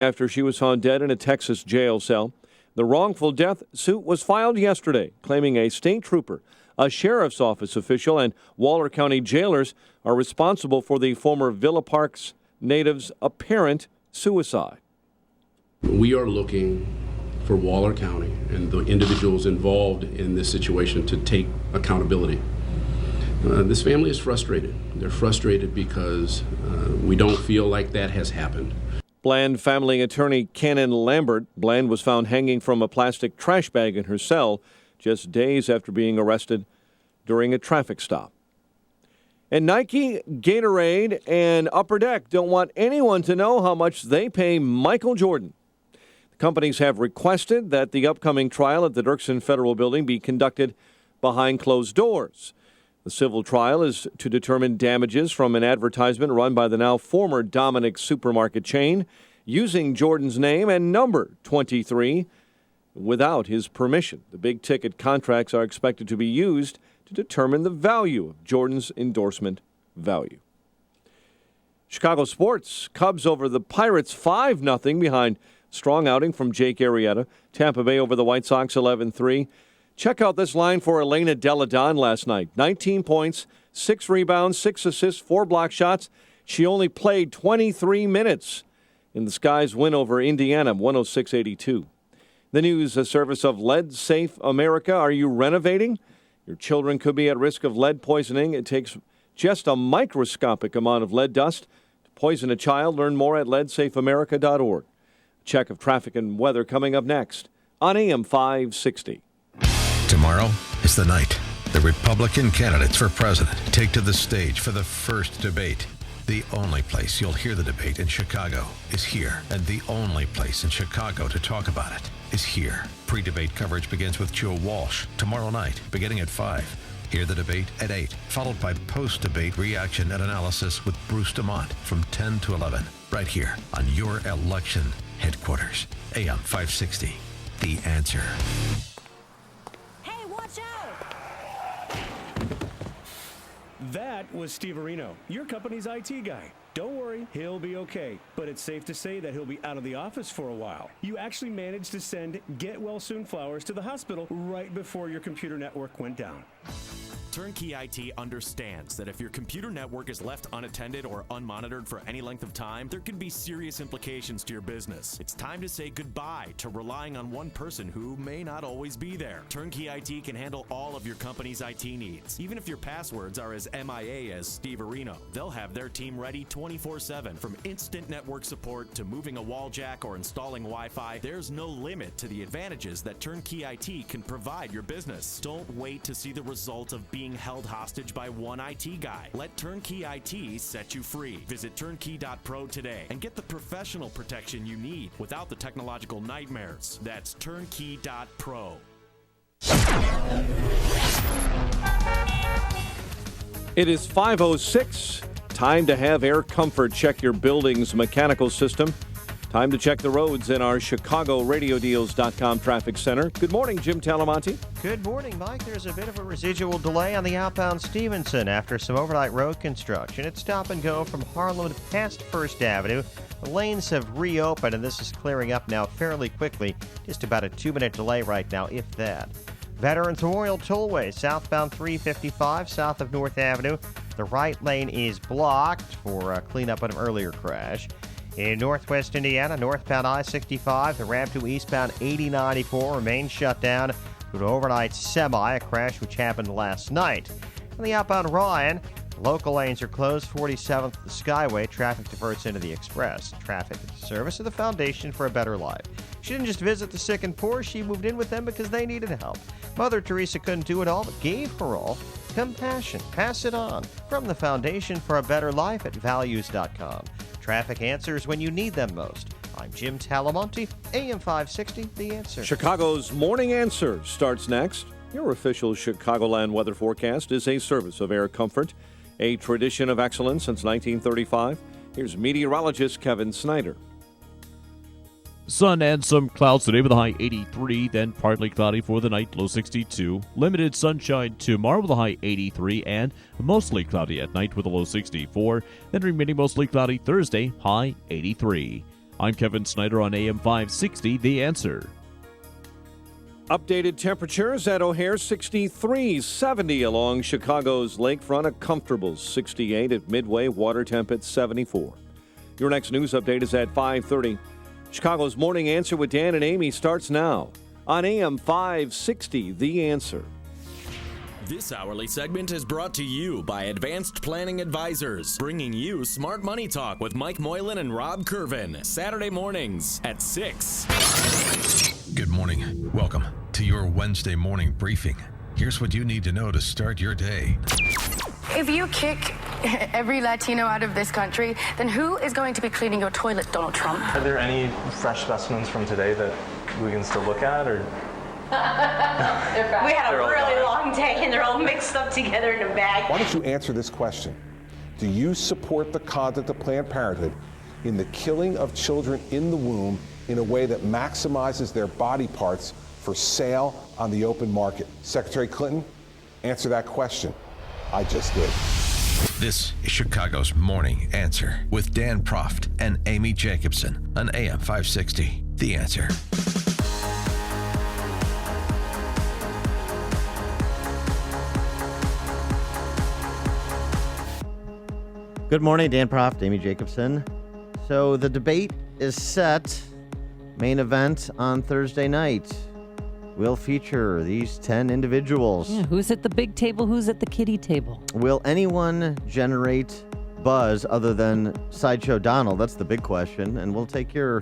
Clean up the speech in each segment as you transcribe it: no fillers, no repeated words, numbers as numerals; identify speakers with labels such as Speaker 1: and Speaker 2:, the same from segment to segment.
Speaker 1: After she was found dead in a Texas jail cell. The wrongful death suit was filed yesterday, claiming a state trooper, a sheriff's office official, and Waller County jailers are responsible for the former Villa Parks native's apparent suicide.
Speaker 2: We are looking for Waller County and the individuals involved in this situation to take accountability. This family is frustrated. They're frustrated because we don't feel like that has happened.
Speaker 1: Bland family attorney Cannon Lambert. Bland was found hanging from a plastic trash bag in her cell just days after being arrested during a traffic stop. And Nike, Gatorade, and Upper Deck don't want anyone to know how much they pay Michael Jordan. The companies have requested that the upcoming trial at the Dirksen Federal Building be conducted behind closed doors. The civil trial is to determine damages from an advertisement run by the now former Dominick's supermarket chain using Jordan's name and number 23 without his permission. The big ticket contracts are expected to be used to determine the value of Jordan's endorsement value. Chicago sports, Cubs over the Pirates 5-0 behind strong outing from Jake Arrieta. Tampa Bay over the White Sox 11-3. Check out this line for Elena Delle Donne last night. 19 points, 6 rebounds, 6 assists, 4 block shots. She only played 23 minutes in the Sky's win over Indiana, 106-82. The news service of Lead Safe America. Are you renovating? Your children could be at risk of lead poisoning. It takes just a microscopic amount of lead dust to poison a child. Learn more at leadsafeamerica.org. Check of traffic and weather coming up next on AM 560.
Speaker 3: Tomorrow is the night the Republican candidates for president take to the stage for the first debate. The only place you'll hear the debate in Chicago is here, and the only place in Chicago to talk about it is here. Pre-debate coverage begins with Joe Walsh tomorrow night, beginning at 5. Hear the debate at 8, followed by post-debate reaction and analysis with Bruce DeMont from 10 to 11, right here on your election headquarters. AM 560, The Answer.
Speaker 4: That was Steve Areno, your company's IT guy. Don't worry, he'll be okay. But it's safe to say that he'll be out of the office for a while. You actually managed to send Get Well Soon flowers to the hospital right before your computer network went down.
Speaker 5: Turnkey IT understands that if your computer network is left unattended or unmonitored for any length of time, there can be serious implications to your business. It's time to say goodbye to relying on one person who may not always be there. Turnkey IT can handle all of your company's IT needs. Even if your passwords are as MIA as Steve Areno, they'll have their team ready 24/7. From instant network support to moving a wall jack or installing Wi-Fi, there's no limit to the advantages that Turnkey IT can provide your business. Don't wait to see the result of being held hostage by one IT guy. Let Turnkey IT set you free. Visit turnkey.pro today and get the professional protection you need without the technological nightmares. That's turnkey.pro.
Speaker 1: It is 5:06. Time to have Air Comfort check your building's mechanical system. Time to check the roads in our ChicagoRadioDeals.com traffic center. Good morning, Jim Talamonte.
Speaker 6: Good morning, Mike. There's a bit of a residual delay on the outbound Stevenson after some overnight road construction. It's stop and go from Harlem past First Avenue. The lanes have reopened, and this is clearing up now fairly quickly. Just about a 2-minute delay right now, if that. Veterans Memorial Tollway, southbound 355, south of North Avenue. The right lane is blocked for cleanup of an earlier crash. In northwest Indiana, northbound I-65, the ramp to eastbound 8094 remains shut down due to overnight semi, a crash which happened last night. On the outbound Ryan, local lanes are closed. 47th the Skyway, traffic diverts into the Express. Traffic at the service of the Foundation for a Better Life. She didn't just visit the sick and poor, she moved in with them because they needed help. Mother Teresa couldn't do it all, but gave her all. Compassion, pass it on. From the Foundation for a Better Life at values.com. Traffic answers when you need them most. I'm Jim Talamonte, AM 560, The Answer.
Speaker 1: Chicago's Morning Answer starts next. Your official Chicagoland weather forecast is a service of Air Comfort, a tradition of excellence since 1935. Here's meteorologist Kevin Snyder.
Speaker 7: Sun and some clouds today with a high 83, then partly cloudy for the night, low 62. Limited sunshine tomorrow with a high 83 and mostly cloudy at night with a low 64. Then remaining mostly cloudy Thursday, high 83. I'm Kevin Snyder on AM 560, The Answer.
Speaker 1: Updated temperatures at O'Hare, 63, 70 along Chicago's lakefront, a comfortable 68 at Midway, water temp at 74. Your next news update is at 5:30. Chicago's Morning Answer with Dan and Amy starts now on AM 560, The Answer.
Speaker 5: This hourly segment is brought to you by Advanced Planning Advisors, bringing you Smart Money Talk with Mike Moylan and Rob Curvin, Saturday mornings at 6.
Speaker 3: Good morning. Welcome to your Wednesday morning briefing. Here's what you need to know to start your day.
Speaker 8: If you kick every Latino out of this country, then who is going to be cleaning your toilet, Donald Trump?
Speaker 9: Are there any fresh specimens from today that we can still look at, or?
Speaker 10: We had a really long day and they're all mixed up together in a bag.
Speaker 11: Why don't you answer this question? Do you support the conduct of Planned Parenthood in the killing of children in the womb in a way that maximizes their body parts for sale on the open market? Secretary Clinton, answer that question. I just did.
Speaker 3: This is Chicago's Morning Answer with Dan Proft and Amy Jacobson on AM 560, The Answer.
Speaker 6: Good morning, Dan Proft, Amy Jacobson. So the debate is set. Main event on Thursday night will feature these 10 individuals.
Speaker 12: Yeah, who's at the big table? Who's at the kiddie table?
Speaker 6: Will anyone generate buzz other than Sideshow Donald? That's the big question. And we'll take your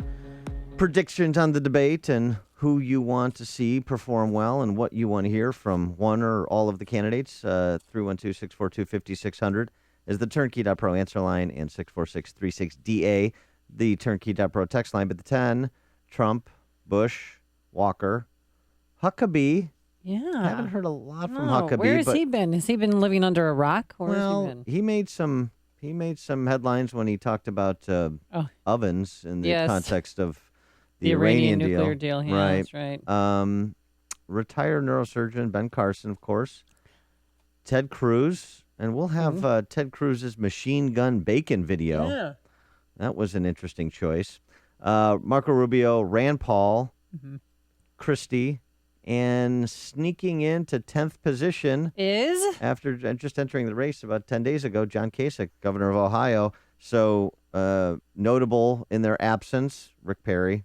Speaker 6: predictions on the debate and who you want to see perform well and what you want to hear from one or all of the candidates. 312-642-5600 is the Turnkey.pro answer line, and 646-36DA, the Turnkey.pro text line. But the 10, Trump, Bush, Walker, Huckabee.
Speaker 12: Yeah.
Speaker 6: Haven't heard a lot from Huckabee.
Speaker 12: Where has he been? Has he been living under a rock? Or
Speaker 6: well,
Speaker 12: has he been?
Speaker 6: He made some headlines when he talked about ovens in the context of the Iranian
Speaker 12: nuclear deal. Yeah,
Speaker 6: right.
Speaker 12: That's right.
Speaker 6: Retired neurosurgeon Ben Carson, of course. Ted Cruz. And we'll have Ted Cruz's machine gun bacon video.
Speaker 12: Yeah.
Speaker 6: That was an interesting choice. Marco Rubio, Rand Paul, Christie, and sneaking into 10th position
Speaker 12: is?
Speaker 6: After just entering the race about 10 days ago, John Kasich, governor of Ohio. So notable in their absence, Rick Perry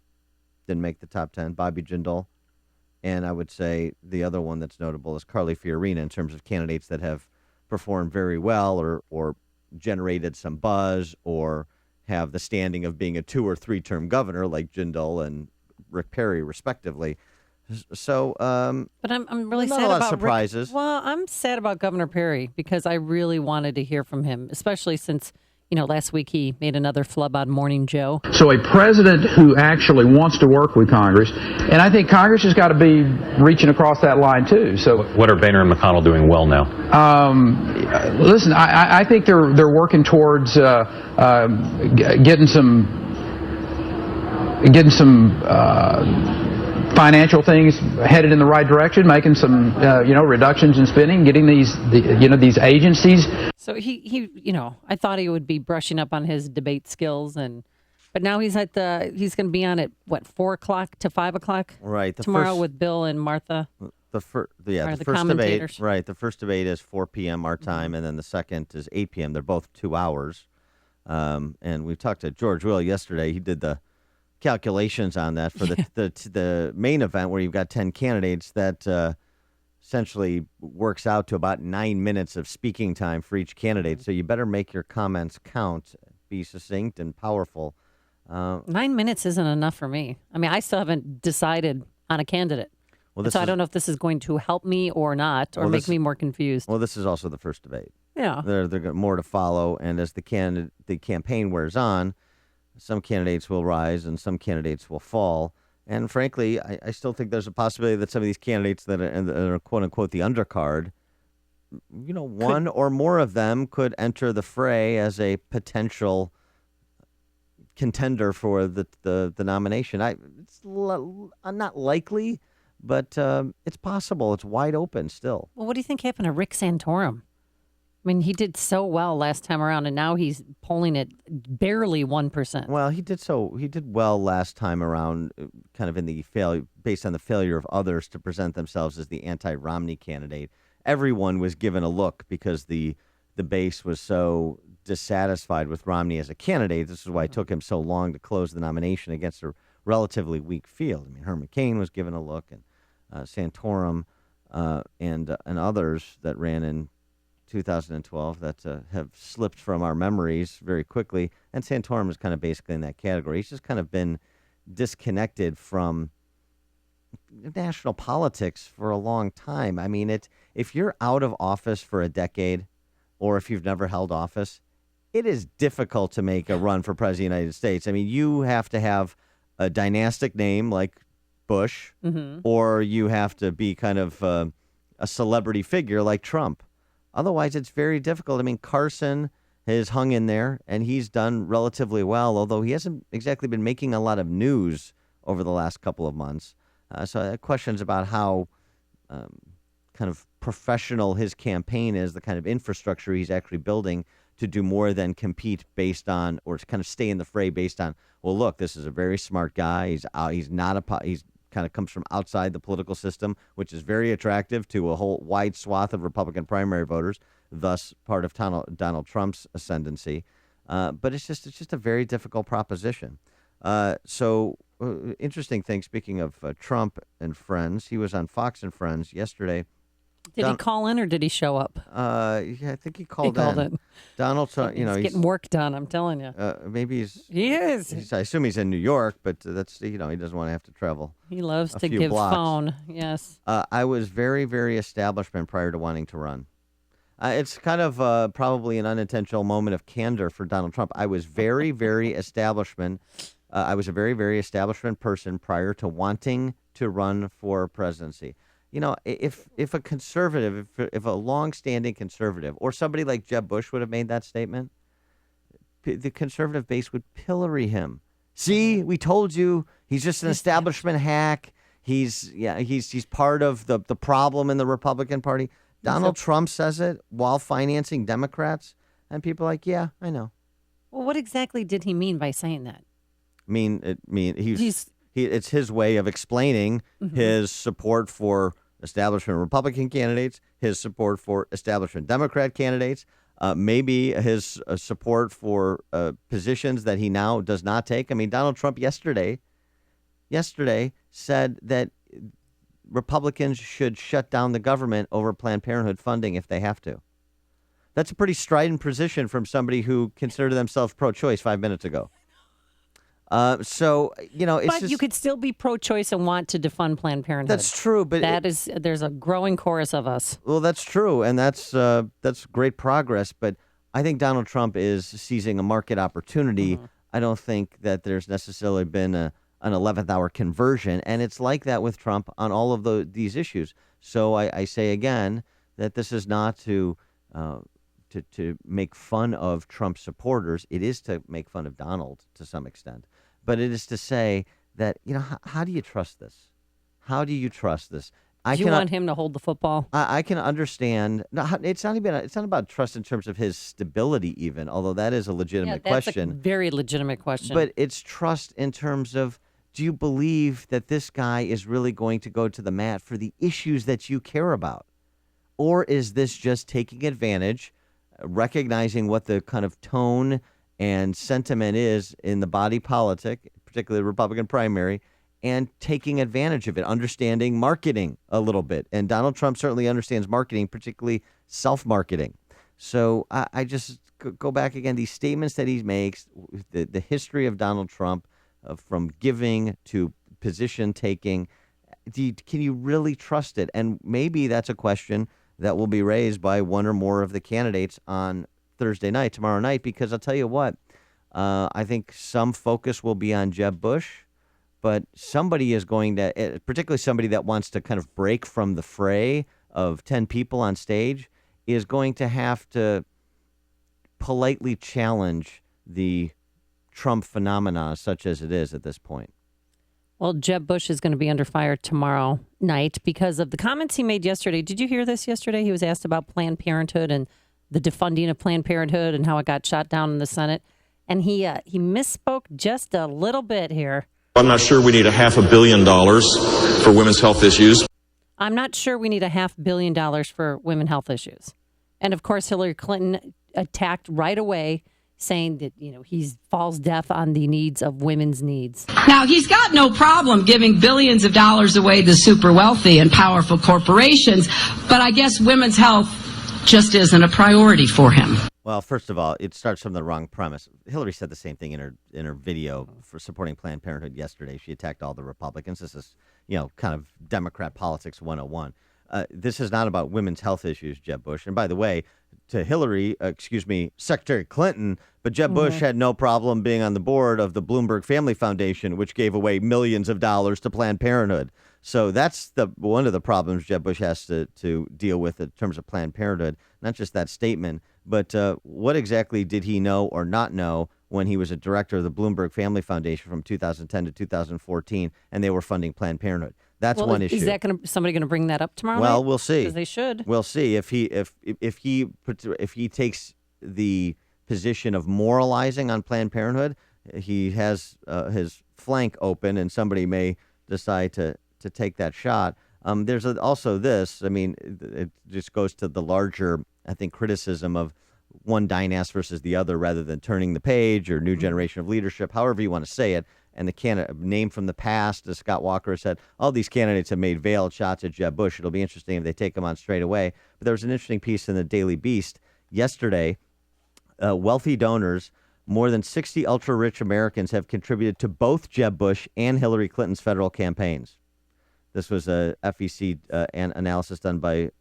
Speaker 6: didn't make the top 10, Bobby Jindal. And I would say the other one that's notable is Carly Fiorina in terms of candidates that have performed very well or generated some buzz or have the standing of being a 2 or 3 term governor like Jindal and Rick Perry respectively. So
Speaker 12: but I'm really
Speaker 6: not
Speaker 12: sad
Speaker 6: a lot
Speaker 12: about
Speaker 6: of surprises.
Speaker 12: Well, I'm sad about Governor Perry because I really wanted to hear from him, especially since last week he made another flub on Morning Joe.
Speaker 13: So a president who actually wants to work with Congress, and I think Congress has got to be reaching across that line too. So
Speaker 14: what are Boehner and McConnell doing well now?
Speaker 13: Listen, I think they're working towards getting some financial things headed in the right direction, making some reductions in spending, getting these agencies.
Speaker 12: So he I thought he would be brushing up on his debate skills, but now he's going to be on at 4 o'clock to 5 o'clock
Speaker 6: right
Speaker 12: tomorrow with Bill and Martha.
Speaker 6: The first debate, right? The first debate is 4 p.m. our time, and then the second is 8 p.m. They're both 2 hours. And we talked to George Will yesterday. He did the calculations on that for the main event where you've got 10 candidates. That essentially works out to about 9 minutes of speaking time for each candidate. So you better make your comments count, be succinct and powerful.
Speaker 12: 9 minutes isn't enough for me. I mean, I still haven't decided on a candidate. Well, I don't know if this is going to help me or not, or make me more confused.
Speaker 6: Well, this is also the first debate.
Speaker 12: Yeah.
Speaker 6: They're got more to follow, and as the campaign wears on, some candidates will rise and some candidates will fall. And frankly, I still think there's a possibility that some of these candidates that are quote unquote the undercard, one or more of them could enter the fray as a potential contender for the nomination. It's not likely, but it's possible. It's wide open still.
Speaker 12: Well, what do you think happened to Rick Santorum? I mean, he did so well last time around, and now he's polling at barely 1%.
Speaker 15: Well, he did well last time around, kind of in the based on the failure of others to present themselves as the anti-Romney candidate. Everyone was given a look because the base was so dissatisfied with Romney as a candidate. This is why it took him so long to close the nomination against a relatively weak field. I mean, Herman Cain was given a look, and Santorum and others that ran in 2012 that have slipped from our memories very quickly. And Santorum is kind of basically in that category. He's just kind of been disconnected from national politics for a long time. I mean, if you're out of office for a decade, or if you've never held office, it is difficult to make a run for president of the United States. I mean, you have to have a dynastic name like Bush, or you have to be kind of a celebrity figure like Trump. Otherwise, it's very difficult. I mean, Carson has hung in there, and he's done relatively well, although he hasn't exactly been making a lot of news over the last couple of months. So I have questions about how kind of professional his campaign is, the kind of infrastructure he's actually building to do more than compete based on, or to kind of stay in the fray based on, well, look, this is a very smart guy. He's kind of comes from outside the political system, which is very attractive to a whole wide swath of Republican primary voters, thus part of Donald Trump's ascendancy. But it's just a very difficult proposition. Interesting thing, speaking of Trump and friends, he was on Fox and Friends yesterday.
Speaker 12: Did he call in or did he show up?
Speaker 15: Yeah, I think he called in. Donald Trump,
Speaker 12: he's getting work done, I'm telling you.
Speaker 15: Maybe
Speaker 12: he is.
Speaker 15: I assume he's in New York, but that's, he doesn't want to have to travel.
Speaker 12: He loves to
Speaker 15: few
Speaker 12: give
Speaker 15: blocks.
Speaker 12: phone, yes.
Speaker 15: I was very, very establishment prior to wanting to run. It's kind of probably an unintentional moment of candor for Donald Trump. I was very, very establishment. I was a very, very establishment person prior to wanting to run for presidency. You know, if a conservative, if a long-standing conservative, or somebody like Jeb Bush would have made that statement, the conservative base would pillory him. See, we told you, he's just an establishment hack. He's part of the problem in the Republican Party. Donald Trump says it while financing Democrats, and people are like, yeah, I know.
Speaker 12: Well, what exactly did he mean by saying that?
Speaker 15: It's his way of explaining his support for establishment Republican candidates, his support for establishment Democrat candidates, maybe his support for positions that he now does not take. I mean, Donald Trump yesterday said that Republicans should shut down the government over Planned Parenthood funding if they have to. That's a pretty strident position from somebody who considered themselves pro-choice 5 minutes ago. It's
Speaker 12: but you could still be pro-choice and want to defund Planned Parenthood.
Speaker 15: That's true, but
Speaker 12: there's a growing chorus of us.
Speaker 15: Well, that's true, and that's great progress. But I think Donald Trump is seizing a market opportunity. I don't think that there's necessarily been an 11th hour conversion, and it's like that with Trump on all of these issues. So I say again that this is not to make fun of Trump supporters. It is to make fun of Donald to some extent. But it is to say that, how do you trust this? How do you trust this?
Speaker 12: Do you want him to hold the football?
Speaker 15: I can understand. No, it's not about trust in terms of his stability even, although that is a legitimate question.
Speaker 12: That's a very legitimate question.
Speaker 15: But it's trust in terms of, do you believe that this guy is really going to go to the mat for the issues that you care about? Or is this just taking advantage, recognizing what the kind of tone and sentiment is in the body politic, particularly the Republican primary, and taking advantage of it, understanding marketing a little bit? And Donald Trump certainly understands marketing, particularly self-marketing. So I just go back again, these statements that he makes, the history of Donald Trump, from giving to position taking, can you really trust it? And maybe that's a question that will be raised by one or more of the candidates on tomorrow night, because I'll tell you what, I think some focus will be on Jeb Bush, but somebody is going to, particularly somebody that wants to kind of break from the fray of 10 people on stage, is going to have to politely challenge the Trump phenomena such as it is at this point.
Speaker 12: Well, Jeb Bush is going to be under fire tomorrow night because of the comments he made yesterday. Did you hear this yesterday? He was asked about Planned Parenthood and the defunding of Planned Parenthood and how it got shot down in the Senate. And he misspoke just a little bit here.
Speaker 16: I'm not sure we need $500 million for women's health issues.
Speaker 12: I'm not sure we need $500 million for women's health issues. And of course, Hillary Clinton attacked right away, saying that, he falls deaf on the needs of women's needs.
Speaker 17: Now, he's got no problem giving billions of dollars away to super wealthy and powerful corporations, but I guess women's health just isn't a priority for him.
Speaker 15: Well, first of all, it starts from the wrong premise. Hillary said the same thing in her video for supporting Planned Parenthood yesterday. She attacked all the Republicans. This is, kind of Democrat politics 101. This is not about women's health issues, Jeb Bush. And by the way, to Hillary, Secretary Clinton, but Jeb Bush had no problem being on the board of the Bloomberg Family Foundation, which gave away millions of dollars to Planned Parenthood. So that's one of the problems Jeb Bush has to deal with in terms of Planned Parenthood. Not just that statement, but what exactly did he know or not know when he was a director of the Bloomberg Family Foundation from 2010 to 2014, and they were funding Planned Parenthood? That's one issue.
Speaker 12: Is that somebody going to bring that up tomorrow?
Speaker 15: Well,
Speaker 12: night?
Speaker 15: We'll see.
Speaker 12: Because they should.
Speaker 15: We'll see if he takes the position of moralizing on Planned Parenthood. He has his flank open, and somebody may decide to take that shot. There's also this. I mean, it just goes to the larger, I think, criticism of one dynast versus the other, rather than turning the page or new generation of leadership, however you want to say it. And the candidate name from the past, as Scott Walker said, all these candidates have made veiled shots at Jeb Bush. It'll be interesting if they take him on straight away. But there was an interesting piece in the Daily Beast yesterday. Wealthy donors, more than 60 ultra-rich Americans, have contributed to both Jeb Bush and Hillary Clinton's federal campaigns. This was a FEC analysis done by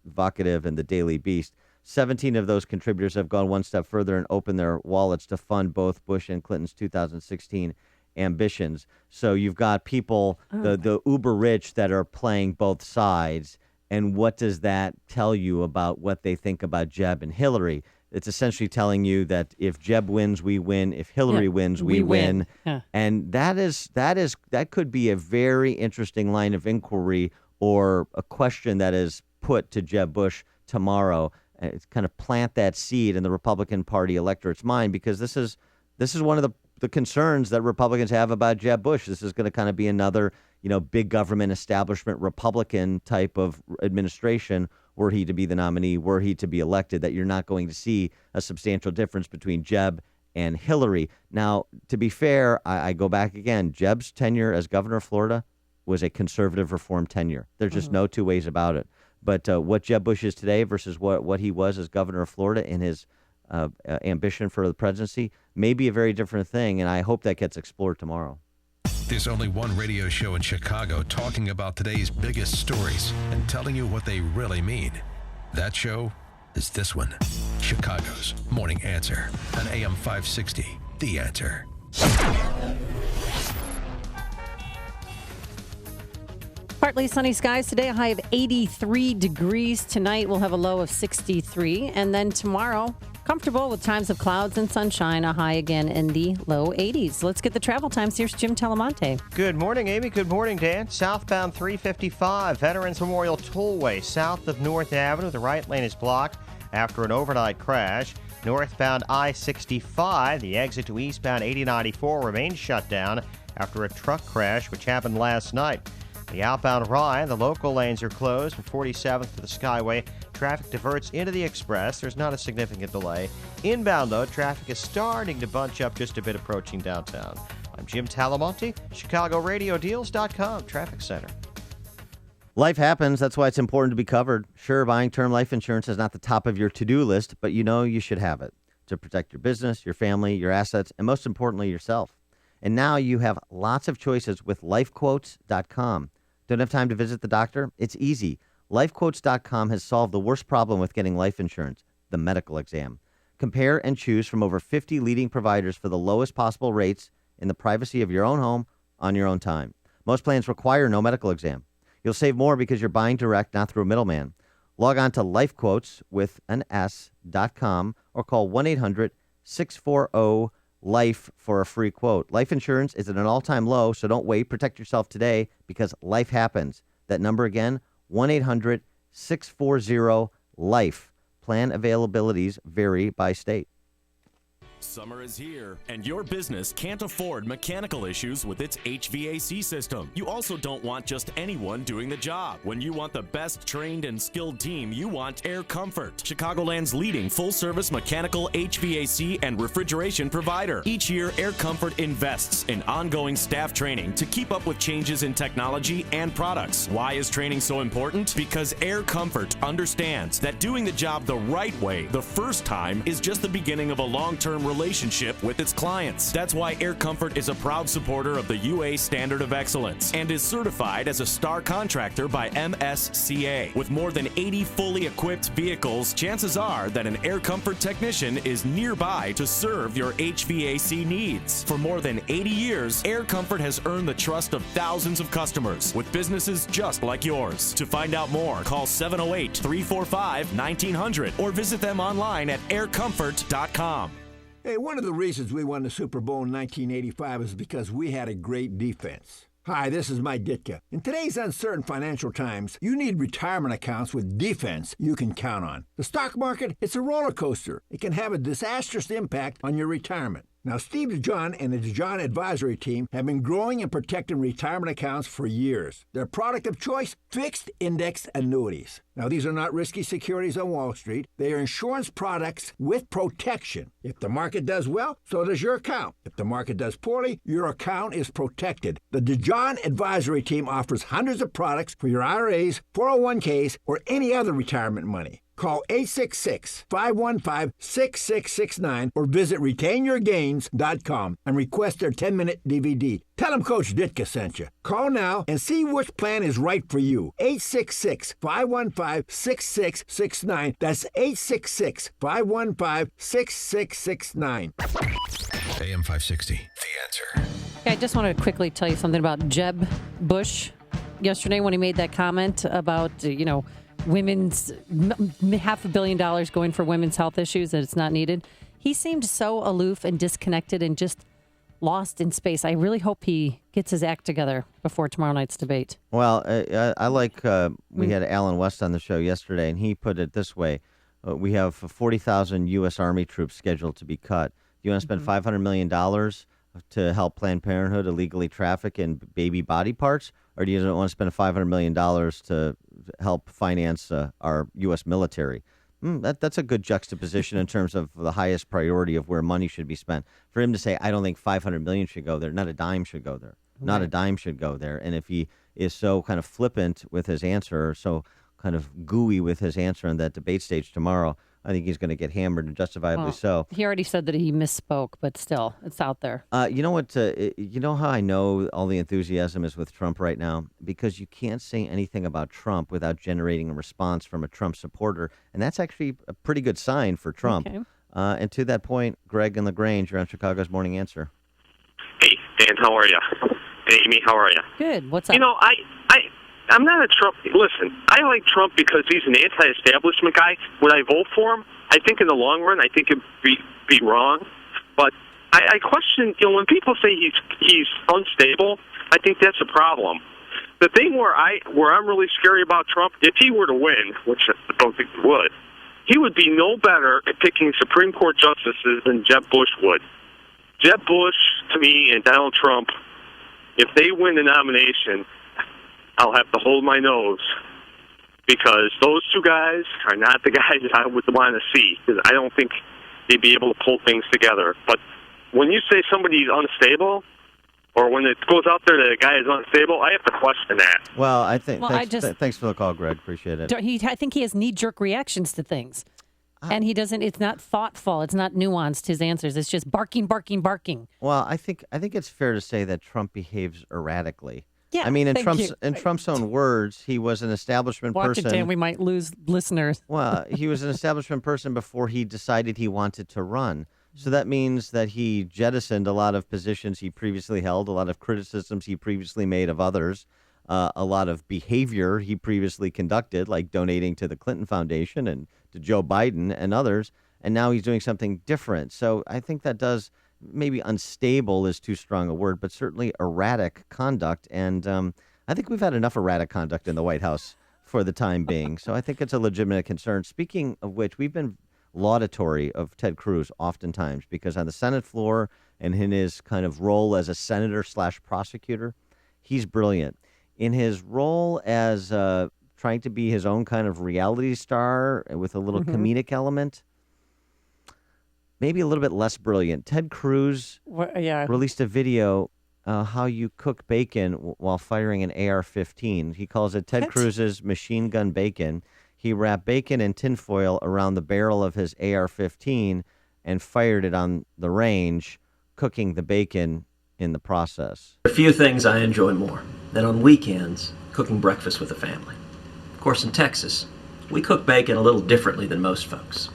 Speaker 15: Vocative and the Daily Beast. 17 of those contributors have gone one step further and opened their wallets to fund both Bush and Clinton's 2016 ambitions. So you've got people, the uber rich, that are playing both sides. And what does that tell you about what they think about Jeb and Hillary? It's essentially telling you that if Jeb wins, we win. If Hillary wins, we win. Yeah. And that could be a very interesting line of inquiry, or a question that is put to Jeb Bush tomorrow. It's kind of plant that seed in the Republican Party electorate's mind, because this is one of the concerns that Republicans have about Jeb Bush. This is going to kind of be another, big government establishment Republican type of administration, were he to be the nominee, were he to be elected, that you're not going to see a substantial difference between Jeb and Hillary. Now, to be fair, I go back again. Jeb's tenure as governor of Florida was a conservative reform tenure. There's just no two ways about it. But what Jeb Bush is today versus what he was as governor of Florida in his ambition for the presidency may be a very different thing, and I hope that gets explored tomorrow.
Speaker 3: There's only one radio show in Chicago talking about today's biggest stories and telling you what they really mean. That show is this one, Chicago's Morning Answer on AM 560, The Answer.
Speaker 12: Partly sunny skies today, a high of 83 degrees. Tonight we'll have a low of 63. And then tomorrow, comfortable with times of clouds and sunshine, a high again in the low 80s. Let's get the travel times. Here's Jim Talamonte.
Speaker 6: Good morning, Amy. Good morning, Dan. Southbound 355, Veterans Memorial Tollway, south of North Avenue. The right lane is blocked after an overnight crash. Northbound I-65, the exit to eastbound 8094 remains shut down after a truck crash, which happened last night. The outbound Rye, the local lanes are closed from 47th to the Skyway. Traffic diverts into the Express. There's not a significant delay. Inbound, though, traffic is starting to bunch up just a bit approaching downtown. I'm Jim Talamonte, ChicagoRadioDeals.com, Traffic Center.
Speaker 15: Life happens. That's why it's important to be covered. Sure, buying term life insurance is not the top of your to-do list, but you should have it to protect your business, your family, your assets, and most importantly, yourself. And now you have lots of choices with LifeQuotes.com. Don't have time to visit the doctor? It's easy. LifeQuotes.com has solved the worst problem with getting life insurance, the medical exam. Compare and choose from over 50 leading providers for the lowest possible rates in the privacy of your own home on your own time. Most plans require no medical exam. You'll save more because you're buying direct, not through a middleman. Log on to LifeQuotes with an S.com or call 1-800-640-LIFE for a free quote. Life insurance is at an all-time low, so don't wait. Protect yourself today because life happens. That number again, 1-800-640-LIFE. Plan availabilities vary by state.
Speaker 5: Summer is here, and your business can't afford mechanical issues with its HVAC system. You also don't want just anyone doing the job. When you want the best trained and skilled team, you want Air Comfort, Chicagoland's leading full-service mechanical HVAC and refrigeration provider. Each year, Air Comfort invests in ongoing staff training to keep up with changes in technology and products. Why is training so important? Because Air Comfort understands that doing the job the right way the first time is just the beginning of a long-term relationship with its clients. That's why Air Comfort is a proud supporter of the UA Standard of Excellence and is certified as a star contractor by MSCA. With more than 80 fully equipped vehicles, chances are that an Air Comfort technician is nearby to serve your HVAC needs. For more than 80 years, Air Comfort has earned the trust of thousands of customers with businesses just like yours. To find out more, call 708-345-1900 or visit them online at aircomfort.com.
Speaker 18: Hey, one of the reasons we won the Super Bowl in 1985 is because we had a great defense. Hi, this is Mike Ditka. In today's uncertain financial times, you need retirement accounts with defense you can count on. The stock market, it's a roller coaster. It can have a disastrous impact on your retirement. Now, Steve DeJohn and the DeJohn Advisory Team have been growing and protecting retirement accounts for years. Their product of choice, fixed index annuities. Now, these are not risky securities on Wall Street. They are insurance products with protection. If the market does well, so does your account. If the market does poorly, your account is protected. The DeJohn Advisory Team offers hundreds of products for your IRAs, 401ks, or any other retirement money. Call 866-515-6669 or visit retainyourgains.com and request their 10-minute DVD. Tell them Coach Ditka sent you. Call now and see which plan is right for you. 866-515-6669. That's 866-515-6669.
Speaker 3: AM 560, The Answer.
Speaker 12: Okay, I just wanted to quickly tell you something about Jeb Bush yesterday when he made that comment about, women's $500 million going for women's health issues, that it's not needed. He seemed so aloof and disconnected and just lost in space. I really hope he gets his act together before tomorrow night's debate.
Speaker 15: Well, I like, we had Alan West on the show yesterday, and he put it this way. We have 40,000 U.S. Army troops scheduled to be cut. You want to spend $500 million to help Planned Parenthood illegally traffic in baby body parts? Or do you want to spend $500 million to help finance our U.S. military? That's a good juxtaposition in terms of the highest priority of where money should be spent. For him to say, I don't think $500 million should go there, not a dime should go there. Not a dime should go there. And if he is so kind of flippant with his answer, or so kind of gooey with his answer on that debate stage tomorrow, I think he's going to get hammered, and justifiably so.
Speaker 12: He already said that he misspoke, but still, it's out there.
Speaker 15: You know what? You know how I know all the enthusiasm is with Trump right now? Because you can't say anything about Trump without generating a response from a Trump supporter, and that's actually a pretty good sign for Trump.
Speaker 12: Okay.
Speaker 15: And to that point, Greg and LaGrange, you're on Chicago's Morning Answer.
Speaker 19: Hey, Dan, how are you? Hey, Amy, how are you?
Speaker 12: Good. What's up?
Speaker 19: I'm not a Trump. Listen, I like Trump because he's an anti-establishment guy. Would I vote for him? I think in the long run, I think it'd be wrong. But I question, when people say he's unstable, I think that's a problem. The thing where I'm really scary about Trump, if he were to win, which I don't think he would be no better at picking Supreme Court justices than Jeb Bush would. Jeb Bush, to me, and Donald Trump, if they win the nomination, I'll have to hold my nose, because those two guys are not the guys that I would want to see, because I don't think they'd be able to pull things together. But when you say somebody's unstable, or when it goes out there that a guy is unstable, I have to question that.
Speaker 15: Well, I think thanks for the call, Greg. Appreciate it.
Speaker 12: I think he has knee-jerk reactions to things. And he doesn't. It's not thoughtful. It's not nuanced. His answers. It's just barking, barking, barking.
Speaker 15: Well, I think it's fair to say that Trump behaves erratically.
Speaker 12: Yeah,
Speaker 15: I mean, in Trump's own words, he was an establishment person.
Speaker 12: Watch it, Dan. We might lose listeners.
Speaker 15: Well, he was an establishment person before he decided he wanted to run. So that means that he jettisoned a lot of positions he previously held, a lot of criticisms he previously made of others, a lot of behavior he previously conducted, like donating to the Clinton Foundation and to Joe Biden and others. And now he's doing something different. So I think that does. Maybe unstable is too strong a word, but certainly erratic conduct. And I think we've had enough erratic conduct in the White House for the time being. So I think it's a legitimate concern. Speaking of which, we've been laudatory of Ted Cruz oftentimes because on the Senate floor and in his kind of role as a senator/prosecutor, he's brilliant. In his role as trying to be his own kind of reality star with a little comedic element, maybe a little bit less brilliant. Ted Cruz released a video how you cook bacon while firing an AR-15. He calls it Ted Cruz's machine gun bacon. He wrapped bacon in tinfoil around the barrel of his AR-15 and fired it on the range, cooking the bacon in the process.
Speaker 20: A few things I enjoy more than on weekends cooking breakfast with the family. Of course, in Texas, we cook bacon a little differently than most folks.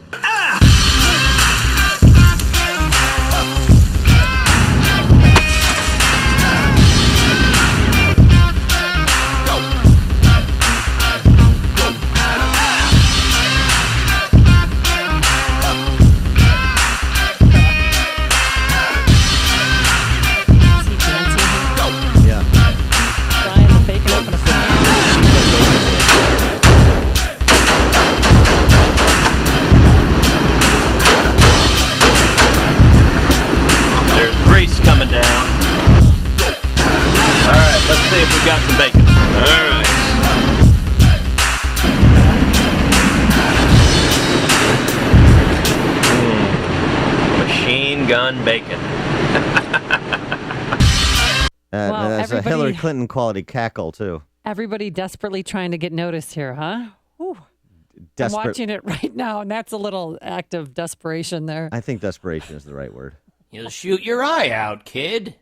Speaker 21: Got some bacon. All right. Machine gun bacon.
Speaker 15: That's a Hillary Clinton quality cackle, too.
Speaker 12: Everybody desperately trying to get noticed here, huh? Whew. I'm watching it right now, and that's a little act of desperation there.
Speaker 15: I think desperation is the right word.
Speaker 21: You'll shoot your eye out, kid.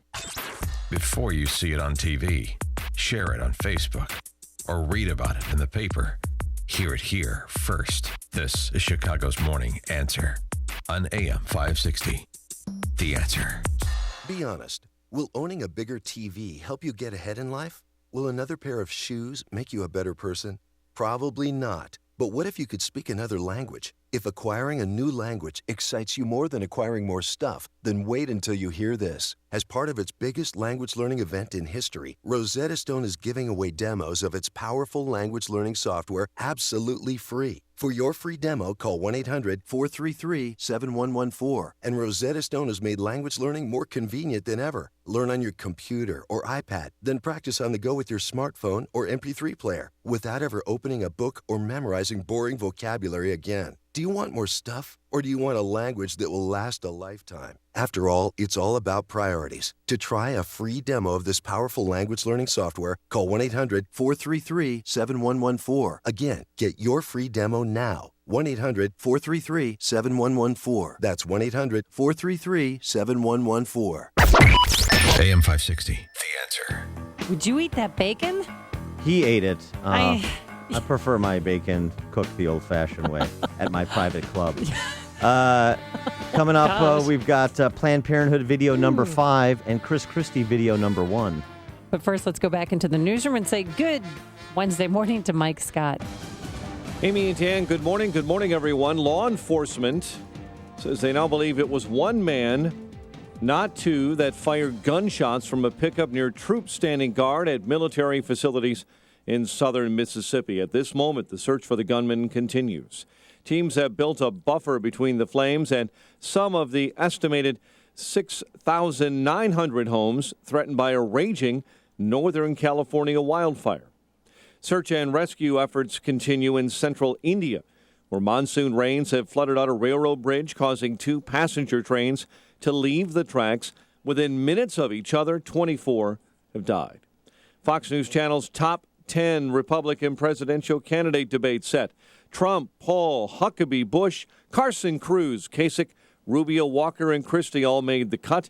Speaker 3: Before you see it on TV, share it on Facebook, or read about it in the paper. Hear it here first. This is Chicago's Morning Answer on AM 560. The Answer.
Speaker 22: Be honest. Will owning a bigger TV help you get ahead in life? Will another pair of shoes make you a better person? Probably not. But what if you could speak another language? If acquiring a new language excites you more than acquiring more stuff, then wait until you hear this. As part of its biggest language learning event in history, Rosetta Stone is giving away demos of its powerful language learning software absolutely free. For your free demo, call 1-800-433-7114. And Rosetta Stone has made language learning more convenient than ever. Learn on your computer or iPad, then practice on the go with your smartphone or MP3 player without ever opening a book or memorizing boring vocabulary again. Do you want more stuff, or do you want a language that will last a lifetime? After all, it's all about priorities. To try a free demo of this powerful language learning software, call 1-800-433-7114. Again, get your free demo now. 1-800-433-7114. That's 1-800-433-7114.
Speaker 3: AM 560. The Answer.
Speaker 12: Would you eat that bacon?
Speaker 15: He ate it. I prefer my bacon cooked the old-fashioned way at my private club. Coming up, we've got Planned Parenthood video number 5 and Christie video number 1.
Speaker 12: But first, let's go back into the newsroom and say good Wednesday morning to Mike Scott.
Speaker 1: Amy and Dan, good morning. Good morning, everyone. Law enforcement says they now believe it was one man, not two, that fired gunshots from a pickup near troops standing guard at military facilities in southern Mississippi. At this moment, the search for the gunman continues. Teams have built a buffer between the flames and some of the estimated 6,900 homes threatened by a raging Northern California wildfire. Search and rescue efforts continue in central India, where monsoon rains have flooded out a railroad bridge, causing 2 passenger trains to leave the tracks within minutes of each other. 24 have died. Fox News Channel's top 10 Republican presidential candidate debate set. Trump, Paul, Huckabee, Bush, Carson, Cruz, Kasich, Rubio, Walker, and Christie all made the cut.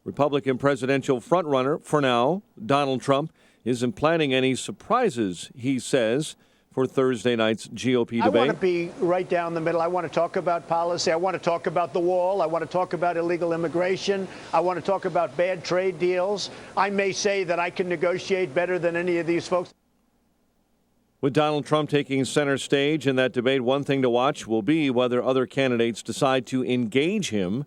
Speaker 1: Republican presidential frontrunner for now, Donald Trump, isn't planning any surprises, he says, for Thursday night's GOP debate.
Speaker 23: I want to be right down the middle. I want to talk about policy. I want to talk about the wall. I want to talk about illegal immigration. I want to talk about bad trade deals. I may say that I can negotiate better than any of these folks.
Speaker 1: With Donald Trump taking center stage in that debate, one thing to watch will be whether other candidates decide to engage him.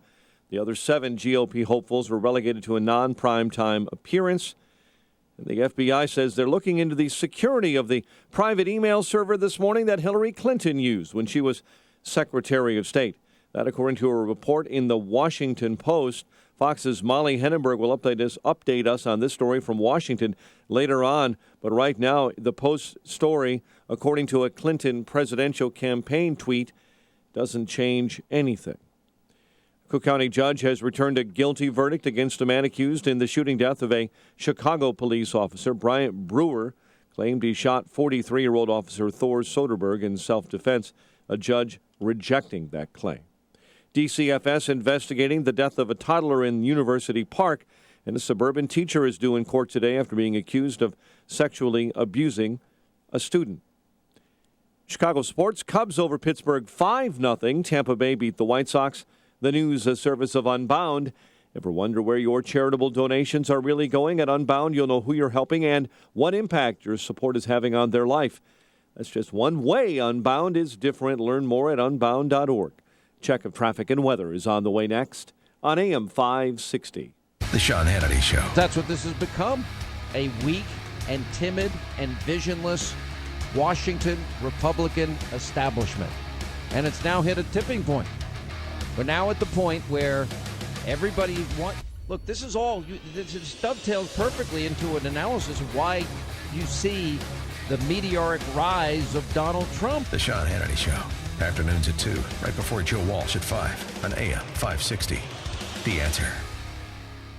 Speaker 1: The other 7 GOP hopefuls were relegated to a non-primetime appearance. The FBI says they're looking into the security of the private email server this morning that Hillary Clinton used when she was Secretary of State. That according to a report in the Washington Post. Fox's Molly Hennenberg will update us on this story from Washington later on. But right now, the Post story, according to a Clinton presidential campaign tweet, doesn't change anything. Cook County judge has returned a guilty verdict against a man accused in the shooting death of a Chicago police officer. Bryant Brewer claimed he shot 43-year-old officer Thor Soderberg in self-defense, a judge rejecting that claim. DCFS investigating the death of a toddler in University Park, and a suburban teacher is due in court today after being accused of sexually abusing a student. Chicago sports, Cubs over Pittsburgh 5-0. Tampa Bay beat the White Sox. The news, a service of Unbound. Ever wonder where your charitable donations are really going? At Unbound, you'll know who you're helping and what impact your support is having on their life. That's just one way Unbound is different. Learn more at unbound.org. Check of traffic and weather is on the way next on AM 560.
Speaker 3: The Sean Hannity Show.
Speaker 2: That's what this has become, a weak and timid and visionless Washington Republican establishment. And it's now hit a tipping point. We're now at the point where everybody look, this is all, this dovetails perfectly into an analysis of why you see the meteoric rise of Donald Trump.
Speaker 3: The Sean Hannity Show. Afternoons at 2, right before Joe Walsh at 5 on AM 560. The Answer.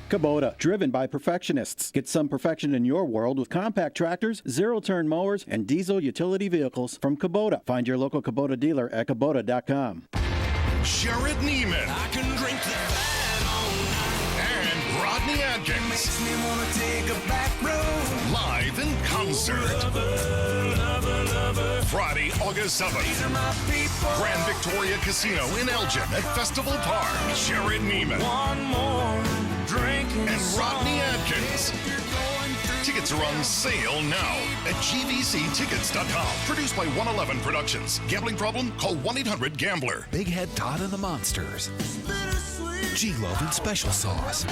Speaker 4: Kubota, driven by perfectionists. Get some perfection in your world with compact tractors, zero-turn mowers, and diesel utility vehicles from Kubota. Find your local Kubota dealer at Kubota.com.
Speaker 7: Jared Neiman. I can drink that all night. And Rodney Adkins. Makes me want to take a back road. Live in concert. Lover. Friday, August 7th. These are my people. Grand Victoria Casino in Elgin at Festival Park. Jared Neiman. One more drink and Rodney Adkins. Tickets are on sale now at GVCtickets.com. Produced by 111 Productions. Gambling problem? Call 1-800-GAMBLER.
Speaker 24: Big Head Todd and the Monsters. G-Love and Special Sauce.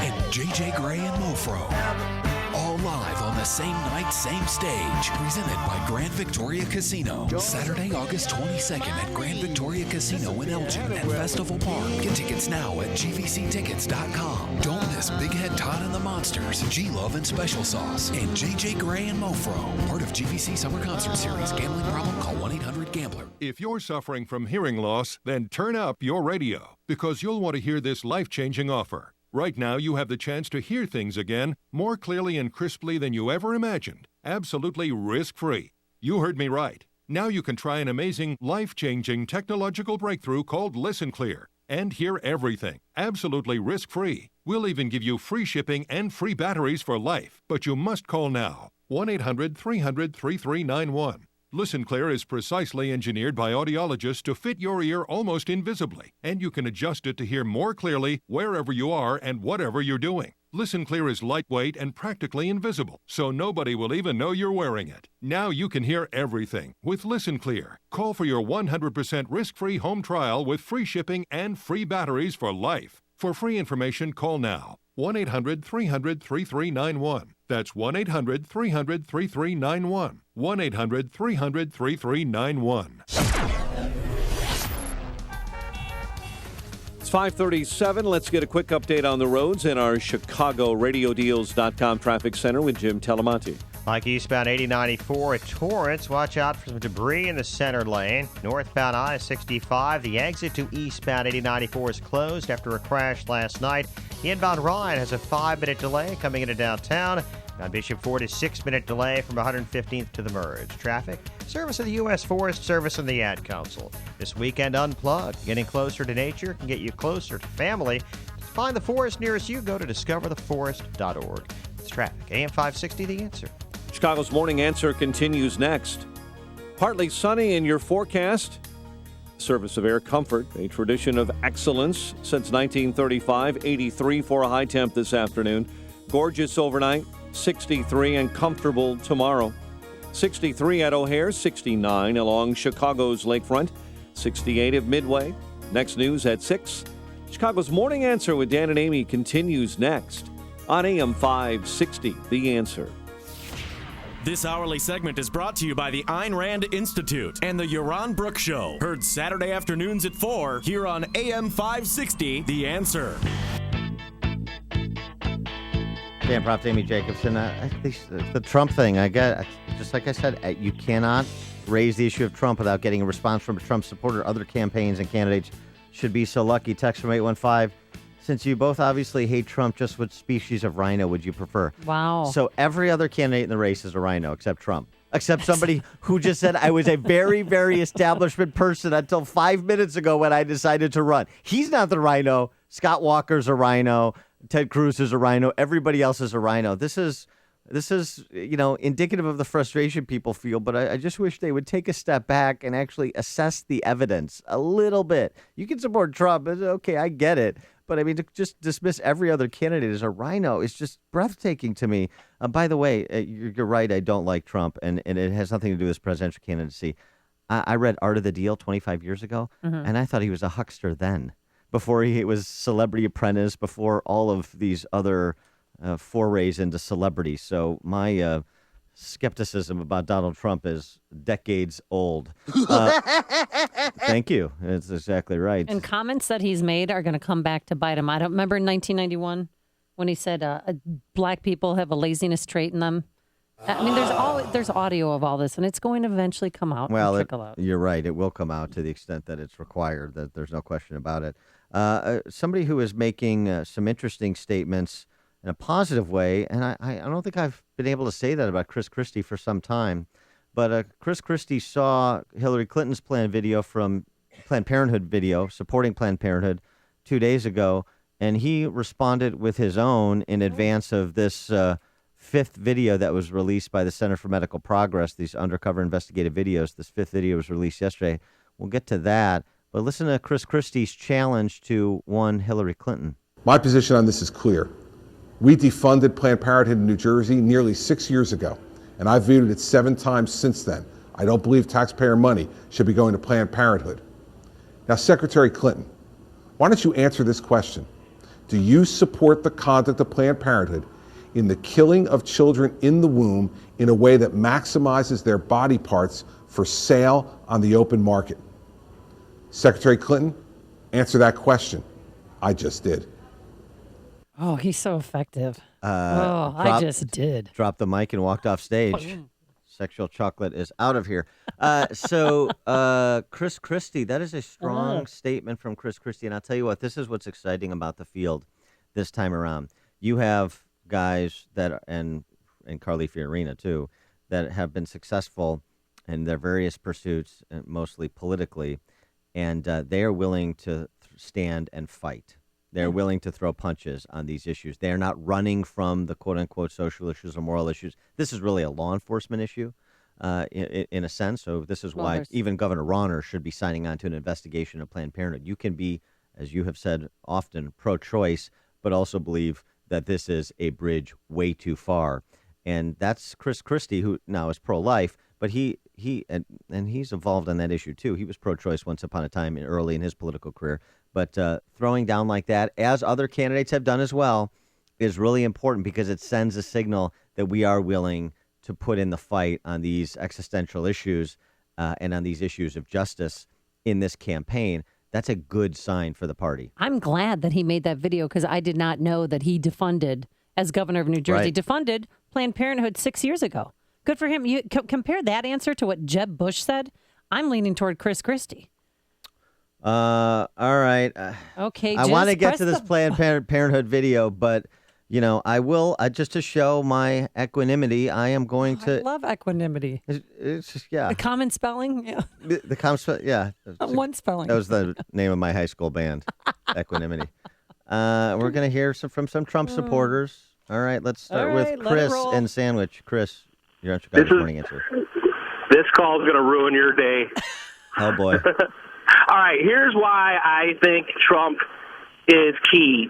Speaker 24: And JJ Gray and Mofro. All live on the same night, same stage. Presented by Grand Victoria Casino. Saturday, August 22nd at Grand Victoria Casino in Elgin at Festival Park. Get tickets now at GVCtickets.com. Don't miss Big Head Todd and the Monsters, G-Love and Special Sauce, and JJ Gray and Mofro. Part of GVC Summer Concert Series. Gambling problem? Call 1-800-GAMBLER.
Speaker 25: If you're suffering from hearing loss, then turn up your radio, because you'll want to hear this life-changing offer. Right now, you have the chance to hear things again more clearly and crisply than you ever imagined. Absolutely risk-free. You heard me right. Now you can try an amazing, life-changing technological breakthrough called Listen Clear and hear everything, absolutely risk-free. We'll even give you free shipping and free batteries for life. But you must call now. 1-800-300-3391. Listen Clear is precisely engineered by audiologists to fit your ear almost invisibly, and you can adjust it to hear more clearly wherever you are and whatever you're doing. Listen Clear is lightweight and practically invisible, so nobody will even know you're wearing it. Now you can hear everything with Listen Clear. Call for your 100% risk-free home trial with free shipping and free batteries for life. For free information, call now. 1-800-300-3391. That's 1-800-300-3391. 1-800-300-3391.
Speaker 1: It's 5:37. Let's get a quick update on the roads in our ChicagoRadioDeals.com traffic center with Jim Telemonte.
Speaker 6: Like eastbound 8094 at Torrance, watch out for some debris in the center lane. Northbound I-65, the exit to eastbound 8094 is closed after a crash last night. The inbound Ride has a 5-minute delay coming into downtown. On Bishop Ford, a 6-minute delay from 115th to the merge. Traffic, service of the U.S. Forest Service and the Ad Council. This weekend, Unplugged. Getting closer to nature can get you closer to family. To find the forest nearest you, go to discovertheforest.org. It's traffic. AM 560, The Answer.
Speaker 1: Chicago's Morning Answer continues next. Partly sunny in your forecast. Service of Air Comfort, a tradition of excellence since 1935. 83 for a high temp this afternoon. Gorgeous overnight. 63 and comfortable tomorrow. 63 at O'Hare, 69 along Chicago's lakefront, 68 at Midway. Next news at 6. Chicago's Morning Answer with Dan and Amy continues next. On AM 560, The Answer.
Speaker 5: This hourly segment is brought to you by the Ayn Rand Institute and the Yaron Brook Show. Heard Saturday afternoons at 4 here on AM 560, The Answer.
Speaker 15: Dan Prof. Amy Jacobson. The Trump thing, I get, just like I said, you cannot raise the issue of Trump without getting a response from a Trump supporter. Other campaigns and candidates should be so lucky. Text from 815. Since you both obviously hate Trump, just what species of rhino would you prefer?
Speaker 12: Wow.
Speaker 15: So every other candidate in the race is a rhino except Trump. Except somebody who just said I was a very, very establishment person until 5 minutes ago when I decided to run. He's not the rhino. Scott Walker's a rhino. Ted Cruz is a rhino. Everybody else is a rhino. This is indicative of the frustration people feel, but I just wish they would take a step back and actually assess the evidence a little bit. You can support Trump. Okay, I get it. But, I mean, to just dismiss every other candidate as a rhino is just breathtaking to me. By the way, you're right. I don't like Trump, and it has nothing to do with his presidential candidacy. I read Art of the Deal 25 years ago, and I thought he was a huckster then, before he was Celebrity Apprentice, before all of these other forays into celebrity. So my skepticism about Donald Trump is decades old. Thank you. That's exactly right.
Speaker 12: And comments that he's made are going to come back to bite him. I don't remember in 1991 when he said black people have a laziness trait in them. I mean, there's audio of all this, and it's going to eventually come out.
Speaker 15: Well,
Speaker 12: and trickle out.
Speaker 15: You're right. It will come out to the extent that it's required. That there's no question about it. Somebody who is making some interesting statements in a positive way, and I don't think I've been able to say that about Chris Christie for some time, but Chris Christie saw Hillary Clinton's Planned Parenthood video supporting Planned Parenthood 2 days ago, and he responded with his own in advance of this fifth video that was released by the Center for Medical Progress, these undercover investigative videos. This fifth video was released yesterday. We'll get to that, but listen to Chris Christie's challenge to one Hillary Clinton.
Speaker 8: My position on this is clear. We defunded Planned Parenthood in New Jersey nearly 6 years ago, and I've vetoed it 7 times since then. I don't believe taxpayer money should be going to Planned Parenthood. Now, Secretary Clinton, why don't you answer this question? Do you support the conduct of Planned Parenthood in the killing of children in the womb in a way that maximizes their body parts for sale on the open market? Secretary Clinton, answer that question. I just did.
Speaker 12: Oh, he's so effective. I just did.
Speaker 15: Dropped the mic and walked off stage. Sexual chocolate is out of here. Chris Christie, that is a strong statement from Chris Christie. And I'll tell you what, this is what's exciting about the field this time around. You have guys that, and Carly Fiorina too, that have been successful in their various pursuits, mostly politically, and they are willing to stand and fight. They're willing to throw punches on these issues. They're not running from the quote-unquote social issues or moral issues. This is really a law enforcement issue in a sense. So this is why even Governor Rauner should be signing on to an investigation of Planned Parenthood. You can be, as you have said often, pro-choice, but also believe that this is a bridge way too far. And that's Chris Christie, who now is pro-life, but he's evolved on that issue too. He was pro-choice once upon a time early in his political career. But throwing down like that, as other candidates have done as well, is really important because it sends a signal that we are willing to put in the fight on these existential issues and on these issues of justice in this campaign. That's a good sign for the party.
Speaker 12: I'm glad that he made that video because I did not know that he defunded, as governor of New Jersey, defunded Planned Parenthood 6 years ago. Good for him. You compare that answer to what Jeb Bush said. I'm leaning toward Chris Christie.
Speaker 15: All right.
Speaker 12: Okay.
Speaker 15: I want to get to this Planned Parenthood video, but I will just to show my equanimity. I am going to.
Speaker 12: I love equanimity.
Speaker 15: It's just the
Speaker 12: common spelling. Yeah.
Speaker 15: The common spelling. Yeah.
Speaker 12: One spelling.
Speaker 15: That was the name of my high school band. Equanimity. We're gonna hear from some Trump supporters. All right. Let's start with Chris in Sandwich. Chris, you're on Chicago Morning Answer.
Speaker 19: This call is gonna ruin your day.
Speaker 15: Oh boy.
Speaker 19: All right, here's why I think Trump is key.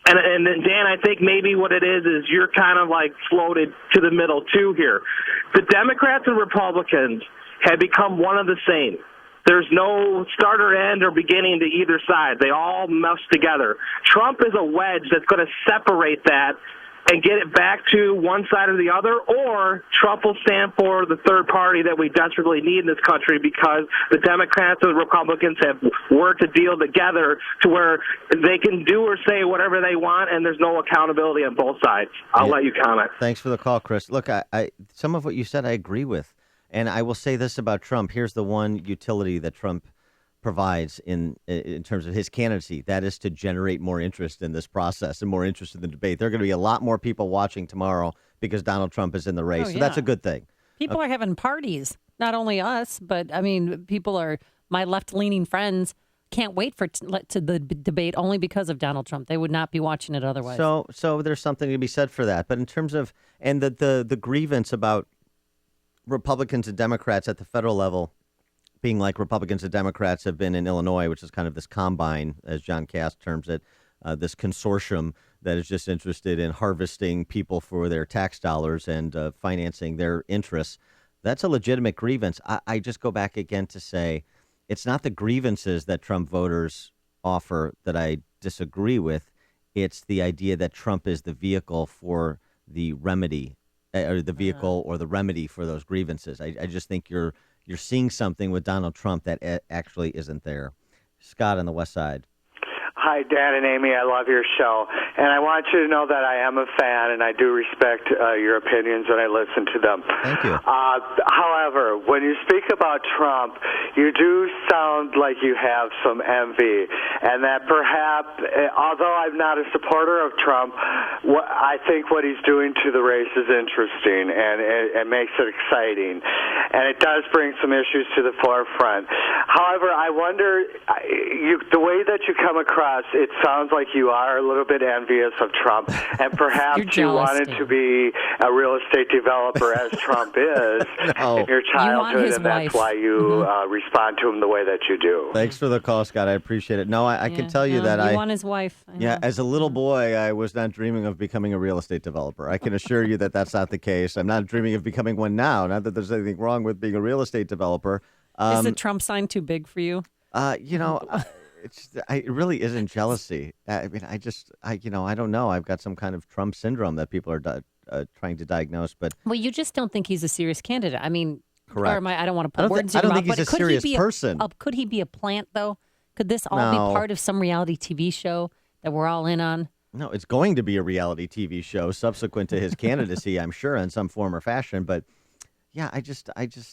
Speaker 19: And then, Dan, I think maybe what it is you're kind of like floated to the middle, too, here. The Democrats and Republicans have become one of the same. There's no start or end or beginning to either side. They all mesh together. Trump is a wedge that's going to separate that and get it back to one side or the other, or Trump will stand for the third party that we desperately need in this country because the Democrats and the Republicans have worked a deal together to where they can do or say whatever they want, and there's no accountability on both sides. I'll let you comment.
Speaker 15: Thanks for the call, Chris. Look, I some of what you said I agree with, and I will say this about Trump. Here's the one utility that Trump provides in terms of his candidacy. That is to generate more interest in this process and more interest in the debate. There are going to be a lot more people watching tomorrow because Donald Trump is in the race. So that's a good thing.
Speaker 12: People are having parties, not only us, but I mean, people are, my left-leaning friends can't wait for the debate only because of Donald Trump. They would not be watching it otherwise.
Speaker 15: So there's something to be said for that. But in terms of, and the grievance about Republicans and Democrats at the federal level being like Republicans and Democrats have been in Illinois, which is kind of this combine, as John Cass terms it, this consortium that is just interested in harvesting people for their tax dollars and financing their interests. That's a legitimate grievance. I just go back again to say it's not the grievances that Trump voters offer that I disagree with. It's the idea that Trump is the vehicle for the remedy or the vehicle or the remedy for those grievances. I just think you're seeing something with Donald Trump that actually isn't there. Scott on the West Side.
Speaker 9: Hi, Dan and Amy. I love your show. And I want you to know that I am a fan, and I do respect your opinions when I listen to them.
Speaker 15: Thank you.
Speaker 9: However, when you speak about Trump, you do sound like you have some envy, and that perhaps, although I'm not a supporter of Trump, I think what he's doing to the race is interesting, and it makes it exciting. And it does bring some issues to the forefront. However, I wonder, the way that you come across, it sounds like you are a little bit envious of Trump, and perhaps you wanted to be a real estate developer as Trump is in your childhood, and that's why you respond to him the way that you do.
Speaker 15: Thanks for the call, Scott. I appreciate it. No, I can tell you that
Speaker 12: you want his wife.
Speaker 15: As a little boy, I was not dreaming of becoming a real estate developer. I can assure you that that's not the case. I'm not dreaming of becoming one now. Not that there's anything wrong with being a real estate developer.
Speaker 12: Is the Trump sign too big for you?
Speaker 15: It really isn't jealousy. I mean, I don't know. I've got some kind of Trump syndrome that people are trying to diagnose. But
Speaker 12: well, you just don't think he's a serious candidate. I mean,
Speaker 15: correct.
Speaker 12: I don't want to put words in your mouth.
Speaker 15: I don't think he's a serious person.
Speaker 12: Could he be a plant, though? Could this all be part of some reality TV show that we're all in on?
Speaker 15: No, it's going to be a reality TV show subsequent to his candidacy, I'm sure, in some form or fashion. But yeah, I just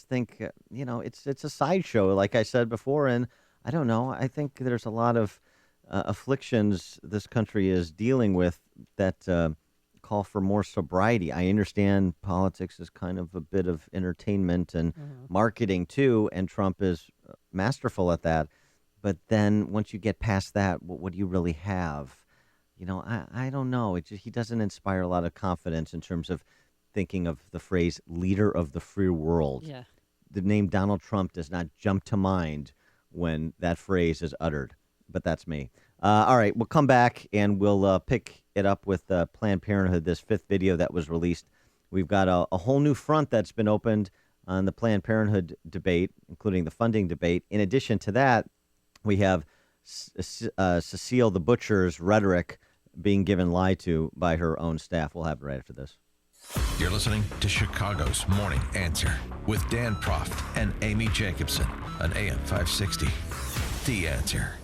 Speaker 15: think it's a sideshow, like I said before, and I don't know. I think there's a lot of afflictions this country is dealing with that call for more sobriety. I understand politics is kind of a bit of entertainment and marketing too, and Trump is masterful at that. But then once you get past that, what do you really have? I don't know. He doesn't inspire a lot of confidence in terms of thinking of the phrase leader of the free world.
Speaker 12: Yeah.
Speaker 15: The name Donald Trump does not jump to mind when that phrase is uttered, but that's me. All right, we'll come back and we'll pick it up with Planned Parenthood, this fifth video that was released. We've got a whole new front that's been opened on the Planned Parenthood debate, including the funding debate. In addition to that, we have Cecile the Butcher's rhetoric being given lie to by her own staff. We'll have it right after this.
Speaker 3: You're listening to Chicago's Morning Answer with Dan Proft and Amy Jacobson on AM 560. The Answer.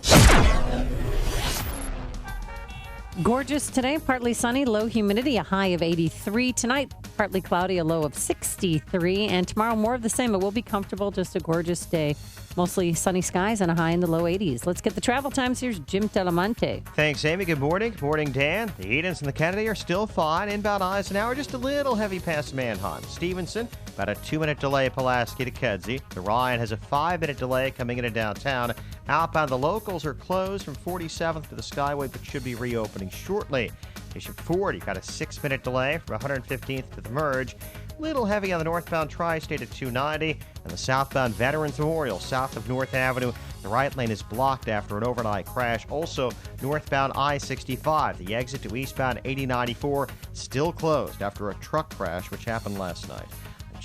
Speaker 12: Gorgeous today, partly sunny, low humidity, a high of 83. Tonight, partly cloudy, a low of 63. And tomorrow, more of the same. It will be comfortable, just a gorgeous day. Mostly sunny skies and a high in the low 80s. Let's get the travel times. Here's Jim Telemonte.
Speaker 6: Thanks, Amy. Good morning. Good morning, Dan. The Edens and the Kennedy are still fine. Inbound Eisenhower, just a little heavy past Manhunt. Stevenson, about a 2-minute delay, Pulaski to Kedzie. The Ryan has a 5-minute delay coming into downtown. Outbound, the locals are closed from 47th to the Skyway, but should be reopening shortly. Station 40 got a 6-minute delay from 115th to the Merge. Little heavy on the northbound Tri-State at 290, and the southbound Veterans Memorial south of North Avenue. The right lane is blocked after an overnight crash. Also, northbound I-65, the exit to eastbound 8094, still closed after a truck crash which happened last night.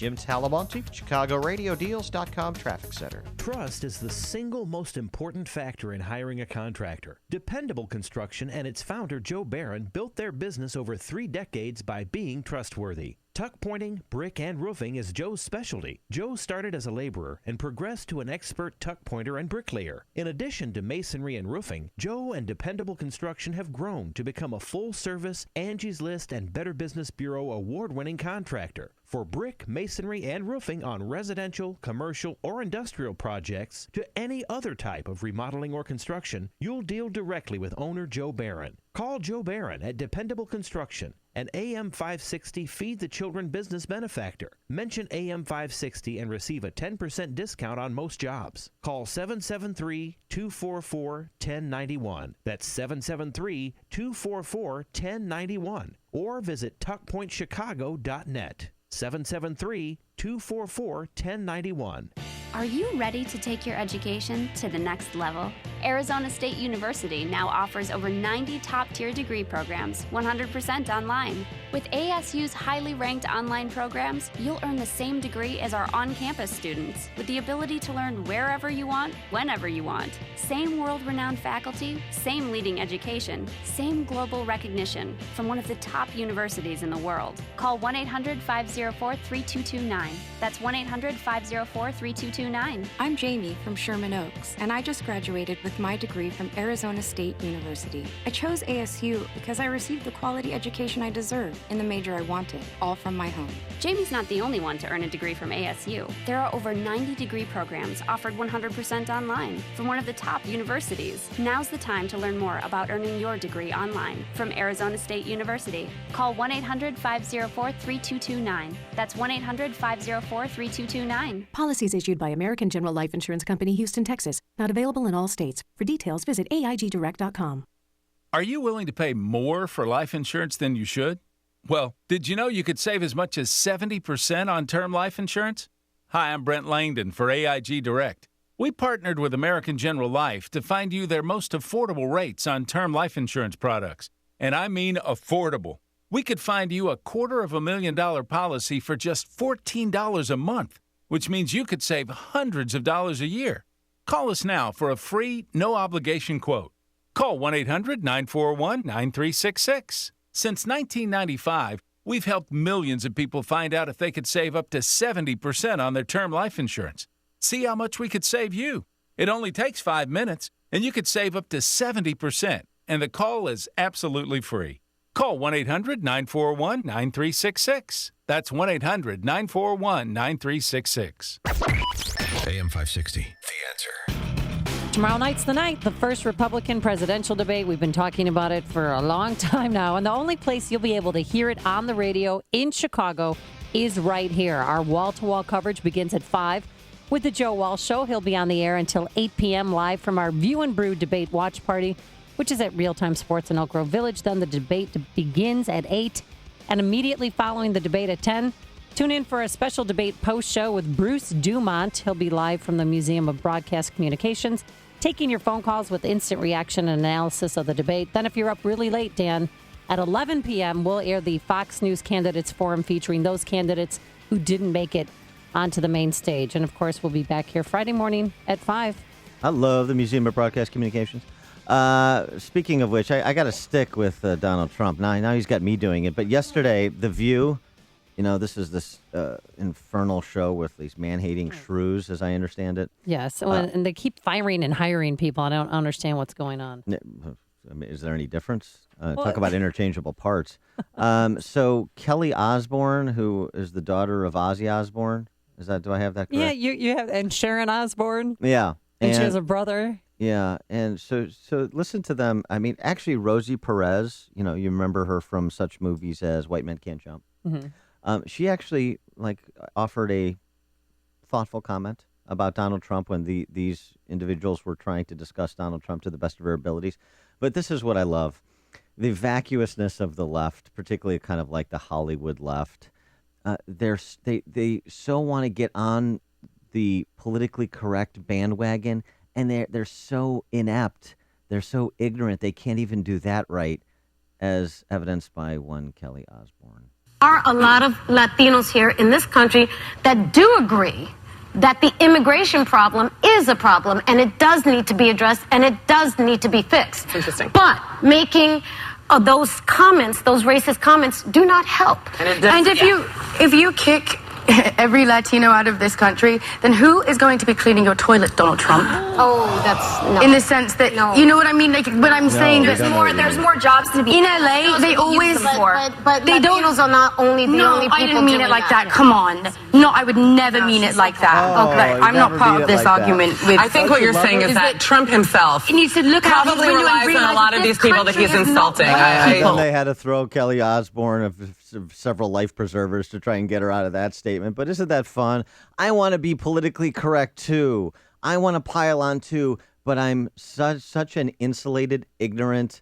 Speaker 6: Jim Talamonte, ChicagoRadioDeals.com Traffic Center.
Speaker 10: Trust is the single most important factor in hiring a contractor. Dependable Construction and its founder, Joe Barron, built their business over 3 decades by being trustworthy. Tuck pointing, brick, and roofing is Joe's specialty. Joe started as a laborer and progressed to an expert tuck pointer and bricklayer. In addition to masonry and roofing, Joe and Dependable Construction have grown to become a full-service, Angie's List and Better Business Bureau award-winning contractor. For brick, masonry, and roofing on residential, commercial, or industrial projects to any other type of remodeling or construction, you'll deal directly with owner Joe Barron. Call Joe Barron at Dependable Construction, an AM 560 Feed the Children business benefactor. Mention AM 560 and receive a 10% discount on most jobs. Call 773-244-1091. That's 773-244-1091. Or visit tuckpointchicago.net. 773-244-1091.
Speaker 11: Are you ready to take your education to the next level? Arizona State University now offers over 90 top-tier degree programs, 100% online. With ASU's highly ranked online programs, you'll earn the same degree as our on-campus students, with the ability to learn wherever you want, whenever you want. Same world-renowned faculty, same leading education, same global recognition from one of the top universities in the world. Call 1-800-504-3229. That's 1-800-504-3229.
Speaker 13: I'm Jamie from Sherman Oaks, and I just graduated with my degree from Arizona State University. I chose ASU because I received the quality education I deserve in the major I wanted, all from my home.
Speaker 11: Jamie's not the only one to earn a degree from ASU. There are over 90 degree programs offered 100% online from one of the top universities. Now's the time to learn more about earning your degree online from Arizona State University. Call 1-800-504-3229. That's 1-800-504-3229.
Speaker 14: Policies issued by American General Life Insurance Company, Houston, Texas. Not available in all states. For details, visit AIGdirect.com.
Speaker 16: Are you willing to pay more for life insurance than you should? Well, did you know you could save as much as 70% on term life insurance? Hi, I'm Brent Langdon for AIG Direct. We partnered with American General Life to find you their most affordable rates on term life insurance products. And I mean affordable. We could find you a $250,000 policy for just $14 a month, which means you could save hundreds of dollars a year. Call us now for a free, no-obligation quote. Call 1-800-941-9366. Since 1995, we've helped millions of people find out if they could save up to 70% on their term life insurance. See how much we could save you. It only takes 5 minutes, and you could save up to 70%, and the call is absolutely free. Call 1-800-941-9366. That's 1-800-941-9366.
Speaker 3: AM 560, The Answer.
Speaker 12: Tomorrow night's the night, the first Republican presidential debate. We've been talking about it for a long time now, and the only place you'll be able to hear it on the radio in Chicago is right here. Our wall-to-wall coverage begins at 5 with the Joe Walsh Show. He'll be on the air until 8 p.m. live from our View and Brew debate watch party, which is at Real Time Sports in Elk Grove Village. Then the debate begins at 8, and immediately following the debate at 10, tune in for a special debate post-show with Bruce Dumont. He'll be live from the Museum of Broadcast Communications, taking your phone calls with instant reaction and analysis of the debate. Then if you're up really late, Dan, at 11 p.m., we'll air the Fox News Candidates Forum featuring those candidates who didn't make it onto the main stage. And, of course, we'll be back here Friday morning at 5.
Speaker 15: I love the Museum of Broadcast Communications. Speaking of which, I got to stick with Donald Trump. Now he's got me doing it. But yesterday, The View, this is this infernal show with these man-hating shrews, as I understand it.
Speaker 12: Yes, and they keep firing and hiring people. I don't understand what's going on.
Speaker 15: I mean, is there any difference? Talk about interchangeable parts. So Kelly Osbourne, who is the daughter of Ozzy Osbourne, do I have that correct?
Speaker 12: Yeah, you have, and Sharon Osbourne.
Speaker 15: Yeah.
Speaker 12: And she has a brother.
Speaker 15: Yeah, and so listen to them. I mean, actually, Rosie Perez, you remember her from such movies as White Men Can't Jump.
Speaker 12: Mm-hmm.
Speaker 15: She actually offered a thoughtful comment about Donald Trump when these individuals were trying to discuss Donald Trump to the best of their abilities. But this is what I love. The vacuousness of the left, particularly kind of like the Hollywood left. They so want to get on the politically correct bandwagon, and they're so inept. They're so ignorant. They can't even do that right, as evidenced by one Kelly Osbourne.
Speaker 17: are a lot of Latinos here in this country that do agree that the immigration problem is a problem and it does need to be addressed and it does need to be fixed.
Speaker 18: Interesting.
Speaker 17: But making those comments, those racist comments, do not help.
Speaker 18: And if you kick every Latino out of this country, then who is going to be cleaning your toilet, Donald Trump?
Speaker 17: Oh, that's no.
Speaker 18: In the sense that, you know what I mean? Like, but I'm saying
Speaker 17: there's more jobs to be
Speaker 18: in LA. They always
Speaker 17: but
Speaker 18: they don't.
Speaker 17: Latinos are not only the only people.
Speaker 18: I didn't mean it
Speaker 17: doing
Speaker 18: like that. Come on. No, I would never mean it like that. Okay, I'm not part of this argument. I think what you're saying is that Trump himself needs to look at probably relies on a lot of these people that he's insulting.
Speaker 15: And they had to throw Kelly Osbourne of several life preservers to try and get her out of that statement. But isn't that fun? I want to be politically correct too. I want to pile on too. But I'm such an insulated, ignorant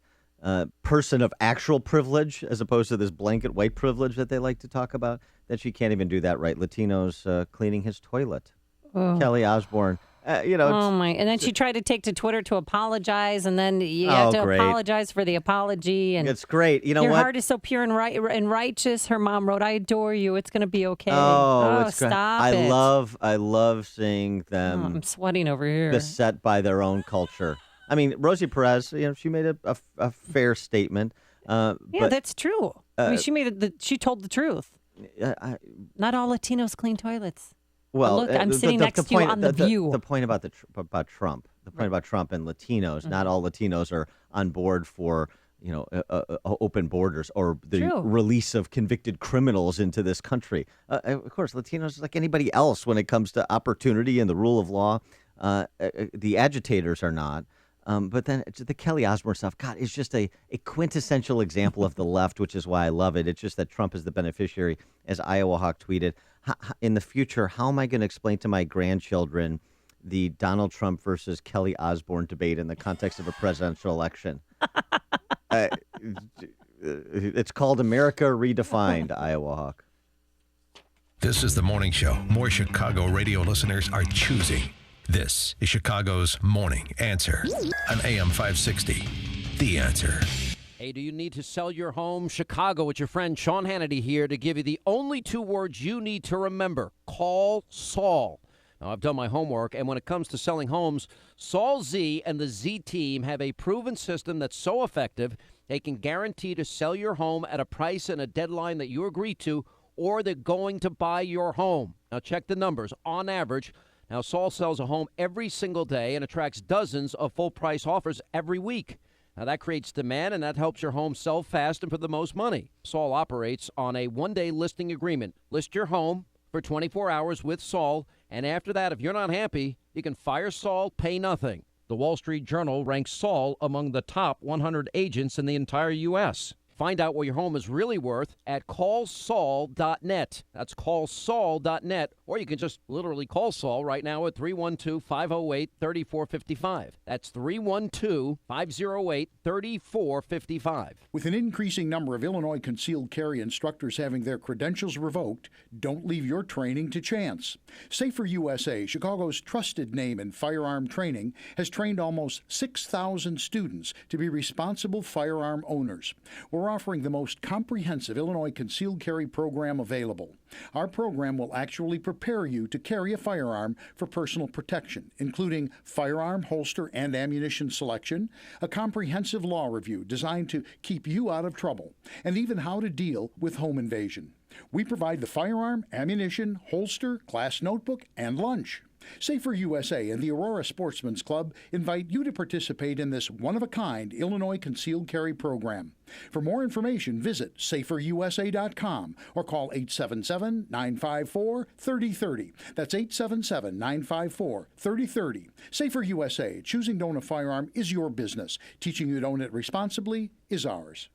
Speaker 15: person of actual privilege, as opposed to this blanket white privilege that they like to talk about, that she can't even do that right. Latinos cleaning his toilet.
Speaker 12: Oh.
Speaker 15: Kelly Osbourne.
Speaker 12: Oh my! And then she tried to take to Twitter to apologize, and then you have to apologize for the apology. And
Speaker 15: it's great. You know
Speaker 12: your
Speaker 15: what?
Speaker 12: heart is so pure and righteous. Her mom wrote, "I adore you. It's going to be okay."
Speaker 15: It's great.
Speaker 12: Stop
Speaker 15: I
Speaker 12: it!
Speaker 15: love seeing them.
Speaker 12: I'm sweating over here.
Speaker 15: Beset by their own culture. I mean, Rosie Perez. She made a fair statement.
Speaker 12: Yeah, that's true. I mean, she told the truth. Not all Latinos clean toilets.
Speaker 15: Well,
Speaker 12: look, I'm sitting next to you on The View.
Speaker 15: The point about Trump, about Trump and Latinos. Not all Latinos are on board for open borders or the release of convicted criminals into this country. Of course, Latinos are like anybody else when it comes to opportunity and the rule of law. The agitators are not. But then the Kelly Osbourne stuff, God, is just a quintessential example of the left, which is why I love it. It's just that Trump is the beneficiary, as Iowa Hawk tweeted. In the future, how am I going to explain to my grandchildren the Donald Trump versus Kelly Osbourne debate in the context of a presidential election? It's called America Redefined, Iowa Hawk.
Speaker 3: This is the morning show more Chicago radio listeners are choosing. This is Chicago's Morning Answer on AM 560. The Answer.
Speaker 2: Hey, do you need to sell your home? Chicago, it's your friend Sean Hannity here to give you the only two words you need to remember. Call Saul. Now, I've done my homework, and when it comes to selling homes, Saul Z and the Z team have a proven system that's so effective, they can guarantee to sell your home at a price and a deadline that you agree to, or they're going to buy your home. Now, check the numbers. On average, now Saul sells a home every single day and attracts dozens of full-price offers every week. Now, that creates demand, and that helps your home sell fast and for the most money. Saul operates on a one-day listing agreement. List your home for 24 hours with Saul, and after that, if you're not happy, you can fire Saul, pay nothing. The Wall Street Journal ranks Saul among the top 100 agents in the entire U.S. Find out what your home is really worth at callsaul.net. That's callsaul.net. Or you can just literally call Saul right now at 312-508-3455. That's 312-508-3455.
Speaker 20: With an increasing number of Illinois concealed carry instructors having their credentials revoked, don't leave your training to chance. Safer USA, Chicago's trusted name in firearm training, has trained almost 6,000 students to be responsible firearm owners. We're offering the most comprehensive Illinois concealed carry program available. Our program will actually prepare you to carry a firearm for personal protection, including firearm, holster, and ammunition selection, a comprehensive law review designed to keep you out of trouble, and even how to deal with home invasion. We provide the firearm, ammunition, holster, class notebook, and lunch. Safer USA and the Aurora Sportsman's Club invite you to participate in this one-of-a-kind Illinois concealed carry program. For more information, visit saferusa.com or call 877-954-3030. That's 877-954-3030. Safer USA. Choosing to own a firearm is your business. Teaching you to own it responsibly is ours.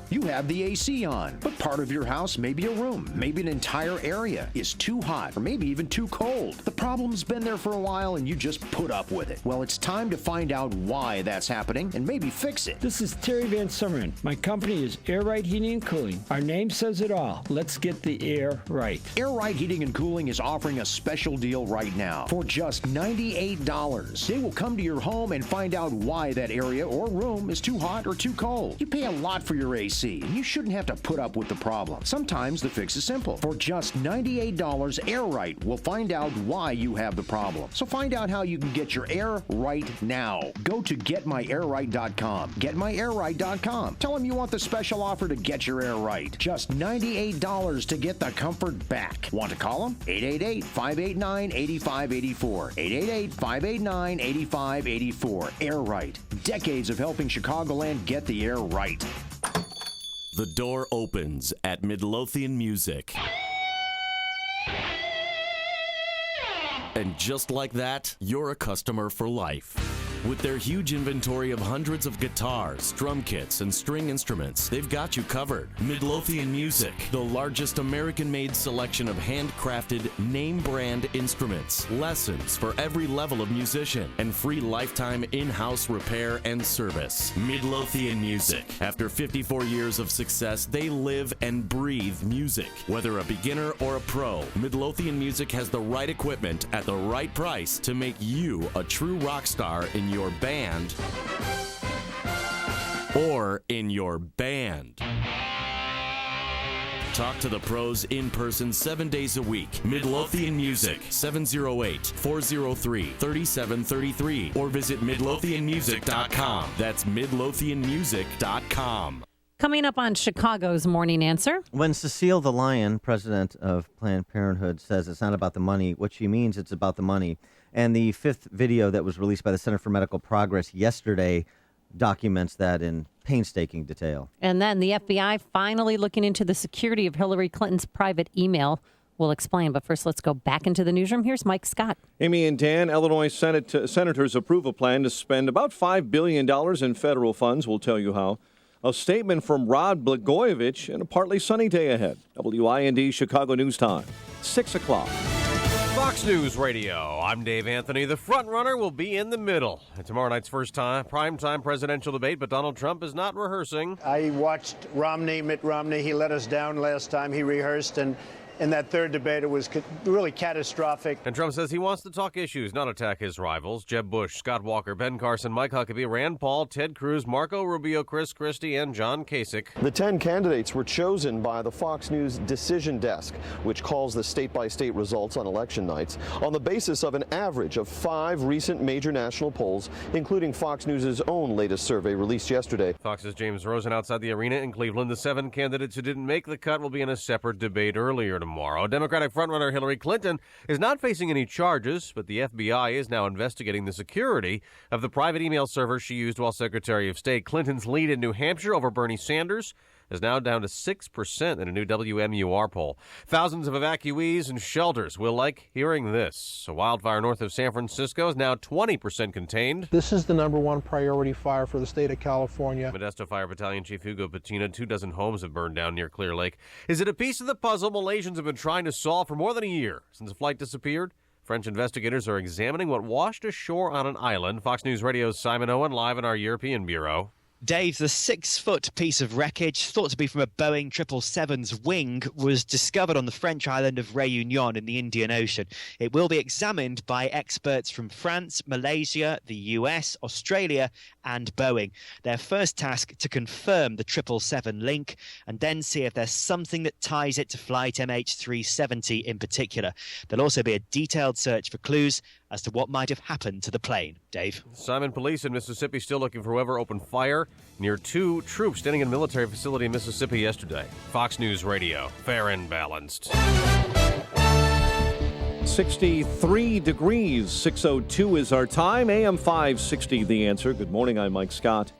Speaker 21: You have the AC on, but part of your house, maybe a room, maybe an entire area, is too hot or maybe even too cold. The problem's been there for a while and you just put up with it. Well, it's time to find out why that's happening and maybe fix it.
Speaker 22: This is Terry Van Summeren. My
Speaker 4: company is Air Rite Heating and Cooling. Our name says it all. Let's get the air right.
Speaker 21: Air Rite Heating and Cooling is offering a special deal right now for just $98. They will come to your home and find out why that area or room is too hot or too cold. You pay a lot for your AC, and you shouldn't have to put up with the problem. Sometimes the fix is simple. For just $98, Air Rite will find out why you have the problem. So find out how you can get your air right now. Go to getmyairright.com. Getmyairright.com. Tell them you want the special offer to get your air right. Just $98 to get the comfort back. Want to call them? 888-589-8584. 888-589-8584. Air Right. Decades of helping Chicagoland get the air right.
Speaker 5: The door opens at Midlothian Music. And just like that, you're a customer for life. With their huge inventory of hundreds of guitars, drum kits, and string instruments, they've got you covered. Midlothian Music, the largest American-made selection of handcrafted, name-brand instruments, lessons for every level of musician, and free lifetime in-house repair and service. Midlothian Music. After 54 years of success, they live and breathe music. Whether a beginner or a pro, Midlothian Music has the right equipment at the right price to make you a true rock star in your band or in your band. Talk to the pros in person 7 days a week. Midlothian Music, 708-403-3733, or visit midlothianmusic.com. That's midlothianmusic.com.
Speaker 12: Coming up on Chicago's Morning Answer.
Speaker 15: When Cecile the Lion, president of Planned Parenthood, says it's not about the money, what she means it's about the money. And the fifth video that was released by the Center for Medical Progress yesterday documents that in painstaking detail.
Speaker 12: And then the FBI finally looking into the security of Hillary Clinton's private email. We'll explain, but first let's go back into the newsroom. Here's Mike Scott.
Speaker 1: Amy and Dan, Illinois senators approve a plan to spend about $5 billion in federal funds. We'll tell you how. A statement from Rod Blagojevich and a partly sunny day ahead. WIND Chicago News Time, 6 o'clock.
Speaker 7: Fox News Radio. I'm Dave Anthony. The front runner will be in the middle. And tomorrow night's primetime presidential debate, but Donald Trump is not rehearsing.
Speaker 22: I watched Mitt Romney. He let us down last time. He rehearsed, and in that third debate, it was really catastrophic.
Speaker 7: And Trump says he wants to talk issues, not attack his rivals. Jeb Bush, Scott Walker, Ben Carson, Mike Huckabee, Rand Paul, Ted Cruz, Marco Rubio, Chris Christie, and John Kasich.
Speaker 23: The 10 candidates were chosen by the Fox News Decision Desk, which calls the state-by-state results on election nights, on the basis of an average of 5 recent major national polls, including Fox News' own latest survey released yesterday.
Speaker 7: Fox's James Rosen outside the arena in Cleveland. The 7 candidates who didn't make the cut will be in a separate debate earlier tomorrow. Democratic frontrunner Hillary Clinton is not facing any charges, but the FBI is now investigating the security of the private email server she used while Secretary of State. Clinton's lead in New Hampshire over Bernie Sanders is now down to 6% in a new WMUR poll. Thousands of evacuees and shelters will like hearing this. A wildfire north of San Francisco is now 20% contained.
Speaker 24: This is the #1 priority fire for the state of California.
Speaker 7: Modesto Fire Battalion Chief Hugo Patina, 24 homes have burned down near Clear Lake. Is it a piece of the puzzle Malaysians have been trying to solve for more than a year since a flight disappeared? French investigators are examining what washed ashore on an island. Fox News Radio's Simon Owen live in our European bureau.
Speaker 26: Dave, the 6-foot piece of wreckage, thought to be from a Boeing 777's wing, was discovered on the French island of Réunion in the Indian Ocean. It will be examined by experts from France, Malaysia, the US, Australia, and Boeing. Their first task to confirm the 777 link and then see if there's something that ties it to flight MH370 in particular. There'll also be a detailed search for clues as to what might have happened to the plane. Dave.
Speaker 7: Simon, police in Mississippi still looking for whoever opened fire near 2 troops standing in a military facility in Mississippi yesterday. Fox News Radio, fair and balanced.
Speaker 1: 63 degrees, 6:02 is our time. AM 560, The Answer. Good morning, I'm Mike Scott.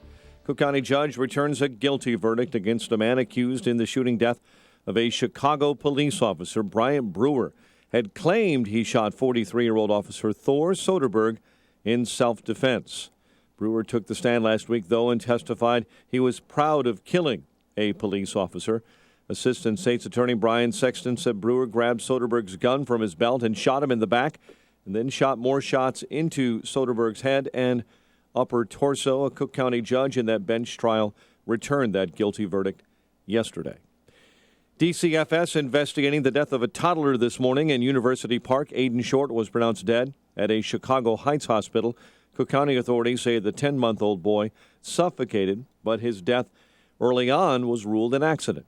Speaker 1: Cook County judge returns a guilty verdict against a man accused in the shooting death of a Chicago police officer. Bryant Brewer had claimed he shot 43-year-old officer Thor Soderberg in self-defense. Brewer took the stand last week, though, and testified he was proud of killing a police officer. Assistant State's Attorney Brian Sexton said Brewer grabbed Soderberg's gun from his belt and shot him in the back, and then shot more shots into Soderberg's head and upper torso. A Cook County judge in that bench trial returned that guilty verdict yesterday. DCFS investigating the death of a toddler this morning in University Park. Aiden Short was pronounced dead at a Chicago Heights hospital. Cook County authorities say the 10-month-old boy suffocated, but his death early on was ruled an accident.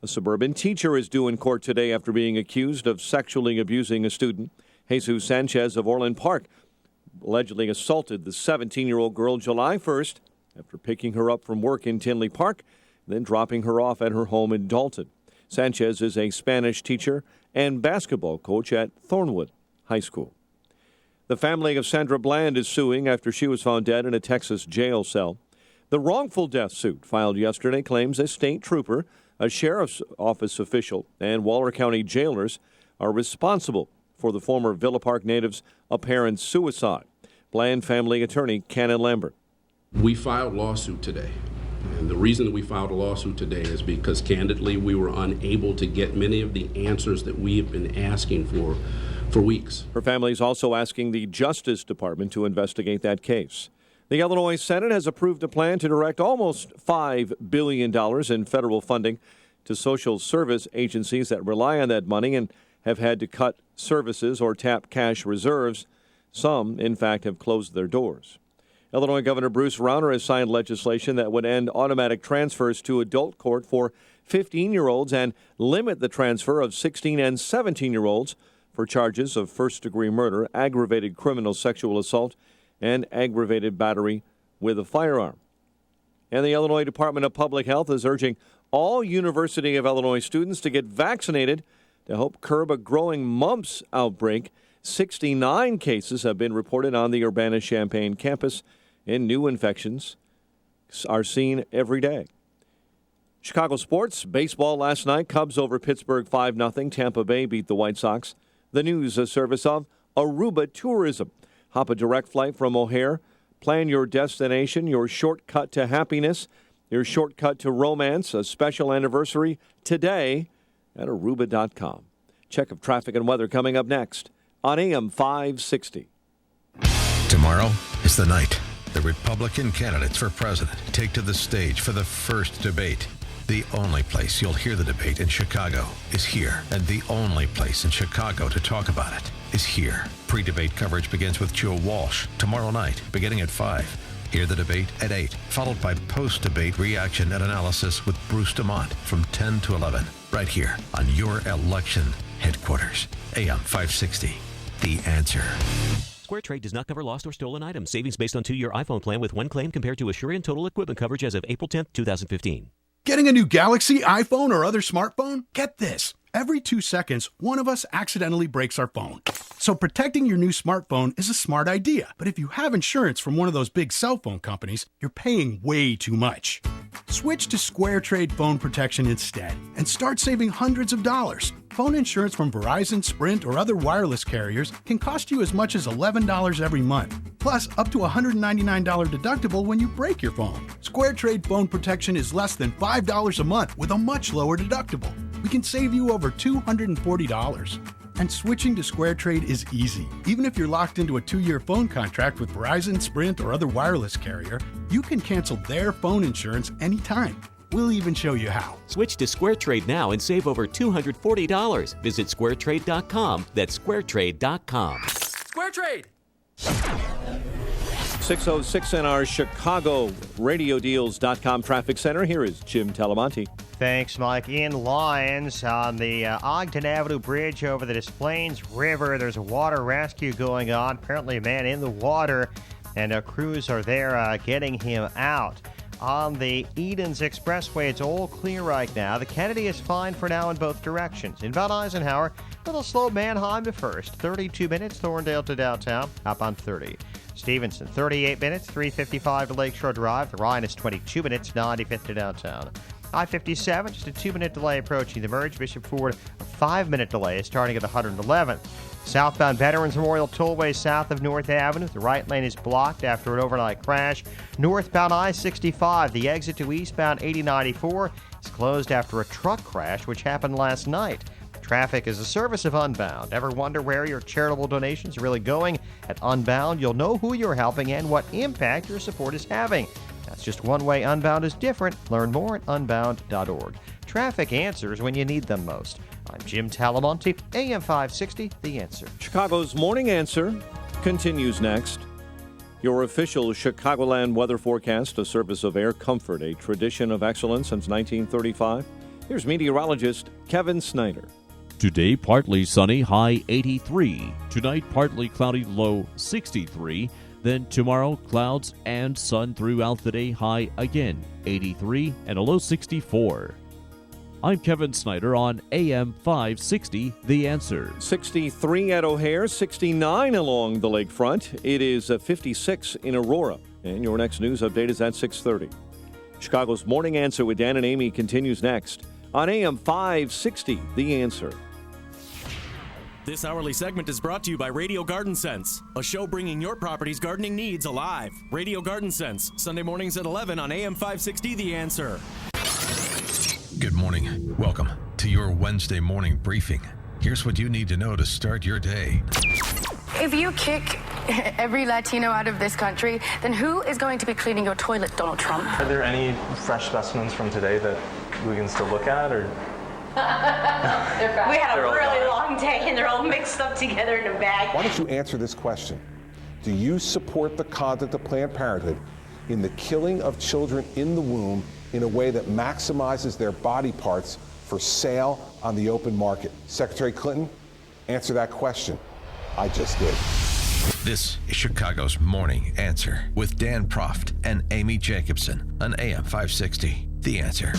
Speaker 1: A suburban teacher is due in court today after being accused of sexually abusing a student. Jesus Sanchez of Orland Park allegedly assaulted the 17-year-old girl July 1st after picking her up from work in Tinley Park, then dropping her off at her home in Dalton. Sanchez is a Spanish teacher and basketball coach at Thornwood High School. The family of Sandra Bland is suing after she was found dead in a Texas jail cell. The wrongful death suit filed yesterday claims a state trooper, a sheriff's office official, and Waller County jailers are responsible for the former Villa Park native's apparent suicide. Bland family attorney Cannon Lambert.
Speaker 6: We filed a lawsuit today. And the reason that we filed a lawsuit today is because, candidly, we were unable to get many of the answers that we have been asking for weeks.
Speaker 1: Her family is also asking the Justice Department to investigate that case. The Illinois Senate has approved a plan to direct almost $5 billion in federal funding to social service agencies that rely on that money and have had to cut services or tap cash reserves. Some, in fact, have closed their doors. Illinois Governor Bruce Rauner has signed legislation that would end automatic transfers to adult court for 15-year-olds and limit the transfer of 16 and 17-year-olds for charges of first-degree murder, aggravated criminal sexual assault, and aggravated battery with a firearm. And the Illinois Department of Public Health is urging all University of Illinois students to get vaccinated to help curb a growing mumps outbreak. 69 cases have been reported on the Urbana-Champaign campus, and new infections are seen every day. Chicago sports, baseball last night, Cubs over Pittsburgh 5-0. Tampa Bay beat the White Sox. The news, a service of Aruba Tourism. Hop a direct flight from O'Hare. Plan your destination, your shortcut to happiness, your shortcut to romance, a special anniversary today at Aruba.com. Check of traffic and weather coming up next on AM 560.
Speaker 3: Tomorrow is the night the Republican candidates for president take to the stage for the first debate. The only place you'll hear the debate in Chicago is here, and the only place in Chicago to talk about it is here. Pre-debate coverage begins with Joe Walsh tomorrow night, beginning at 5. Hear the debate at 8, followed by post-debate reaction and analysis with Bruce DeMont from 10 to 11, right here on your election headquarters. AM 560, The Answer.
Speaker 8: Square Trade does not cover lost or stolen items. Savings based on 2-year iPhone plan with one claim compared to Asurion total equipment coverage as of April 10th, 2015.
Speaker 9: Getting a new Galaxy, iPhone, or other smartphone? Get this. Every 2 seconds, one of us accidentally breaks our phone. So protecting your new smartphone is a smart idea. But if you have insurance from one of those big cell phone companies, you're paying way too much. Switch to Square Trade Phone Protection instead and start saving hundreds of dollars. Phone insurance from Verizon, Sprint, or other wireless carriers can cost you as much as $11 every month. Plus, up to $199 deductible when you break your phone. Square Trade Phone Protection is less than $5 a month with a much lower deductible. We can save you over $240. And switching to Square Trade is easy. Even if you're locked into a 2-year phone contract with Verizon, Sprint, or other wireless carrier, you can cancel their phone insurance anytime. We'll even show you how.
Speaker 8: Switch to Square Trade now and save over $240. Visit squaretrade.com. That's squaretrade.com.
Speaker 10: Square Trade!
Speaker 1: 6:06 in our Chicago RadioDeals.com traffic center. Here is Jim Talamonte.
Speaker 19: Thanks, Mike. In Lyons, on the Ogden Avenue Bridge over the Des Plaines River, there's a water rescue going on. Apparently a man in the water, and crews are there getting him out. On the Edens Expressway, it's all clear right now. The Kennedy is fine for now in both directions. In Mount Eisenhower, a little slow Manheim to first. 32 minutes, Thorndale to downtown, up on 30. Stevenson, 38 minutes, 3:55 to Lakeshore Drive. The Rhine is 22 minutes, 95th to downtown. I-57, just a 2-minute delay approaching the merge. Bishop Ford, a 5-minute delay starting at the 111th. Southbound Veterans Memorial Tollway south of North Avenue. The right lane is blocked after an overnight crash. Northbound I-65, the exit to eastbound 8094 is closed after a truck crash which happened last night. Traffic is a service of Unbound. Ever wonder where your charitable donations are really going? At Unbound, you'll know who you're helping and what impact your support is having. Now That's just one way Unbound is different. Learn more at unbound.org. Traffic answers when you need them most. I'm Jim Talamonte, AM 560, The Answer.
Speaker 1: Chicago's Morning Answer continues next. Your official Chicagoland weather forecast, a service of Air Comfort, a tradition of excellence since 1935. Here's meteorologist Kevin Snyder.
Speaker 10: Today, partly sunny, high 83. Tonight, partly cloudy, low 63. Then tomorrow, clouds and sun throughout the day, high again 83 and a low 64. I'm Kevin Snyder on AM 560, The Answer.
Speaker 1: 63 at O'Hare, 69 along the lakefront. It is 56 in Aurora. And your next news update is at 6:30. Chicago's Morning Answer with Dan and Amy continues next on AM 560, The Answer.
Speaker 5: This hourly segment is brought to you by Radio Garden Sense, a show bringing your property's gardening needs alive. Radio Garden Sense, Sunday mornings at 11 on AM 560, The Answer.
Speaker 3: Good morning. Welcome to your Wednesday morning briefing. Here's what you need to know to start your day.
Speaker 11: If you kick every Latino out of this country, then who is going to be cleaning your toilet, Donald Trump?
Speaker 13: Are there any fresh specimens from today that we can still look at, or?
Speaker 14: We had a really long day and they're all mixed up together in a bag.
Speaker 16: Why don't you answer this question? Do you support the conduct of Planned Parenthood in the killing of children in the womb in a way that maximizes their body parts for sale on the open market? Secretary Clinton, answer that question. I just did.
Speaker 3: This is Chicago's Morning Answer with Dan Proft and Amy Jacobson on AM 560, The Answer.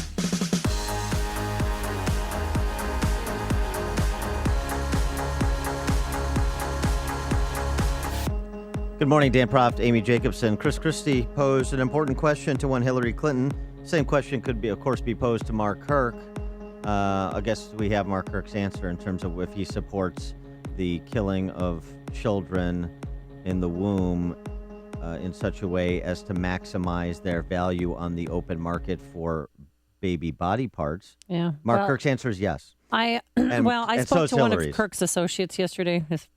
Speaker 15: Good morning, Dan Proft, Amy Jacobson. Christie posed an important question to one Hillary Clinton. Same question could be, of course, be posed to Mark Kirk. I guess we have Mark Kirk's answer in terms of if he supports the killing of children in the womb in such a way as to maximize their value on the open market for baby body parts.
Speaker 12: Yeah.
Speaker 15: Mark Kirk's answer is yes.
Speaker 12: I spoke to one of Kirk's associates yesterday, his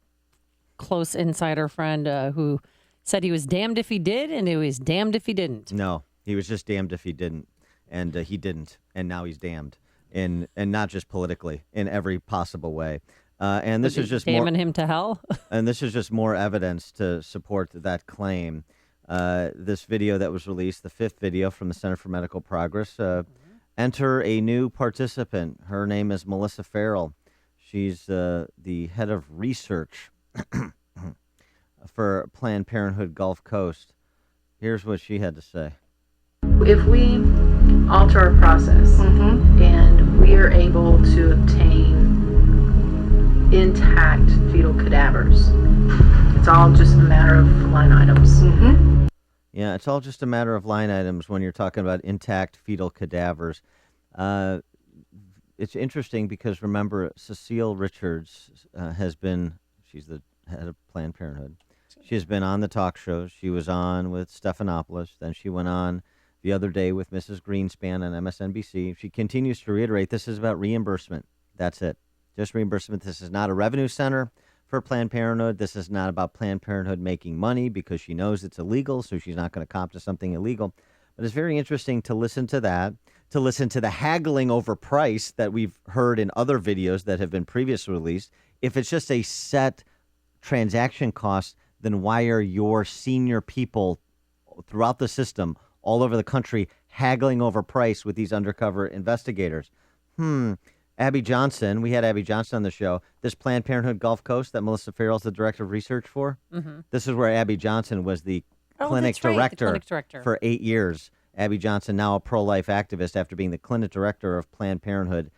Speaker 12: close insider friend who said he was damned if he did and he was damned if he didn't.
Speaker 15: No, he was just damned if he didn't. And he didn't. And now he's damned. And not just politically, in every possible way. And this is just
Speaker 12: damning him to hell.
Speaker 15: And this is just more evidence to support that claim. This video that was released, the fifth video from the Center for Medical Progress, enter a new participant. Her name is Melissa Farrell. She's the head of research for Planned Parenthood Gulf Coast. Here's what she had to say.
Speaker 25: If we alter our process and we are able to obtain intact fetal cadavers, it's all just a matter of line items.
Speaker 15: Yeah, it's all just a matter of line items when you're talking about intact fetal cadavers. It's interesting because, remember, Cecile Richards she's the head of Planned Parenthood. She has been on the talk shows. She was on with Stephanopoulos. Then she went on the other day with Mrs. Greenspan on MSNBC. She continues to reiterate this is about reimbursement. That's it. Just reimbursement. This is not a revenue center for Planned Parenthood. This is not about Planned Parenthood making money because she knows it's illegal, so she's not going to cop to something illegal. But it's very interesting to listen to that, to listen to the haggling over price that we've heard in other videos that have been previously released. If it's just a set transaction cost, then why are your senior people throughout the system, all over the country, haggling over price with these undercover investigators? Abby Johnson, we had Abby Johnson on the show. This Planned Parenthood Gulf Coast that Melissa Farrell's the director of research for, this is where Abby Johnson was the clinic director for 8 years. Abby Johnson, now a pro-life activist after being the clinic director of Planned Parenthood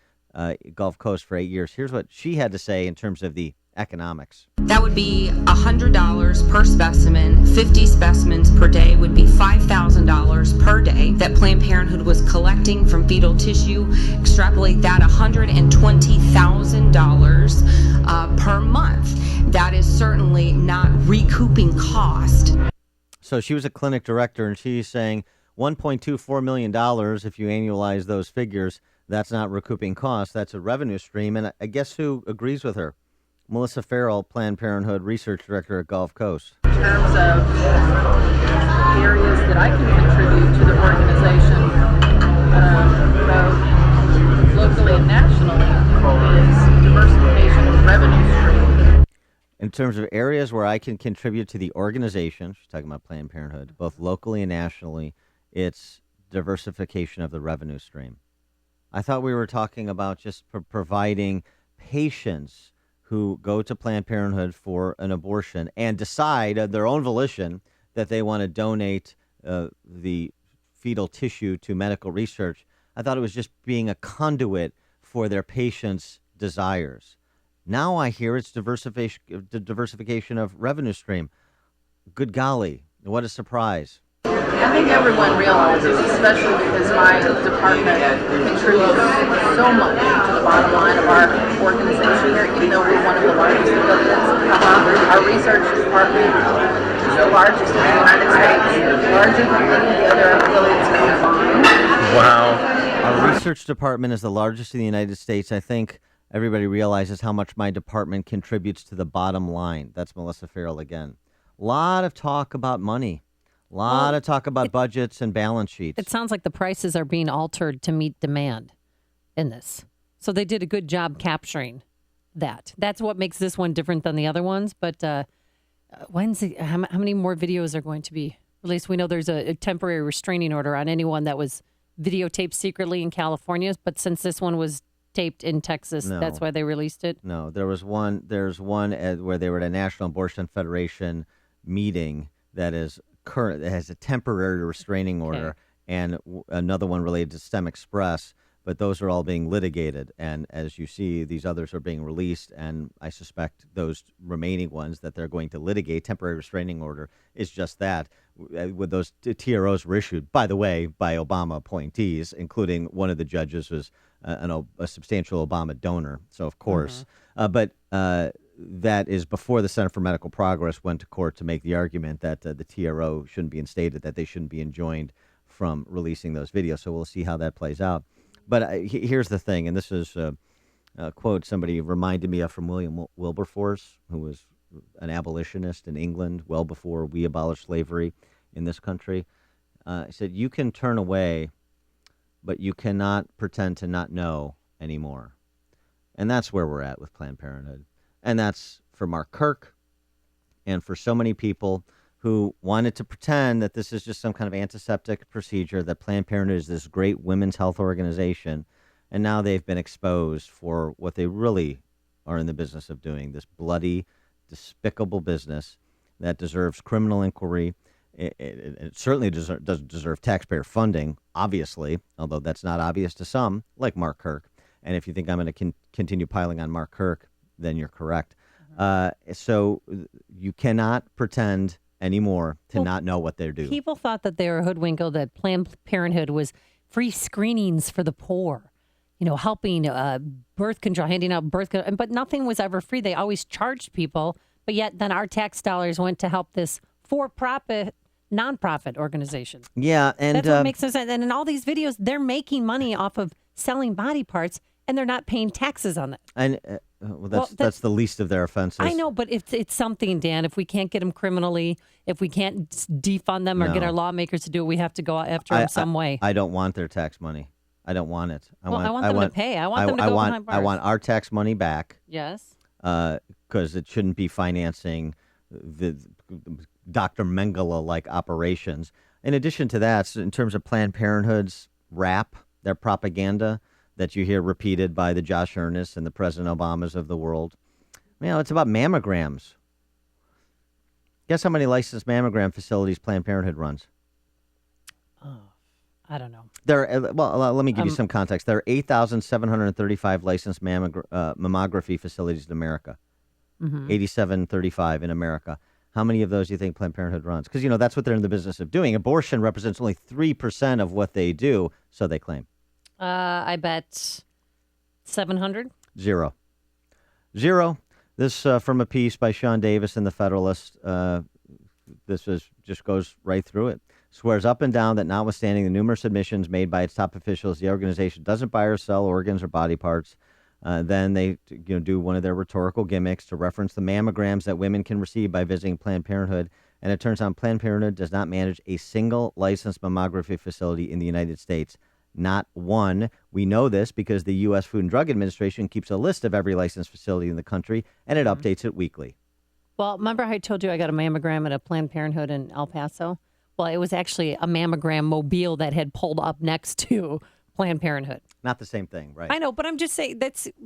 Speaker 15: Gulf Coast for 8 years. Here's what she had to say in terms of the economics.
Speaker 27: That would be $100 per specimen. 50 specimens per day would be $5,000 per day that Planned Parenthood was collecting from fetal tissue. Extrapolate that, $120,000 per month. That is certainly not recouping cost.
Speaker 15: So she was a clinic director, and she's saying $1.24 million, if you annualize those figures, that's not recouping costs. That's a revenue stream. And I guess who agrees with her? Melissa Farrell, Planned Parenthood Research Director at Gulf Coast.
Speaker 25: terms of areas that I can contribute to the organization, both locally and nationally, is diversification of revenue stream.
Speaker 15: In terms of areas where I can contribute to the organization, she's talking about Planned Parenthood, both locally and nationally, it's diversification of the revenue stream. I thought we were talking about just providing patients who go to Planned Parenthood for an abortion and decide of their own volition that they want to donate the fetal tissue to medical research. I thought it was just being a conduit for their patients' desires. Now I hear it's diversification of revenue stream. Good golly, what a surprise.
Speaker 25: I think everyone realizes, especially because my department contributes so much to the bottom line of our organization here, even though we're one of the largest affiliates. Our research department is the largest in the United States, larger than any of the other affiliates combined.
Speaker 15: Wow. Our research department is the largest in the United States. I think everybody realizes how much my department contributes to the bottom line. That's Melissa Farrell again. A lot of talk about money. A lot of talk about budgets and balance sheets.
Speaker 12: It sounds like the prices are being altered to meet demand in this. So they did a good job capturing that. That's what makes this one different than the other ones. But how many more videos are going to be released? We know there's a temporary restraining order on anyone that was videotaped secretly in California. But since this one was taped in Texas, that's why they released it?
Speaker 15: No, there's one where they were at a National Abortion Federation meeting that is current, that has a temporary restraining order, and another one related to STEM Express, but those are all being litigated. And as you see, these others are being released, and I suspect those remaining ones that they're going to litigate, temporary restraining order, is just that. With those TROs were issued, by the way, by Obama appointees, including one of the judges was a substantial Obama donor. So, of course, but that is before the Center for Medical Progress went to court to make the argument that the TRO shouldn't be instated, that they shouldn't be enjoined from releasing those videos. So we'll see how that plays out. But here's the thing, and this is a quote somebody reminded me of from William Wilberforce, who was an abolitionist in England well before we abolished slavery in this country. He said, "You can turn away, but you cannot pretend to not know anymore." And that's where we're at with Planned Parenthood. And that's for Mark Kirk and for so many people who wanted to pretend that this is just some kind of antiseptic procedure, that Planned Parenthood is this great women's health organization. And now they've been exposed for what they really are in the business of doing, this bloody, despicable business that deserves criminal inquiry. It certainly doesn't deserve taxpayer funding, obviously, although that's not obvious to some, like Mark Kirk. And if you think I'm going to continue piling on Mark Kirk, then you're correct. So you cannot pretend anymore to not know what they're doing.
Speaker 12: People thought that they were hoodwinked, that Planned Parenthood was free screenings for the poor, helping birth control, handing out birth control, but nothing was ever free. They always charged people, but yet then our tax dollars went to help this for-profit, nonprofit organization.
Speaker 15: Yeah, and
Speaker 12: that's what makes no sense. And in all these videos, they're making money off of selling body parts, and they're not paying taxes on that.
Speaker 15: And that's the least of their offenses.
Speaker 12: I know, but it's something, Dan. If we can't get them criminally, if we can't defund them or get our lawmakers to do it, we have to go after them some way.
Speaker 15: I don't want their tax money. I don't want it.
Speaker 12: I want them to pay. I want them to go behind bars.
Speaker 15: I want our tax money back.
Speaker 12: Yes.
Speaker 15: Because it shouldn't be financing the Dr. Mengele-like operations. In addition to that, in terms of Planned Parenthood's rap, their propaganda that you hear repeated by the Josh Earnests and the President Obamas of the world, it's about mammograms. Guess how many licensed mammogram facilities Planned Parenthood runs?
Speaker 12: I don't know.
Speaker 15: Let me give you some context. There are 8,735 licensed mammography facilities in America. 8,735 in America. How many of those do you think Planned Parenthood runs? Because, that's what they're in the business of doing. Abortion represents only 3% of what they do, so they claim.
Speaker 12: I bet 700?
Speaker 15: Zero. This from a piece by Sean Davis in The Federalist. This just goes right through it. Swears up and down that notwithstanding the numerous admissions made by its top officials, the organization doesn't buy or sell organs or body parts. Then they do one of their rhetorical gimmicks to reference the mammograms that women can receive by visiting Planned Parenthood And it turns out Planned Parenthood does not manage a single licensed mammography facility in the United States. Not one. We know this because the U.S. Food and Drug Administration keeps a list of every licensed facility in the country, and it updates it weekly.
Speaker 12: Well, remember I told you I got a mammogram at a Planned Parenthood in El Paso? Well, it was actually a mammogram mobile that had pulled up next to Planned Parenthood.
Speaker 15: Not the same thing, right?
Speaker 12: I know, but I'm just saying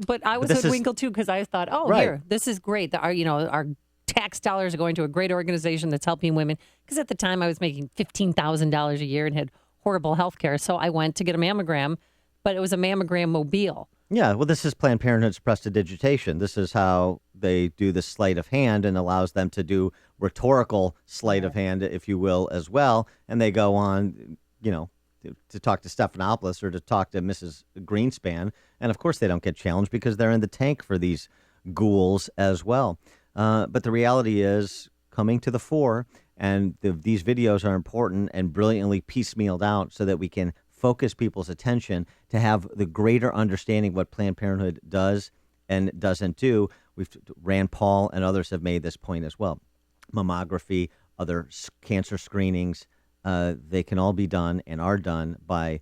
Speaker 12: but I was hoodwinkled too because I thought, here, this is great. Our tax dollars are going to a great organization that's helping women. Because at the time I was making $15,000 a year and had horrible health care. So I went to get a mammogram, but it was a mammogram mobile.
Speaker 15: Yeah, well, this is Planned Parenthood's prestidigitation. This is how they do the sleight of hand and allows them to do rhetorical sleight of hand, if you will, as well. And they go on, to talk to Stephanopoulos or to talk to Mrs. Greenspan. And, of course, they don't get challenged because they're in the tank for these ghouls as well. But the reality is coming to the fore, and these videos are important and brilliantly piecemealed out so that we can focus people's attention to have the greater understanding what Planned Parenthood does and doesn't do. Rand Paul and others have made this point as well. Mammography, other cancer screenings, they can all be done and are done by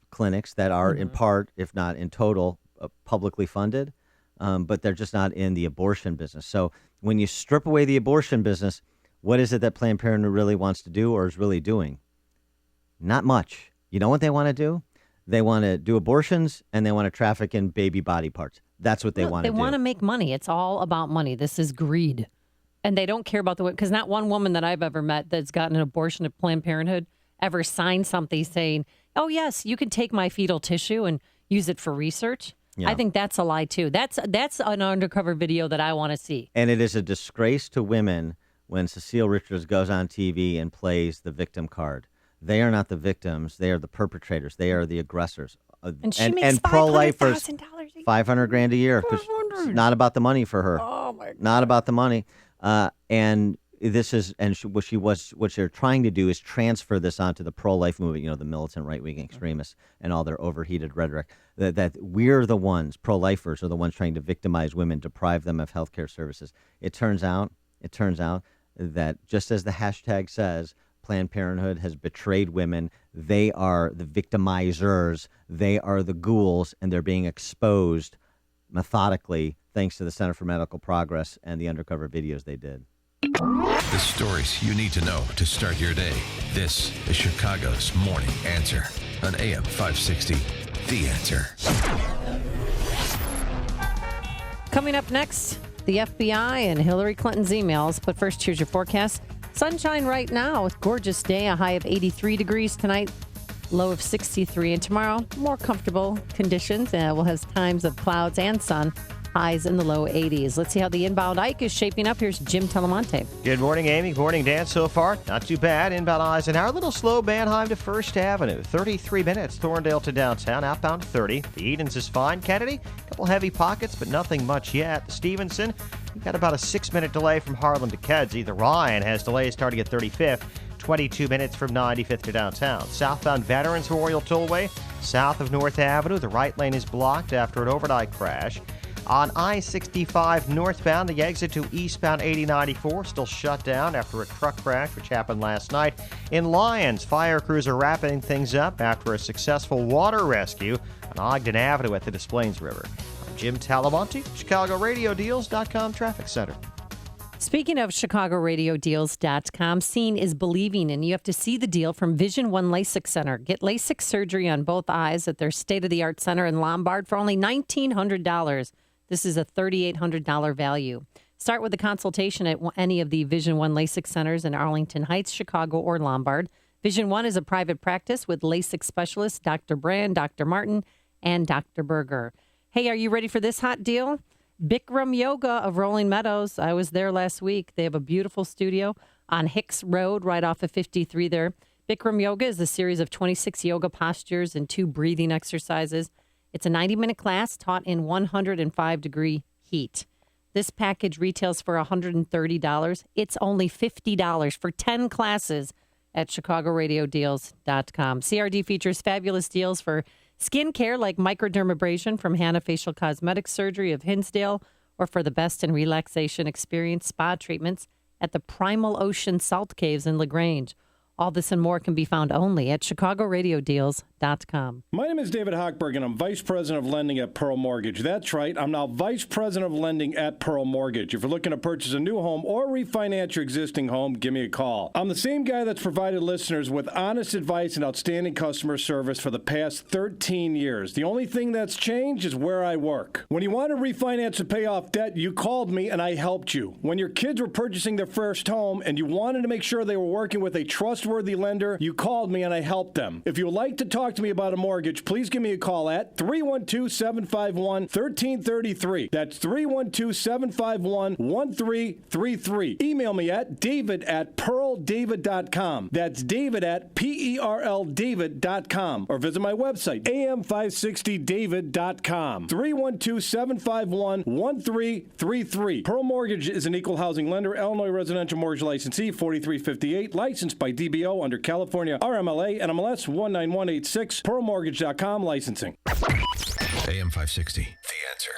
Speaker 15: clinics that are in part, if not in total, publicly funded, but they're just not in the abortion business. So when you strip away the abortion business, what is it that Planned Parenthood really wants to do or is really doing? Not much. You know what they want to do? They want to do abortions and they want to traffic in baby body parts. That's what they want to do.
Speaker 12: They want to make money. It's all about money. This is greed. And they don't care about the women, because not one woman that I've ever met that's gotten an abortion at Planned Parenthood ever signed something saying, oh, yes, you can take my fetal tissue and use it for research. Yeah. I think that's a lie, too. That's an undercover video that I want to see.
Speaker 15: And it is a disgrace to women when Cecile Richards goes on TV and plays the victim card. They are not the victims. They are the perpetrators. They are the aggressors.
Speaker 12: And she makes
Speaker 15: pro-lifers,
Speaker 12: $500,000
Speaker 15: a year. It's not about the money for her.
Speaker 12: Oh, my God.
Speaker 15: Not about the money. And this is, and what they're trying to do is transfer this onto the pro-life movement, the militant right-wing extremists and all their overheated rhetoric, that we're the ones, pro-lifers are the ones trying to victimize women, deprive them of health care services. It turns out that just as the hashtag says, Planned Parenthood has betrayed women. They are the victimizers. They are the ghouls, and they're being exposed methodically thanks to the Center for Medical Progress and the undercover videos they did.
Speaker 3: The stories you need to know to start your day. This is Chicago's Morning Answer on AM 560. The Answer.
Speaker 12: Coming up next, the FBI and Hillary Clinton's emails. But first, here's your forecast. Sunshine right now. It's a gorgeous day. A high of 83 degrees tonight. Low of 63. And tomorrow, more comfortable conditions. We'll have times of clouds and sun. Highs in the low 80s. Let's see how the inbound Ike is shaping up. Here's Jim Telemonte.
Speaker 19: Good morning, Amy. Good morning, Dan. So far, not too bad. Inbound Eisenhower, a little slow. Manheim to First Avenue. 33 minutes. Thorndale to downtown. Outbound 30. The Edens is fine. Kennedy, a couple heavy pockets, but nothing much yet. Stevenson, we've got about a 6-minute delay from Harlem to Kedzie. The Ryan has delays starting at 35th. 22 minutes from 95th to downtown. Southbound Veterans Memorial Tollway, south of North Avenue. The right lane is blocked after an overnight crash. On I-65 northbound, the exit to eastbound 8094 still shut down after a truck crash, which happened last night. In Lyons, fire crews are wrapping things up after a successful water rescue on Ogden Avenue at the Des Plaines River. I'm Jim Talamonte, ChicagoRadioDeals.com Traffic Center.
Speaker 12: Speaking of ChicagoRadioDeals.com, seeing is believing, and you have to see the deal from Vision One LASIK Center. Get LASIK surgery on both eyes at their state-of-the-art center in Lombard for only $1,900. This is a $3,800 value. Start with a consultation at any of the Vision One LASIK centers in Arlington Heights, Chicago, or Lombard. Vision One is a private practice with LASIK specialists Dr. Brand, Dr. Martin, and Dr. Berger. Hey, are you ready for this hot deal? Bikram Yoga of Rolling Meadows. I was there last week. They have a beautiful studio on Hicks Road right off of 53 there. Bikram Yoga is a series of 26 yoga postures and 2 breathing exercises. It's a 90-minute class taught in 105-degree heat. This package retails for $130. It's only $50 for 10 classes at ChicagoRadioDeals.com. CRD features fabulous deals for skincare like microdermabrasion from Hannah Facial Cosmetics Surgery of Hinsdale, or for the best in relaxation experience, spa treatments at the Primal Ocean Salt Caves in LaGrange. All this and more can be found only at ChicagoRadioDeals.com.
Speaker 2: My name is David Hochberg, and I'm Vice President of Lending at Pearl Mortgage. That's right, I'm now Vice President of Lending at Pearl Mortgage. If you're looking to purchase a new home or refinance your existing home, give me a call. I'm the same guy that's provided listeners with honest advice and outstanding customer service for the past 13 years. The only thing that's changed is where I work. When you want to refinance and pay off debt, you called me and I helped you. When your kids were purchasing their first home and you wanted to make sure they were working with a trustworthy lender, you called me and I helped them. If you would like to talk to me about a mortgage, please give me a call at 312-751-1333. That's 312-751-1333. Email me at david@pearldavid.com. That's david@PERLDavid.com. Or visit my website, am560david.com. 312-751-1333. Pearl Mortgage is an equal housing lender, Illinois residential mortgage licensee, 4358, licensed by DBO under California RMLA and MLS 19186, pearlmortgage.com licensing.
Speaker 3: AM 560, The Answer.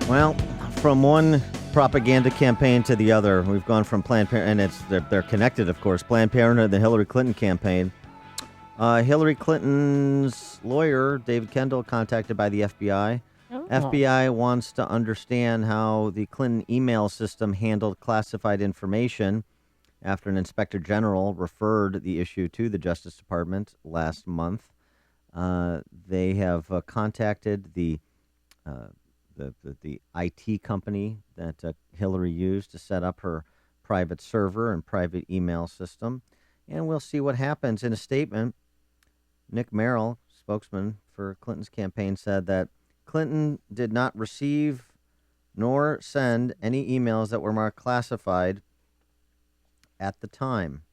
Speaker 15: Well, from one propaganda campaign to the other, we've gone from Planned Parenthood, and they're connected, of course, Planned Parenthood and the Hillary Clinton campaign. Hillary Clinton's lawyer, David Kendall, contacted by the FBI. FBI wants to understand how the Clinton email system handled classified information after an inspector general referred the issue to the Justice Department last month. They have contacted the IT company that Hillary used to set up her private server and private email system, and we'll see what happens. In a statement, Nick Merrill, spokesman for Clinton's campaign, said that Clinton did not receive nor send any emails that were marked classified at the time.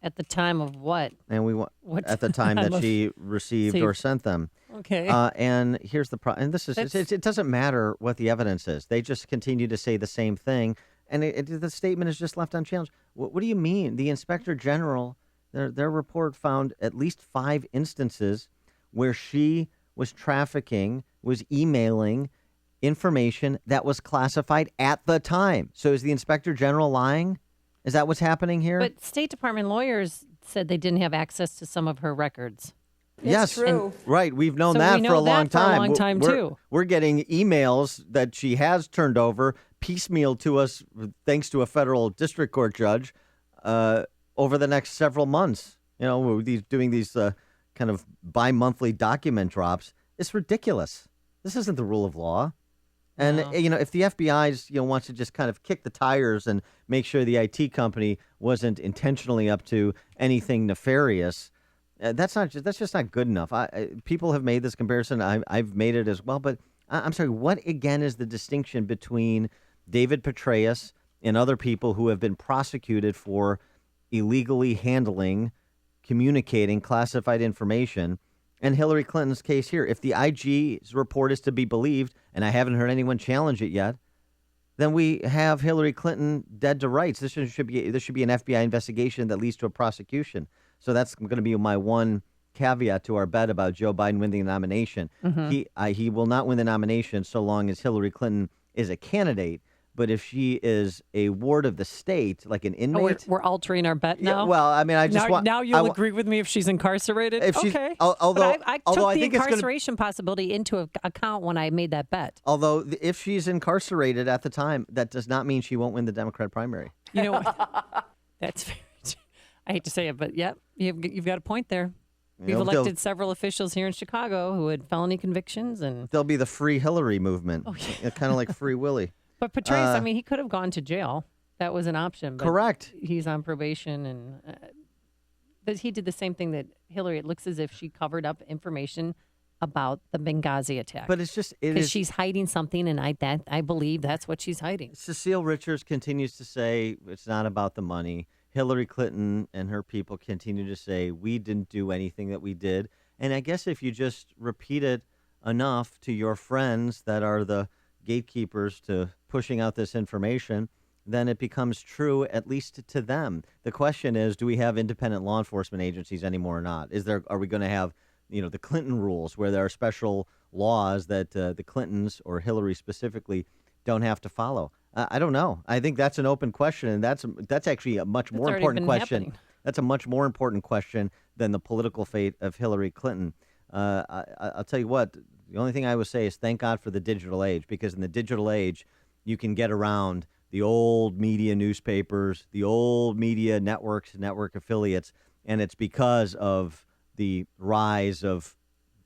Speaker 12: At the time of what?
Speaker 15: And at the time that she received or sent them.
Speaker 12: Okay.
Speaker 15: And here's the problem. And this is it doesn't matter what the evidence is. They just continue to say the same thing, and the statement is just left unchallenged. What do you mean? The inspector general, their report found at least 5 instances where she was trafficking, was emailing information that was classified at the time. So is the inspector general lying? Is that what's happening here?
Speaker 12: But State Department lawyers said they didn't have access to some of her records.
Speaker 15: Yes,
Speaker 12: true.
Speaker 15: Right. We've known
Speaker 12: So
Speaker 15: that
Speaker 12: we know
Speaker 15: for a long
Speaker 12: that for a
Speaker 15: time.
Speaker 12: long time, too.
Speaker 15: We're getting emails that she has turned over piecemeal to us thanks to a federal district court judge over the next several months. You know, doing these kind of bi-monthly document drops. It's ridiculous. This isn't the rule of law. And, if the FBI wants to just kind of kick the tires and make sure the IT company wasn't intentionally up to anything nefarious, that's just not good enough. People have made this comparison. I've made it as well. But I'm sorry, what again is the distinction between David Petraeus and other people who have been prosecuted for illegally communicating classified information, and Hillary Clinton's case here? If the IG's report is to be believed, and I haven't heard anyone challenge it yet, then we have Hillary Clinton dead to rights. This should be an FBI investigation that leads to a prosecution. So that's going to be my one caveat to our bet about Joe Biden winning the nomination. Mm-hmm. He will not win the nomination so long as Hillary Clinton is a candidate. But if she is a ward of the state, like an inmate,
Speaker 12: we're altering our bet now.
Speaker 15: Yeah, well, I mean,
Speaker 12: now you'll agree with me if she's incarcerated.
Speaker 15: Okay.
Speaker 12: Although I took the incarceration possibility into account when I made that bet.
Speaker 15: Although if she's incarcerated at the time, that does not mean she won't win the Democrat primary.
Speaker 12: You know what? That's very. I hate to say it, but yep, you've got a point there. We've elected several officials here in Chicago who had felony convictions, and
Speaker 15: there'll be the Free Hillary movement, kind of like Free Willy.
Speaker 12: But Petraeus, he could have gone to jail. That was an option. But
Speaker 15: correct.
Speaker 12: He's on probation, and he did the same thing that Hillary. It looks as if she covered up information about the Benghazi attack.
Speaker 15: But it's just
Speaker 12: because she's hiding something, and I believe that's what she's hiding.
Speaker 15: Cecile Richards continues to say it's not about the money. Hillary Clinton and her people continue to say we didn't do anything that we did. And I guess if you just repeat it enough to your friends that are the gatekeepers to pushing out this information, then it becomes true, at least to them. The question is, do we have independent law enforcement agencies anymore or not? Are we going to have the Clinton rules, where there are special laws that the Clintons or Hillary specifically don't have to follow. I don't know. I think that's an open question, and that's actually a much more important question.
Speaker 12: Happening.
Speaker 15: That's a much more important question than the political fate of Hillary Clinton. I'll tell you what, the only thing I would say is thank God for the digital age, because in the digital age, you can get around the old media newspapers, the old media networks, network affiliates, and it's because of the rise of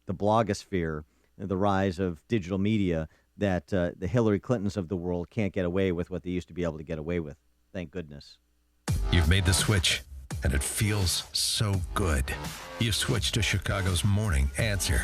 Speaker 15: the blogosphere, the rise of digital media, that the Hillary Clintons of the world can't get away with what they used to be able to get away with. Thank goodness.
Speaker 3: You've made the switch, and it feels so good. You've switched to Chicago's Morning Answer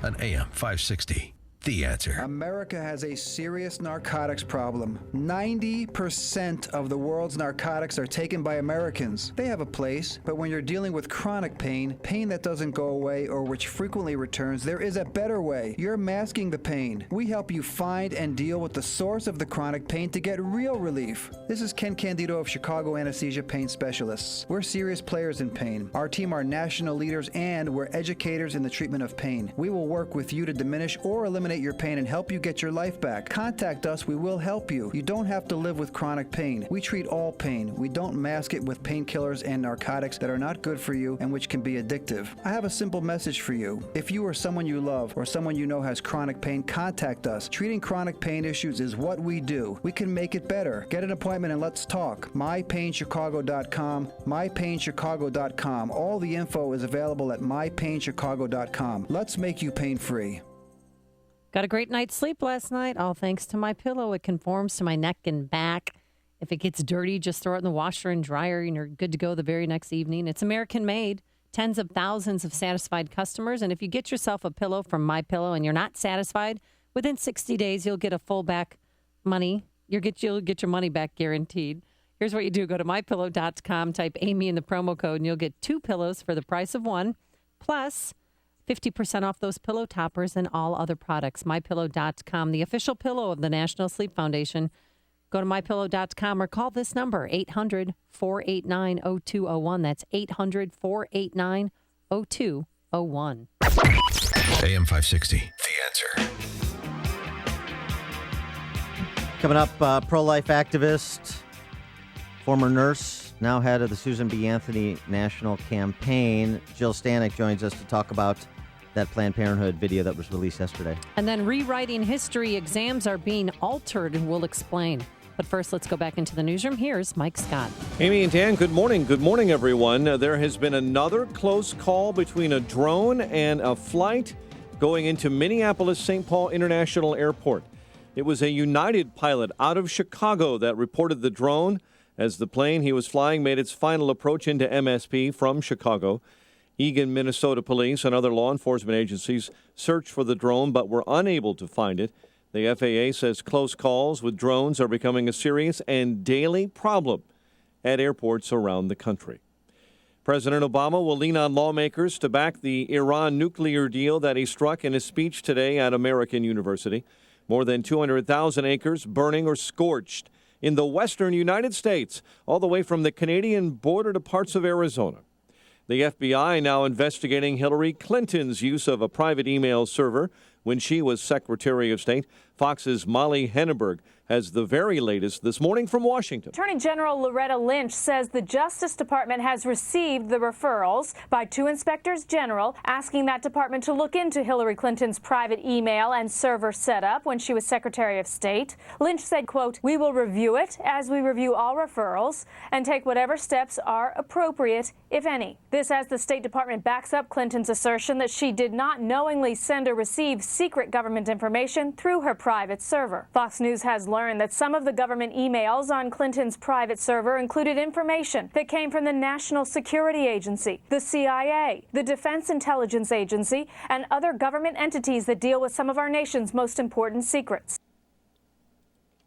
Speaker 3: on AM 560. The Answer.
Speaker 4: America has a serious narcotics problem. 90% of the world's narcotics are taken by Americans. They have a place, but when you're dealing with chronic pain that doesn't go away or which frequently returns, there is a better way. You're masking the pain. We help you find and deal with the source of the chronic pain to get real relief. This is Ken Candido of Chicago Anesthesia Pain Specialists. We're serious players in pain. Our team are national leaders, and we're educators in the treatment of pain. We will work with you to diminish or eliminate your pain and help you get your life back. Contact us. We will help you. You don't have to live with chronic pain. We treat all pain. We don't mask it with painkillers and narcotics that are not good for you and which can be addictive. I have a simple message for you. If you or someone you love or someone you know has chronic pain, contact us. Treating chronic pain issues is what we do. We can make it better. Get an appointment and let's talk. mypainchicago.com, mypainchicago.com. All the info is available at mypainchicago.com. Let's make you pain-free.
Speaker 12: Got a great night's sleep last night, all thanks to my pillow. It conforms to my neck and back. If it gets dirty, just throw it in the washer and dryer, and you're good to go the very next evening. It's American-made, tens of thousands of satisfied customers. And if you get yourself a pillow from My Pillow and you're not satisfied, within 60 days, you'll get a full back money. You'll get your money back guaranteed. Here's what you do. Go to mypillow.com, type Amy in the promo code, and you'll get 2 pillows for the price of 1, plus 50% off those pillow toppers and all other products. MyPillow.com, the official pillow of the National Sleep Foundation. Go to MyPillow.com or call this number, 800-489-0201. That's 800-489-0201.
Speaker 3: AM 560, The Answer.
Speaker 15: Coming up, pro-life activist, former nurse, now head of the Susan B. Anthony National Campaign, Jill Stanick joins us to talk about that Planned Parenthood video that was released yesterday.
Speaker 12: And then rewriting history, exams are being altered, and we'll explain. But first, let's go back into the newsroom. Here's Mike Scott.
Speaker 1: Amy and Dan, good morning. Good morning, everyone. There has been another close call between a drone and a flight going into Minneapolis-St. Paul International Airport. It was a United pilot out of Chicago that reported the drone as the plane he was flying made its final approach into MSP from Chicago. Eagan, Minnesota police and other law enforcement agencies searched for the drone but were unable to find it. The FAA says close calls with drones are becoming a serious and daily problem at airports around the country. President Obama will lean on lawmakers to back the Iran nuclear deal that he struck in his speech today at American University. More than 200,000 acres burning or scorched in the western United States, all the way from the Canadian border to parts of Arizona. The FBI now investigating Hillary Clinton's use of a private email server when she was Secretary of State. Fox's Molly Henneberg has the very latest this morning from Washington.
Speaker 17: Attorney General Loretta Lynch says the Justice Department has received the referrals by 2 inspectors general asking that department to look into Hillary Clinton's private email and server setup when she was Secretary of State. Lynch said, quote, "We will review it as we review all referrals and take whatever steps are appropriate, if any." This as the State Department backs up Clinton's assertion that she did not knowingly send or receive secret government information through her private server. Fox News has learned that some of the government emails on Clinton's private server included information that came from the National Security Agency, the CIA, the Defense Intelligence Agency, and other government entities that deal with some of our nation's most important secrets.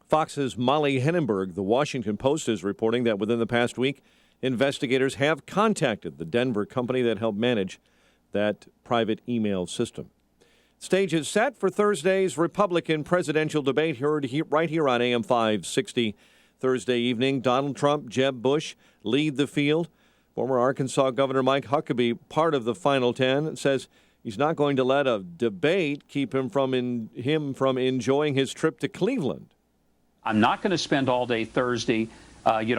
Speaker 1: Fox's Molly Henneberg. The Washington Post is reporting that within the past week, investigators have contacted the Denver company that helped manage that private email system. Stage is set for Thursday's Republican presidential debate, heard right here on AM 560. Thursday evening, Donald Trump, Jeb Bush lead the field. Former Arkansas Governor Mike Huckabee, part of the final 10, says He's not going to let a debate keep him from enjoying his trip to Cleveland.
Speaker 18: I'm not going to spend all day Thursday,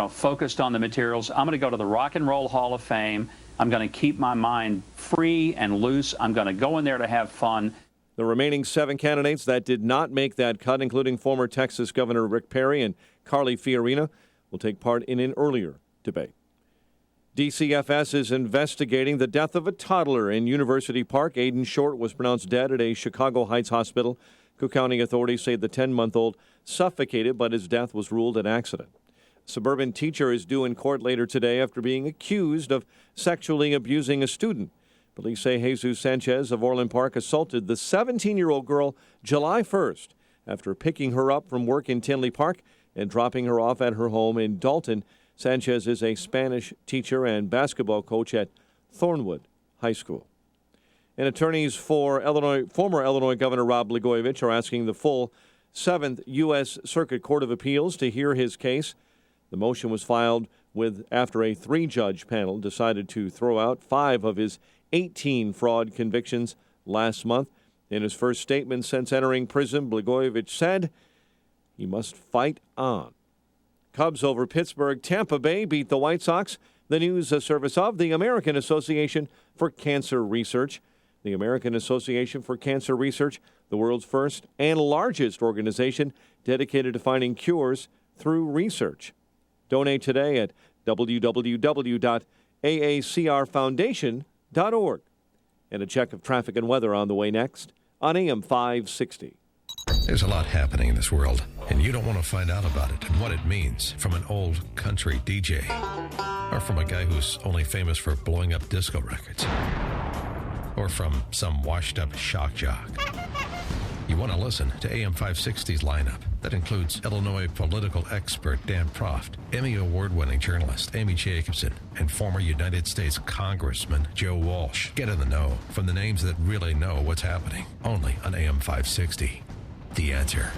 Speaker 18: focused on the materials. I'm going to go to the Rock and Roll Hall of Fame. I'm going to keep my mind free and loose. I'm going to go in there to have fun.
Speaker 1: The remaining 7 candidates that did not make that cut, including former Texas Governor Rick Perry and Carly Fiorina, will take part in an earlier debate. DCFS is investigating the death of a toddler in University Park. Aiden Short was pronounced dead at a Chicago Heights hospital. Cook County authorities say the 10-month-old suffocated, but his death was ruled an accident. A suburban teacher is due in court later today after being accused of sexually abusing a student. Police say Jesus Sanchez of Orland Park assaulted the 17-year-old girl July 1st after picking her up from work in Tinley Park and dropping her off at her home in Dalton. Sanchez is a Spanish teacher and basketball coach at Thornwood High School. And attorneys for former Illinois Governor Rod Blagojevich are asking the full 7th U.S. Circuit Court of Appeals to hear his case. The motion was filed after a 3-judge panel decided to throw out 5 of his 18 fraud convictions last month. In his first statement since entering prison, Blagojevich said he must fight on. Cubs over Pittsburgh. Tampa Bay beat the White Sox. The news service of the American Association for Cancer Research. The American Association for Cancer Research, the world's first and largest organization dedicated to finding cures through research. Donate today at www.aacrfoundation.org. And a check of traffic and weather on the way next on AM 560.
Speaker 3: There's a lot happening in this world, and you don't want to find out about it and what it means from an old country DJ or from a guy who's only famous for blowing up disco records or from some washed-up shock jock. You want to listen to AM 560's lineup that includes Illinois political expert Dan Proft, Emmy Award-winning journalist Amy Jacobson, and former United States Congressman Joe Walsh. Get in the know from the names that really know what's happening, only on AM 560. The Answer.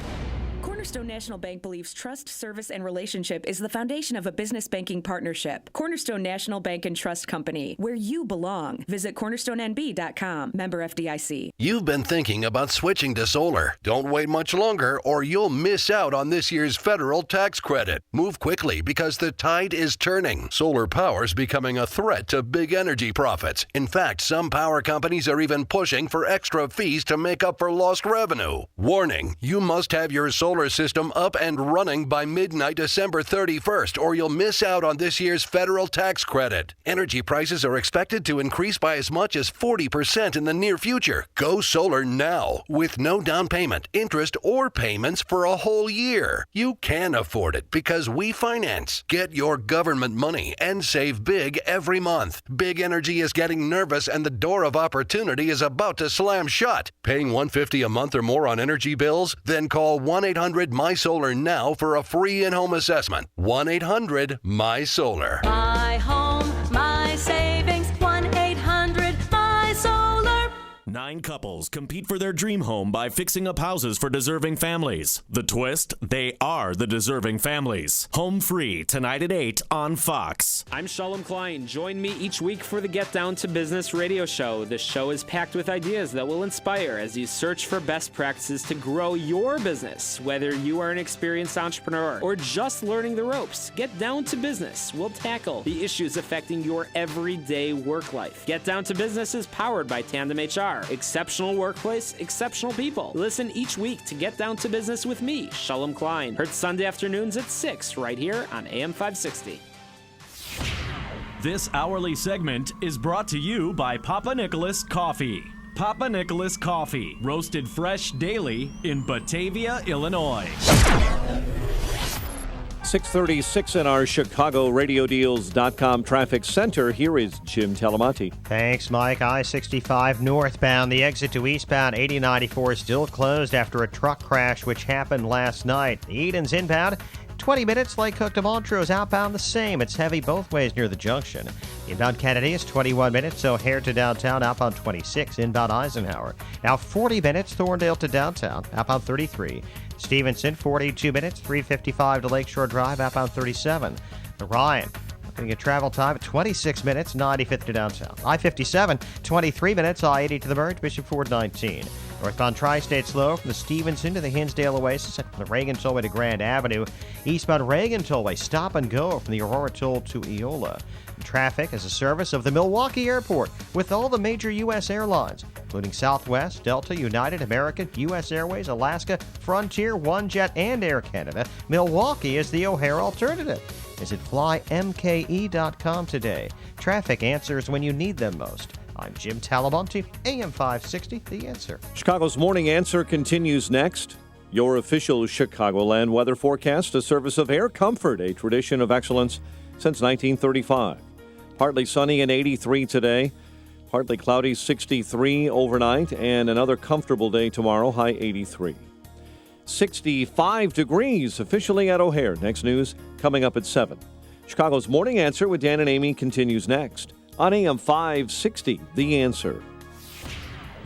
Speaker 20: Cornerstone National Bank believes trust, service, and relationship is the foundation of a business banking partnership. Cornerstone National Bank and Trust Company, where you belong. Visit cornerstonenb.com. Member FDIC.
Speaker 3: You've been thinking about switching to solar. Don't wait much longer or you'll miss out on this year's federal tax credit. Move quickly because the tide is turning. Solar power's becoming a threat to big energy profits. In fact, some power companies are even pushing for extra fees to make up for lost revenue. Warning, you must have your solar system up and running by midnight December 31st, or you'll miss out on this year's federal tax credit. Energy prices are expected to increase by as much as 40% in the near future. Go solar now with no down payment, interest, or payments for a whole year. You can afford it because we finance. Get your government money and save big every month. Big Energy is getting nervous and the door of opportunity is about to slam shut. Paying $150 a month or more on energy bills? Then call 1-800-MY-SOLAR now for a free in-home assessment. 1-800-MY-SOLAR.
Speaker 20: My home, my savings, 1-800-MY-SOLAR.
Speaker 5: 9 couples compete for their dream home by fixing up houses for deserving families. The twist? They are the deserving families. Home free tonight at 8 on Fox.
Speaker 21: I'm Shalom Klein. Join me each week for the Get Down to Business radio show. This show is packed with ideas that will inspire as you search for best practices to grow your business. Whether you are an experienced entrepreneur or just learning the ropes, Get Down to Business will tackle the issues affecting your everyday work life. Get Down to Business is powered by Tandem HR. Exceptional workplace, exceptional people. Listen each week to Get Down to Business with me, Shalom Klein. Heard Sunday afternoons at 6 right here on AM 560.
Speaker 5: This hourly segment is brought to you by Papa Nicholas Coffee. Papa Nicholas Coffee, roasted fresh daily in Batavia, Illinois.
Speaker 1: 6:36 in our ChicagoRadioDeals.com traffic center. Here is Jim Talamonte.
Speaker 19: Thanks, Mike. I-65 northbound. The exit to eastbound 8094 is still closed after a truck crash which happened last night. The Eden's inbound. 20 minutes. Lake Cook to Montrose outbound the same. It's heavy both ways near the junction. Inbound Kennedy is 21 minutes. O'Hare to downtown outbound 26. Inbound Eisenhower. Now 40 minutes. Thorndale to downtown outbound 33. Stevenson 42 minutes. 355 to Lakeshore Drive outbound 37. The Ryan Looking at travel time at 26 minutes, 95th to down south. I-57, 23 minutes, I-80 to the merge, Bishop Ford 19. Northbound Tri-State slow from the Stevenson to the Hinsdale Oasis, from the Reagan Tollway to Grand Avenue. Eastbound Reagan Tollway, stop and go from the Aurora Toll to Eola. Traffic is a service of the Milwaukee Airport with all the major U.S. airlines, including Southwest, Delta, United, American, U.S. Airways, Alaska, Frontier, OneJet, and Air Canada. Milwaukee is the O'Hare alternative. Visit flymke.com today. Traffic answers when you need them most. I'm Jim Talamonte, AM 560, The Answer.
Speaker 1: Chicago's Morning Answer continues next. Your official Chicagoland weather forecast, a service of Air Comfort, a tradition of excellence since 1935. Partly sunny and 83 today. Partly cloudy, 63 overnight, and another comfortable day tomorrow, high 83. 65 degrees officially at O'Hare. Next news coming up at 7. Chicago's Morning Answer with Dan and Amy continues next on AM 560, The Answer.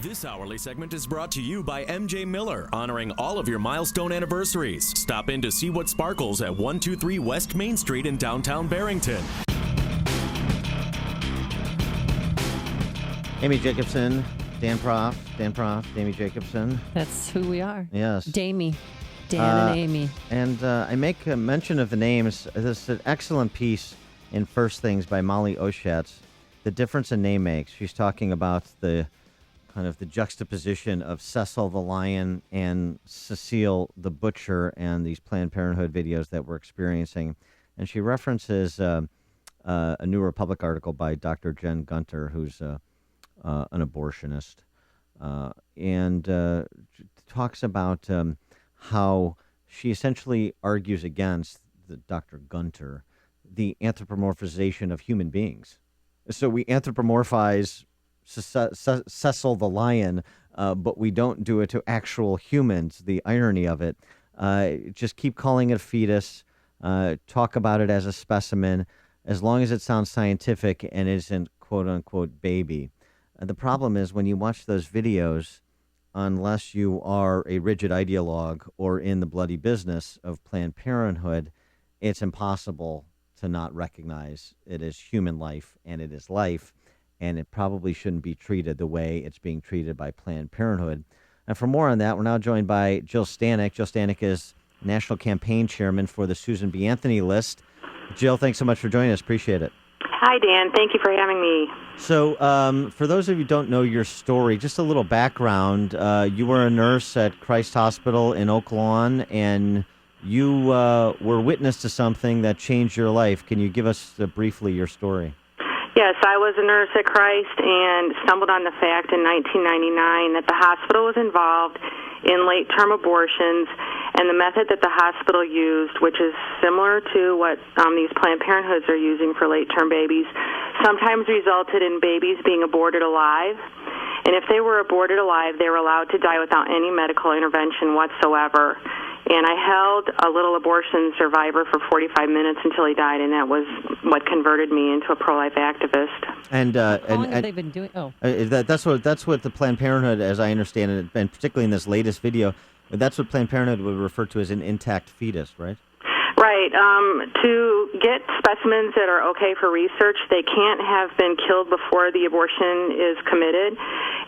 Speaker 5: This hourly segment is brought to you by MJ Miller, honoring all of your milestone anniversaries. Stop in to see what sparkles at 123 West Main Street in downtown Barrington.
Speaker 15: Amy Jacobson, Dan Prof, Amy Jacobson.
Speaker 12: That's who we are.
Speaker 15: Yes.
Speaker 12: Damie. Dan and Amy.
Speaker 15: And I make a mention of the names. This is an excellent piece in First Things by Molly Oschatz. The difference a name makes. She's talking about the kind of the juxtaposition of Cecil the Lion and Cecile the Butcher and these Planned Parenthood videos that we're experiencing. And she references a New Republic article by Dr. Jen Gunter, who's an abortionist, and talks about how she essentially argues against Dr. Gunter, the anthropomorphization of human beings. So we anthropomorphize Cecil the Lion, but we don't do it to actual humans. The irony of it. Just keep calling it a fetus. Talk about it as a specimen, as long as it sounds scientific and isn't quote-unquote baby. The problem is when you watch those videos, unless you are a rigid ideologue or in the bloody business of Planned Parenthood, it's impossible to not recognize it as human life, and it is life, and it probably shouldn't be treated the way it's being treated by Planned Parenthood. And for more on that, we're now joined by Jill Stanick. Jill Stanick is National Campaign Chairman for the Susan B. Anthony list. Jill, thanks so much for joining us. Appreciate it.
Speaker 6: Hi, Dan. Thank you for having me.
Speaker 15: So for those of you who don't know your story, just a little background. You were a nurse at Christ Hospital in Oak Lawn, and you were witness to something that changed your life. Can you give us briefly your story?
Speaker 6: Yes, I was a nurse at Christ and stumbled on the fact in 1999 that the hospital was involved in late-term abortions, and the method that the hospital used, which is similar to what these Planned Parenthoods are using for late-term babies, sometimes resulted in babies being aborted alive. And if they were aborted alive, they were allowed to die without any medical intervention whatsoever. And I held a little abortion survivor for 45 minutes until he died, and that was what converted me into a pro-life activist.
Speaker 15: And
Speaker 12: how long have they been doing?
Speaker 15: That's what the Planned Parenthood, as I understand it, and particularly in this latest video, that's what Planned Parenthood would refer to as an intact fetus, right?
Speaker 6: Right. To get specimens that are okay for research, they can't have been killed before the abortion is committed.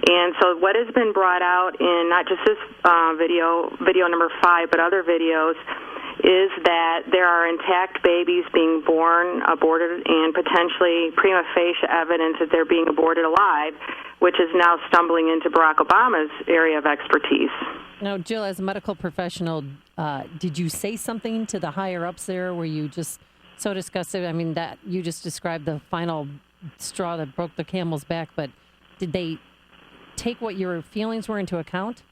Speaker 6: And so what has been brought out in not just this video number 5, but other videos, is that there are intact babies being born, aborted, and potentially prima facie evidence that they're being aborted alive, which is now stumbling into Barack Obama's area of expertise.
Speaker 12: Now, Jill, as a medical professional, did you say something to the higher-ups there? Were you just so disgusted? I mean, that you just described the final straw that broke the camel's back, but did they take what your feelings were into account?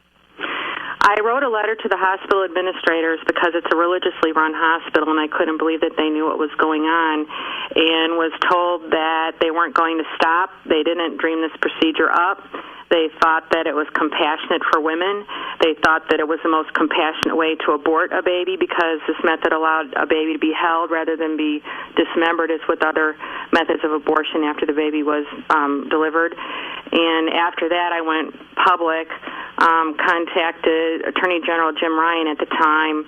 Speaker 6: I wrote a letter to the hospital administrators because it's a religiously run hospital, and I couldn't believe that they knew what was going on, and was told that they weren't going to stop. They didn't dream this procedure up. They thought that it was compassionate for women. They thought that it was the most compassionate way to abort a baby because this method allowed a baby to be held rather than be dismembered as with other methods of abortion after the baby was delivered. And after that, I went public contacted Attorney General Jim Ryan at the time,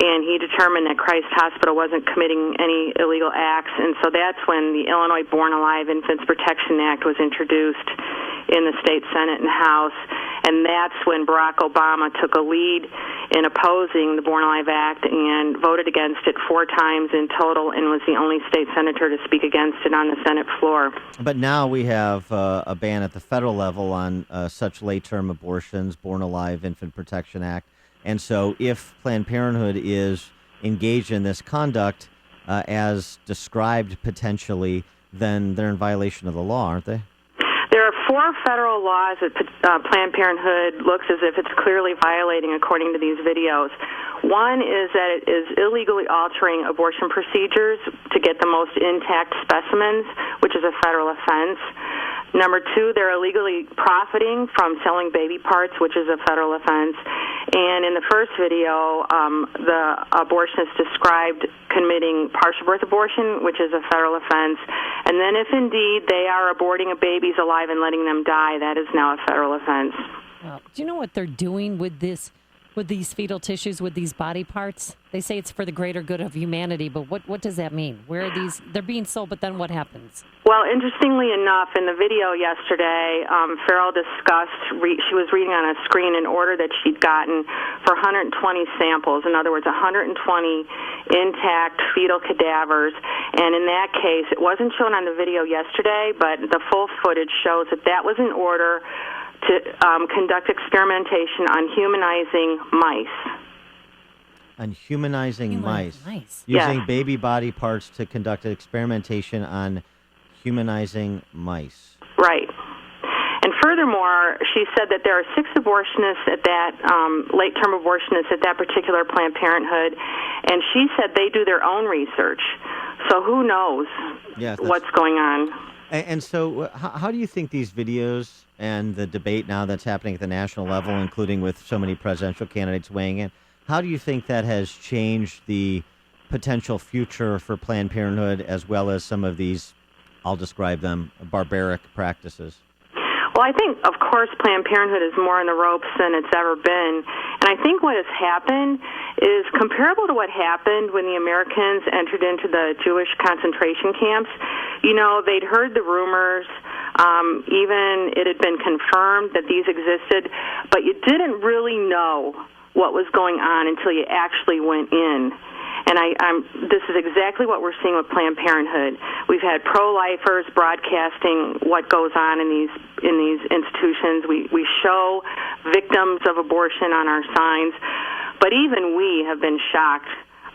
Speaker 6: and he determined that Christ Hospital wasn't committing any illegal acts, and so that's when the Illinois Born Alive Infants Protection Act was introduced in the state Senate and House, and that's when Barack Obama took a lead in opposing the Born Alive Act and voted against it 4 times in total and was the only state senator to speak against it on the Senate floor.
Speaker 15: But now we have a ban at the federal level on such late-term abortions, Born Alive Infant Protection Act. And so if Planned Parenthood is engaged in this conduct as described potentially, then they're in violation of the law, aren't they?
Speaker 6: There are 4 federal laws that Planned Parenthood looks as if it's clearly violating according to these videos. One is that it is illegally altering abortion procedures to get the most intact specimens, which is a federal offense. Number 2, they're illegally profiting from selling baby parts, which is a federal offense. And in the first video, the abortionist described committing partial birth abortion, which is a federal offense. And then if indeed they are aborting a baby's alive and letting them die, that is now a federal offense.
Speaker 12: Do you know what they're doing with this? With these fetal tissues, with these body parts? They say it's for the greater good of humanity, but what does that mean? Where are these? They're being sold, but then what happens?
Speaker 6: Well, interestingly enough, in the video yesterday, Farrell discussed, she was reading on a screen an order that she'd gotten for 120 samples, in other words, 120 intact fetal cadavers, and in that case, it wasn't shown on the video yesterday, but the full footage shows that that was an order to conduct experimentation on humanizing mice.
Speaker 15: On humanizing mice.
Speaker 6: Yes.
Speaker 15: Using baby body parts to conduct experimentation on humanizing mice.
Speaker 6: Right. And furthermore, she said that there are 6 abortionists at that, late-term abortionists at that particular Planned Parenthood, and she said they do their own research. So who knows what's going on.
Speaker 15: And so how do you think these videos and the debate now that's happening at the national level, including with so many presidential candidates weighing in, how do you think that has changed the potential future for Planned Parenthood as well as some of these, I'll describe them, barbaric practices?
Speaker 6: Well, I think, of course, Planned Parenthood is more in the ropes than it's ever been. And I think what has happened is comparable to what happened when the Americans entered into the Jewish concentration camps. You know, they'd heard the rumors, even it had been confirmed that these existed, but you didn't really know what was going on until you actually went in. And this is exactly what we're seeing with Planned Parenthood. We've had pro-lifers broadcasting what goes on in these institutions. We show victims of abortion on our signs, but even we have been shocked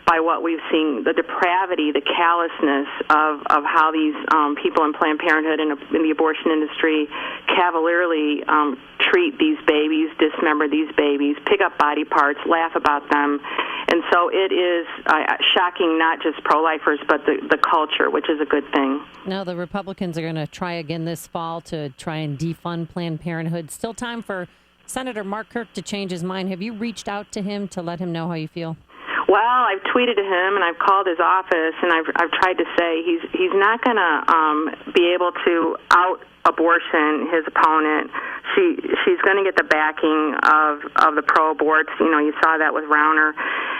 Speaker 6: by what we've seen, the depravity, the callousness of how these people in Planned Parenthood and in the abortion industry cavalierly treat these babies, dismember these babies, pick up body parts, laugh about them. And so it is shocking not just pro-lifers, but the culture, which is a good thing.
Speaker 12: Now the Republicans are going to try again this fall to try and defund Planned Parenthood. Still time for Senator Mark Kirk to change his mind. Have you reached out to him to let him know how you feel?
Speaker 6: Well, I've tweeted to him and I've called his office and I've tried to say he's not going to be able to out abortion his opponent. She's going to get the backing of the pro-aborts. You know, you saw that with Rauner.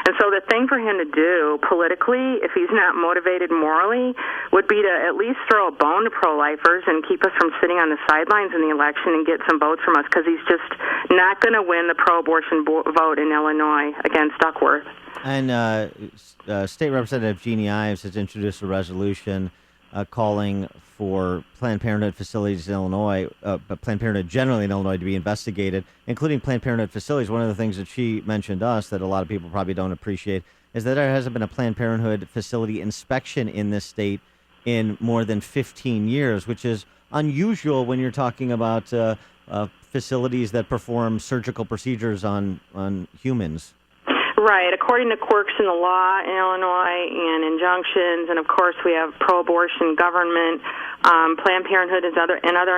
Speaker 6: And so the thing for him to do politically, if he's not motivated morally, would be to at least throw a bone to pro-lifers and keep us from sitting on the sidelines in the election and get some votes from us, because he's just not going to win the pro-abortion vote in Illinois against Duckworth.
Speaker 15: And State Representative Jeannie Ives has introduced a resolution calling for Planned Parenthood facilities in Illinois, but Planned Parenthood generally in Illinois, to be investigated, including Planned Parenthood facilities. One of the things that she mentioned to us that a lot of people probably don't appreciate is that there hasn't been a Planned Parenthood facility inspection in this state in more than 15 years, which is unusual when you're talking about facilities that perform surgical procedures on humans.
Speaker 6: Right. According to quirks in the law in Illinois and injunctions, and of course we have pro-abortion government, Planned Parenthood and other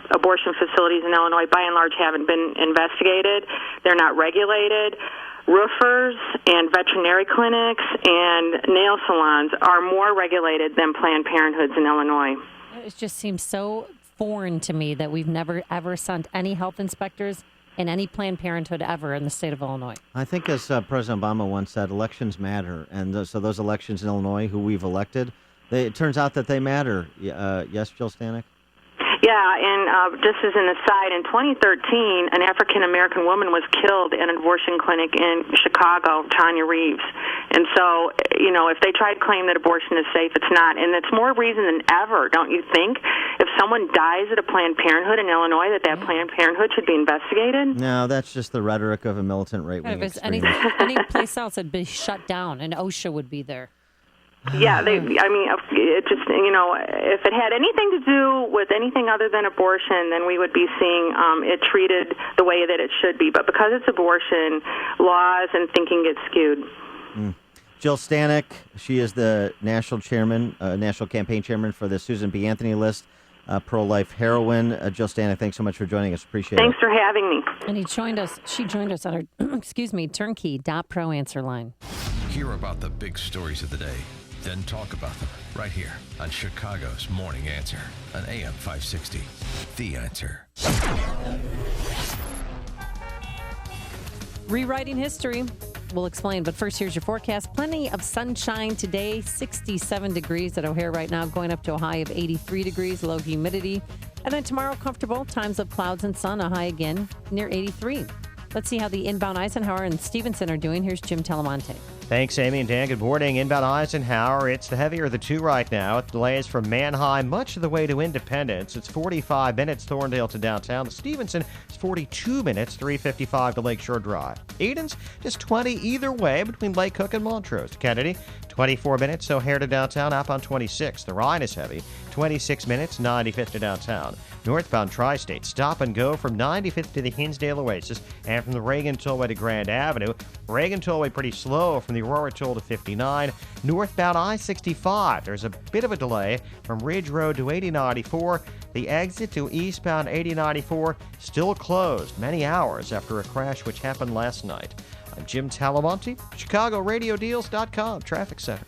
Speaker 6: abortion facilities in Illinois, by and large, haven't been investigated. They're not regulated. Roofers and veterinary clinics and nail salons are more regulated than Planned Parenthoods in Illinois.
Speaker 12: It just seems so foreign to me that we've never, ever sent any health inspectors in any Planned Parenthood ever in the state of Illinois.
Speaker 15: I think, as President Obama once said, elections matter. And so those elections in Illinois who we've elected, it turns out that they matter. Yes, Jill Stanick?
Speaker 6: Yeah, and just as an aside, in 2013, an African-American woman was killed in an abortion clinic in Chicago, Tanya Reeves. And so, if they try to claim that abortion is safe, it's not. And it's more reason than ever, don't you think? If someone dies at a Planned Parenthood in Illinois, that Planned Parenthood should be investigated?
Speaker 15: No, that's just the rhetoric of a militant right-wing extremist.
Speaker 12: Any place else would be shut down, and OSHA would be there.
Speaker 6: Yeah, it just, if it had anything to do with anything other than abortion, then we would be seeing it treated the way that it should be. But because it's abortion, laws and thinking get skewed.
Speaker 15: Jill Stanick, she is the national campaign chairman for the Susan B. Anthony list, pro-life heroine. Jill Stanick, thanks so much for joining us. Appreciate it.
Speaker 6: Thanks for having me.
Speaker 12: And she joined us on our, turnkey.pro answer line.
Speaker 3: Hear about the big stories of the day, then talk about them right here on Chicago's Morning Answer on AM 560. The Answer.
Speaker 12: Rewriting history. We'll explain, but first, here's your forecast. Plenty of sunshine today, 67 degrees at O'Hare right now, going up to a high of 83 degrees, low humidity. And then tomorrow, comfortable, times of clouds and sun, a high again near 83. Let's see how the inbound Eisenhower and Stevenson are doing. Here's Jim Telemonte.
Speaker 19: Thanks, Amy and Dan. Good morning. Inbound Eisenhower. It's the heavier of the two right now. With delays from Manheim much of the way to Independence. It's 45 minutes Thorndale to downtown. The Stevenson is 42 minutes, 3:55 to Lakeshore Drive. Edens, just 20 either way between Lake Cook and Montrose. Kennedy, 24 minutes O'Hare to downtown. Up on 26. The Rhine is heavy. 26 minutes, 95th to downtown. Northbound Tri-State, stop and go from 95th to the Hinsdale Oasis and from the Reagan Tollway to Grand Avenue. Reagan Tollway pretty slow from the Aurora Toll to 59. Northbound I-65, there's a bit of a delay from Ridge Road to 8094. The exit to eastbound 8094 still closed many hours after a crash which happened last night. I'm Jim Talamonte, ChicagoRadioDeals.com, Traffic Center.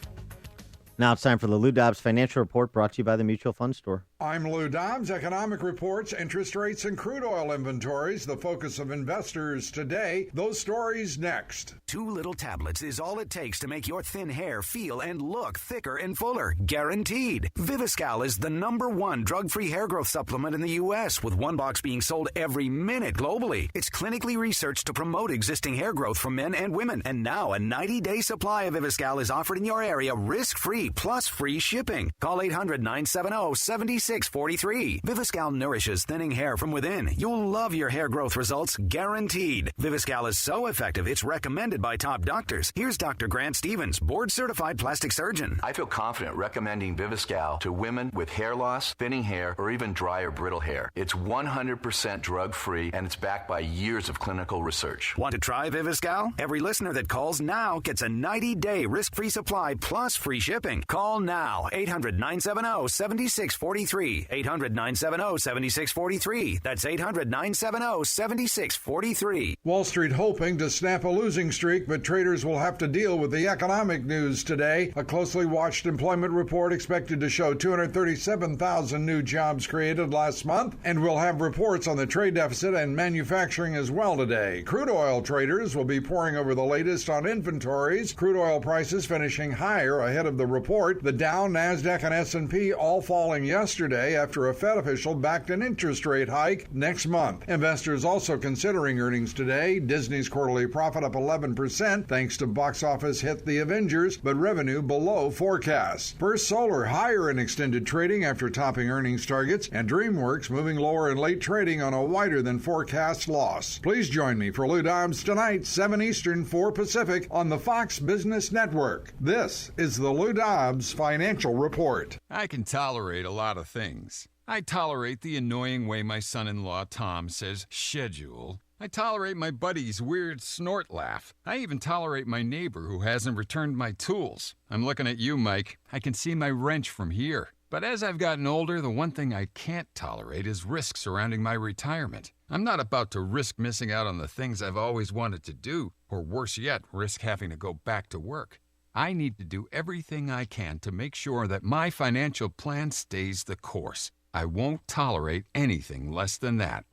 Speaker 15: Now it's time for the Lou Dobbs Financial Report, brought to you by the Mutual Fund Store.
Speaker 7: I'm Lou Dobbs. Economic reports, interest rates, and crude oil inventories. The focus of investors today. Those stories next.
Speaker 8: 2 little tablets is all it takes to make your thin hair feel and look thicker and fuller. Guaranteed. Viviscal is the #1 drug-free hair growth supplement in the U.S., with 1 box being sold every minute globally. It's clinically researched to promote existing hair growth for men and women. And now a 90-day supply of Viviscal is offered in your area risk-free plus free shipping. Call 800-970-7643. Viviscal nourishes thinning hair from within. You'll love your hair growth results, guaranteed. Viviscal is so effective, it's recommended by top doctors. Here's Dr. Grant Stevens, board-certified plastic surgeon.
Speaker 9: I feel confident recommending Viviscal to women with hair loss, thinning hair, or even dry or brittle hair. It's 100% drug-free, and it's backed by years of clinical research.
Speaker 8: Want to try Viviscal? Every listener that calls now gets a 90-day risk-free supply plus free shipping. Call now, 800-970-7643. 800-970-7643. That's 800-970-7643.
Speaker 7: Wall Street hoping to snap a losing streak, but traders will have to deal with the economic news today. A closely watched employment report expected to show 237,000 new jobs created last month, and we'll have reports on the trade deficit and manufacturing as well today. Crude oil traders will be poring over the latest on inventories. Crude oil prices finishing higher ahead of the report. The Dow, NASDAQ, and S&P all falling yesterday after a Fed official backed an interest rate hike next month. Investors also considering earnings today. Disney's quarterly profit up 11% thanks to box office hit The Avengers, but revenue below forecasts. First Solar higher in extended trading after topping earnings targets, and DreamWorks moving lower in late trading on a wider than forecast loss. Please join me for Lou Dobbs tonight, 7 Eastern, 4 Pacific on the Fox Business Network. This is the Lou Dobbs Financial Report.
Speaker 22: I can tolerate a lot of things. I tolerate the annoying way my son-in-law Tom says schedule. I tolerate my buddy's weird snort laugh. I even tolerate my neighbor who hasn't returned my tools. I'm looking at you, Mike. I can see my wrench from here. But as I've gotten older, the one thing I can't tolerate is risk surrounding my retirement. I'm not about to risk missing out on the things I've always wanted to do, or worse yet, risk having to go back to work. I need to do everything I can to make sure that my financial plan stays the course. I won't tolerate anything less than that.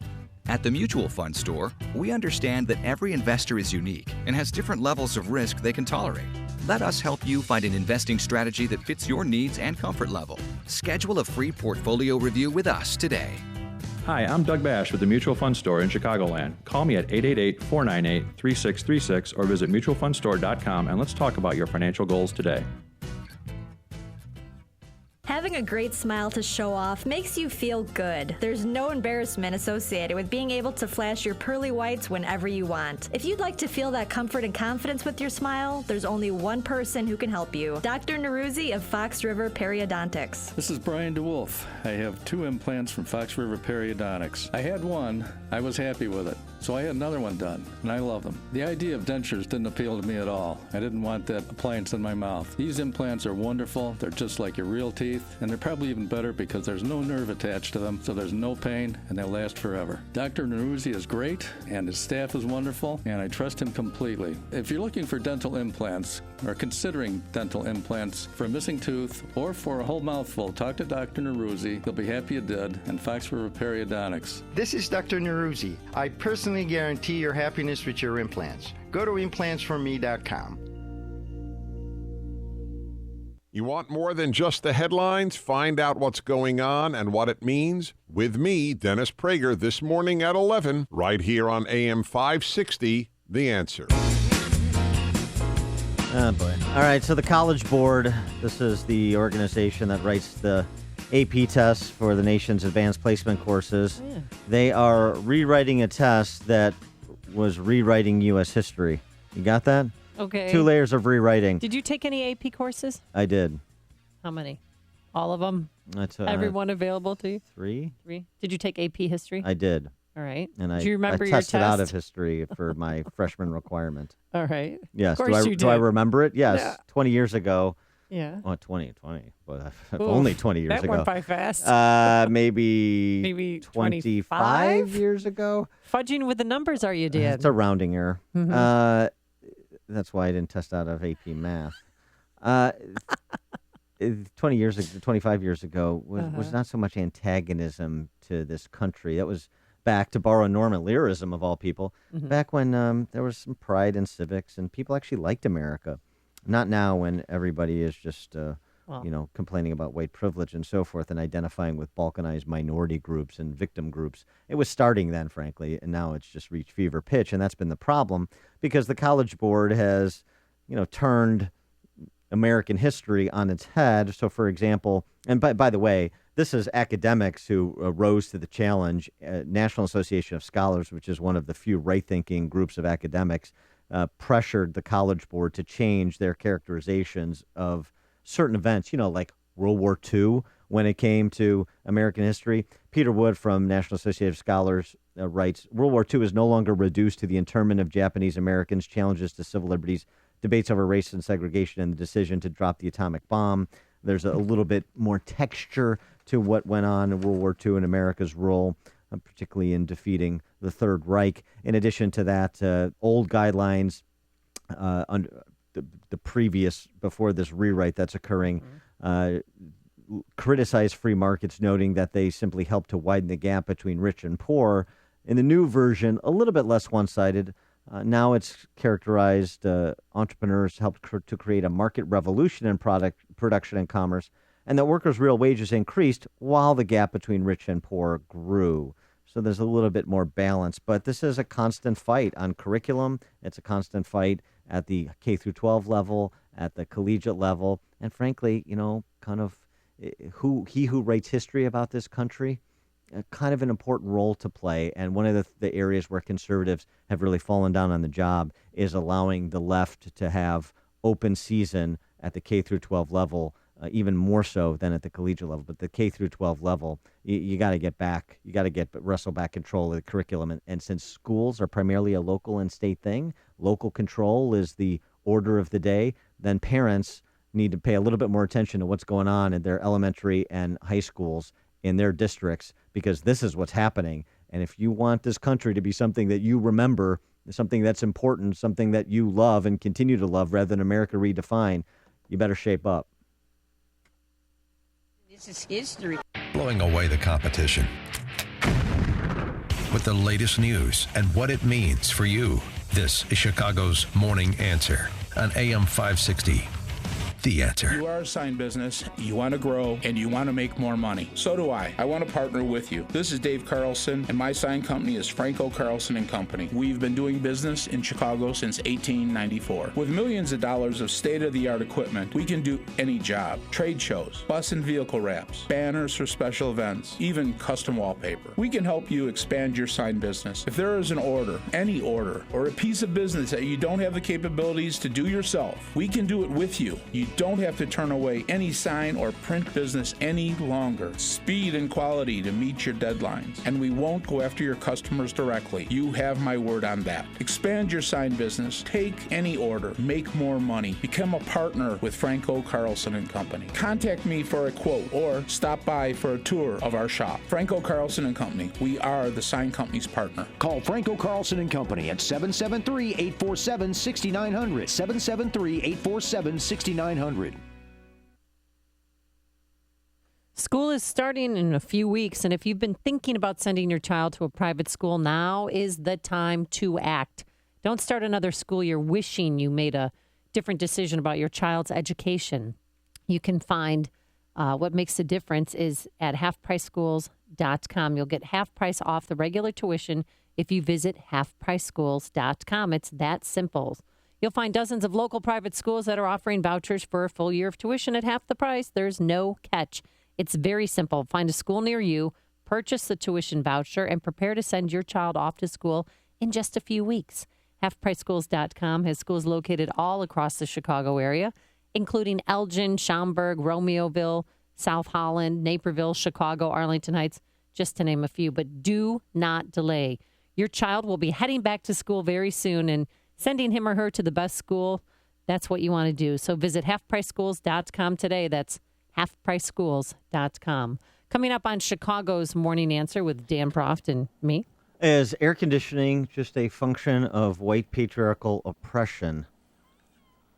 Speaker 10: At the mutual fund store, we understand that every investor is unique and has different levels of risk they can tolerate. Let us help you find an investing strategy that fits your needs and comfort level. Schedule a free portfolio review with us today.
Speaker 11: Hi, I'm Doug Bash with the Mutual Fund Store in Chicagoland. Call me at 888-498-3636 or visit mutualfundstore.com and let's talk about your financial goals today.
Speaker 13: Having a great smile to show off makes you feel good. There's no embarrassment associated with being able to flash your pearly whites whenever you want. If you'd like to feel that comfort and confidence with your smile, there's only one person who can help you. Dr. Neruzzi of Fox River Periodontics.
Speaker 2: This is Brian DeWolf. I have 2 implants from Fox River Periodontics. I had one, I was happy with it, so I had another one done, and I love them. The idea of dentures didn't appeal to me at all. I didn't want that appliance in my mouth. These implants are wonderful. They're just like your real teeth, and they're probably even better because there's no nerve attached to them, so there's no pain, and they last forever. Dr. Neruzzi is great, and his staff is wonderful, and I trust him completely. If you're looking for dental implants, or considering dental implants for a missing tooth or for a whole mouthful, talk to Dr. Neruzzi. He'll be happy you did, and Fox River Periodontics.
Speaker 14: This is Dr. Neruzzi. I personally guarantee your happiness with your implants. Go to implantsforme.com.
Speaker 23: You want more than just the headlines? Find out what's going on and what it means with me, Dennis Prager, this morning at 11, right here on AM 560, The Answer.
Speaker 15: Oh, boy. All right, so the College Board, this is the organization that writes the AP tests for the nation's advanced placement courses. Yeah. They are rewriting a test that was rewriting U.S. history. You got that?
Speaker 12: Okay.
Speaker 15: 2 layers of rewriting.
Speaker 12: Did you take any AP courses?
Speaker 15: I did.
Speaker 12: How many? All of them? Everyone available to you?
Speaker 15: 3.
Speaker 12: 3. Did you take AP history?
Speaker 15: I did.
Speaker 12: All right.
Speaker 15: And
Speaker 12: do you remember
Speaker 15: I
Speaker 12: your
Speaker 15: tested
Speaker 12: test?
Speaker 15: out of history for my freshman requirement.
Speaker 12: All right.
Speaker 15: Yes.
Speaker 12: Of course you did.
Speaker 15: Do I remember it? Yes.
Speaker 12: Yeah.
Speaker 15: 20 years ago.
Speaker 12: Yeah.
Speaker 15: Oh, 20. Well, only 20 years ago.
Speaker 12: That went by fast.
Speaker 15: Maybe 25 years ago.
Speaker 12: Fudging with the numbers, are you, Dan?
Speaker 15: It's a rounding error.
Speaker 12: Mm-hmm.
Speaker 15: That's why I didn't test out of AP Math. 25 years ago was not so much antagonism to this country. That was back, to borrow Norman Learism of all people, back when there was some pride in civics and people actually liked America. Not now when everybody is just, complaining about white privilege and so forth and identifying with balkanized minority groups and victim groups. It was starting then, frankly, and now it's just reached fever pitch, and that's been the problem because the College Board has, turned American history on its head. So, for example, and by the way, this is academics who rose to the challenge. National Association of Scholars, which is one of the few right-thinking groups of academics, pressured the College Board to change their characterizations of certain events, like World War II when it came to American history. Peter Wood from National Association of Scholars writes, World War II is no longer reduced to the internment of Japanese Americans, challenges to civil liberties, debates over race and segregation, and the decision to drop the atomic bomb. There's a little bit more texture to what went on in World War II and America's role, particularly in defeating the Third Reich. In addition to that, old guidelines under the previous, before this rewrite that's occurring, criticize free markets, noting that they simply help to widen the gap between rich and poor. In the new version, a little bit less one-sided. Now it's characterized, entrepreneurs helped to create a market revolution in production and commerce, and that workers' real wages increased while the gap between rich and poor grew. So there's a little bit more balance, but this is a constant fight on curriculum. It's a constant fight at the K through 12 level, at the collegiate level, and frankly, kind of who writes history about this country, kind of an important role to play. And one of the areas where conservatives have really fallen down on the job is allowing the left to have open season at the K through 12 level, even more so than at the collegiate level. But the K through 12 level, you got to get back. You got to wrestle back control of the curriculum. And since schools are primarily a local and state thing, local control is the order of the day, then parents need to pay a little bit more attention to what's going on in their elementary and high schools in their districts, because this is what's happening. And if you want this country to be something that you remember, something that's important, something that you love and continue to love rather than America redefined, you better shape up.
Speaker 10: This is history. Blowing away the competition.
Speaker 3: with the latest news and what it means for you. This is Chicago's Morning Answer on AM 560. The Answer.
Speaker 4: You are a sign business, you want to grow, and you want to make more money. So do I. I want to partner with you. This is Dave Carlson, and my sign company is Franco Carlson & Company. We've been doing business in Chicago since 1894. With millions of dollars of state-of-the-art equipment, we can do any job. Trade shows, bus and vehicle wraps, banners for special events, even custom wallpaper. We can help you expand your sign business. If there is an order, any order, or a piece of business that you don't have the capabilities to do yourself, we can do it with you. You don't have to turn away any sign or print business any longer. Speed and quality to meet your deadlines. And we won't go after your customers directly. You have my word on that. Expand your sign business. Take any order. Make more money. Become a partner with Franco Carlson & Company. Contact me for a quote or stop by for a tour of our shop. Franco Carlson & Company. We are the sign company's partner.
Speaker 16: Call Franco Carlson & Company at 773-847-6900. 773-847-6900.
Speaker 12: School is starting in a few weeks, and if you've been thinking about sending your child to a private school, now is the time to act. Don't start another school year wishing you made a different decision about your child's education. You can find what makes a difference is at halfpriceschools.com. You'll get half price off the regular tuition if you visit halfpriceschools.com. It's that simple. You'll find dozens of local private schools that are offering vouchers for a full year of tuition at half the price. There's no catch. It's very simple. Find a school near you, purchase the tuition voucher, and prepare to send your child off to school in just a few weeks. HalfPriceSchools.com has schools located all across the Chicago area, including Elgin, Schaumburg, Romeoville, South Holland, Naperville, Chicago, Arlington Heights, just to name a few. But do not delay. Your child will be heading back to school very soon, and sending him or her to the best school, that's what you want to do. So visit halfpriceschools.com today. That's halfpriceschools.com. Coming up on Chicago's Morning Answer with Dan Proft and me.
Speaker 15: Is air conditioning just a function of white patriarchal oppression?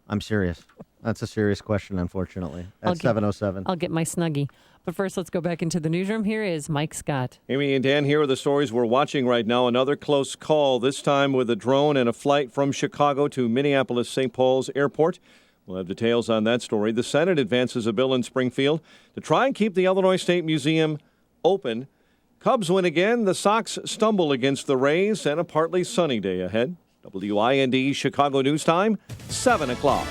Speaker 15: I'm serious. That's a serious question, unfortunately. At 7:07.
Speaker 12: I'll get my Snuggie. But first, let's go back into the newsroom. Here is Mike Scott.
Speaker 1: Amy and Dan, here are the stories we're watching right now. Another close call, this time with a drone and a flight from Chicago to Minneapolis-St. Paul's Airport. We'll have details on that story. The Senate advances a bill in Springfield to try and keep the Illinois State Museum open. Cubs win again. The Sox stumble against the Rays, and a partly sunny day ahead. WIND Chicago News Time, 7 o'clock.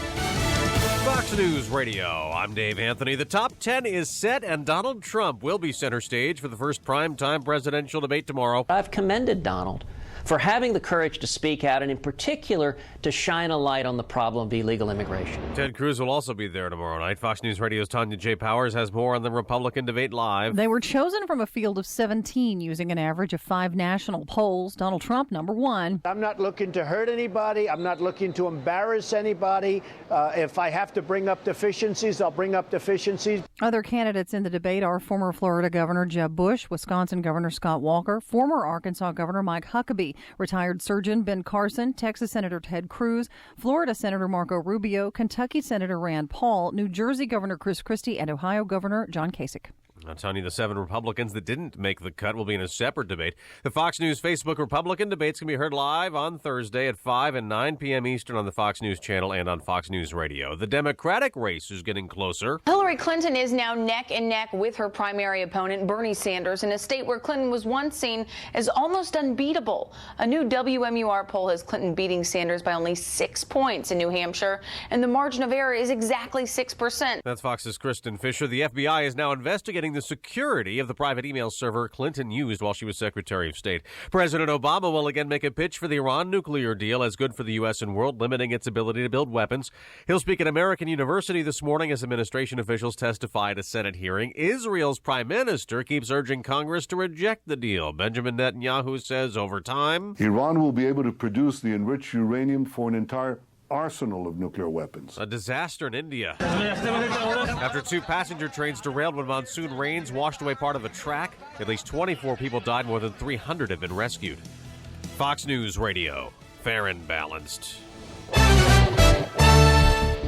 Speaker 17: Fox News Radio, I'm Dave Anthony. The top 10 is set, and Donald Trump will be center stage for the first primetime presidential debate tomorrow.
Speaker 24: I've commended Donald for having the courage to speak out, and in particular, to shine a light on the problem of illegal immigration.
Speaker 17: Ted Cruz will also be there tomorrow night. Fox News Radio's Tanya J. Powers has more on the Republican debate live.
Speaker 25: They were chosen from a field of 17 using an average of 5 national polls. Donald Trump, number 1.
Speaker 26: I'm not looking to hurt anybody. I'm not looking to embarrass anybody. If I have to bring up deficiencies, I'll bring up deficiencies.
Speaker 25: Other candidates in the debate are former Florida Governor Jeb Bush, Wisconsin Governor Scott Walker, former Arkansas Governor Mike Huckabee, retired surgeon Ben Carson, Texas Senator Ted Cruz, Florida Senator Marco Rubio, Kentucky Senator Rand Paul, New Jersey Governor Christie, and Ohio Governor John Kasich.
Speaker 17: I'll tell you, the 7 Republicans that didn't make the cut will be in a separate debate. The Fox News Facebook Republican debates can be heard live on Thursday at 5 and 9 p.m. Eastern on the Fox News channel and on Fox News Radio. The Democratic race is getting closer.
Speaker 27: Hillary Clinton is now neck and neck with her primary opponent, Bernie Sanders, in a state where Clinton was once seen as almost unbeatable. A new WMUR poll has Clinton beating Sanders by only 6 points in New Hampshire, and the margin of error is exactly 6%.
Speaker 17: That's Fox's Kristen Fisher. The FBI is now investigating the security of the private email server Clinton used while she was Secretary of State. President Obama will again make a pitch for the Iran nuclear deal as good for the U.S. and world, limiting its ability to build weapons. He'll speak at American University this morning as administration officials testify at a Senate hearing. Israel's prime minister keeps urging Congress to reject the deal. Benjamin Netanyahu says over time,
Speaker 28: Iran will be able to produce the enriched uranium for an entire arsenal of nuclear weapons.
Speaker 17: A disaster in India. After 2 passenger trains derailed when monsoon rains washed away part of a track, at least 24 people died, more than 300 have been rescued. Fox News Radio, fair and balanced.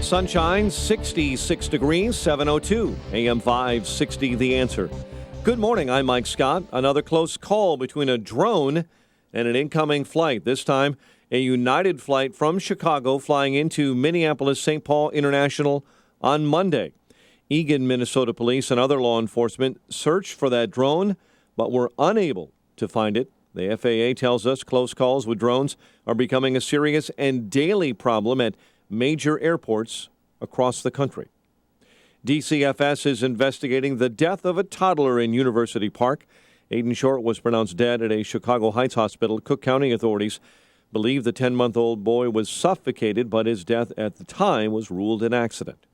Speaker 1: Sunshine, 66 degrees, 7:02. AM 560, The Answer. Good morning, I'm Mike Scott. Another close call between a drone and an incoming flight. This time, a United flight from Chicago flying into Minneapolis-St. Paul International on Monday. Eagan, Minnesota police and other law enforcement searched for that drone, but were unable to find it. The FAA tells us close calls with drones are becoming a serious and daily problem at major airports across the country. DCFS is investigating the death of a toddler in University Park. Aiden Short was pronounced dead at a Chicago Heights hospital. Cook County authorities believe the 10-month-old boy was suffocated, but his death at the time was ruled an accident.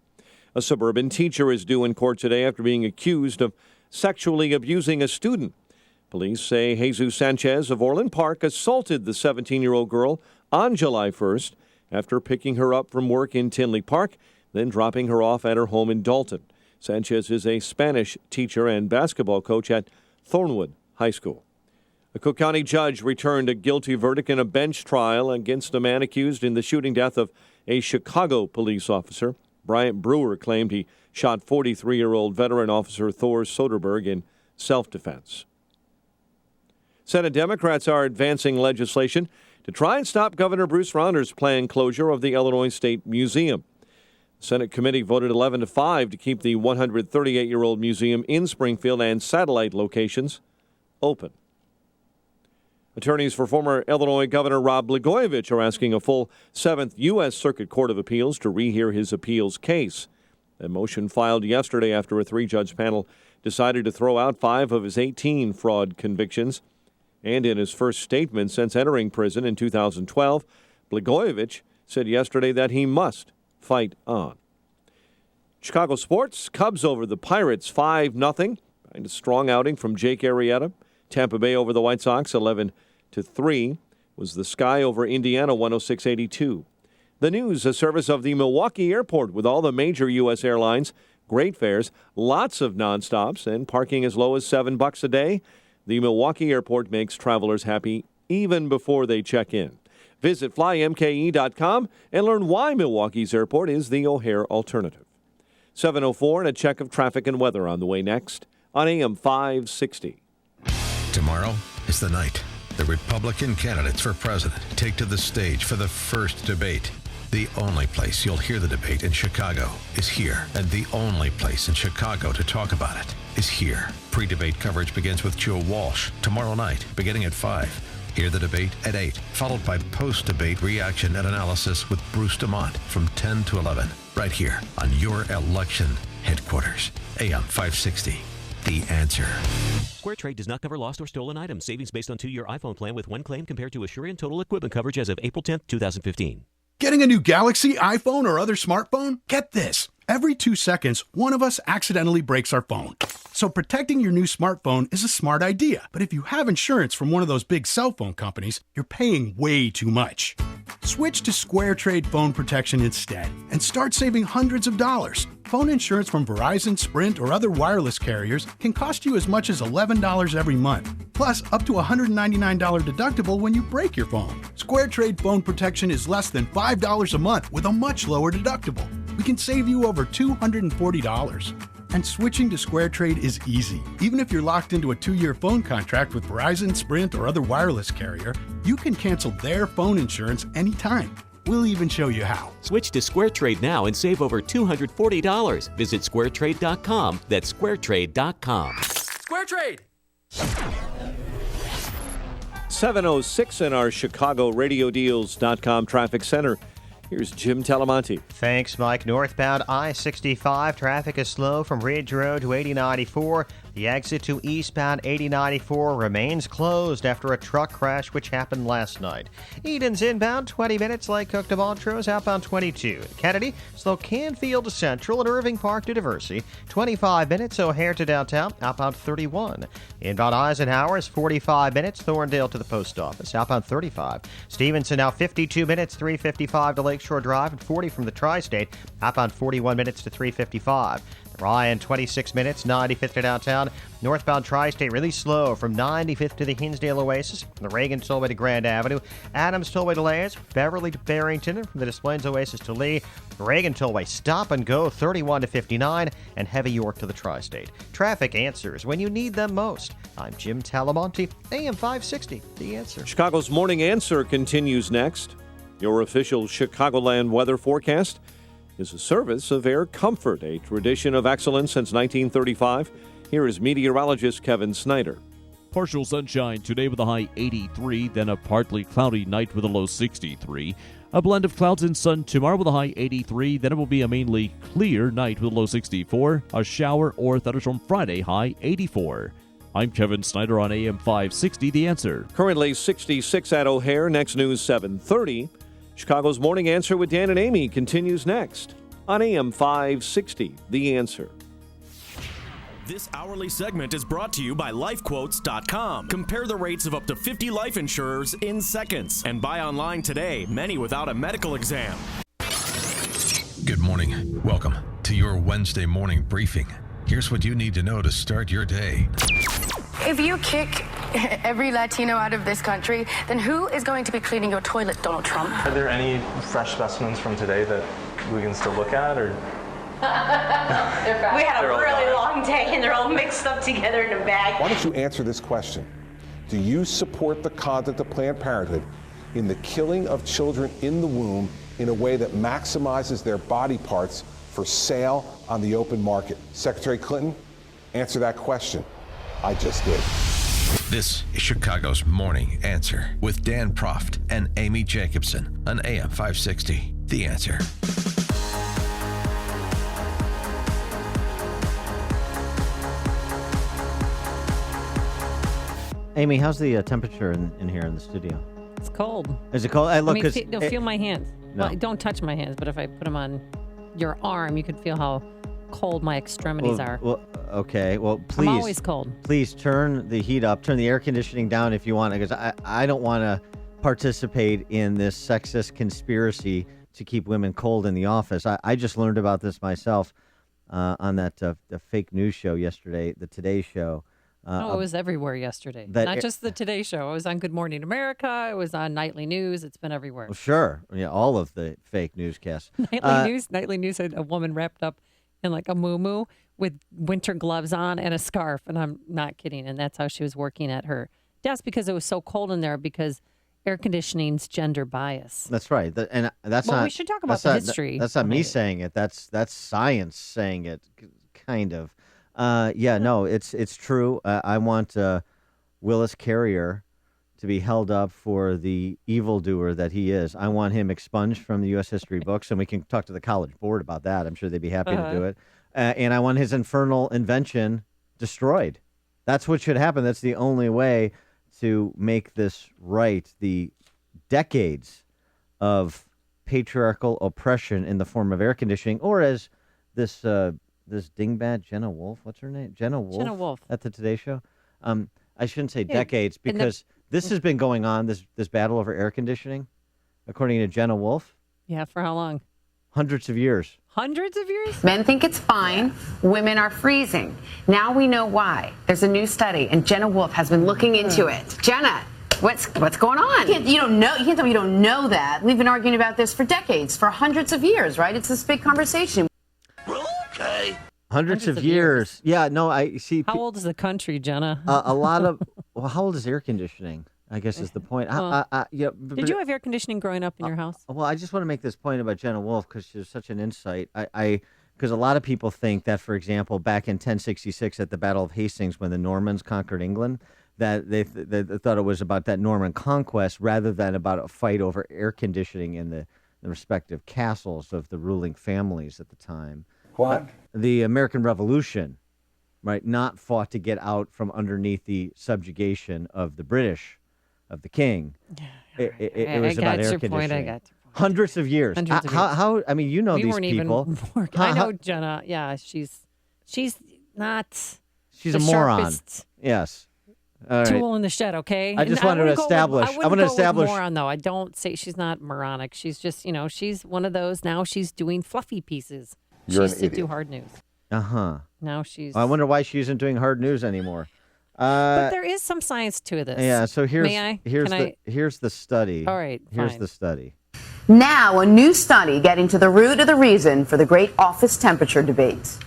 Speaker 1: A suburban teacher is due in court today after being accused of sexually abusing a student. Police say Jesus Sanchez of Orland Park assaulted the 17-year-old girl on July 1st after picking her up from work in Tinley Park, then dropping her off at her home in Dalton. Sanchez is a Spanish teacher and basketball coach at Thornwood High School. A Cook County judge returned a guilty verdict in a bench trial against a man accused in the shooting death of a Chicago police officer. Bryant Brewer claimed he shot 43-year-old veteran officer Thor Soderberg in self-defense. Senate Democrats are advancing legislation to try and stop Governor Bruce Rauner's planned closure of the Illinois State Museum. The Senate committee voted 11-5 to keep the 138-year-old museum in Springfield and satellite locations open. Attorneys for former Illinois Governor Rod Blagojevich are asking a full 7th U.S. Circuit Court of Appeals to rehear his appeals case. A motion filed yesterday after a 3-judge panel decided to throw out 5 of his 18 fraud convictions. And in his first statement since entering prison in 2012, Blagojevich said yesterday that he must fight on. Chicago sports, Cubs over the Pirates 5-0. Behind a strong outing from Jake Arrieta. Tampa Bay over the White Sox 11-3. Was the Sky over Indiana 106-82. The News, a service of the Milwaukee Airport with all the major U.S. airlines. Great fares, lots of nonstops, and parking as low as $7 a day. The Milwaukee Airport makes travelers happy even before they check in. Visit flymke.com and learn why Milwaukee's airport is the O'Hare alternative. 7:04 and a check of traffic and weather on the way next on AM 560.
Speaker 3: Tomorrow is the night the Republican candidates for president take to the stage for the first debate. The only place you'll hear the debate in Chicago is here, and the only place in Chicago to talk about it is here. Pre-debate coverage begins with Joe Walsh tomorrow night, beginning at 5. Hear the debate at 8, followed by post-debate reaction and analysis with Bruce DeMont from 10 to 11, right here on your election headquarters, AM 560. The Answer.
Speaker 5: SquareTrade does not cover lost or stolen items. Savings based on 2-year iPhone plan with one claim compared to Assurant total equipment coverage as of April 10th, 2015.
Speaker 6: Getting a new Galaxy, iPhone, or other smartphone? Get this. Every 2 seconds, one of us accidentally breaks our phone. So protecting your new smartphone is a smart idea. But if you have insurance from one of those big cell phone companies, you're paying way too much. Switch to SquareTrade Phone Protection instead and start saving hundreds of dollars. Phone insurance from Verizon, Sprint, or other wireless carriers can cost you as much as $11 every month. Plus, up to $199 deductible when you break your phone. SquareTrade Phone Protection is less than $5 a month with a much lower deductible. We can save you over $240. And switching to SquareTrade is easy. Even if you're locked into a 2-year phone contract with Verizon, Sprint, or other wireless carrier, you can cancel their phone insurance anytime. We'll even show you how.
Speaker 5: Switch to SquareTrade now and save over $240. Visit SquareTrade.com. That's SquareTrade.com.
Speaker 8: SquareTrade!
Speaker 1: 7:06 in our ChicagoRadioDeals.com traffic center. Here's Jim Talamonte.
Speaker 9: Thanks, Mike. Northbound I-65 traffic is slow from Ridge Road to 8094. The exit to eastbound 8094 remains closed after a truck crash which happened last night. Eden's inbound 20 minutes. Lake Cook to Montrose outbound 22. Kennedy, slow Canfield to Central and Irving Park to Diversey 25 minutes. O'Hare to downtown outbound 31. Inbound Eisenhower is 45 minutes. Thorndale to the post office outbound 35. Stevenson now 52 minutes. 355 to Lakeshore Drive and 40 from the Tri-State outbound 41 minutes to 355. Ryan 26 minutes. 95th to downtown eastbound. Northbound Tri-State really slow from 95th to the Hinsdale Oasis, from the Reagan Tollway to Grand Avenue, Adams Tollway to Layers, Beverly to Barrington, and from the Des Plaines Oasis to Lee, Reagan Tollway stop and go 31 to 59, and heavy York to the Tri-State. Traffic answers when you need them most. I'm Jim Talamonte, AM 560, The Answer.
Speaker 1: Chicago's Morning Answer continues next. Your official Chicagoland weather forecast is a service of Air Comfort, a tradition of excellence since 1935. Here is meteorologist Kevin Snyder.
Speaker 7: Partial sunshine today with a high 83, then a partly cloudy night with a low 63. A blend of clouds and sun tomorrow with a high 83, then it will be a mainly clear night with a low 64. A shower or thunderstorm Friday, high 84. I'm Kevin Snyder on AM 560, The Answer.
Speaker 1: Currently 66 at O'Hare. Next news 7:30. Chicago's Morning Answer with Dan and Amy continues next on AM 560, The Answer.
Speaker 8: This hourly segment is brought to you by LifeQuotes.com. Compare the rates of up to 50 life insurers in seconds and buy online today, many without a medical exam.
Speaker 3: Good morning. Welcome to your Wednesday morning briefing. Here's what you need to know to start your day.
Speaker 11: If you kick every Latino out of this country, then who is going to be cleaning your toilet, Donald Trump?
Speaker 18: Are there any fresh specimens from today that we can still look at, or?
Speaker 19: We had a really long day and they're all mixed up together in a bag.
Speaker 20: Why don't you answer this question? Do you support the conduct of Planned Parenthood in the killing of children in the womb in a way that maximizes their body parts for sale on the open market? Secretary Clinton, answer that question. I just did.
Speaker 3: This is Chicago's Morning Answer with Dan Proft and Amy Jacobson on AM 560, The Answer.
Speaker 15: Amy, how's the temperature in here in the studio?
Speaker 12: It's cold.
Speaker 15: Is it cold?
Speaker 12: You'll feel my hands.
Speaker 15: No.
Speaker 12: Well, don't touch my hands, but if I put them on your arm, you could feel how cold my extremities are.
Speaker 15: Well, okay. Well, please.
Speaker 12: I'm always cold.
Speaker 15: Please turn the heat up, turn the air conditioning down if you want, because I don't want to participate in this sexist conspiracy to keep women cold in the office. I just learned about this myself on that the fake news show yesterday, the Today Show.
Speaker 12: It was everywhere yesterday. Not just the Today Show. It was on Good Morning America. It was on Nightly News. It's been everywhere.
Speaker 15: Well, sure. Yeah, all of the fake newscasts.
Speaker 12: Nightly News had a woman wrapped up in like a muumuu with winter gloves on and a scarf. And I'm not kidding. And that's how she was working at her desk because it was so cold in there because air conditioning's gender bias.
Speaker 15: That's right. And that's
Speaker 12: well,
Speaker 15: not.
Speaker 12: We should talk about the history.
Speaker 15: That's not me saying it. That's science saying it, kind of. No, it's true. I want Willis Carrier to be held up for the evildoer that he is. I want him expunged from the U.S. history books, and we can talk to the College Board about that. I'm sure they'd be happy to do it. And I want his infernal invention destroyed. That's what should happen. That's the only way to make this right. The decades of patriarchal oppression in the form of air conditioning, or as this dingbat Jenna Wolf, what's her name? Jenna Wolf at the Today Show. I shouldn't say decades because this has been going on, this battle over air conditioning, according to Jenna Wolf.
Speaker 12: Yeah, for how long?
Speaker 15: Hundreds of years.
Speaker 12: Hundreds of years?
Speaker 21: Men think it's fine. Women are freezing. Now we know why. There's a new study, and Jenna Wolf has been looking into it. Jenna, what's going on? You don't know. You can't tell me you don't know that. We've been arguing about this for decades, for hundreds of years, right? It's this big conversation. Okay.
Speaker 15: Hundreds of years. Yeah, no, I see.
Speaker 12: How old is the country, Jenna?
Speaker 15: A lot of. Well, how old is air conditioning? I guess is the point.
Speaker 12: Did you have air conditioning growing up in your house?
Speaker 15: Well, I just want to make this point about Jenna Wolf because she's such an insight. Because a lot of people think that, for example, back in 1066 at the Battle of Hastings, when the Normans conquered England, that they thought it was about that Norman conquest rather than about a fight over air conditioning in the respective castles of the ruling families at the time.
Speaker 20: What?
Speaker 15: The American Revolution, right? Not fought to get out from underneath the subjugation of the British, of the king. It was about air conditioning.
Speaker 12: I got your point.
Speaker 15: Hundreds of years. How? I mean, you know these people.
Speaker 12: I know Jenna. Yeah, she's not.
Speaker 15: She's
Speaker 12: the
Speaker 15: a moron.
Speaker 12: sharpest
Speaker 15: Yes. All right.
Speaker 12: Tool in the shed. Okay.
Speaker 15: I just wanted to establish.
Speaker 12: I want to establish moron though. I don't say she's not moronic. She's just she's one of those. Now she's doing fluffy pieces. She used to do hard news.
Speaker 15: Uh-huh.
Speaker 12: Now she's...
Speaker 15: I wonder why she isn't doing hard news anymore.
Speaker 12: But there is some science to this.
Speaker 15: Yeah, so here's the study.
Speaker 12: All right,
Speaker 15: Here's
Speaker 12: fine.
Speaker 15: the study.
Speaker 21: Now, a new study getting to the root of the reason for the great office temperature debate.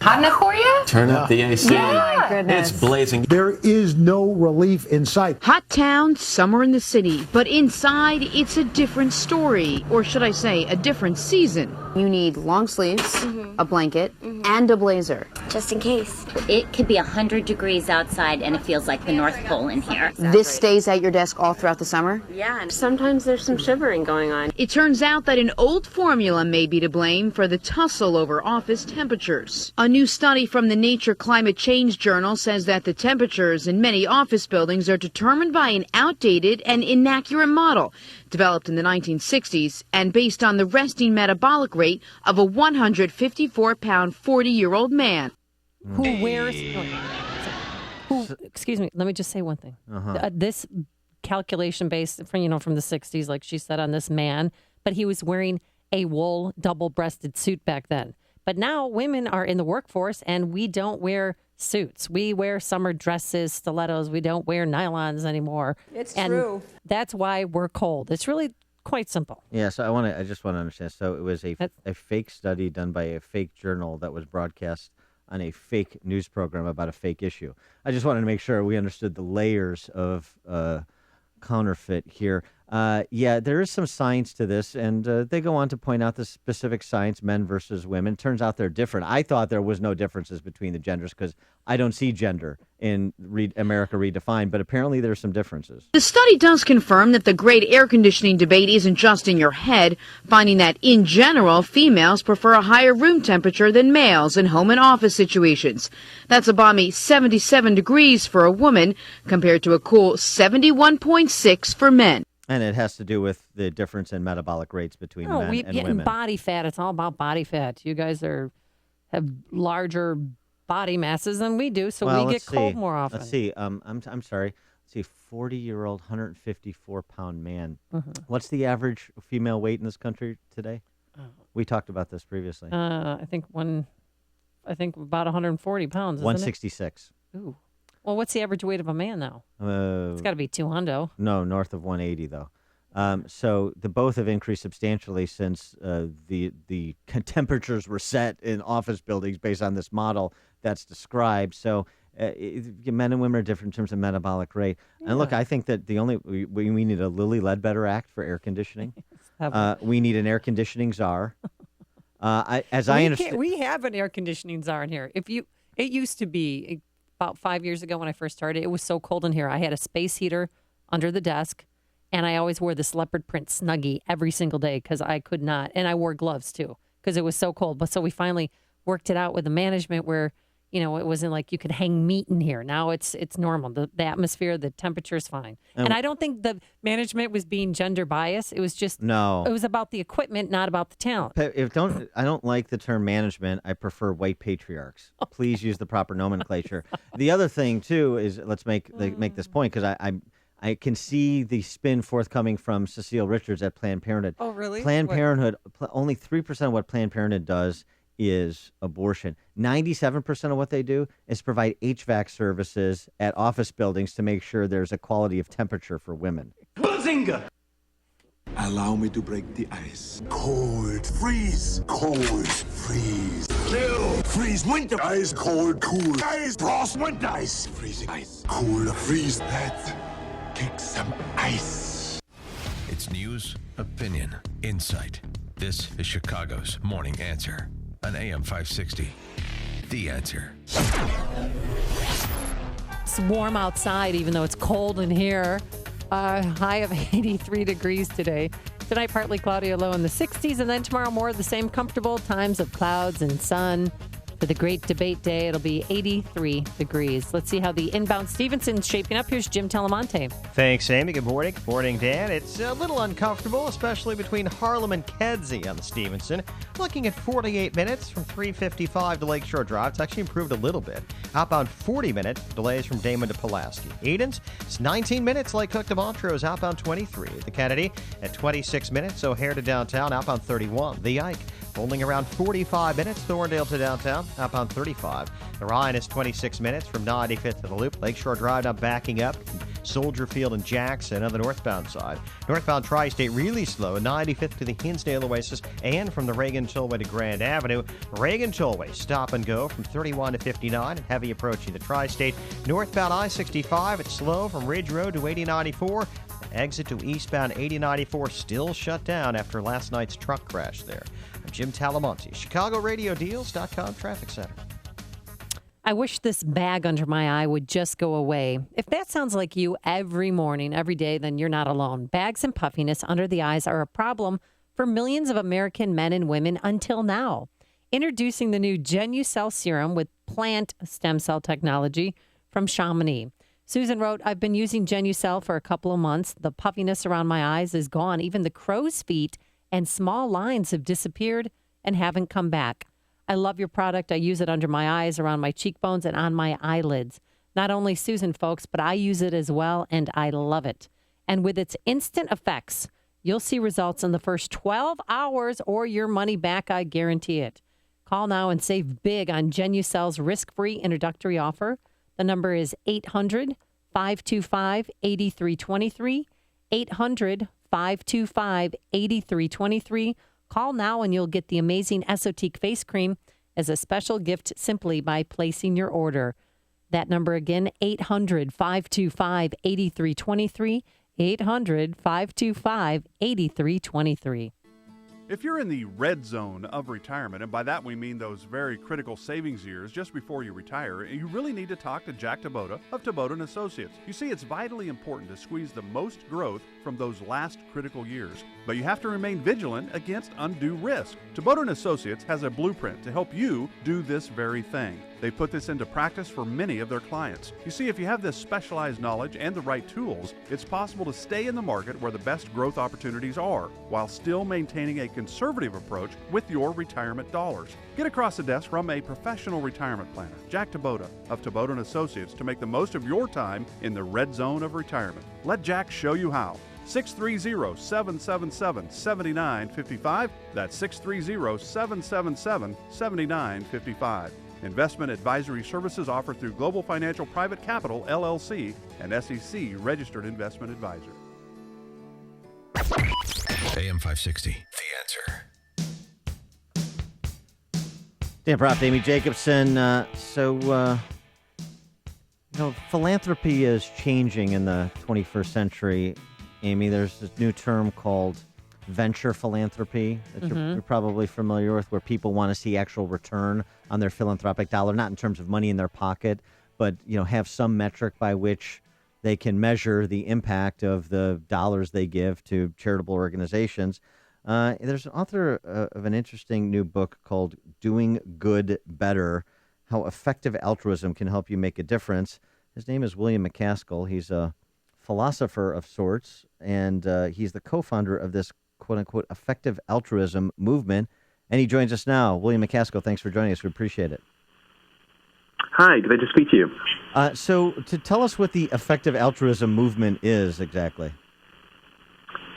Speaker 21: Hot enough for you?
Speaker 2: Turn up the AC.
Speaker 21: Yeah. My goodness.
Speaker 2: It's blazing.
Speaker 26: There is no relief in sight.
Speaker 4: Hot town, summer in the city, but inside it's a different story, or should I say, a different season.
Speaker 21: You need long sleeves, a blanket, and a blazer.
Speaker 10: Just in case. It could be 100 degrees outside and it feels like the North Pole in here.
Speaker 21: This stays at your desk all throughout the summer?
Speaker 10: Yeah, and sometimes there's some shivering going on.
Speaker 4: It turns out that an old formula may be to blame for the tussle over office temperatures. A new study from the Nature Climate Change Journal says that the temperatures in many office buildings are determined by an outdated and inaccurate model developed in the 1960s and based on the resting metabolic rate of a 154-pound 40-year-old man.
Speaker 12: Who wears... excuse me, let me just say one thing. This calculation based from the 60s, like she said, on this man, but he was wearing a wool double-breasted suit back then. But now women are in the workforce and we don't wear suits. We wear summer dresses, stilettos. We don't wear nylons anymore.
Speaker 10: It's
Speaker 12: and
Speaker 10: true.
Speaker 12: That's why we're cold. It's really quite simple.
Speaker 15: Yeah, so I just want to understand. So it was a fake study done by a fake journal that was broadcast on a fake news program about a fake issue. I just wanted to make sure we understood the layers of counterfeit here. Yeah, there is some science to this, and they go on to point out the specific science, men versus women. Turns out they're different. I thought there was no differences between the genders because I don't see gender in America Redefined, but apparently there's some differences.
Speaker 4: The study does confirm that the great air conditioning debate isn't just in your head, finding that, in general, females prefer a higher room temperature than males in home and office situations. That's a balmy 77 degrees for a woman compared to a cool 71.6 for men.
Speaker 15: And it has to do with the difference in metabolic rates between men and women.
Speaker 12: And body fat. It's all about body fat. You guys have larger body masses than we do, so we get cold more often.
Speaker 15: Let's see. I'm sorry. Let's see. 40-year-old, 154-pound man. What's the average female weight in this country today? We talked about this previously.
Speaker 12: I think about 140 pounds.
Speaker 15: 166.
Speaker 12: Ooh. Well, what's the average weight of a man now? It's got to be 200.
Speaker 15: No, north of 180 though. So the both have increased substantially since the temperatures were set in office buildings based on this model that's described. So men and women are different in terms of metabolic rate. Yeah. And look, I think that we need a Lilly Ledbetter Act for air conditioning. We need an air conditioning czar. I understand,
Speaker 12: we have an air conditioning czar in here. It used to be. About 5 years ago when I first started, it was so cold in here. I had a space heater under the desk, and I always wore this leopard print Snuggie every single day because I could not. And I wore gloves, too, because it was so cold. But so we finally worked it out with the management where, it wasn't like you could hang meat in here. Now it's normal. The atmosphere, the temperature is fine. And I don't think the management was being gender biased. It was just, it was about the equipment, not about the talent.
Speaker 15: I don't like the term management. I prefer white patriarchs. Please use the proper nomenclature. The other thing, too, is let's make this point because I can see the spin forthcoming from Cecile Richards at Planned Parenthood.
Speaker 12: Oh, really?
Speaker 15: Planned Parenthood, only 3% of what Planned Parenthood does is abortion. 97% of what they do is provide HVAC services at office buildings to make sure there's a quality of temperature for women.
Speaker 13: Bazinga! Allow me to break the ice. Cold, freeze. Cold, freeze. Chill, freeze, winter. Ice, cold, cool. Ice, frost, winter. Ice, freezing, ice. Cool, freeze. Let's kick some ice.
Speaker 3: It's news, opinion, insight. This is Chicago's Morning Answer on AM 560. The Answer.
Speaker 12: It's warm outside, even though it's cold in here. High of 83 degrees today. Tonight, partly cloudy, a low in the 60s, and then tomorrow more of the same comfortable times of clouds and sun. For the great debate day, it'll be 83 degrees. Let's see how the inbound Stevenson's shaping up. Here's Jim Talamonte.
Speaker 9: Thanks, Amy. Good morning. Good morning, Dan. It's a little uncomfortable, especially between Harlem and Kedzie on the Stevenson. Looking at 48 minutes from 355 to Lakeshore Drive. It's actually improved a little bit. Outbound 40-minute delays from Damon to Pulaski. Edens, it's 19 minutes. Lake Cook to Montrose, outbound 23. The Kennedy at 26 minutes. O'Hare to downtown, outbound 31. The Ike, Only around 45 minutes, Thorndale to downtown, outbound 35. The Ryan is 26 minutes from 95th to the Loop. Lakeshore Drive now backing up. Soldier Field and Jackson on the northbound side. Northbound Tri-State really slow, 95th to the Hinsdale Oasis and from the Reagan Tollway to Grand Avenue. Reagan Tollway stop and go from 31 to 59 and heavy approaching the Tri-State. Northbound I-65, it's slow from Ridge Road to 8094. Exit to eastbound 8094 still shut down after last night's truck crash there. I'm Jim Talamonte, ChicagoRadioDeals.com Traffic Center.
Speaker 12: I wish this bag under my eye would just go away. If that sounds like you every morning, every day, then you're not alone. Bags and puffiness under the eyes are a problem for millions of American men and women until now. Introducing the new Genucell serum with plant stem cell technology from Chamonix. Susan wrote, I've been using Genucell for a couple of months. The puffiness around my eyes is gone. Even the crow's feet and small lines have disappeared and haven't come back. I love your product. I use it under my eyes, around my cheekbones, and on my eyelids. Not only Susan, folks, but I use it as well, and I love it. And with its instant effects, you'll see results in the first 12 hours or your money back, I guarantee it. Call now and save big on Genucell's risk-free introductory offer. The number is 800-525-8323, 800-525-8323. Call now and you'll get the amazing Esotique face cream as a special gift simply by placing your order. That number again, 800-525-8323, 800-525-8323.
Speaker 6: If you're in the red zone of retirement, and by that we mean those very critical savings years just before you retire, you really need to talk to Jack Tabota of Tabota & Associates. You see, it's vitally important to squeeze the most growth from those last critical years, but you have to remain vigilant against undue risk. Tabota & Associates has a blueprint to help you do this very thing. They put this into practice for many of their clients. You see, if you have this specialized knowledge and the right tools, it's possible to stay in the market where the best growth opportunities are, while still maintaining a conservative approach with your retirement dollars. Get across the desk from a professional retirement planner, Jack Tabota of Tabota & Associates, to make the most of your time in the red zone of retirement. Let Jack show you how. 630-777-7955. That's 630-777-7955. Investment advisory services offered through Global Financial Private Capital, LLC, an SEC registered investment advisor.
Speaker 3: AM 560, The Answer.
Speaker 15: Dan Proft, Amy Jacobson. Philanthropy is changing in the 21st century. Amy, there's this new term called venture philanthropy that you're probably familiar with, where people want to see actual return on their philanthropic dollar, not in terms of money in their pocket, but have some metric by which they can measure the impact of the dollars they give to charitable organizations. There's an author of an interesting new book called Doing Good Better, How Effective Altruism Can Help You Make a Difference. His name is William McCaskill. He's a philosopher of sorts, and he's the co-founder of this quote-unquote effective altruism movement, and he joins us now. William McCaskill, thanks for joining us. We appreciate it.
Speaker 2: Hi, glad to speak to you.
Speaker 15: So to tell us what the effective altruism movement is exactly.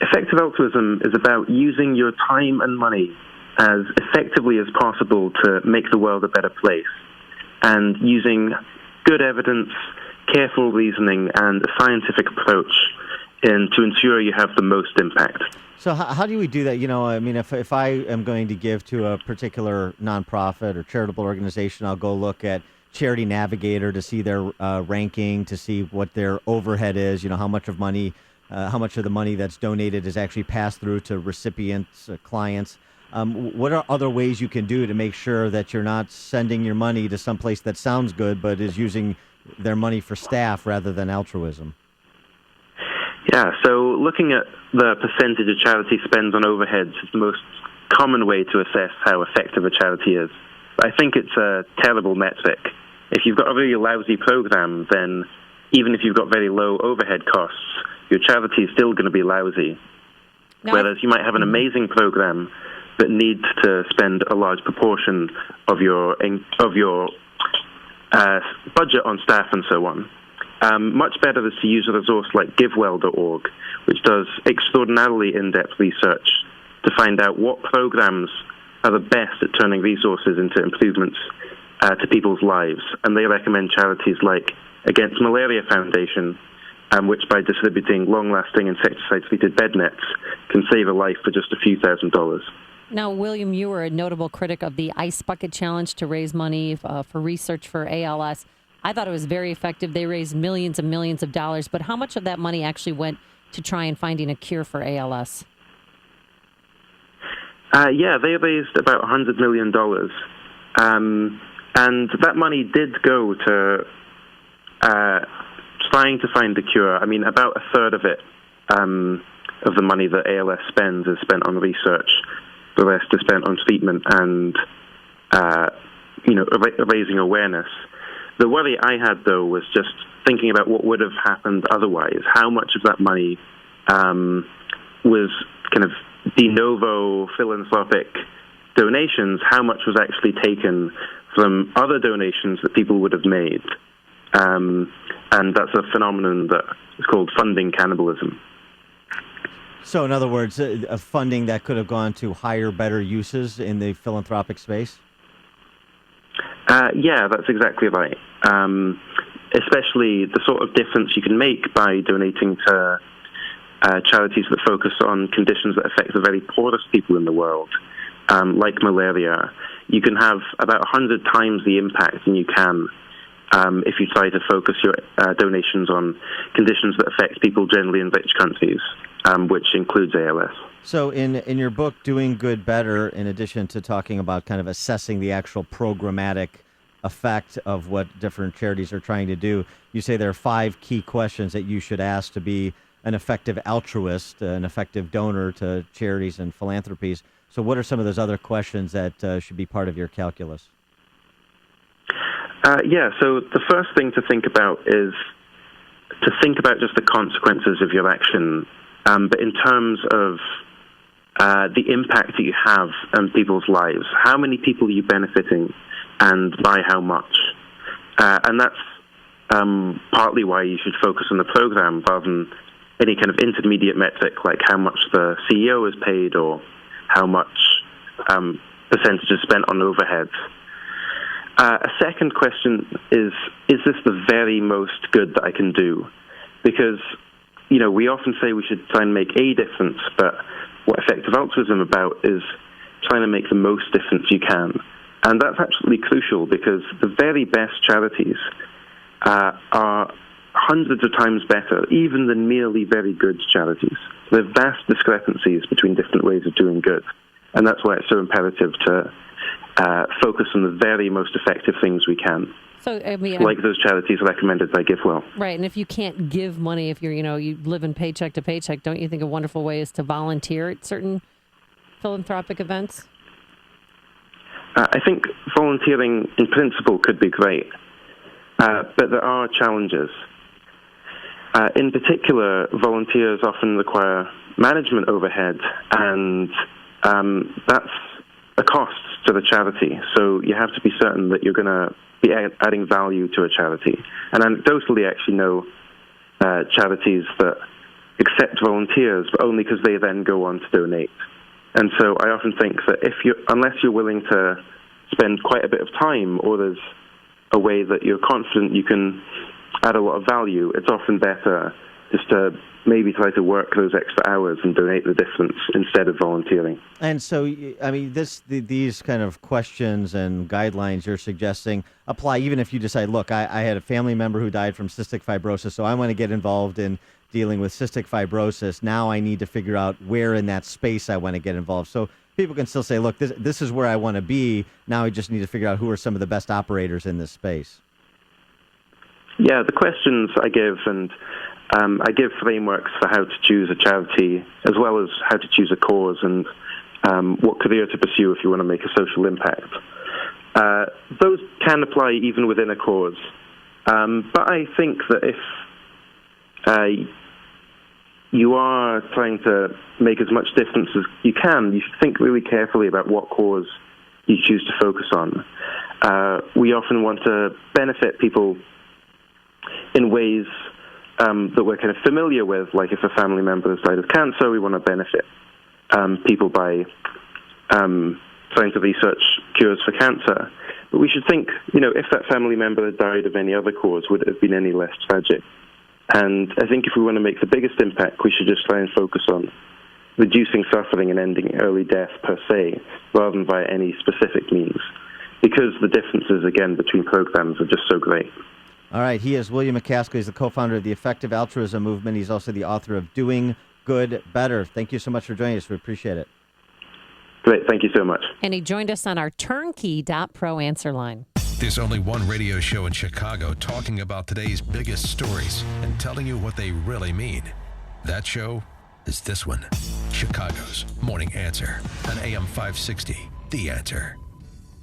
Speaker 2: Effective altruism is about using your time and money as effectively as possible to make the world a better place, and using good evidence, careful reasoning, and a scientific approach to ensure you have the most impact.
Speaker 15: So how do we do that? If I am going to give to a particular nonprofit or charitable organization, I'll go look at Charity Navigator to see their ranking, to see what their overhead is, how much of the money that's donated is actually passed through to recipients, clients. What are other ways you can do to make sure that you're not sending your money to some place that sounds good but is using their money for staff rather than altruism?
Speaker 2: Yeah, so looking at the percentage a charity spends on overheads is the most common way to assess how effective a charity is. I think it's a terrible metric. If you've got a really lousy program, then even if you've got very low overhead costs, your charity is still going to be lousy. Whereas you might have an amazing program that needs to spend a large proportion of your budget on staff and so on. Much better is to use a resource like GiveWell.org, which does extraordinarily in-depth research to find out what programs are the best at turning resources into improvements to people's lives, and they recommend charities like Against Malaria Foundation, which by distributing long-lasting insecticide-treated bed nets can save a life for just a few $1,000s.
Speaker 12: Now, William, you were a notable critic of the Ice Bucket Challenge to raise money for research for ALS. I thought it was very effective. They raised millions and millions of dollars, but how much of that money actually went to try and finding a cure for ALS?
Speaker 2: Yeah, they raised about $100 million. And that money did go to trying to find the cure. I mean, about a third of it, of the money that ALS spends, is spent on research. The rest is spent on treatment and, raising awareness. The worry I had, though, was just thinking about what would have happened otherwise. How much of that money was kind of de novo philanthropic donations? How much was actually taken from other donations that people would have made? And that's a phenomenon that is called funding cannibalism.
Speaker 15: So, in other words, a funding that could have gone to higher, better uses in the philanthropic space?
Speaker 2: Yeah, that's exactly right. Especially the sort of difference you can make by donating to charities that focus on conditions that affect the very poorest people in the world, like malaria. You can have about 100 times the impact than you can if you try to focus your donations on conditions that affect people generally in rich countries, which includes ALS.
Speaker 15: So in your book, Doing Good Better, in addition to talking about kind of assessing the actual programmatic effect of what different charities are trying to do, you say there are 5 key questions that you should ask to be an effective altruist, an effective donor to charities and philanthropies. So what are some of those other questions that should be part of your calculus?
Speaker 2: So the first thing to think about is to think about just the consequences of your action, but in terms of the impact that you have on people's lives. How many people are you benefiting, and by how much? And that's partly why you should focus on the program rather than any kind of intermediate metric like how much the CEO is paid or how much percentage is spent on overheads. A second question is this the very most good that I can do? Because, we often say we should try and make a difference, but what effective altruism about is trying to make the most difference you can. And that's absolutely crucial because the very best charities are hundreds of times better, even than merely very good charities. There are vast discrepancies between different ways of doing good. And that's why it's so imperative to focus on the very most effective things we can.
Speaker 12: So,
Speaker 2: like those charities recommended by GiveWell.
Speaker 12: Right, and if you can't give money, if you're, you live in paycheck to paycheck, don't you think a wonderful way is to volunteer at certain philanthropic events?
Speaker 2: I think volunteering in principle could be great, but there are challenges. In particular, volunteers often require management overhead, and that's a cost to the charity. So you have to be certain that you're going to be adding value to a charity. And anecdotally, I actually know charities that accept volunteers, but only because they then go on to donate. And so I often think that unless you're willing to spend quite a bit of time, or there's a way that you're confident you can add a lot of value, it's often better just to maybe try to work those extra hours and donate the difference instead of volunteering.
Speaker 15: And so, these kind of questions and guidelines you're suggesting apply even if you decide, look, I had a family member who died from cystic fibrosis, so I want to get involved in dealing with cystic fibrosis. Now I need to figure out where in that space I want to get involved. So people can still say, look, this is where I want to be. Now I just need to figure out who are some of the best operators in this space.
Speaker 2: Yeah, the questions I give, and I give frameworks for how to choose a charity, as well as how to choose a cause and what career to pursue if you want to make a social impact. Those can apply even within a cause. But I think that if you are trying to make as much difference as you can, you should think really carefully about what cause you choose to focus on. We often want to benefit people in ways that we're kind of familiar with, like if a family member has died of cancer, we want to benefit people by trying to research cures for cancer. But we should think, if that family member had died of any other cause, would it have been any less tragic? And I think if we want to make the biggest impact, we should just try and focus on reducing suffering and ending early death per se, rather than by any specific means, because the differences, again, between programs are just so great.
Speaker 15: All right, he is William McCaskill. He's the co-founder of the Effective Altruism Movement. He's also the author of Doing Good Better. Thank you so much for joining us. We appreciate it.
Speaker 2: Great. Thank you so much.
Speaker 12: And he joined us on our turnkey.pro answer line.
Speaker 3: There's only one radio show in Chicago talking about today's biggest stories and telling you what they really mean. That show is this one, Chicago's Morning Answer on AM 560, The Answer.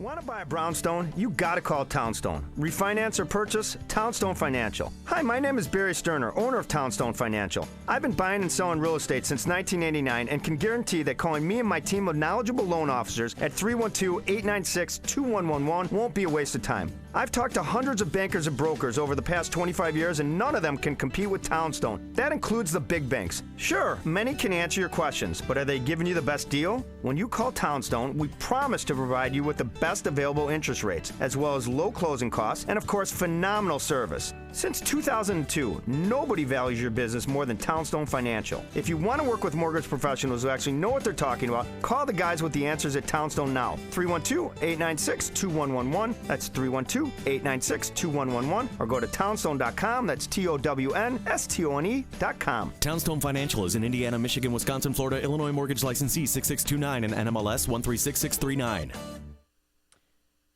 Speaker 14: Want to buy a brownstone? You got to call Townstone. Refinance or purchase? Townstone Financial. Hi, my name is Barry Sterner, owner of Townstone Financial. I've been buying and selling real estate since 1989 and can guarantee that calling me and my team of knowledgeable loan officers at 312-896-2111 won't be a waste of time. I've talked to hundreds of bankers and brokers over the past 25 years, and none of them can compete with Townstone. That includes the big banks. Sure, many can answer your questions, but are they giving you the best deal? When you call Townstone, we promise to provide you with the best available interest rates, as well as low closing costs, and of course, phenomenal service. Since 2002, nobody values your business more than Townstone Financial. If you want to work with mortgage professionals who actually know what they're talking about, call the guys with the answers at Townstone now. 312-896-2111. That's 312-896-2111. Or go to townstone.com. That's TOWNSTONE.com.
Speaker 8: Townstone Financial is in Indiana, Michigan, Wisconsin, Florida, Illinois mortgage licensee 6629 and NMLS 136639.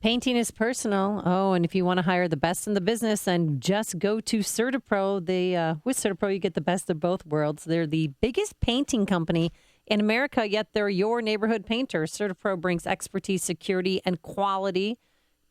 Speaker 12: Painting is personal. Oh, and if you want to hire the best in the business, then just go to CertaPro. With CertaPro, you get the best of both worlds. They're the biggest painting company in America, yet they're your neighborhood painter. CertaPro brings expertise, security, and quality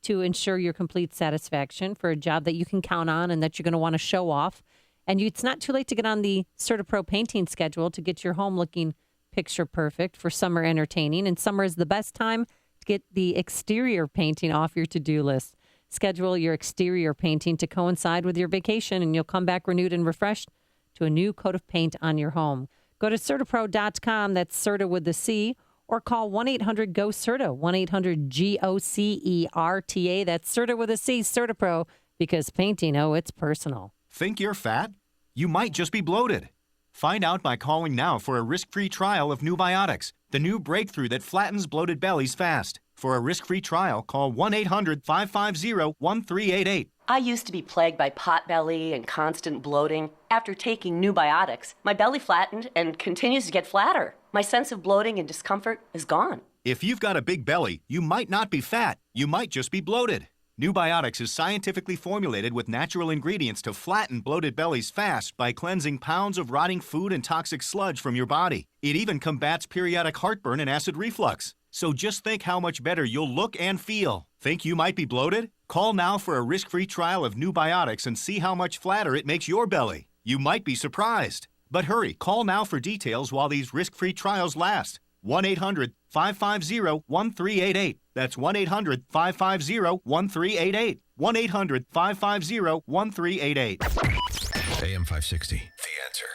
Speaker 12: to ensure your complete satisfaction for a job that you can count on and that you're going to want to show off. And it's not too late to get on the CertaPro painting schedule to get your home looking picture perfect for summer entertaining. And summer is the best time get the exterior painting off your to-do list. Schedule your exterior painting to coincide with your vacation, and you'll come back renewed and refreshed to a new coat of paint on your home. Go to CertaPro.com, that's Certa with the C, or call 1-800-GO-CERTA, 1-800-GOCERTA. That's Certa with a C, CertaPro, because painting, it's personal.
Speaker 16: Think you're fat? You might just be bloated. Find out by calling now for a risk-free trial of Nubiotics, the new breakthrough that flattens bloated bellies fast. For a risk-free trial, call 1-800-550-1388.
Speaker 22: I used to be plagued by potbelly and constant bloating. After taking Nubiotics, my belly flattened and continues to get flatter. My sense of bloating and discomfort is gone.
Speaker 16: If you've got a big belly, you might not be fat. You might just be bloated. Nubiotics is scientifically formulated with natural ingredients to flatten bloated bellies fast by cleansing pounds of rotting food and toxic sludge from your body. It even combats periodic heartburn and acid reflux. So just think how much better you'll look and feel. Think you might be bloated? Call now for a risk-free trial of Nubiotics and see how much flatter it makes your belly. You might be surprised. But hurry, call now for details while these risk-free trials last. 1-800-550-1388. That's 1-800-550-1388. 1-800-550-1388.
Speaker 3: AM 560, The Answer.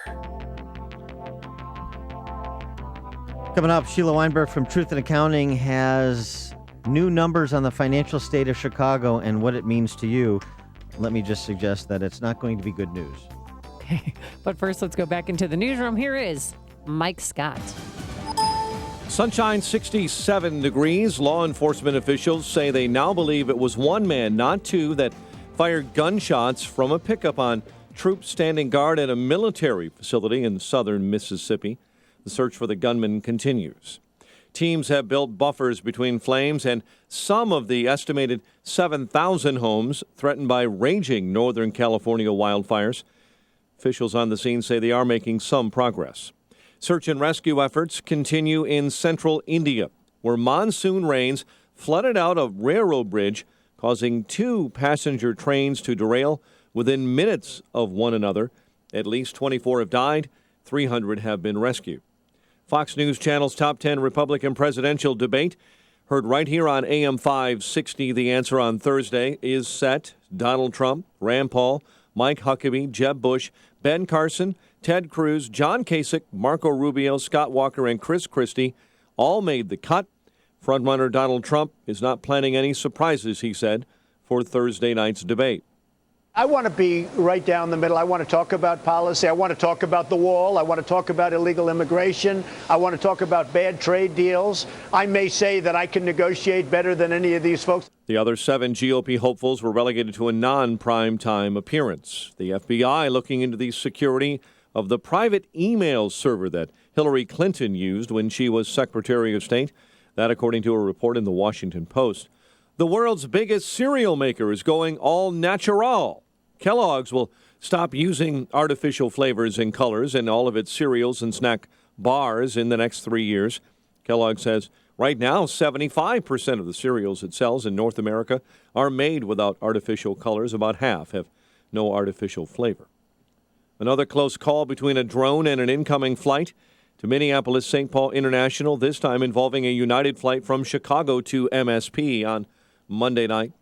Speaker 15: Coming up, Sheila Weinberg from Truth in Accounting has new numbers on the financial state of Chicago and what it means to you. Let me just suggest that it's not going to be good news.
Speaker 12: Okay, but first let's go back into the newsroom. Here is Mike Scott.
Speaker 1: Sunshine, 67 degrees. Law enforcement officials say they now believe it was one man, not two, that fired gunshots from a pickup on troops standing guard at a military facility in southern Mississippi. The search for the gunman continues. Teams have built buffers between flames and some of the estimated 7,000 homes threatened by raging Northern California wildfires. Officials on the scene say they are making some progress. Search and rescue efforts continue in central India, where monsoon rains flooded out a railroad bridge, causing 2 passenger trains to derail within minutes of one another. At least 24 have died, 300 have been rescued. Fox News Channel's top 10 Republican presidential debate, heard right here on AM 560. The Answer on Thursday is set. Donald Trump, Rand Paul, Mike Huckabee, Jeb Bush, Ben Carson, Ted Cruz, John Kasich, Marco Rubio, Scott Walker, and Chris Christie all made the cut. Frontrunner Donald Trump is not planning any surprises, he said, for Thursday night's debate.
Speaker 26: I want to be right down the middle. I want to talk about policy. I want to talk about the wall. I want to talk about illegal immigration. I want to talk about bad trade deals. I may say that I can negotiate better than any of these folks.
Speaker 1: The other 7 GOP hopefuls were relegated to a non-prime time appearance. The FBI looking into the security of the private email server that Hillary Clinton used when she was Secretary of State. That according to a report in the Washington Post. The world's biggest cereal maker is going all natural. Kellogg's will stop using artificial flavors and colors in all of its cereals and snack bars in the next 3 years. Kellogg says right now 75% of the cereals it sells in North America are made without artificial colors. About half have no artificial flavor. Another close call between a drone and an incoming flight to Minneapolis-St. Paul International, this time involving a United flight from Chicago to MSP on Monday night.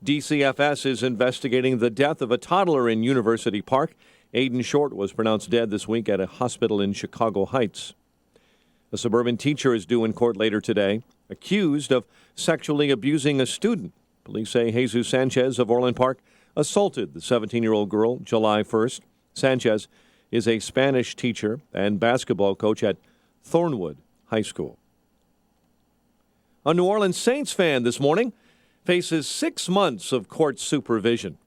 Speaker 1: DCFS is investigating the death of a toddler in University Park. Aiden Short was pronounced dead this week at a hospital in Chicago Heights. A suburban teacher is due in court later today, accused of sexually abusing a student. Police say Jesus Sanchez of Orland Park assaulted the 17-year-old girl July 1st. Sanchez is a Spanish teacher and basketball coach at Thornwood High School. A New Orleans Saints fan this morning faces 6 months of court supervision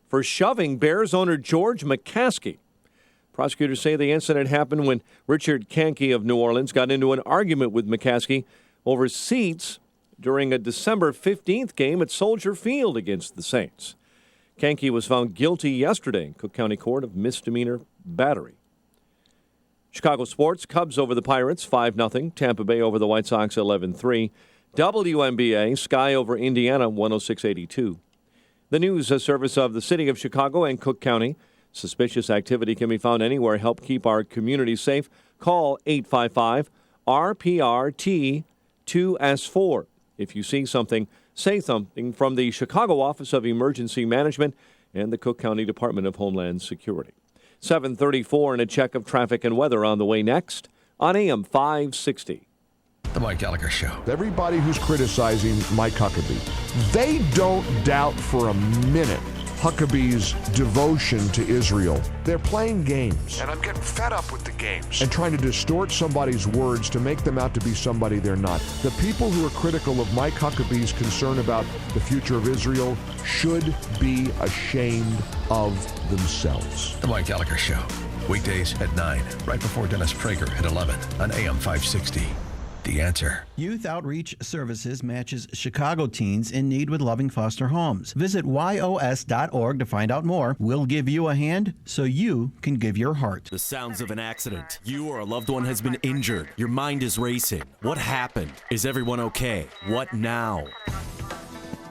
Speaker 1: for shoving Bears owner George McCaskey. Prosecutors say the incident happened when Richard Kankey of New Orleans got into an argument with McCaskey over seats during a December 15th game at Soldier Field against the Saints. Kankey was found guilty yesterday in Cook County Court of misdemeanor battery. Chicago sports, Cubs over the Pirates 5-0. Tampa Bay over the White Sox 11-3. WNBA, Sky over Indiana 106-82. The news service of the city of Chicago and Cook County. Suspicious activity can be found anywhere. Help keep our community safe. Call 855-RPRT-2S4. If you see something, say something from the Chicago Office of Emergency Management and the Cook County Department of Homeland Security. 7:34 and a check of traffic and weather on the way next on AM 560.
Speaker 3: The Mike Gallagher Show.
Speaker 5: Everybody who's criticizing Mike Huckabee, they don't doubt for a minute Huckabee's devotion to Israel. They're playing games.
Speaker 13: And I'm getting fed up with the games.
Speaker 5: And trying to distort somebody's words to make them out to be somebody they're not. The people who are critical of Mike Huckabee's concern about the future of Israel should be ashamed of themselves.
Speaker 3: The Mike Gallagher Show. Weekdays at 9, right before Dennis Prager at 11 on AM 560. The Answer.
Speaker 7: Youth Outreach Services matches Chicago teens in need with loving foster homes. Visit YOS.org to find out more. We'll give you a hand so you can give your heart.
Speaker 8: The sounds of an accident. You or a loved one has been injured. Your mind is racing. What happened? Is everyone okay? What now?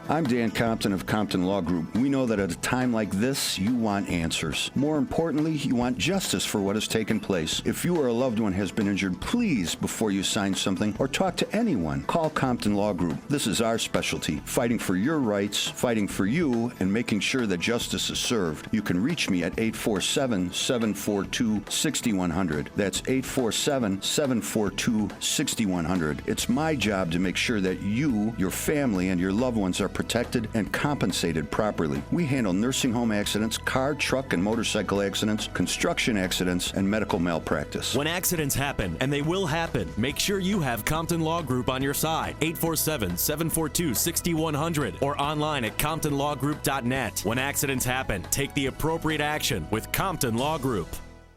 Speaker 17: I'm Dan Compton of Compton Law Group. We know that at a time like this, you want answers. More importantly, you want justice for what has taken place. If you or a loved one has been injured, please, before you sign something or talk to anyone, call Compton Law Group. This is our specialty, fighting for your rights, fighting for you, and making sure that justice is served. You can reach me at 847-742-6100. That's 847-742-6100. It's my job to make sure that you, your family, and your loved ones are protected and compensated properly. We handle nursing home accidents, car, truck, and motorcycle accidents, construction accidents, and medical malpractice.
Speaker 8: When accidents happen, and they will happen, make sure you have Compton Law Group on your side. 847-742-6100 or online at ComptonLawGroup.net. When accidents happen, take the appropriate action with Compton Law Group.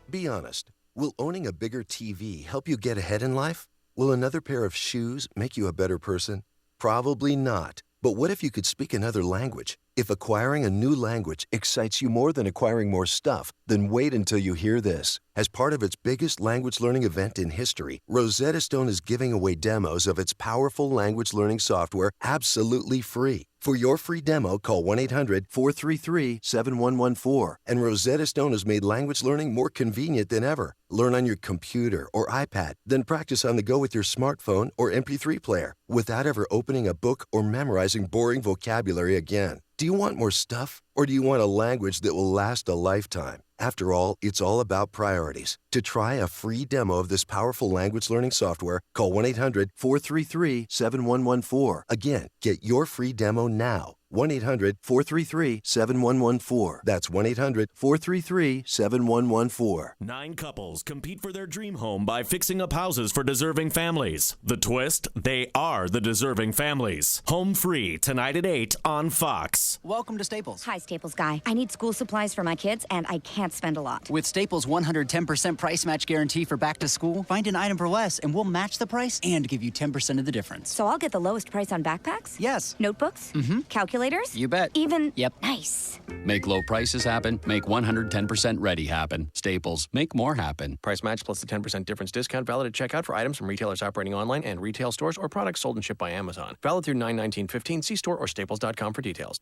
Speaker 23: Be honest. Will owning a bigger TV help you get ahead in life? Will another pair of shoes make you a better person? Probably not. But what if you could speak another language? If acquiring a new language excites you more than acquiring more stuff, then wait until you hear this. As part of its biggest language learning event in history, Rosetta Stone is giving away demos of its powerful language learning software absolutely free. For your free demo, call 1-800-433-7114. And Rosetta Stone has made language learning more convenient than ever. Learn on your computer or iPad, then practice on the go with your smartphone or MP3 player without ever opening a book or memorizing boring vocabulary again. Do you want more stuff, or do you want a language that will last a lifetime? After all, it's all about priorities. To try a free demo of this powerful language learning software, call 1-800-433-7114. Again, get your free demo now. 1-800-433-7114. That's 1-800-433-7114.
Speaker 8: 9 couples compete for their dream home by fixing up houses for deserving families. The twist? They are the deserving families. Home free tonight at 8 on Fox.
Speaker 11: Welcome to Staples.
Speaker 18: Hi, Staples guy. I need school supplies for my kids, and I can't spend a lot.
Speaker 11: With Staples' 110% price match guarantee for back to school, find an item for less, and we'll match the price and give you 10% of the difference.
Speaker 18: So I'll get the lowest price on backpacks?
Speaker 11: Yes.
Speaker 18: Notebooks?
Speaker 11: Mm-hmm.
Speaker 18: Calculators?
Speaker 11: You bet.
Speaker 18: Even?
Speaker 11: Yep.
Speaker 18: Nice.
Speaker 19: Make low prices happen. Make 110% ready happen. Staples. Make more happen.
Speaker 20: Price match plus the 10% difference discount valid at checkout for items from retailers operating online and retail stores or products sold and shipped by Amazon. Valid through 9/19/15. See store or staples.com for details.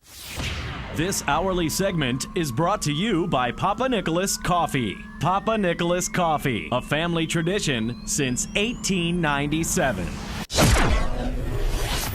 Speaker 8: This hourly segment is brought to you by Papa Nicholas Coffee. Papa Nicholas Coffee, a family tradition since 1897.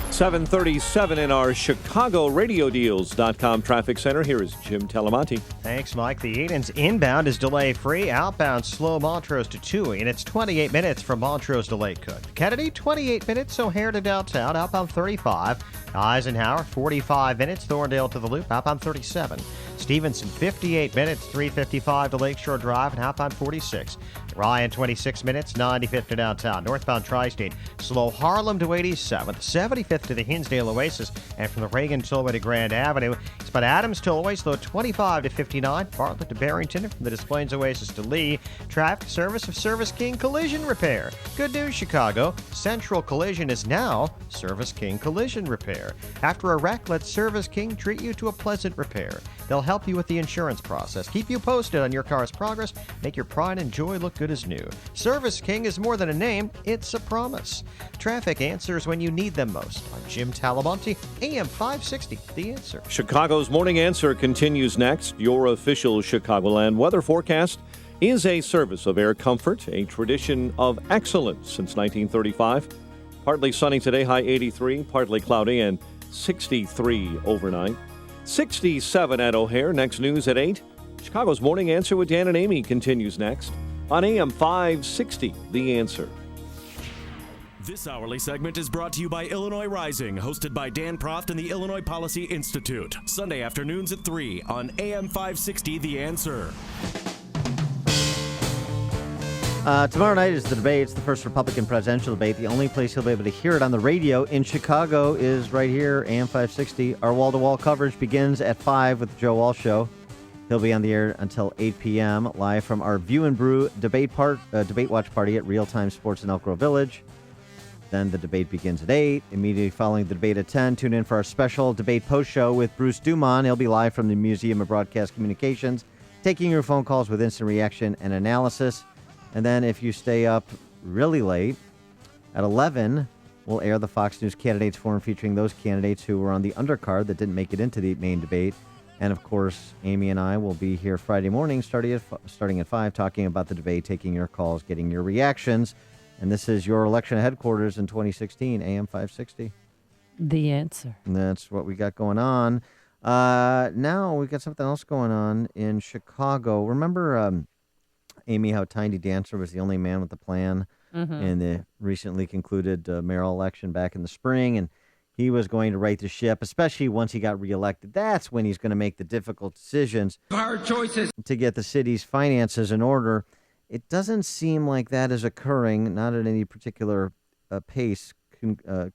Speaker 1: 7:37 in our Chicago RadioDeals.com traffic center. Here is Jim Telemonte.
Speaker 9: Thanks, Mike. The Edens inbound is delay-free. Outbound slow Montrose to Toohey, and it's 28 minutes from Montrose to Lake Cook. Kennedy, 28 minutes, O'Hare to downtown. Outbound 35. Eisenhower, 45 minutes. Thorndale to the Loop. Outbound 37. Stevenson, 58 minutes, 355 to Lakeshore Drive, and outbound 46. Ryan, 26 minutes, 95th to downtown. Northbound Tri-State, slow Harlem to 87th, 75th to the Hinsdale Oasis, and from the Reagan Tollway to Grand Avenue, it's about Adams Tollway, slow 25 to 59, Bartlett to Barrington, and from the Des Plaines Oasis to Lee. Traffic service of Service King Collision Repair. Good news, Chicago. Central Collision is now Service King Collision Repair. After a wreck, let Service King treat you to a pleasant repair. They'll help you with the insurance process, keep you posted on your car's progress, make your pride and joy look good as new. Service King is more than a name, it's a promise. Traffic answers when you need them most. I'm Jim Talamonte, AM 560, The Answer.
Speaker 1: Chicago's Morning Answer continues next. Your official Chicagoland weather forecast is a service of Air Comfort, a tradition of excellence since 1935. Partly sunny today, high 83, partly cloudy, and 63 overnight. 67 at O'Hare. Next news at 8. Chicago's Morning Answer with Dan and Amy continues next on AM 560, The Answer.
Speaker 8: This hourly segment is brought to you by Illinois Rising, hosted by Dan Proft and the Illinois Policy Institute. Sunday afternoons at 3 on AM 560, The Answer.
Speaker 15: Tomorrow night is the debate. It's the first Republican presidential debate. The only place you'll be able to hear it on the radio in Chicago is right here, AM 560. Our wall-to-wall coverage begins at 5 with the Joe Walsh Show. He'll be on the air until 8 p.m. live from our View and Brew debate watch party at Real Time Sports in Elk Grove Village. Then the debate begins at 8. Immediately following the debate at 10, tune in for our special debate post show with Bruce Dumont. He'll be live from the Museum of Broadcast Communications, taking your phone calls with instant reaction and analysis. And then if you stay up really late, at 11, we'll air the Fox News Candidates Forum featuring those candidates who were on the undercard that didn't make it into the main debate. And, of course, Amy and I will be here Friday morning starting at 5, talking about the debate, taking your calls, getting your reactions. And this is your election headquarters in 2016, AM 560.
Speaker 12: The Answer.
Speaker 15: And that's what we got going on. Now we got something else going on in Chicago. Remember, Amy, how Tiny Dancer was the only man with a plan in the recently concluded mayoral election back in the spring, and he was going to right the ship, especially once he got reelected. That's when he's going to make the difficult decisions. Hard choices. To get the city's finances in order. It doesn't seem like that is occurring, not at any particular pace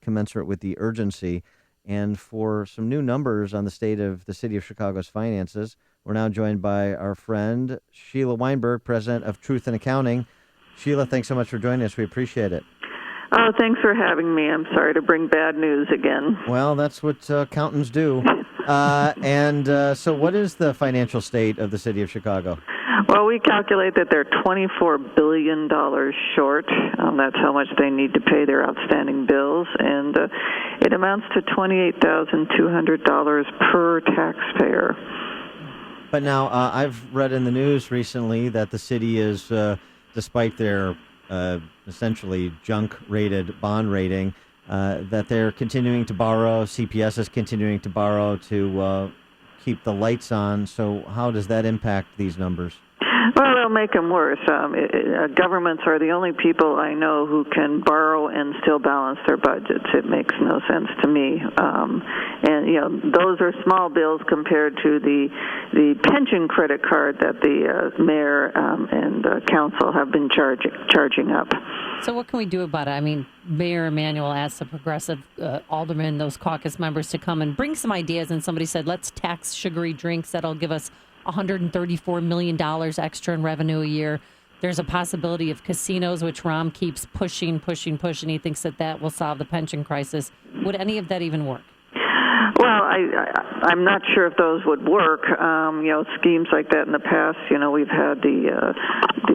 Speaker 15: commensurate with the urgency. And for some new numbers on the state of the city of Chicago's finances, we're now joined by our friend Sheila Weinberg, president of Truth in Accounting. Sheila, thanks so much for joining us. We appreciate it.
Speaker 24: Oh, thanks for having me. I'm sorry to bring bad news again.
Speaker 15: Well, that's what accountants do. So what is the financial state of the city of Chicago?
Speaker 24: Well, we calculate that they're $24 billion short. That's how much they need to pay their outstanding bills. And it amounts to $28,200 per taxpayer.
Speaker 15: But now, I've read in the news recently that the city is, despite their essentially junk-rated bond rating, that they're continuing to borrow. CPS is continuing to borrow to keep the lights on. So how does that impact these numbers?
Speaker 24: Well, they'll make them worse. Governments are the only people I know who can borrow and still balance their budgets. It makes no sense to me. And those are small bills compared to the pension credit card that the mayor and council have been charging up.
Speaker 12: So what can we do about it? I mean, Mayor Emanuel asked the progressive aldermen, those caucus members, to come and bring some ideas, and somebody said, let's tax sugary drinks. That'll give us $134 million extra in revenue a year. There's a possibility of casinos, which Rahm keeps pushing. He thinks that will solve the pension crisis. Would any of that even work?
Speaker 24: Well, I'm not sure if those would work. Schemes like that in the past, we've had the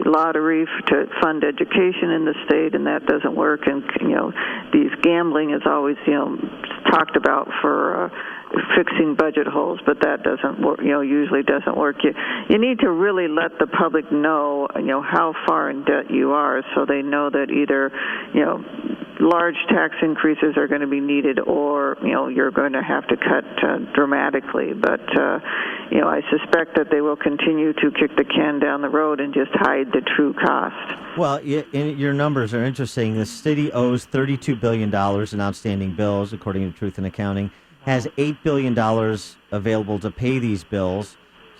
Speaker 24: lottery to fund education in the state, and that doesn't work. And, these gambling is always, talked about for fixing budget holes, but that doesn't work, usually doesn't work. You need to really let the public know, how far in debt you are, so they know that either, large tax increases are going to be needed, or you're going to have to cut dramatically. But I suspect that they will continue to kick the can down the road and just hide the true cost.
Speaker 15: Well, your numbers are interesting. The city owes $32 billion in outstanding bills, according to Truth in Accounting. Has $8 billion available to pay these bills.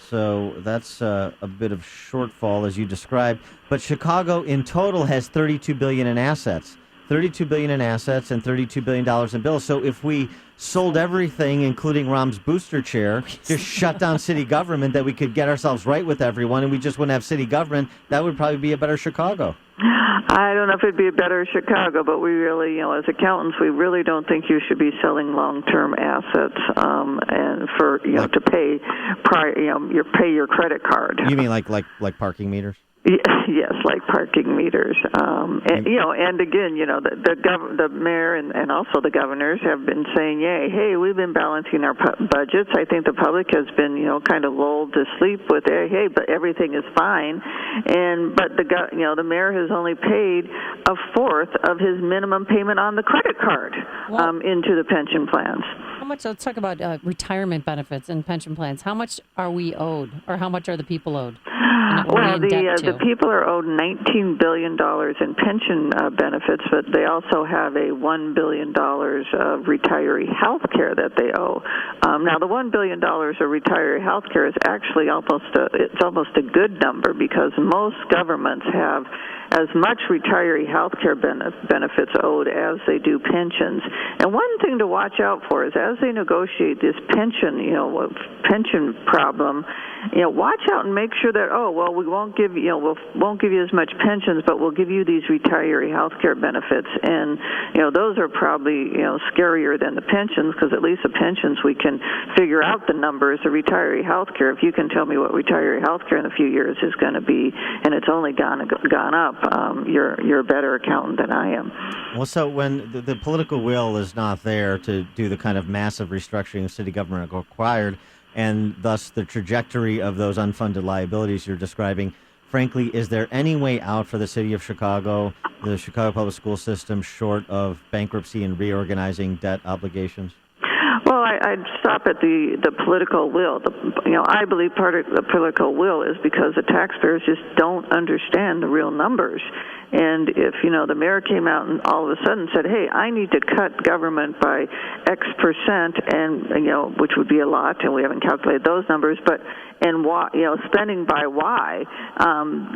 Speaker 15: So that's a bit of shortfall, as you described. But Chicago in total has $32 billion in assets. $32 billion in assets and $32 billion in bills. So if we sold everything, including Rahm's booster chair, just shut down city government, that we could get ourselves right with everyone, and we just wouldn't have city government, that would probably be a better Chicago.
Speaker 24: I don't know if it'd be a better Chicago, but we really, as accountants, we really don't think you should be selling long-term assets and for to pay your credit card.
Speaker 15: You mean like parking meters?
Speaker 24: Yes, like parking meters. And again, the mayor and also the governors have been saying, hey, we've been balancing our budgets. I think the public has been, kind of lulled to sleep with, hey, but everything is fine. But the mayor has only paid a fourth of his minimum payment on the credit card into the pension plans.
Speaker 12: How much? Let's talk about retirement benefits and pension plans. How much are we owed, or how much are the people owed?
Speaker 24: Well, the people are owed $19 billion in pension benefits, but they also have a $1 billion of retiree health care that they owe. Now, the $1 billion of retiree health care is actually almost a good number, because most governments have as much retiree health care benefits owed as they do pensions. And one thing to watch out for is, as they negotiate this pension problem, watch out and make sure that, we won't give you as much pensions, but we'll give you these retiree health care benefits. And those are probably scarier than the pensions, because at least the pensions we can figure out the numbers. The retiree health care, if you can tell me what retiree health care in a few years is going to be, and it's only gone up, you're a better accountant than I am.
Speaker 15: Well, so when the political will is not there to do the kind of massive restructuring of city government required, and thus the trajectory of those unfunded liabilities you're describing, frankly, is there any way out for the city of Chicago, the Chicago public school system, short of bankruptcy and reorganizing debt obligations?
Speaker 24: Well, I'd stop at the political will. I believe part of the political will is because the taxpayers just don't understand the real numbers. And if, the mayor came out and all of a sudden said, hey, I need to cut government by X percent, and, which would be a lot, and we haven't calculated those numbers, and why, spending by why,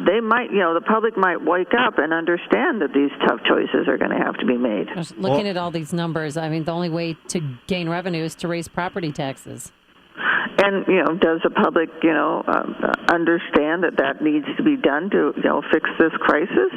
Speaker 24: they might, the public might wake up and understand that these tough choices are going to have to be made.
Speaker 12: Looking at all these numbers, I mean, the only way to gain revenue is to raise property taxes.
Speaker 24: And, does the public, understand that needs to be done to, fix this crisis?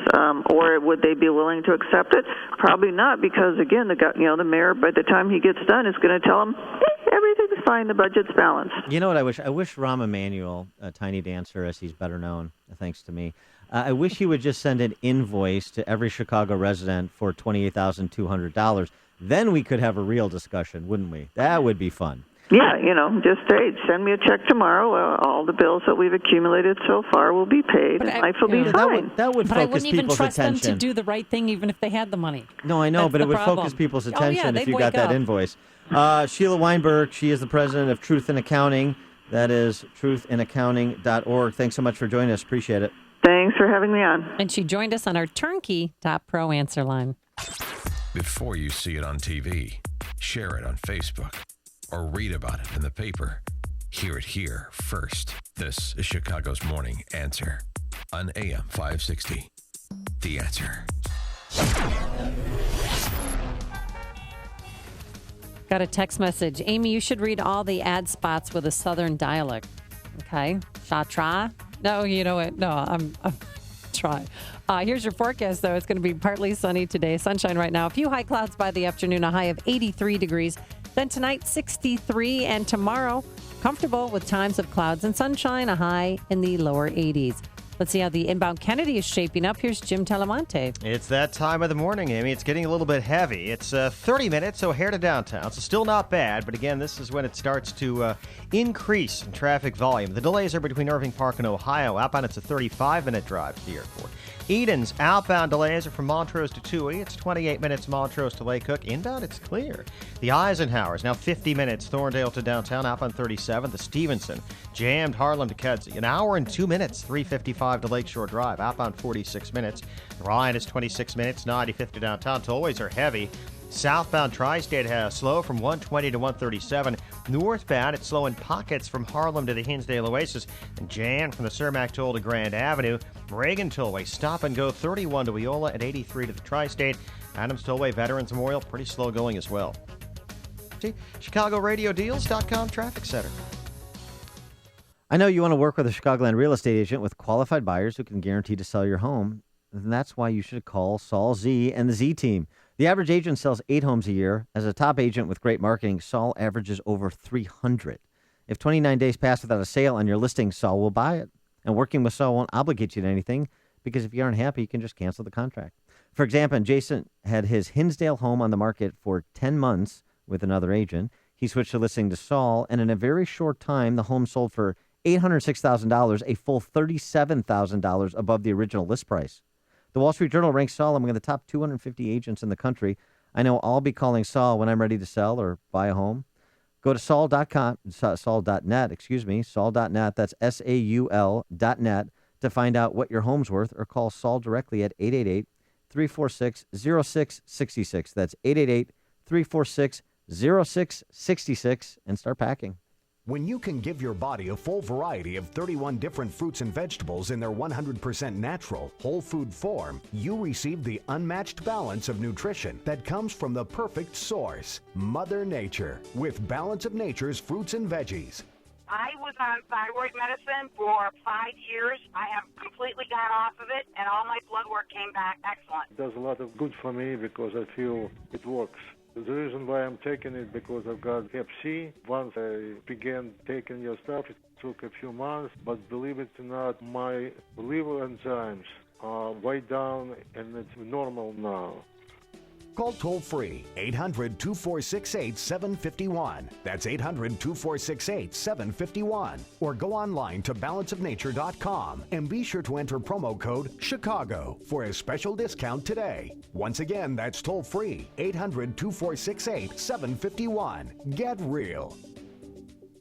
Speaker 24: Or would they be willing to accept it? Probably not, because, again, the mayor, by the time he gets done, is going to tell them, hey, everything's fine, the budget's balanced.
Speaker 15: You know what I wish? I wish Rahm Emanuel, a tiny dancer, as he's better known, thanks to me, I wish he would just send an invoice to every Chicago resident for $28,200. Then we could have a real discussion, wouldn't we? That would be fun.
Speaker 24: Yeah, just send me a check tomorrow. All the bills that we've accumulated so far will be paid, and life will be fine.
Speaker 15: That would
Speaker 12: but
Speaker 15: focus
Speaker 12: I wouldn't even
Speaker 15: people's
Speaker 12: trust
Speaker 15: attention.
Speaker 12: them to do the right thing, even if they had the money.
Speaker 15: No, I know, but it would focus people's attention if you got that invoice. Sheila Weinberg, she is the president of Truth in Accounting. That is truthinaccounting.org. Thanks so much for joining us. Appreciate it.
Speaker 24: Thanks for having me on.
Speaker 12: And she joined us on our Turnkey Top Pro answer line.
Speaker 3: Before you see it on TV, share it on Facebook, or read about it in the paper. Hear it here first. This is Chicago's Morning Answer on AM 560. The Answer.
Speaker 12: Got a text message. Amy, you should read all the ad spots with a Southern dialect. Okay. Try. No, you know what? No, I'm try. Here's your forecast, though. It's going to be partly sunny today. Sunshine right now. A few high clouds by the afternoon, a high of 83 degrees. Then tonight, 63. And tomorrow, comfortable with times of clouds and sunshine, a high in the lower 80s. Let's see how the inbound Kennedy is shaping up. Here's Jim Talamonte.
Speaker 9: It's that time of the morning, Amy. It's getting a little bit heavy. It's 30 minutes O'Hare to downtown, so still not bad. But again, this is when it starts to increase in traffic volume. The delays are between Irving Park and Ohio. Outbound, it's a 35-minute drive to the airport. Eden's outbound delays are from Montrose to Toohey. It's 28 minutes Montrose to Lake Cook. Inbound, it's clear. The Eisenhower is now 50 minutes Thorndale to downtown. Outbound 37. The Stevenson jammed Harlem to Kedzie. An hour and 2 minutes, 3:55 to Lakeshore Drive. Outbound 46 minutes. The Ryan is 26 minutes, 95th to downtown. Tollways are heavy. Southbound Tri-State has slow from 120 to 137. Northbound, it's slow in pockets from Harlem to the Hinsdale Oasis. And jammed from the Cermak Toll to Grand Avenue. Reagan Tollway, stop and go 31 to Wiola and 83 to the Tri-State. Adams Tollway, Veterans Memorial, pretty slow going as well. See, ChicagoRadioDeals.com Traffic Center.
Speaker 15: I know you want to work with a Chicagoland real estate agent with qualified buyers who can guarantee to sell your home. And that's why you should call Saul Z and the Z team. The average agent sells 8 homes a year. As a top agent with great marketing, Saul averages over 300. If 29 days pass without a sale on your listing, Saul will buy it. And working with Saul won't obligate you to anything, because if you aren't happy, you can just cancel the contract. For example, Jason had his Hinsdale home on the market for 10 months with another agent. He switched to listing to Saul, and in a very short time, the home sold for $806,000, a full $37,000 above the original list price. The Wall Street Journal ranks Saul among the top 250 agents in the country. I know I'll be calling Saul when I'm ready to sell or buy a home. Go to Saul.net, Saul.net, that's SAUL.net, to find out what your home's worth, or call Saul directly at 888-346-0666. That's 888-346-0666, and start packing.
Speaker 2: When you can give your body a full variety of 31 different fruits and vegetables in their 100% natural, whole food form, you receive the unmatched balance of nutrition that comes from the perfect source, Mother Nature, with Balance of Nature's fruits and veggies.
Speaker 4: I was on thyroid medicine for 5 years. I have completely got off of it, and all my blood work came back excellent.
Speaker 6: It does a lot of good for me because I feel it works. The reason why I'm taking it because I've got Hep C. Once I began taking your stuff, it took a few months, but believe it or not, my liver enzymes are way down and it's normal now.
Speaker 2: Call toll-free 800-2468-751. That's 800-2468-751. Or go online to balanceofnature.com and be sure to enter promo code CHICAGO for a special discount today. Once again, that's toll-free 800-2468-751. Get real.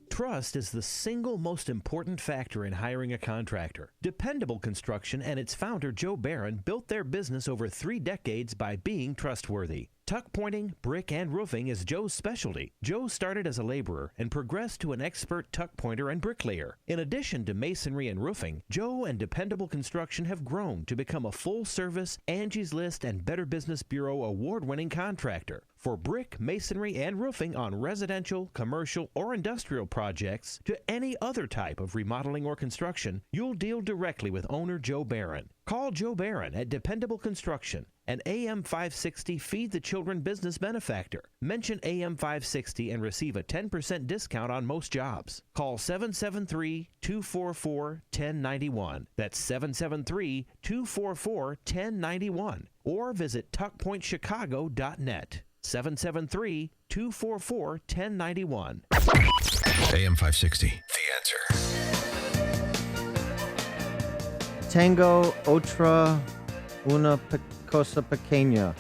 Speaker 10: Trust is the single most important factor in hiring a contractor. Dependable Construction and its founder, Joe Barron, built their business over 3 decades by being trustworthy. Tuck pointing, brick, and roofing is Joe's specialty. Joe started as a laborer and progressed to an expert tuck pointer and bricklayer. In addition to masonry and roofing, Joe and Dependable Construction have grown to become a full-service Angie's List and Better Business Bureau award-winning contractor. For brick, masonry, and roofing on residential, commercial, or industrial projects to any other type of remodeling or construction, you'll deal directly with owner Joe Barron. Call Joe Barron at Dependable Construction, an AM 560 Feed the Children business benefactor. Mention AM 560 and receive a 10% discount on most jobs. Call 773-244-1091. That's 773-244-1091. Or visit tuckpointchicago.net. 773-244-1091.
Speaker 3: AM 560, The Answer.
Speaker 15: Tango otra una cosa pequeña.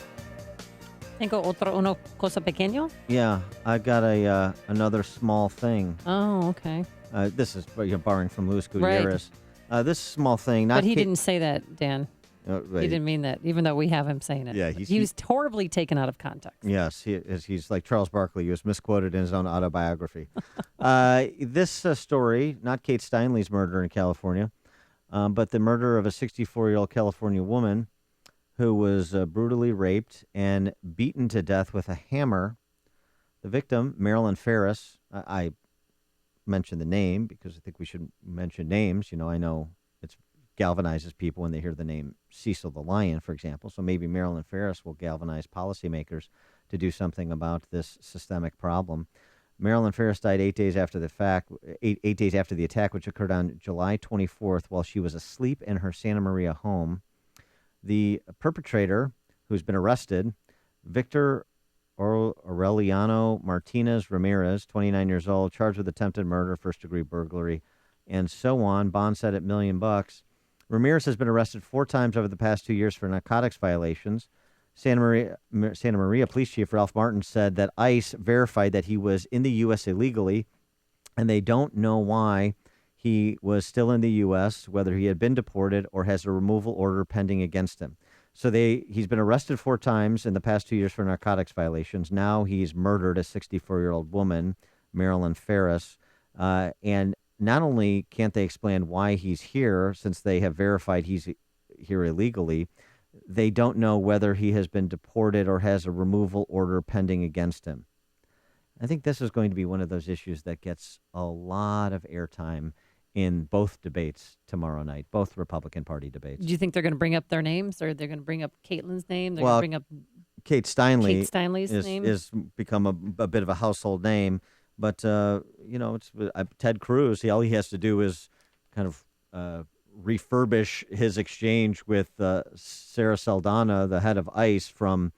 Speaker 12: Tengo una cosa pequeño?
Speaker 15: Yeah, I got another small thing.
Speaker 12: Oh, okay.
Speaker 15: This is borrowing from Luis Gutierrez. This small thing.
Speaker 12: But he didn't say that, Dan.
Speaker 15: Right.
Speaker 12: He didn't mean that, even though we have him saying it.
Speaker 15: Yeah,
Speaker 12: he was horribly taken out of context.
Speaker 15: Yes, he's like Charles Barkley. He was misquoted in his own autobiography. This story, not Kate Steinle's murder in California, but the murder of a 64-year-old California woman who was brutally raped and beaten to death with a hammer. The victim, Marilyn Ferris, I mentioned the name because I think we should mention names. I know it galvanizes people when they hear the name Cecil the Lion, for example. So maybe Marilyn Ferris will galvanize policymakers to do something about this systemic problem. Marilyn Ferris died 8 days after the fact, eight days after the attack, which occurred on July 24th while she was asleep in her Santa Maria home. The perpetrator, who's been arrested, Victor Aureliano Martinez Ramirez, 29 years old, charged with attempted murder, first-degree burglary, and so on. Bond set at $1 million. Ramirez has been arrested 4 times over the past 2 years for narcotics violations. Santa Maria Police Chief Ralph Martin said that ICE verified that he was in the U.S. illegally, and they don't know why he was still in the U.S., whether he had been deported or has a removal order pending against him. So he's been arrested 4 times in the past 2 years for narcotics violations. Now he's murdered a 64-year-old woman, Marilyn Ferris. And not only can't they explain why he's here, since they have verified he's here illegally, they don't know whether he has been deported or has a removal order pending against him. I think this is going to be one of those issues that gets a lot of airtime in both debates tomorrow night, both Republican Party debates.
Speaker 12: Do you think they're going to bring up their names, or they're going to bring up Caitlin's name? They're going to bring up
Speaker 15: Kate Steinle's
Speaker 12: name
Speaker 15: is become a bit of a household name, but it's Ted Cruz. All he has to do is kind of refurbish his exchange with Sarah Saldana, the head of ICE, from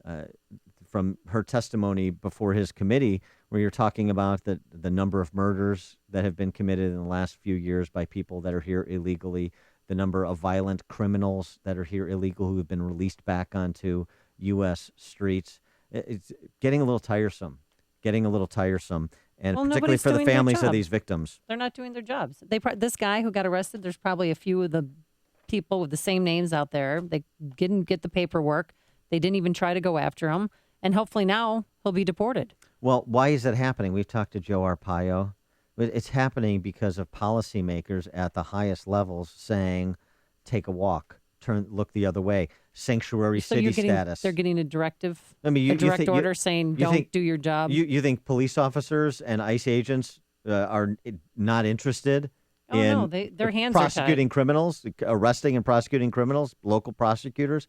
Speaker 15: her testimony before his committee, where you're talking about the number of murders that have been committed in the last few years by people that are here illegally, the number of violent criminals that are here illegal who have been released back onto U.S. streets. It's getting a little tiresome, and particularly for the families of these victims.
Speaker 12: They're not doing their jobs. This guy who got arrested, there's probably a few of the people with the same names out there. They didn't get the paperwork. They didn't even try to go after him. And hopefully now he'll be deported.
Speaker 15: Well, why is that happening? We've talked to Joe Arpaio. It's happening because of policymakers at the highest levels saying, take a walk, look the other way, sanctuary city status.
Speaker 12: They're getting a directive, a direct order saying don't do your job.
Speaker 15: You think police officers and ICE agents are not interested in
Speaker 12: their hands
Speaker 15: prosecuting
Speaker 12: are tied.
Speaker 15: criminals, arresting and prosecuting criminals, local prosecutors?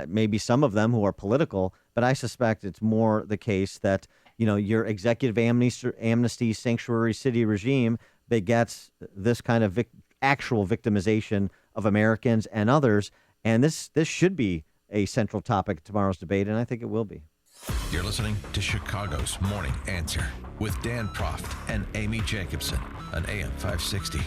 Speaker 15: Maybe some of them who are political, but I suspect it's more the case that your executive amnesty sanctuary city regime begets this kind of actual victimization of Americans and others, and this should be a central topic of tomorrow's debate, and I think it will be.
Speaker 3: You're listening to Chicago's Morning Answer with Dan Proft and Amy Jacobson on AM 560.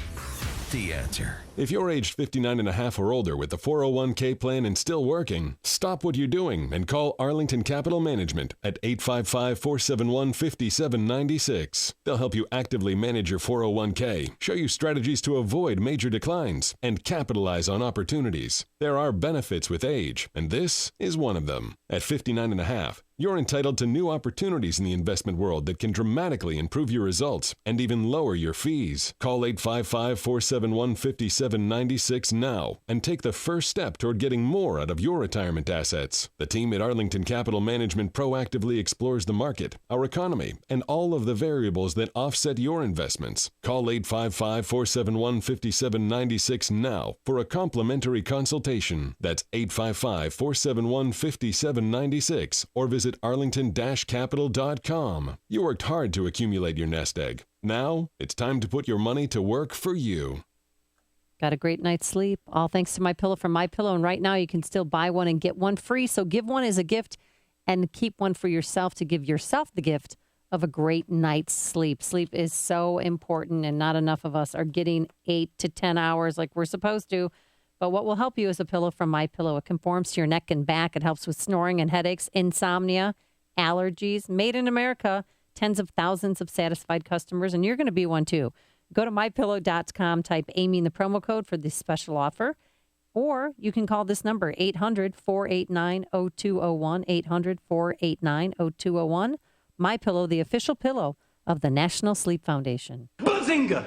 Speaker 3: The Answer.
Speaker 14: If you're aged 59 and a half or older with a 401k plan and still working, stop what you're doing and call Arlington Capital Management at 855-471-5796. They'll help you actively manage your 401k, show you strategies to avoid major declines, and capitalize on opportunities. There are benefits with age, and this is one of them. At 59 and a half, you're entitled to new opportunities in the investment world that can dramatically improve your results and even lower your fees. Call 855-471-5796 now and take the first step toward getting more out of your retirement assets. The team at Arlington Capital Management proactively explores the market, our economy, and all of the variables that offset your investments. Call 855-471-5796 now for a complimentary consultation. That's 855-471-5796 or visit arlington-capital.com. You worked hard to accumulate your nest egg. Now, it's time to put your money to work for you.
Speaker 12: Got a great night's sleep. All thanks to MyPillow from MyPillow. And right now you can still buy one and get one free. So give one as a gift and keep one for yourself to give yourself the gift of a great night's sleep. Sleep is so important, and not enough of us are getting 8 to 10 hours like we're supposed to. But what will help you is a pillow from MyPillow. It conforms to your neck and back. It helps with snoring and headaches, insomnia, allergies. Made in America, tens of thousands of satisfied customers, and you're going to be one too. Go to mypillow.com, type Amy in the promo code for this special offer, or you can call this number, 800-489-0201, 800-489-0201. MyPillow, the official pillow of the National Sleep Foundation.
Speaker 13: Bazinga!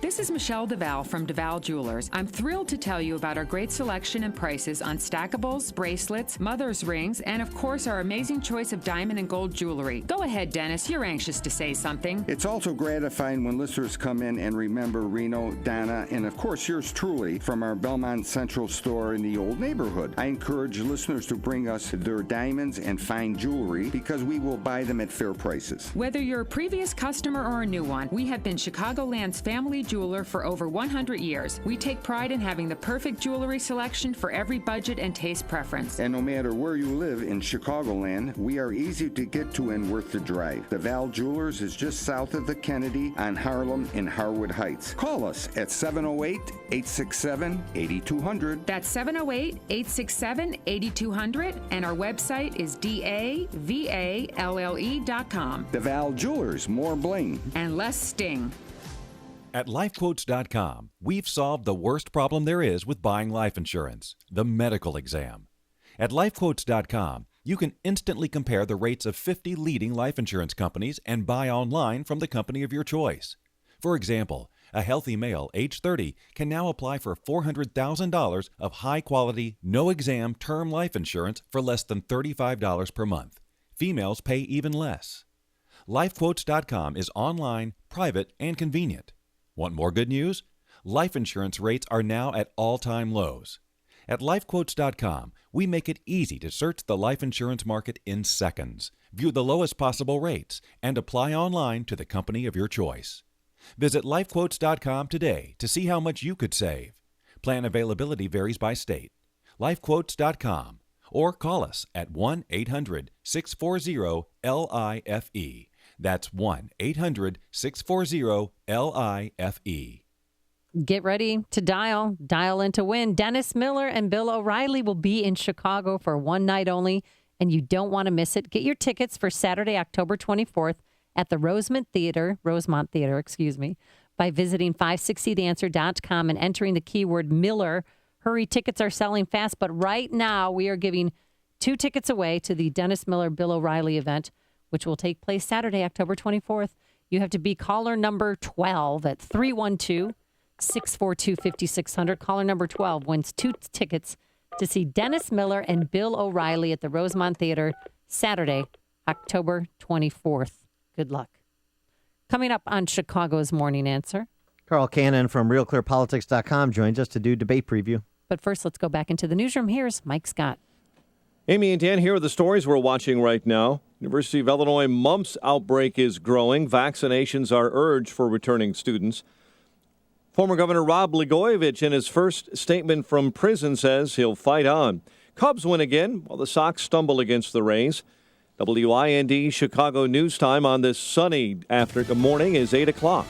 Speaker 13: This is Michelle DeVal from DeVal Jewelers. I'm thrilled to tell you about our great selection and prices on stackables, bracelets, mother's rings, and of course our amazing choice of diamond and gold jewelry. Go ahead, Dennis. You're anxious to say something.
Speaker 16: It's also gratifying when listeners come in and remember Reno, Donna, and of course yours truly from our Belmont Central store in the old neighborhood. I encourage listeners to bring us their diamonds and fine jewelry because we will buy them at fair prices.
Speaker 13: Whether you're a previous customer or a new one, we have been Chicagoland's family jeweler for over 100 years. We take pride in having the perfect jewelry selection for every budget and taste preference.
Speaker 16: And no matter where you live in Chicagoland, we are easy to get to and worth the drive. DeVal Jewelers is just south of the Kennedy on Harlem in Harwood Heights. Call us at 708-867-8200.
Speaker 13: That's 708-867-8200, and our website is DAVALLE.com.
Speaker 16: DeVal Jewelers, more bling.
Speaker 13: And less sting.
Speaker 21: At LifeQuotes.com, we've solved the worst problem there is with buying life insurance, the medical exam. At LifeQuotes.com, you can instantly compare the rates of 50 leading life insurance companies and buy online from the company of your choice. For example, a healthy male, age 30, can now apply for $400,000 of high-quality, no-exam term life insurance for less than $35 per month. Females pay even less. LifeQuotes.com is online, private, and convenient. Want more good news? Life insurance rates are now at all-time lows. At LifeQuotes.com, we make it easy to search the life insurance market in seconds, view the lowest possible rates, and apply online to the company of your choice. Visit LifeQuotes.com today to see how much you could save. Plan availability varies by state. LifeQuotes.com, or call us at 1-800-640-LIFE. That's 1-800-640-LIFE.
Speaker 12: Get ready to dial. Dial in to win. Dennis Miller and Bill O'Reilly will be in Chicago for one night only, and you don't want to miss it. Get your tickets for Saturday, October 24th at the Rosemont Theater, by visiting 560theanswer.com and entering the keyword Miller. Hurry, tickets are selling fast, but right now we are giving 2 tickets away to the Dennis Miller Bill O'Reilly event, which will take place Saturday, October 24th. You have to be caller number 12 at 312-642-5600. Caller number 12 wins 2 tickets to see Dennis Miller and Bill O'Reilly at the Rosemont Theater Saturday, October 24th. Good luck. Coming up on Chicago's Morning Answer,
Speaker 15: Carl Cannon from RealClearPolitics.com joins us to do debate preview.
Speaker 12: But first, let's go back into the newsroom. Here's Mike Scott.
Speaker 1: Amy and Dan, here are the stories we're watching right now. University of Illinois mumps outbreak is growing. Vaccinations are urged for returning students. Former Governor Rod Blagojevich, in his first statement from prison, says he'll fight on. Cubs win again, while the Sox stumble against the Rays. WIND Chicago News Time on this sunny morning is 8 o'clock.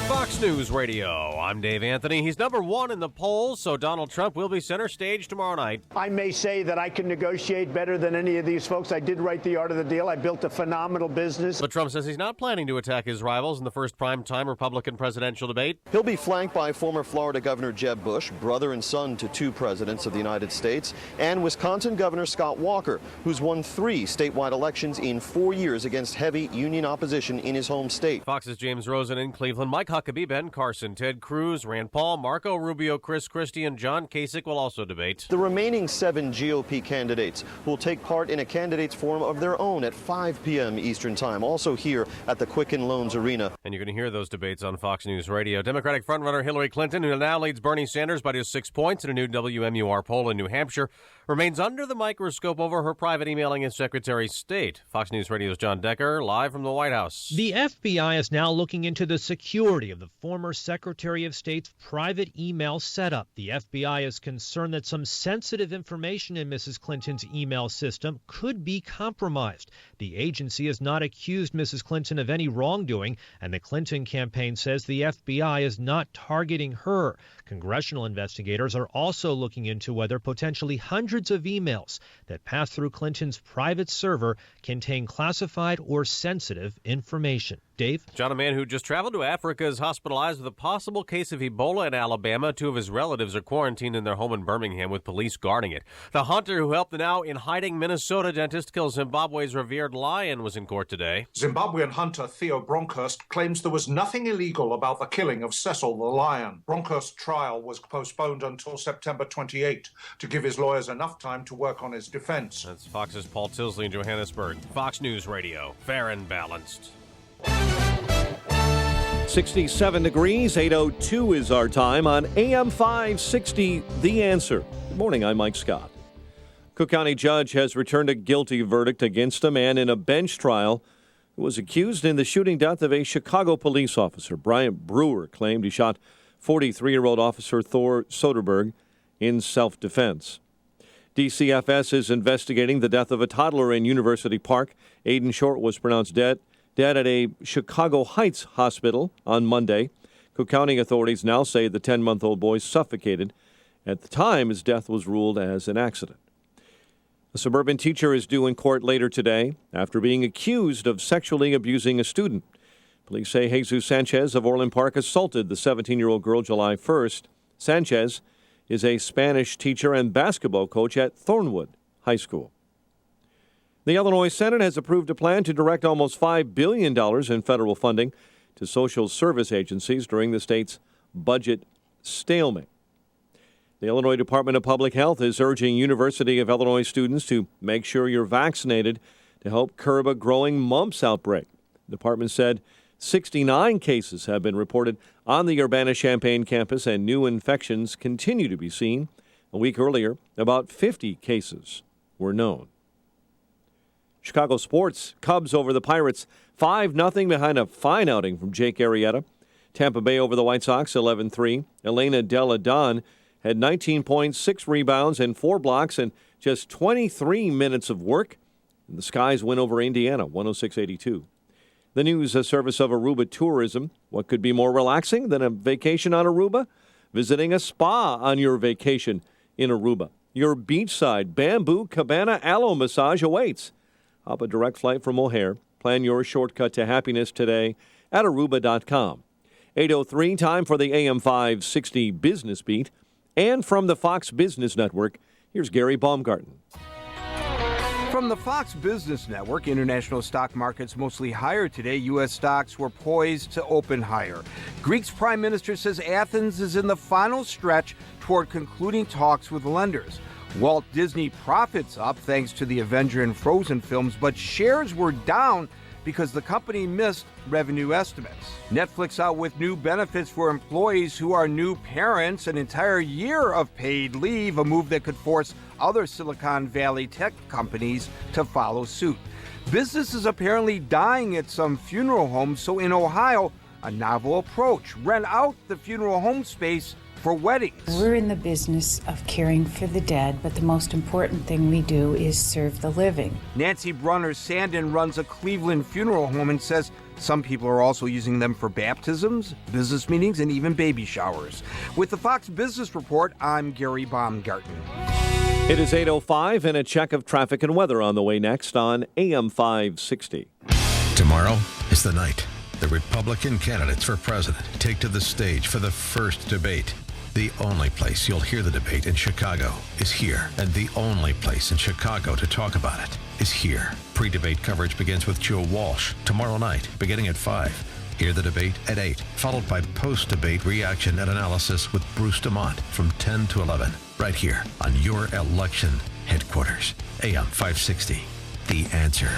Speaker 22: Fox News Radio. I'm Dave Anthony. He's number 1 in the polls, so Donald Trump will be center stage tomorrow night.
Speaker 25: I may say that I can negotiate better than any of these folks. I did write The Art of the Deal. I built a phenomenal business.
Speaker 22: But Trump says he's not planning to attack his rivals in the first primetime Republican presidential debate.
Speaker 26: He'll be flanked by former Florida Governor Jeb Bush, brother and son to 2 presidents of the United States, and Wisconsin Governor Scott Walker, who's won 3 statewide elections in 4 years against heavy union opposition in his home state.
Speaker 22: Fox's James Rosen in Cleveland. Mike Huckabee, Ben Carson, Ted Cruz, Rand Paul, Marco Rubio, Chris Christie, and John Kasich will also debate.
Speaker 26: The remaining 7 GOP candidates will take part in a candidates forum of their own at 5 p.m. Eastern Time, also here at the Quicken Loans Arena.
Speaker 22: And you're going to hear those debates on Fox News Radio. Democratic frontrunner Hillary Clinton, who now leads Bernie Sanders by just 6 points in a new WMUR poll in New Hampshire, remains under the microscope over her private emailing as Secretary of State. Fox News Radio's John Decker, live from the White House.
Speaker 27: The FBI is now looking into the security of the former Secretary of State's private email setup. The FBI is concerned that some sensitive information in Mrs. Clinton's email system could be compromised. The agency has not accused Mrs. Clinton of any wrongdoing, and the Clinton campaign says the FBI is not targeting her. Congressional investigators are also looking into whether potentially hundreds of emails that pass through Clinton's private server contain classified or sensitive information. Dave?
Speaker 22: John, a man who just traveled to Africa is hospitalized with a possible case of Ebola in Alabama. 2 of his relatives are quarantined in their home in Birmingham with police guarding it. The hunter who helped the now in hiding Minnesota dentist kill Zimbabwe's revered lion was in court today.
Speaker 5: Zimbabwean hunter Theo Bronkhurst claims there was nothing illegal about the killing of Cecil the lion. Bronkhurst's trial was postponed until September 28 to give his lawyers enough time to work on his defense.
Speaker 22: That's Fox's Paul Tilsley in Johannesburg. Fox News Radio, fair and balanced.
Speaker 1: 67 degrees, 8:02 is our time on AM 560, The Answer. Good morning, I'm Mike Scott. Cook County judge has returned a guilty verdict against a man in a bench trial who was accused in the shooting death of a Chicago police officer. Bryant Brewer claimed he shot 43-year-old officer Thor Soderberg in self-defense. DCFS is investigating the death of a toddler in University Park. Aiden Short was pronounced dead at a Chicago Heights hospital on Monday. Cook County authorities now say the 10-month-old boy suffocated. At the time, his death was ruled as an accident. A suburban teacher is due in court later today after being accused of sexually abusing a student. Police say Jesus Sanchez of Orland Park assaulted the 17-year-old girl July 1st. Sanchez is a Spanish teacher and basketball coach at Thornwood High School. The Illinois Senate has approved a plan to direct almost $5 billion in federal funding to social service agencies during the state's budget stalemate. The Illinois Department of Public Health is urging University of Illinois students to make sure you're vaccinated to help curb a growing mumps outbreak. The department said 69 cases have been reported on the Urbana-Champaign campus, and new infections continue to be seen. A week earlier, about 50 cases were known. Chicago sports, Cubs over the Pirates, 5-0 behind a fine outing from Jake Arrieta. Tampa Bay over the White Sox, 11-3. Elena Delle Donne had 19 points, 6 rebounds, and 4 blocks in just 23 minutes of work. And the Skies win over Indiana, 106-82. The news service of Aruba Tourism. What could be more relaxing than a vacation on Aruba? Visiting a spa on your vacation in Aruba. Your beachside bamboo cabana aloe massage awaits. Hop a direct flight from O'Hare. Plan your shortcut to happiness today at Aruba.com. 8:03, time for the AM 560 Business Beat. And from the Fox Business Network, here's Gary Baumgarten.
Speaker 7: From the Fox Business Network, international stock markets mostly higher today. U.S. stocks were poised to open higher. Greece's prime minister says Athens is in the final stretch toward concluding talks with lenders. Walt Disney profits up thanks to the Avenger and Frozen films, but shares were down because the company missed revenue estimates. Netflix out with new benefits for employees who are new parents, an entire year of paid leave, a move that could force other Silicon Valley tech companies to follow suit. Business is apparently dying at some funeral homes, so in Ohio, a novel approach: rent out the funeral home space for weddings.
Speaker 11: We're in the business of caring for the dead, but the most important thing we do is serve the living.
Speaker 7: Nancy Brunner-Sandin runs a Cleveland funeral home and says some people are also using them for baptisms, business meetings, and even baby showers. With the Fox Business Report, I'm Gary Baumgarten.
Speaker 1: It is 8:05 and a check of traffic and weather on the way next on AM 560.
Speaker 3: Tomorrow is the night the Republican candidates for president take to the stage for the first debate. The only place you'll hear the debate in Chicago is here, and the only place in Chicago to talk about it is here. Pre-debate coverage begins with Joe Walsh tomorrow night, beginning at 5. Hear the debate at 8, followed by post-debate reaction and analysis with Bruce DeMont from 10 to 11, right here on your election headquarters. AM 560, The Answer.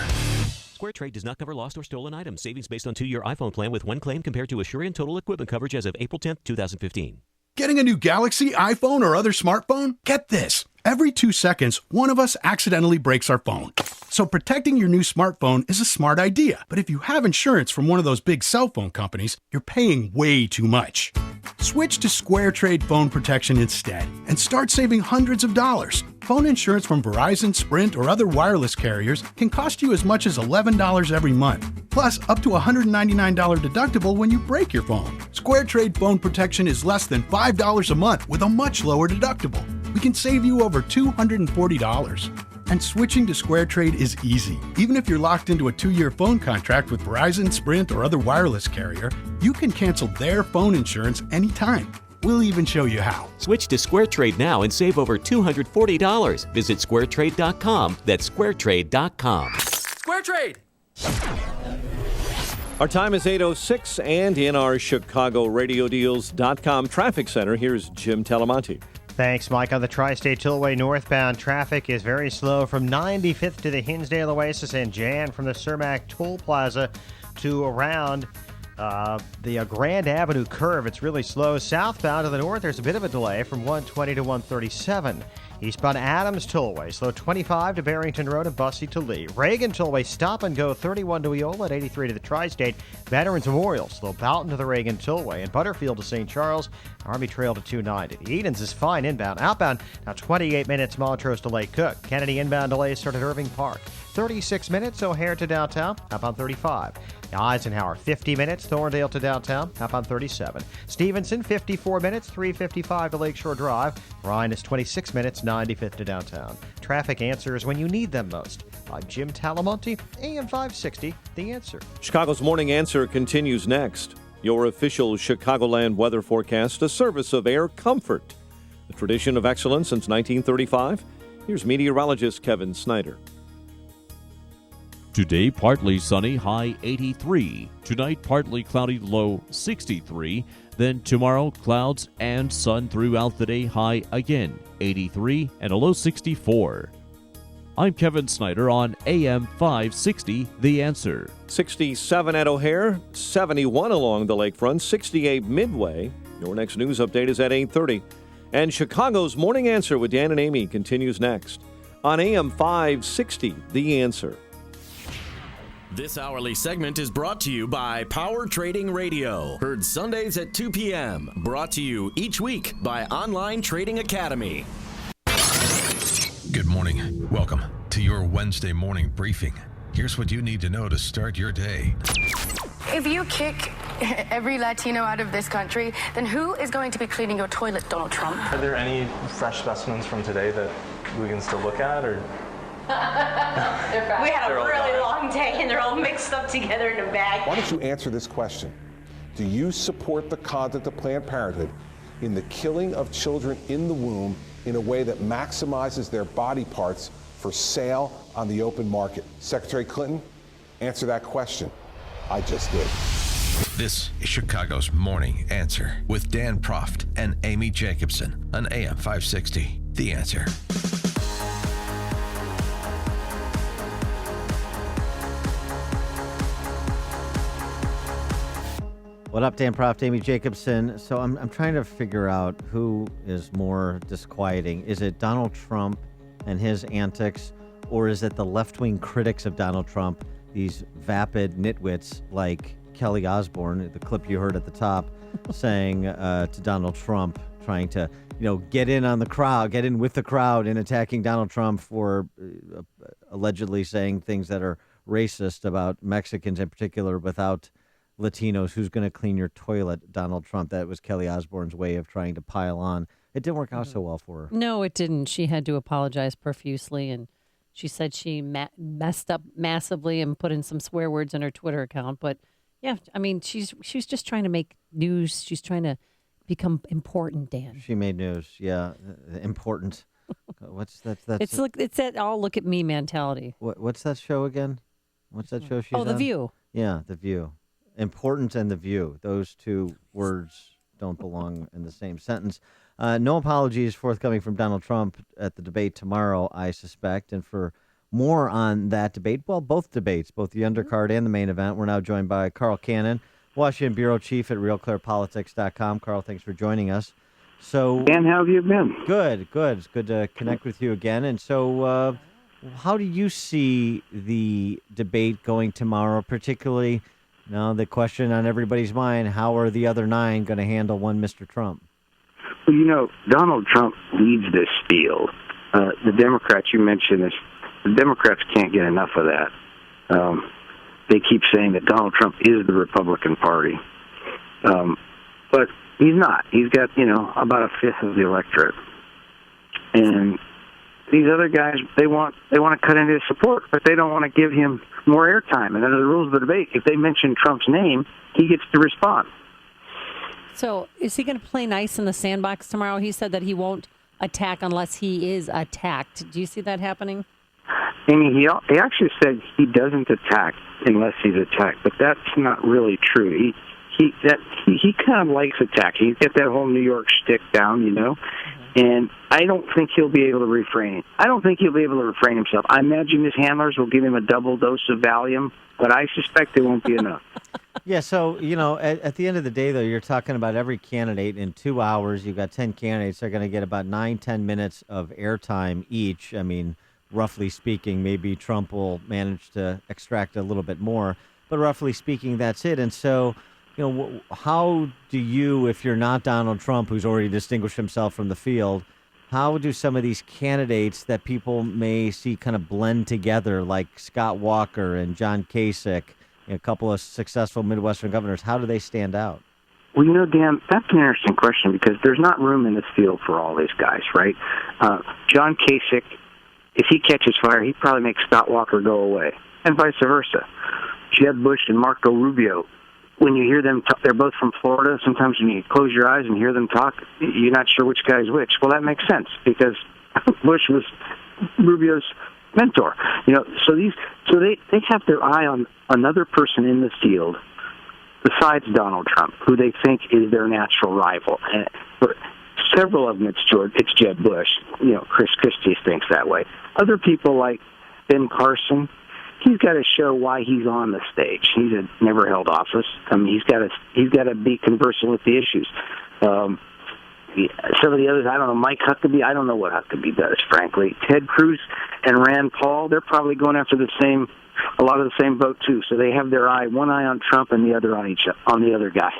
Speaker 17: Square Trade does not cover lost or stolen items. Savings based on 2-year iPhone plan with one claim compared to Asurion total equipment coverage as of April 10th, 2015.
Speaker 18: Getting a new Galaxy, iPhone, or other smartphone? Get this. Every 2 seconds, one of us accidentally breaks our phone. So protecting your new smartphone is a smart idea. But if you have insurance from one of those big cell phone companies, you're paying way too much. Switch to Square Trade Phone Protection instead and start saving hundreds of dollars. Phone insurance from Verizon, Sprint, or other wireless carriers can cost you as much as $11 every month. Plus, up to $199 deductible when you break your phone. Square Trade Phone Protection is less than $5 a month with a much lower deductible. We can save you over $240. And switching to SquareTrade is easy. Even if you're locked into a 2-year phone contract with Verizon, Sprint, or other wireless carrier, you can cancel their phone insurance anytime. We'll even show you how.
Speaker 17: Switch to SquareTrade now and save over $240. Visit squaretrade.com. That's squaretrade.com.
Speaker 4: SquareTrade!
Speaker 1: Our time is 8:06, and in our ChicagoRadioDeals.com traffic center, here's Jim Talamonte.
Speaker 8: Thanks, Mike. On the Tri-State Tollway northbound, traffic is very slow from 95th to the Hinsdale Oasis and Jan from the Cermak Toll Plaza to around the Grand Avenue curve. It's really slow. Southbound to the north, there's a bit of a delay from 120 to 137. Eastbound Adams Tollway, slow 25 to Barrington Road and Bussy to Lee. Reagan Tollway, stop and go 31 to Eola at 83 to the Tri-State. Veterans Memorial, slow Boughton to the Reagan Tollway and Butterfield to St. Charles. Army Trail to 290. Edens is fine inbound. Outbound, now 28 minutes Montrose to Lake Cook. Kennedy inbound delays start at Irving Park. 36 minutes O'Hare to downtown, outbound 35. Eisenhower, 50 minutes, Thorndale to downtown, outbound 37. Stevenson, 54 minutes, 355 to Lakeshore Drive. Ryan is 26 minutes, 95th to downtown. Traffic answers when you need them most. I'm Jim Talamonte, AM 560, The Answer.
Speaker 1: Chicago's Morning Answer continues next. Your official Chicagoland weather forecast, a service of Air Comfort, a tradition of excellence since 1935. Here's meteorologist Kevin Snyder.
Speaker 9: Today, partly sunny, high 83. Tonight, partly cloudy, low 63. Then tomorrow, clouds and sun throughout the day, high again 83 and a low 64. I'm Kevin Snyder on AM 560, The Answer.
Speaker 1: 67 at O'Hare, 71 along the lakefront, 68 Midway. Your next news update is at 8:30. And Chicago's Morning Answer with Dan and Amy continues next on AM 560, The Answer.
Speaker 4: This hourly segment is brought to you by Power Trading Radio. Heard Sundays at 2 p.m. Brought to you each week by Online Trading Academy.
Speaker 3: Good morning. Welcome to your Wednesday morning briefing. Here's what you need to know to start your day.
Speaker 19: If you kick every Latino out of this country, then who is going to be cleaning your toilet, Donald Trump?
Speaker 20: Are there any fresh specimens from today that we can still look at, or?
Speaker 19: We had a really long day and they're all mixed up together in a bag.
Speaker 23: Why don't you answer this question? Do you support the conduct of Planned Parenthood in the killing of children in the womb in a way that maximizes their body parts for sale on the open market? Secretary Clinton, answer that question. I just did.
Speaker 3: This is Chicago's Morning Answer with Dan Proft and Amy Jacobson on AM 560, The Answer.
Speaker 15: What up, Dan Proft, Amy Jacobson? So I'm trying to figure out who is more disquieting. Is it Donald Trump and his antics, or is it the left-wing critics of Donald Trump, these vapid nitwits like Kelly Osbourne, the clip you heard at the top, saying to Donald Trump, trying to, get in on the crowd, get in with the crowd in attacking Donald Trump for allegedly saying things that are racist about Mexicans in particular without Latinos. Who's going to clean your toilet, Donald Trump? That was Kelly Osbourne's way of trying to pile on. It didn't work out so well for her.
Speaker 12: No, it didn't. She had to apologize profusely, and she said she messed up massively and put in some swear words in her Twitter account. But yeah, I mean, she was just trying to make news. She's trying to become important, Dan.
Speaker 15: She made news. Yeah, important. What's that?
Speaker 12: It's that all look at me mentality.
Speaker 15: What's that show again? What's that show she's on?
Speaker 12: The View.
Speaker 15: Yeah, The View. Important and The View. Those two words don't belong in the same sentence. No apologies forthcoming from Donald Trump at the debate tomorrow, I suspect. And for more on that debate, well, both debates, both the undercard and the main event, we're now joined by Carl Cannon, Washington Bureau Chief at RealClearPolitics.com. Carl, thanks for joining us. So,
Speaker 24: Dan, how have you been?
Speaker 15: Good. It's good to connect with you again. And so how do you see the debate going tomorrow, particularly the question on everybody's mind, how are the other 9 going to handle one Mr. Trump?
Speaker 24: Well, Donald Trump leads this field. The Democrats, you mentioned this, the Democrats can't get enough of that. They keep saying that Donald Trump is the Republican Party. But he's not. He's got, about a fifth of the electorate. And these other guys, they want to cut into his support, but they don't want to give him more airtime. And under the rules of the debate, if they mention Trump's name, he gets to respond.
Speaker 12: So is he going to play nice in the sandbox tomorrow? He said that he won't attack unless he is attacked. Do you see that happening?
Speaker 24: Amy, he actually said he doesn't attack unless he's attacked, but that's not really true. He kind of likes attack. He's got that whole New York shtick down, and I don't think he'll be able to refrain. I don't think he'll be able to refrain himself. I imagine his handlers will give him a double dose of Valium, but I suspect it won't be enough.
Speaker 15: Yeah, so, at the end of the day, though, you're talking about every candidate in 2 hours. You've got 10 candidates. They're going to get about 9-10 minutes of airtime each. I mean, roughly speaking, maybe Trump will manage to extract a little bit more. But roughly speaking, that's it. And so, how do you, if you're not Donald Trump, who's already distinguished himself from the field, how do some of these candidates that people may see kind of blend together, like Scott Walker and John Kasich, a couple of successful Midwestern governors, how do they stand out?
Speaker 24: Well, Dan, that's an interesting question because there's not room in this field for all these guys, right? John Kasich, if he catches fire, he'd probably make Scott Walker go away, and vice versa. Jeb Bush and Marco Rubio, when you hear them talk, they're both from Florida. Sometimes when you close your eyes and hear them talk, you're not sure which guy's which. Well, that makes sense because Bush was Rubio's mentor. So they have their eye on another person in the field besides Donald Trump, who they think is their natural rival. And for several of them, it's Jeb Bush. Christie thinks that way. Other people like Ben Carson, he's got to show why he's on the stage. He's never held office. I mean, he's got to be conversant with the issues. Some of the others, I don't know. Mike Huckabee, I don't know what Huckabee does, frankly. Ted Cruz and Rand Paul, they're probably going after a lot of the same vote too. So they have their one eye on Trump and the other on the other guy.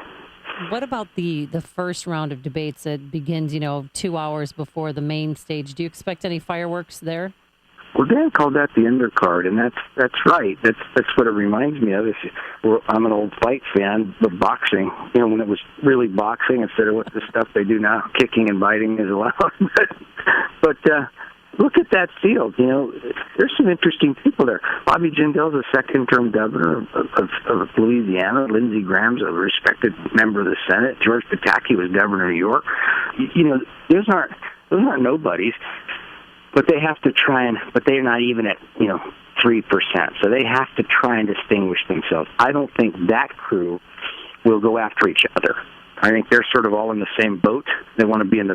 Speaker 12: What about the first round of debates that begins, 2 hours before the main stage? Do you expect any fireworks there?
Speaker 24: Well, Dan called that the undercard, and that's right. That's what it reminds me of. I'm an old fight fan, but boxing, when it was really boxing instead of what the stuff they do now, kicking and biting is allowed. but look at that field. There's some interesting people there. Bobby Jindal's a second-term governor of Louisiana. Lindsey Graham's a respected member of the Senate. George Pataki was governor of New York. Those aren't nobodies. But they have to but they're not even at, 3%. So they have to try and distinguish themselves. I don't think that crew will go after each other. I think they're sort of all in the same boat. They want to be they're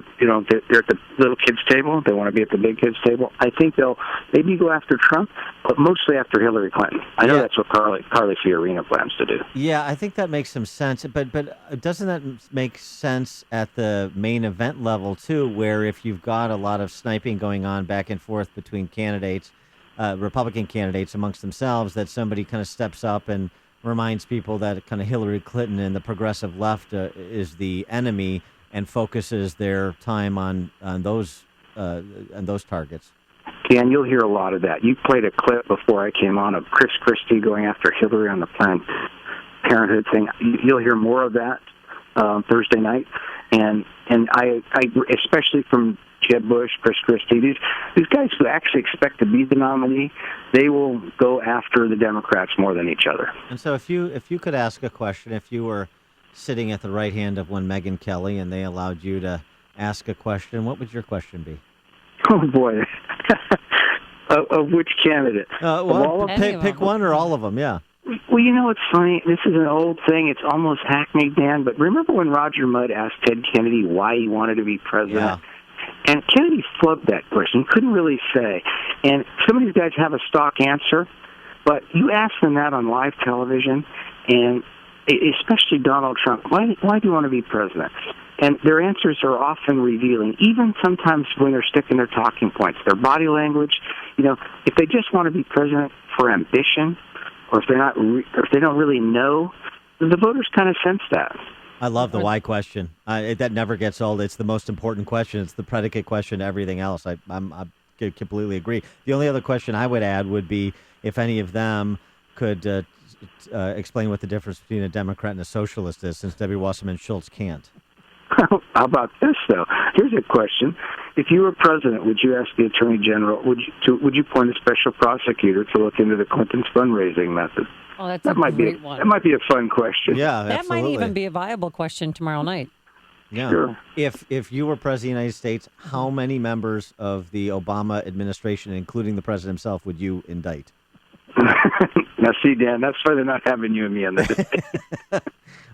Speaker 24: at the little kids' table. They want to be at the big kids' table. I think they'll maybe go after Trump, but mostly after Hillary Clinton. I know that's what Carly Fiorina plans to do.
Speaker 15: Yeah, I think that makes some sense. But doesn't that make sense at the main event level, too, where if you've got a lot of sniping going on back and forth between candidates, Republican candidates amongst themselves, that somebody kind of steps up and reminds people that kind of Hillary Clinton and the progressive left is the enemy and focuses their time on those targets.
Speaker 24: Dan, you'll hear a lot of that. You played a clip before I came on of Christie going after Hillary on the Planned Parenthood thing. You'll hear more of that Thursday night, and I especially from Jeb Bush, Christie, these guys who actually expect to be the nominee, they will go after the Democrats more than each other.
Speaker 15: And so if you could ask a question, if you were sitting at the right hand of one Megyn Kelly and they allowed you to ask a question, what would your question be?
Speaker 24: Oh, boy. of which candidate?
Speaker 15: Pick one or all of them, yeah.
Speaker 24: Well, it's funny. This is an old thing. It's almost hackneyed, Dan, but remember when Roger Mudd asked Ted Kennedy why he wanted to be president?
Speaker 15: Yeah.
Speaker 24: And Kennedy flubbed that question. He couldn't really say. And some of these guys have a stock answer, but you ask them that on live television, and especially Donald Trump, why do you want to be president? And their answers are often revealing, even sometimes when they're sticking their talking points, their body language. If they just want to be president for ambition, or if they don't really know, the voters kind of sense that.
Speaker 15: I love the why question. That never gets old. It's the most important question. It's the predicate question to everything else. I completely agree. The only other question I would add would be if any of them could explain what the difference between a Democrat and a socialist is, since Debbie Wasserman Schultz can't.
Speaker 24: How about this, though? Here's a question. If you were president, would you ask the attorney general, would you appoint a special prosecutor to look into the Clintons' fundraising method?
Speaker 12: Oh, that's
Speaker 24: that
Speaker 12: a
Speaker 24: might
Speaker 12: great
Speaker 24: be
Speaker 12: one.
Speaker 24: That might be a fun question.
Speaker 15: Yeah,
Speaker 12: That might even be a viable question tomorrow night.
Speaker 15: Yeah.
Speaker 24: Sure.
Speaker 15: If you were president of the United States, how many members of the Obama administration, including the president himself, would you indict?
Speaker 24: Now, see, Dan, that's why they're not having you and me on this.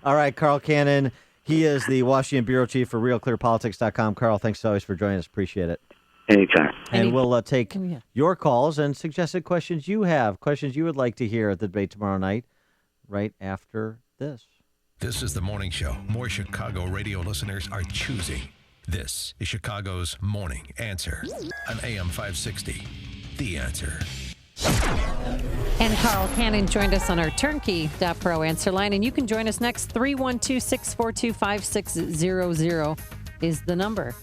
Speaker 15: All right, Carl Cannon. He is the Washington bureau chief for RealClearPolitics.com. Carl, thanks always for joining us. Appreciate it.
Speaker 24: Anytime.
Speaker 15: And we'll take your calls and suggested questions you have, questions you would like to hear at the debate tomorrow night, right after this.
Speaker 3: This is the morning show more Chicago radio listeners are choosing. This is Chicago's Morning Answer on AM 560. The Answer.
Speaker 12: And Carl Cannon joined us on our turnkey.pro answer line. And you can join us next. 312-642-5600 is the number.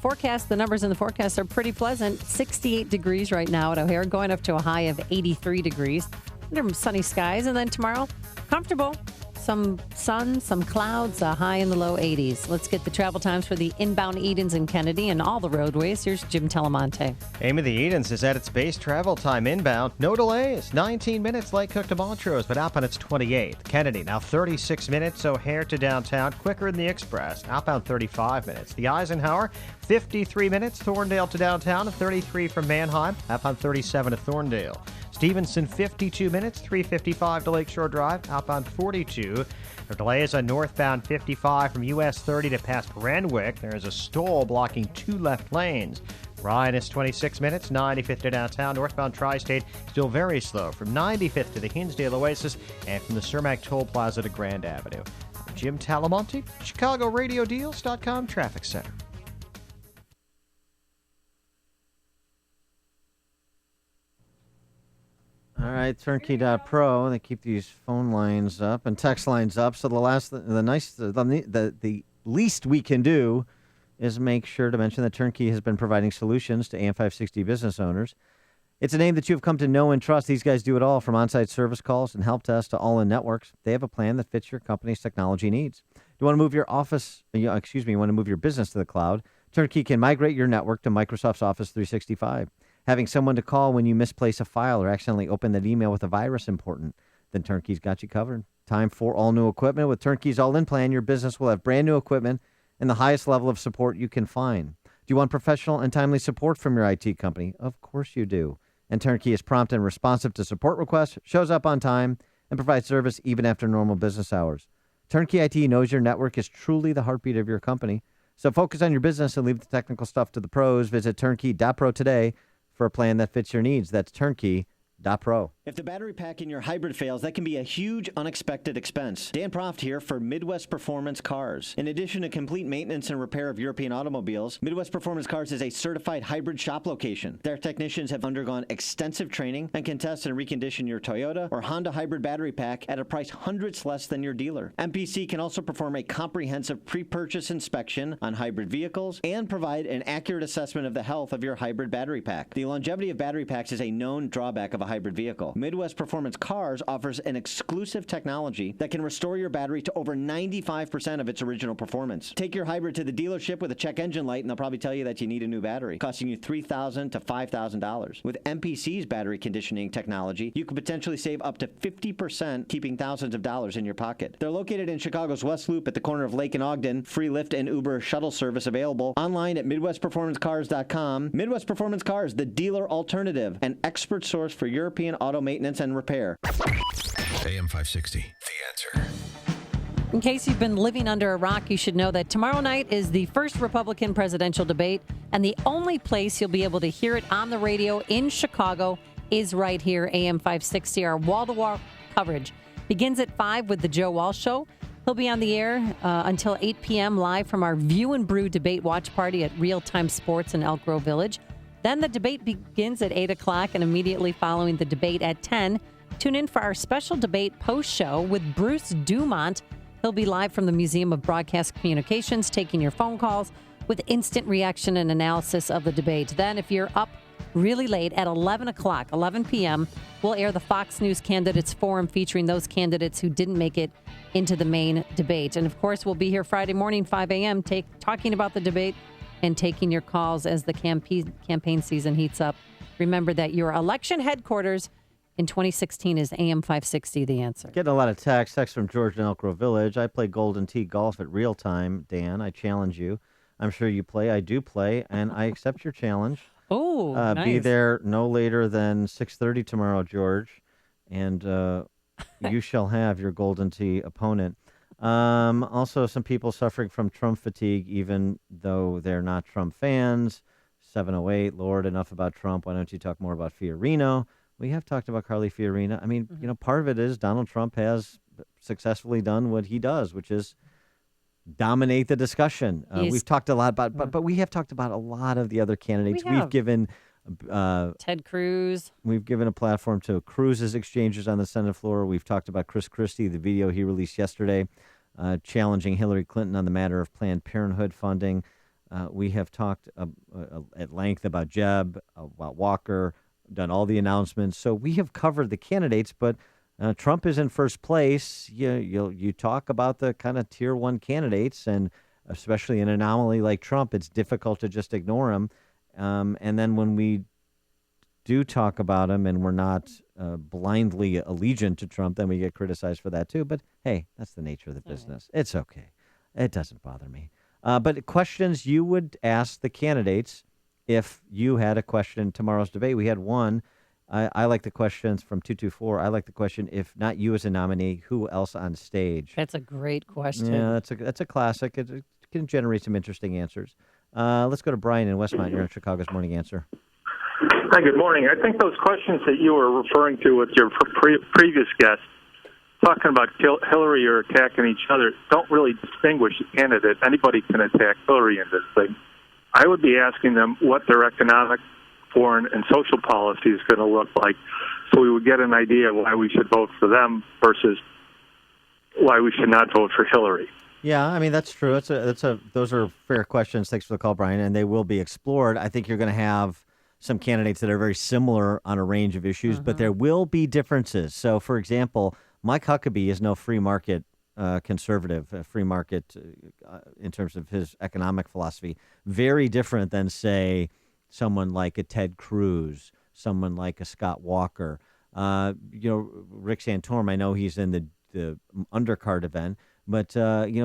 Speaker 12: Forecast, the numbers in the forecast are pretty pleasant. 68 degrees right now at O'Hare, going up to a high of 83 degrees. Under sunny skies. And then tomorrow, comfortable. Some sun, some clouds, a high in the low 80s. Let's get the travel times for the inbound Edens and Kennedy and all the roadways. Here's Jim Telemonte.
Speaker 8: Aim of the Edens is at its base travel time inbound. No delays. 19 minutes Lake Cook to Montrose, but outbound it's 28. Kennedy now 36 minutes. O'Hare to downtown, quicker than the Express. Outbound 35 minutes. The Eisenhower 53 minutes. Thorndale to downtown, 33 from Manheim. Outbound 37 to Thorndale. Stevenson, 52 minutes, 3:55 to Lakeshore Drive, outbound 42. There are delays on northbound 55 from US 30 to past Renwick. There is a stall blocking 2 left lanes. Ryan is 26 minutes, 95th to downtown. Northbound Tri-State still very slow from 95th to the Hinsdale Oasis and from the Cermak Toll Plaza to Grand Avenue. Jim Talamonte, ChicagoRadioDeals.com Traffic Center.
Speaker 15: All right, turnkey.pro. They keep these phone lines up and text lines up. So the least we can do is make sure to mention that Turnkey has been providing solutions to AM 560 business owners. It's a name that you've come to know and trust. These guys do it all, from on-site service calls and help desk to all-in networks. They have a plan that fits your company's technology needs. You want to move your you want to move your business to the cloud? Turnkey can migrate your network to Microsoft's Office 365. Having someone to call when you misplace a file or accidentally open that email with a virus important? Then Turnkey's got you covered. Time for all new equipment. With Turnkey's all-in plan, your business will have brand new equipment and the highest level of support you can find. Do you want professional and timely support from your IT company? Of course you do. And Turnkey is prompt and responsive to support requests, shows up on time, and provides service even after normal business hours. Turnkey IT knows your network is truly the heartbeat of your company. So focus on your business and leave the technical stuff to the pros. Visit turnkey.pro today for a plan that fits your needs. That's turnkey.pro.
Speaker 2: If the battery pack in your hybrid fails, that can be a huge unexpected expense. Dan Proft here for Midwest Performance Cars. In addition to complete maintenance and repair of European automobiles, Midwest Performance Cars is a certified hybrid shop location. Their technicians have undergone extensive training and can test and recondition your Toyota or Honda hybrid battery pack at a price hundreds less than your dealer. MPC can also perform a comprehensive pre-purchase inspection on hybrid vehicles and provide an accurate assessment of the health of your hybrid battery pack. The longevity of battery packs is a known drawback of a hybrid vehicle. Midwest Performance Cars offers an exclusive technology that can restore your battery to over 95% of its original performance. Take your hybrid to the dealership with a check engine light and they'll probably tell you that you need a new battery, costing you $3,000 to $5,000. With MPC's battery conditioning technology, you could potentially save up to 50%, keeping thousands of dollars in your pocket. They're located in Chicago's West Loop at the corner of Lake and Ogden. Free Lyft and Uber shuttle service available. Online at MidwestPerformanceCars.com. Midwest Performance Cars, the dealer alternative, an expert source for European auto maintenance and repair.
Speaker 3: AM 560, The Answer.
Speaker 12: In case you've been living under a rock, you should know that tomorrow night is the first Republican presidential debate, and the only place you'll be able to hear it on the radio in Chicago is right here, AM 560. Our wall-to-wall coverage begins at 5 with the Joe Walsh Show. He'll be on the air until 8 p.m. live from our View and Brew debate watch party at Real Time Sports in Elk Grove Village. Then the debate begins at 8 o'clock, and immediately following the debate at 10, tune in for our special debate post show with Bruce Dumont. He'll be live from the Museum of Broadcast Communications, taking your phone calls with instant reaction and analysis of the debate. Then, if you're up really late at 11 o'clock, 11 p.m. We'll air the Fox News Candidates Forum featuring those candidates who didn't make it into the main debate. And, of course, we'll be here Friday morning, 5 a.m., talking about the debate and taking your calls as the campaign season heats up. Remember that your election headquarters in 2016 is AM 560, The Answer.
Speaker 15: Getting a lot of text from George in Elk Grove Village. I play Golden Tee golf at real time, Dan. I challenge you. I'm sure you play. I do play, and I accept your challenge.
Speaker 12: Oh, nice.
Speaker 15: Be there no later than 6:30 tomorrow, George, and you shall have your Golden Tee opponent. Also, some people suffering from Trump fatigue, even though they're not Trump fans. 708, Lord, enough about Trump. Why don't you talk more about Fiorino? We have talked about Carly Fiorina. I mean, part of it is Donald Trump has successfully done what he does, which is dominate the discussion. We've talked a lot about, but we have talked about a lot of the other candidates. We've given
Speaker 12: Ted Cruz.
Speaker 15: We've given a platform to Cruz's exchanges on the Senate floor. We've talked about Christie, the video he released yesterday, challenging Hillary Clinton on the matter of Planned Parenthood funding. We have talked at length about Jeb, about Walker, done all the announcements. So we have covered the candidates, but Trump is in first place. You talk about the kind of tier one candidates, and especially an anomaly like Trump, it's difficult to just ignore him. And then when we do talk about him and we're not blindly allegiant to Trump, then we get criticized for that too. But hey, that's the nature of the business. It's okay. It doesn't bother me. But questions you would ask the candidates if you had a question in tomorrow's debate. We had one. I like the questions from 224. I like the question, if not you as a nominee, who else on stage?
Speaker 12: That's a great question.
Speaker 15: Yeah, that's a classic. It can generate some interesting answers. Let's go to Brian in Westmont. You're on Chicago's Morning Answer.
Speaker 6: Hi, good morning. I think those questions that you were referring to with your previous guest, talking about Hillary or attacking each other, don't really distinguish a candidate. Anybody can attack Hillary in this thing. I would be asking them what their economic, foreign, and social policy is going to look like, so we would get an idea why we should vote for them versus why we should not vote for Hillary.
Speaker 15: Yeah, I mean, that's true. Those are fair questions. Thanks for the call, Brian, and they will be explored. I think you're going to have some candidates that are very similar on a range of issues, but there will be differences. So, for example, Mike Huckabee is no free market conservative, free market in terms of his economic philosophy. Very different than, say, someone like a Ted Cruz, someone like a Scott Walker. Rick Santorum, I know he's in the undercard event, but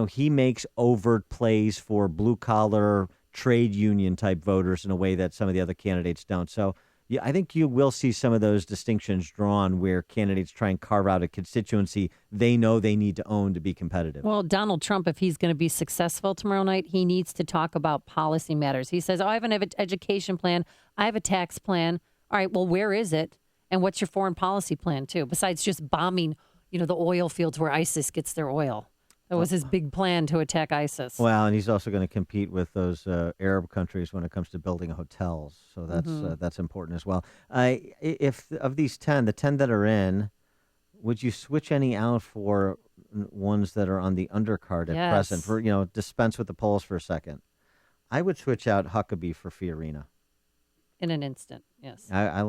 Speaker 15: he makes overt plays for blue-collar trade union type voters in a way that some of the other candidates don't. So yeah, I think you will see some of those distinctions drawn where candidates try and carve out a constituency they know they need to own to be competitive.
Speaker 12: Well, Donald Trump, if he's going to be successful tomorrow night, he needs to talk about policy matters. He says, I have an education plan. I have a tax plan. All right, well, where is it? And what's your foreign policy plan, too? Besides just bombing, the oil fields where ISIS gets their oil. That was his big plan, to attack ISIS.
Speaker 15: Well, and he's also going to compete with those Arab countries when it comes to building hotels. So that's important as well. If of these 10, the 10 that are in, would you switch any out for ones that are on the undercard at present? For dispense with the polls for a second. I would switch out Huckabee for Fiorina.
Speaker 12: In an instant, yes.
Speaker 15: I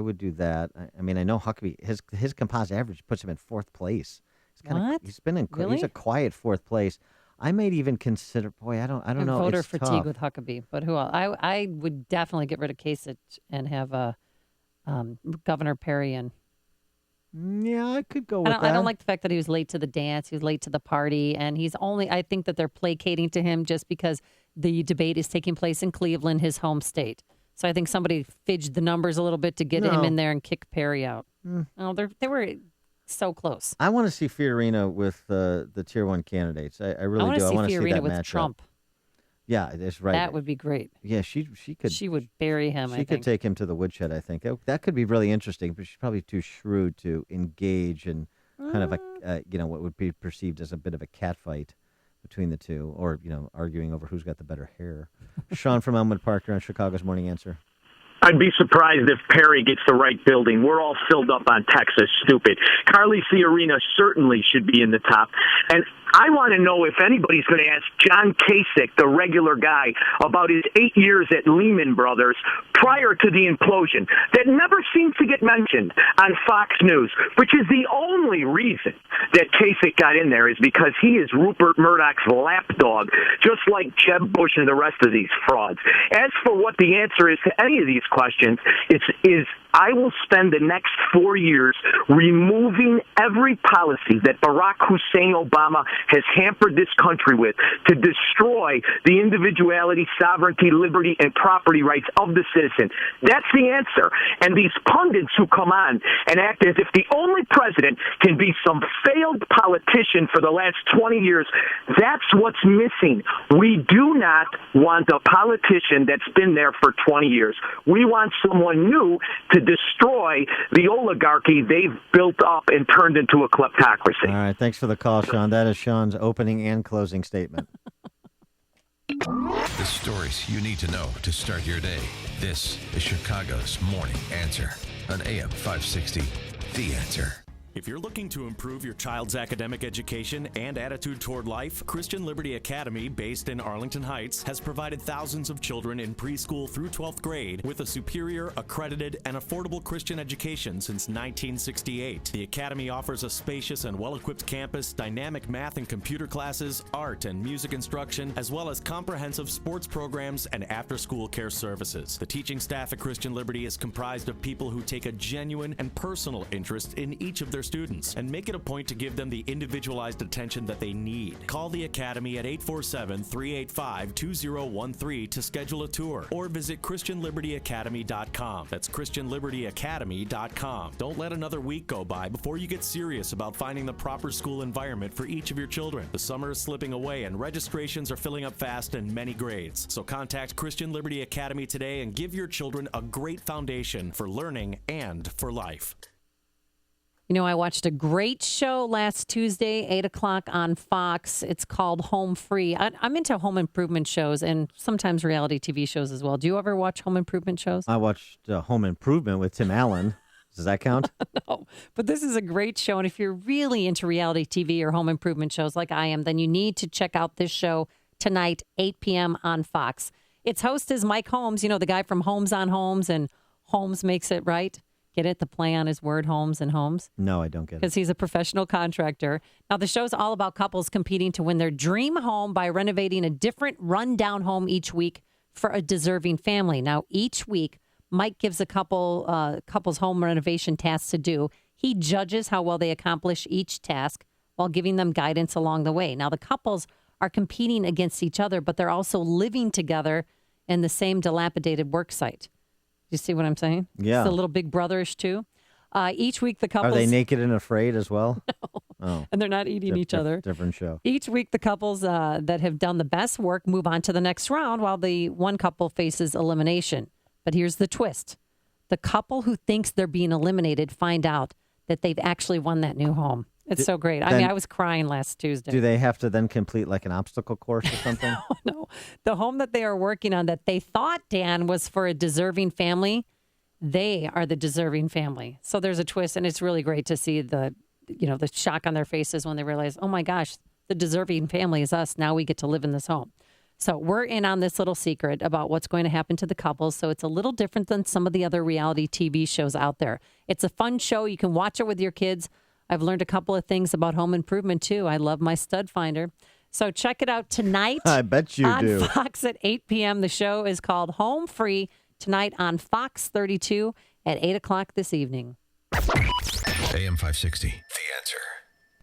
Speaker 15: would do that. I mean, I know Huckabee, his composite average puts him in fourth place. He's been in.
Speaker 12: Really?
Speaker 15: He's a quiet fourth place. I might even consider. Boy, I don't know.
Speaker 12: Voter
Speaker 15: it's
Speaker 12: fatigue
Speaker 15: tough.
Speaker 12: with Huckabee, but who else? I would definitely get rid of Kasich and have Governor Perry in.
Speaker 15: Yeah, I could go with that.
Speaker 12: I don't like the fact that he was late to the dance. He was late to the party, and I think that they're placating to him just because the debate is taking place in Cleveland, his home state. So I think somebody fidged the numbers a little bit to get him in there and kick Perry out. Oh, they were so close.
Speaker 15: I want to see Fiorina with the tier one candidates. I really do. I want to see
Speaker 12: Fiorina
Speaker 15: that
Speaker 12: with
Speaker 15: matchup.
Speaker 12: Trump.
Speaker 15: Yeah, that's right.
Speaker 12: That would be great.
Speaker 15: Yeah, she could.
Speaker 12: She would bury him.
Speaker 15: She could take him to the woodshed. I think that could be really interesting. But she's probably too shrewd to engage in kind of what would be perceived as a bit of a catfight between the two, or arguing over who's got the better hair. Sean from Elmwood Park, you're on Chicago's Morning Answer.
Speaker 10: I'd be surprised if Perry gets the right building. We're all filled up on Texas. Stupid. Carly Fiorina certainly should be in the top. And I want to know if anybody's going to ask John Kasich, the regular guy, about his 8 years at Lehman Brothers prior to the implosion. That never seems to get mentioned on Fox News, which is the only reason that Kasich got in there is because he is Rupert Murdoch's lapdog, just like Jeb Bush and the rest of these frauds. As for what the answer is to any of these questions, is I will spend the next 4 years removing every policy that Barack Hussein Obama has hampered this country with to destroy the individuality, sovereignty, liberty, and property rights of the citizen. That's the answer. And these pundits who come on and act as if the only president can be some failed politician for the last 20 years, that's what's missing. We do not want a politician that's been there for 20 years. We want someone new to destroy the oligarchy they've built up and turned into a kleptocracy.
Speaker 15: All right, thanks for the call, Sean. That is Sean's opening and closing statement.
Speaker 3: The stories you need to know to start your day. This is Chicago's Morning Answer on AM 560, The Answer.
Speaker 4: If you're looking to improve your child's academic education and attitude toward life, Christian Liberty Academy, based in Arlington Heights, has provided thousands of children in preschool through 12th grade with a superior, accredited, and affordable Christian education since 1968. The Academy offers a spacious and well-equipped campus, dynamic math and computer classes, art and music instruction, as well as comprehensive sports programs and after-school care services. The teaching staff at Christian Liberty is comprised of people who take a genuine and personal interest in each of their students and make it a point to give them the individualized attention that they need. Call the Academy at 847-385-2013 to schedule a tour or visit ChristianLibertyAcademy.com. That's ChristianLibertyAcademy.com. Don't let another week go by before you get serious about finding the proper school environment for each of your children. The summer is slipping away and registrations are filling up fast in many grades. So contact Christian Liberty Academy today and give your children a great foundation for learning and for life.
Speaker 12: You know, I watched a great show last Tuesday, 8 o'clock on Fox. It's called Home Free. I'm into home improvement shows and sometimes reality TV shows as well. Do you ever watch home improvement shows?
Speaker 15: I watched Home Improvement with Tim Allen. Does that count?
Speaker 12: No, but this is a great show. And if you're really into reality TV or home improvement shows like I am, then you need to check out this show tonight, 8 p.m. on Fox. Its host is Mike Holmes, you know, the guy from Homes on Homes and Holmes Makes It Right. Get it? The play on his word, Homes and Homes?
Speaker 15: No, I don't get it.
Speaker 12: Because he's a professional contractor. Now, the show's all about couples competing to win their dream home by renovating a different rundown home each week for a deserving family. Now, each week, Mike gives a couple's home renovation tasks to do. He judges how well they accomplish each task while giving them guidance along the way. Now, the couples are competing against each other, but they're also living together in the same dilapidated work site. You see what I'm saying?
Speaker 15: Yeah.
Speaker 12: It's a little Big Brother-ish, too. Each week, the couples...
Speaker 15: Are they naked and afraid as well?
Speaker 12: No.
Speaker 15: Oh.
Speaker 12: And they're not eating each other.
Speaker 15: Different show.
Speaker 12: Each week, the couples that have done the best work move on to the next round while the one couple faces elimination. But here's the twist. The couple who thinks they're being eliminated find out that they've actually won that new home. It's so great. I mean, I was crying last Tuesday.
Speaker 15: Do they have to then complete like an obstacle course or something?
Speaker 12: No. The home that they are working on that they thought, Dan, was for a deserving family, they are the deserving family. So there's a twist, and it's really great to see the shock on their faces when they realize, oh my gosh, the deserving family is us. Now we get to live in this home. So we're in on this little secret about what's going to happen to the couples. So it's a little different than some of the other reality TV shows out there. It's a fun show. You can watch it with your kids. I've learned a couple of things about home improvement, too. I love my stud finder. So check it out tonight.
Speaker 15: I bet you do.
Speaker 12: On Fox at 8 p.m. The show is called Home Free, tonight on Fox 32 at 8 o'clock this evening.
Speaker 3: AM 560, The Answer.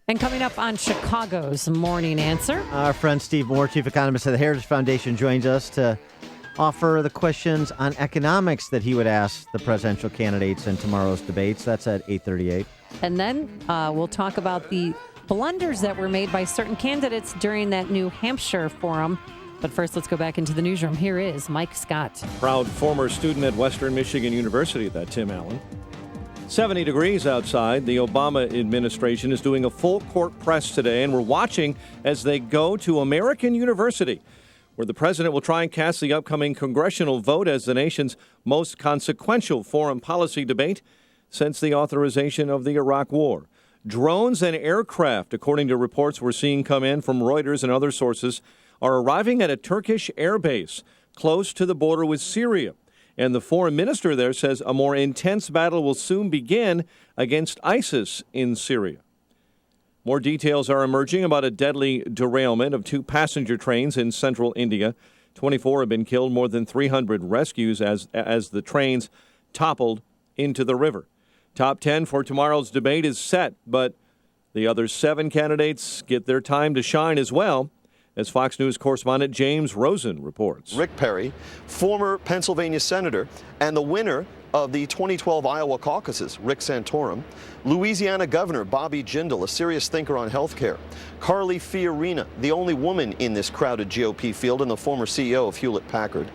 Speaker 12: And coming up on Chicago's Morning Answer.
Speaker 15: Our friend Steve Moore, Chief Economist at the Heritage Foundation, joins us to offer the questions on economics that he would ask the presidential candidates in tomorrow's debates. That's at 8:38.
Speaker 12: And then we'll talk about the blunders that were made by certain candidates during that New Hampshire forum. But first, let's go back into the newsroom. Here is Mike Scott.
Speaker 1: Proud former student at Western Michigan University, that Tim Allen. 70 degrees outside. The Obama administration is doing a full court press today, and we're watching as they go to American University, where the president will try and cast the upcoming congressional vote as the nation's most consequential foreign policy debate since the authorization of the Iraq War. Drones and aircraft, according to reports we're seeing come in from Reuters and other sources, are arriving at a Turkish airbase close to the border with Syria. And the foreign minister there says a more intense battle will soon begin against ISIS in Syria. More details are emerging about a deadly derailment of 2 passenger trains in central India. 24 have been killed, more than 300 rescues as the trains toppled into the river. Top 10 for tomorrow's debate is set, but the other 7 candidates get their time to shine as well, as Fox News correspondent James Rosen reports.
Speaker 13: Rick Perry, former Pennsylvania senator and the winner of the 2012 Iowa caucuses, Rick Santorum, Louisiana Governor Bobby Jindal, a serious thinker on health care, Carly Fiorina, the only woman in this crowded GOP field and the former CEO of Hewlett-Packard,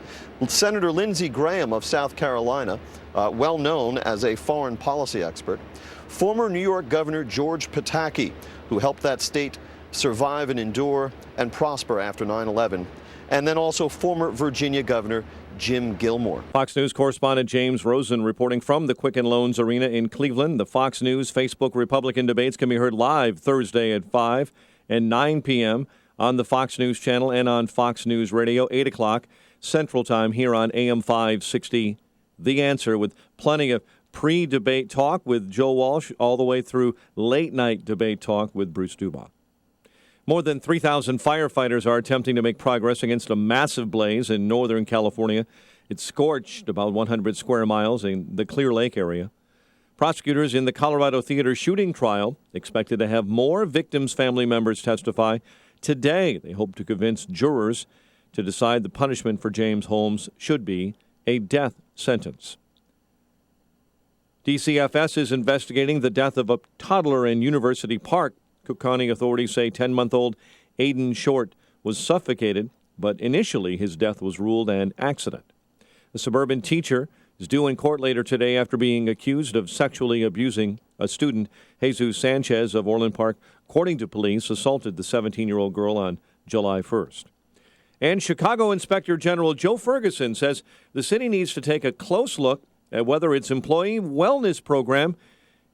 Speaker 13: Senator Lindsey Graham of South Carolina, well known as a foreign policy expert, former New York Governor George Pataki, who helped that state survive and endure and prosper after 9/11, and then also former Virginia Governor Jim Gilmore.
Speaker 1: Fox News correspondent James Rosen reporting from the Quicken Loans Arena in Cleveland. The Fox News Facebook Republican debates can be heard live Thursday at 5 and 9 p.m. on the Fox News channel and on Fox News Radio, 8 o'clock Central Time here on AM 560. The Answer, with plenty of pre-debate talk with Joe Walsh all the way through late-night debate talk with Bruce Dubois. More than 3,000 firefighters are attempting to make progress against a massive blaze in Northern California. It scorched about 100 square miles in the Clear Lake area. Prosecutors in the Colorado Theater shooting trial expected to have more victims' family members testify today. They hope to convince jurors to decide the punishment for James Holmes should be a death sentence. DCFS is investigating the death of a toddler in University Park. Cook County authorities say 10-month-old Aiden Short was suffocated, but initially his death was ruled an accident. A suburban teacher is due in court later today after being accused of sexually abusing a student. Jesus Sanchez of Orland Park, according to police, assaulted the 17-year-old girl on July 1st. And Chicago Inspector General Joe Ferguson says the city needs to take a close look at whether its employee wellness program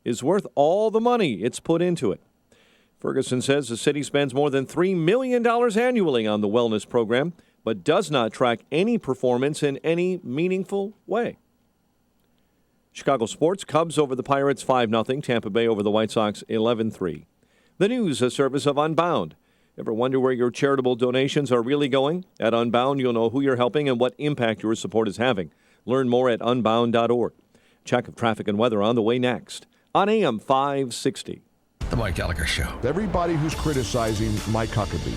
Speaker 1: is worth all the money it's put into it. Ferguson says the city spends more than $3 million annually on the wellness program, but does not track any performance in any meaningful way. Chicago sports: Cubs over the Pirates 5-0. Tampa Bay over the White Sox 11-3. The news, a service of Unbound. Ever wonder where your charitable donations are really going? At Unbound, you'll know who you're helping and what impact your support is having. Learn more at unbound.org. Check of traffic and weather on the way next on AM 560.
Speaker 3: The Mike Gallagher Show.
Speaker 14: Everybody who's criticizing Mike Huckabee,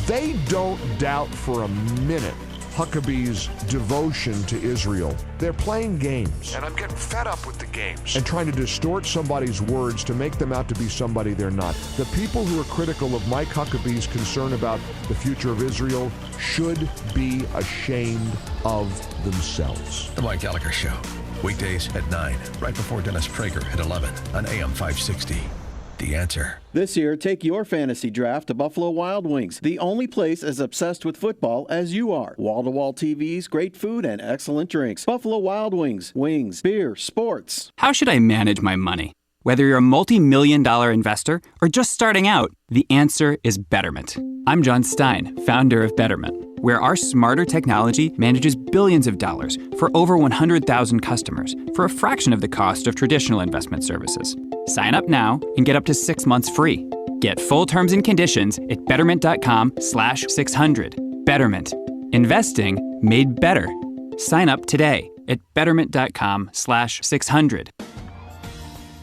Speaker 14: they don't doubt for a minute Huckabee's devotion to Israel. They're playing games.
Speaker 16: And I'm getting fed up with the games.
Speaker 14: And trying to distort somebody's words to make them out to be somebody they're not. The people who are critical of Mike Huckabee's concern about the future of Israel should be ashamed of themselves.
Speaker 3: The Mike Gallagher Show. Weekdays at 9, right before Dennis Prager at 11 on AM 560. The Answer.
Speaker 21: This year, take your fantasy draft to Buffalo Wild Wings, the only place as obsessed with football as you are. Wall-to-wall TVs, great food, and excellent drinks. Buffalo Wild Wings. Wings, beer, sports.
Speaker 25: How should I manage my money? Whether you're a multi-million-dollar investor or just starting out, the answer is Betterment. I'm John Stein, founder of Betterment, where our smarter technology manages billions of dollars for over 100,000 customers for a fraction of the cost of traditional investment services. Sign up now and get up to 6 months free. Get full terms and conditions at betterment.com/600. Betterment. Investing made better. Sign up today at betterment.com/600.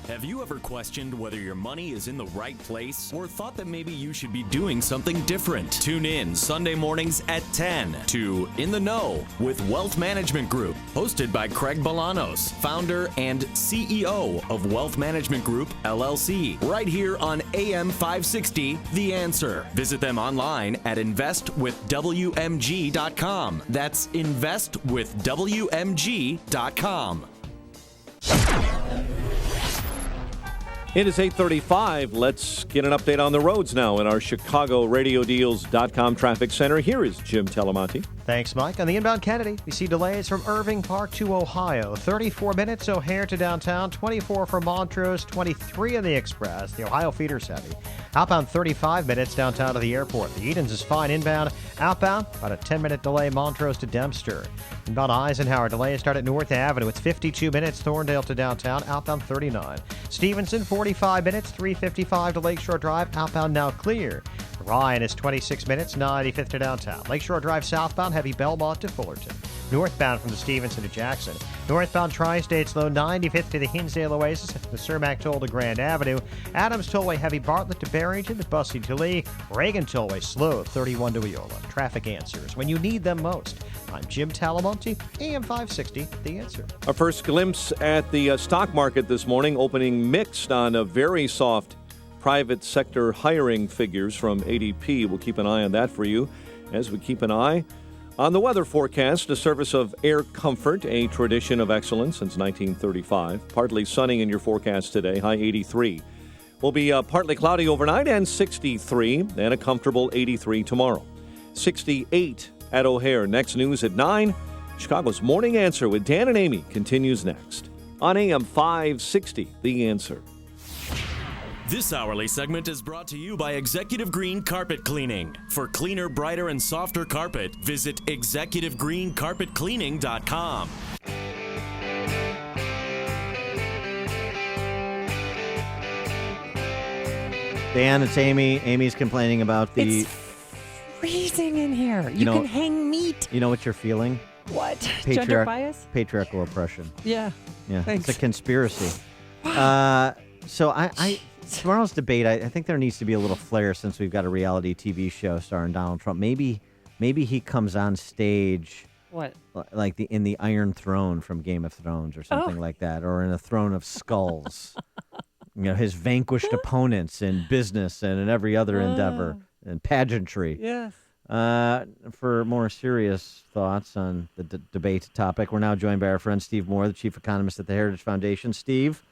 Speaker 4: Have you ever questioned whether your money is in the right place or thought that maybe you should be doing something different? Tune in Sunday mornings at 10 to In the Know with Wealth Management Group, hosted by Craig Bolanos, founder and CEO of Wealth Management Group, LLC, right here on AM 560, The Answer. Visit them online at investwithwmg.com. That's investwithwmg.com.
Speaker 1: It is 8:35. Let's get an update on the roads now in our ChicagoRadioDeals.com traffic center. Here is Jim Telemonte.
Speaker 8: Thanks, Mike. On the inbound Kennedy, we see delays from Irving Park to Ohio. 34 minutes O'Hare to downtown, 24 from Montrose, 23 in the Express. The Ohio feeder's heavy. Outbound 35 minutes downtown to the airport. The Edens is fine inbound. Outbound, about a 10-minute delay Montrose to Dempster. Inbound Eisenhower, delays start at North Avenue. It's 52 minutes Thorndale to downtown. Outbound 39. Stevenson, 45 minutes, 355 to Lakeshore Drive. Outbound now clear. Ryan is 26 minutes, 95th to downtown. Lakeshore Drive southbound, heavy Belmont to Fullerton. Northbound from the Stevenson to Jackson. Northbound Tri-State slow, 95th to the Hinsdale Oasis. The Cermak Toll to Grand Avenue. Adams Tollway heavy Bartlett to Barrington. Bussy to Lee. Reagan Tollway slow, 31 to Eola. Traffic answers when you need them most. I'm Jim Talamonte, AM 560, The Answer.
Speaker 1: Our first glimpse at the stock market this morning, opening mixed on a very soft private sector hiring figures from ADP. We'll keep an eye on that for you as we keep an eye on the weather forecast, a service of Air Comfort, a tradition of excellence since 1935. Partly sunny in your forecast today, high 83. Will be partly cloudy overnight and 63, and a comfortable 83 tomorrow. 68 at O'Hare. Next news at 9. Chicago's Morning Answer with Dan and Amy continues next on AM 560, The Answer.
Speaker 4: This hourly segment is brought to you by Executive Green Carpet Cleaning. For cleaner, brighter, and softer carpet, visit executivegreencarpetcleaning.com.
Speaker 15: Dan, it's Amy. Amy's complaining about the...
Speaker 12: It's freezing in here. You can hang meat.
Speaker 15: You know what you're feeling?
Speaker 12: What? Gender bias?
Speaker 15: Patriarchal oppression.
Speaker 12: Yeah.
Speaker 15: Yeah.
Speaker 12: Thanks.
Speaker 15: It's a conspiracy. So I tomorrow's debate, I think there needs to be a little flair since we've got a reality TV show starring Donald Trump. Maybe he comes on stage.
Speaker 12: What?
Speaker 15: Like in the Iron Throne from Game of Thrones or something like that, or in a Throne of Skulls. His vanquished opponents in business and in every other endeavor and pageantry.
Speaker 12: Yes.
Speaker 15: For more serious thoughts on the debate topic, we're now joined by our friend Steve Moore, the chief economist at the Heritage Foundation. Steve,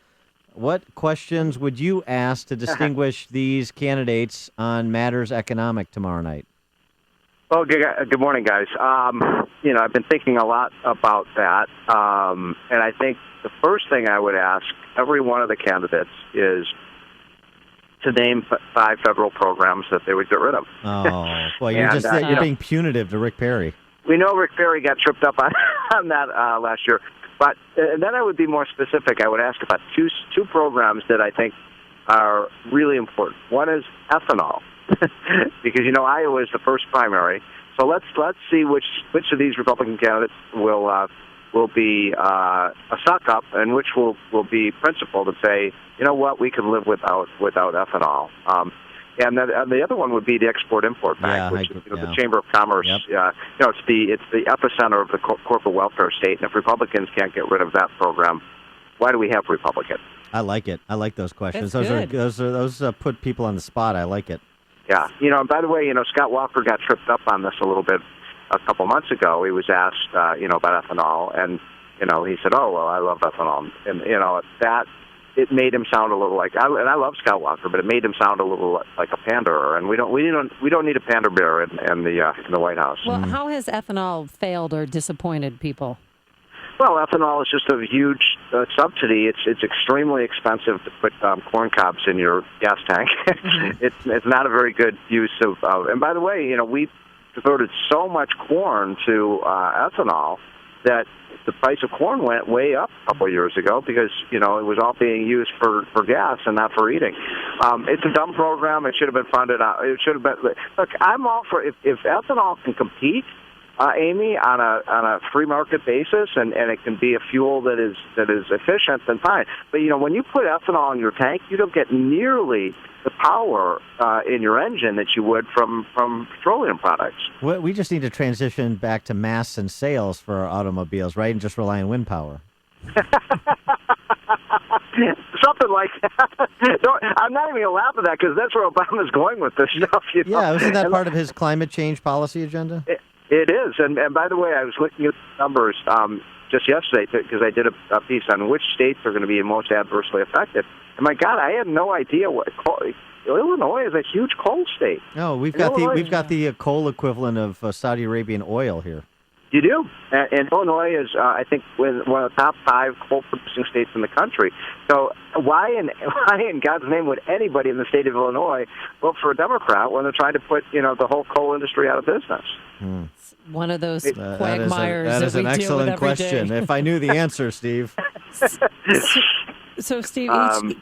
Speaker 15: what questions would you ask to distinguish these candidates on matters economic tomorrow night?
Speaker 24: Well, good morning, guys. I've been thinking a lot about that, and I think the first thing I would ask every one of the candidates is to name 5 federal programs that they would get rid of.
Speaker 15: Oh, well, you're being punitive to Rick Perry.
Speaker 24: We know Rick Perry got tripped up on that last year, but then I would be more specific. I would ask about two programs that I think are really important. One is ethanol, because Iowa is the first primary. So let's see which of these Republican candidates will be a suck up, and which will be principled and say, you know what, we can live without ethanol. And then the other one would be the Export-Import Bank, which is the Chamber of Commerce. Yep. It's the epicenter of the corporate welfare state. And if Republicans can't get rid of that program, why do we have Republicans?
Speaker 15: I like it. I like those questions.
Speaker 12: That's
Speaker 15: Those put people on the spot. I like it.
Speaker 24: Yeah. And by the way, Scott Walker got tripped up on this a little bit a couple months ago. He was asked, about ethanol, and he said, "Oh, well, I love ethanol," and that it made him sound a little like, and I love Scott Walker, but it made him sound a little like a panderer, and we don't need a pander bear in the White House.
Speaker 12: Well, how has ethanol failed or disappointed people?
Speaker 24: Well, ethanol is just a huge subsidy. It's extremely expensive to put corn cobs in your gas tank. It's not a very good use of. And by the way, we devoted so much corn to ethanol that the price of corn went way up a couple of years ago because it was all being used for gas and not for eating. It's a dumb program. It should have been funded out. It should have been. Look, I'm all for if ethanol can compete. Amy, on a free market basis, and it can be a fuel that is efficient, then fine. But when you put ethanol in your tank, you don't get nearly the power in your engine that you would from petroleum products.
Speaker 15: Well, we just need to transition back to mass and sales for our automobiles, right, and just rely on wind power.
Speaker 24: Something like that. I'm not even going to laugh at that because that's where Obama's going with this stuff.
Speaker 15: Yeah, isn't that part of his climate change policy agenda?
Speaker 24: It is, and by the way, I was looking at the numbers. just yesterday because I did a piece on which states are going to be most adversely affected. And my God, I had no idea what Illinois is a huge coal state.
Speaker 15: No, we've got the coal equivalent of Saudi Arabian oil here.
Speaker 24: You do, and Illinois is, I think, one of the top 5 coal-producing states in the country. So why in God's name would anybody in the state of Illinois vote for a Democrat when they're trying to put the whole coal industry out of business?
Speaker 12: One of those quagmires
Speaker 15: that is an excellent question.
Speaker 12: Day.
Speaker 15: If I knew the answer, Steve.
Speaker 12: So, Steve,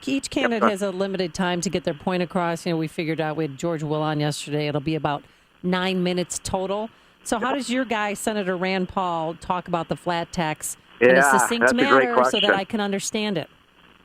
Speaker 12: each candidate has a limited time to get their point across. We figured out we had George Will on yesterday. It'll be about 9 minutes total. So how does your guy, Senator Rand Paul, talk about the flat tax in a succinct manner so that I can understand it?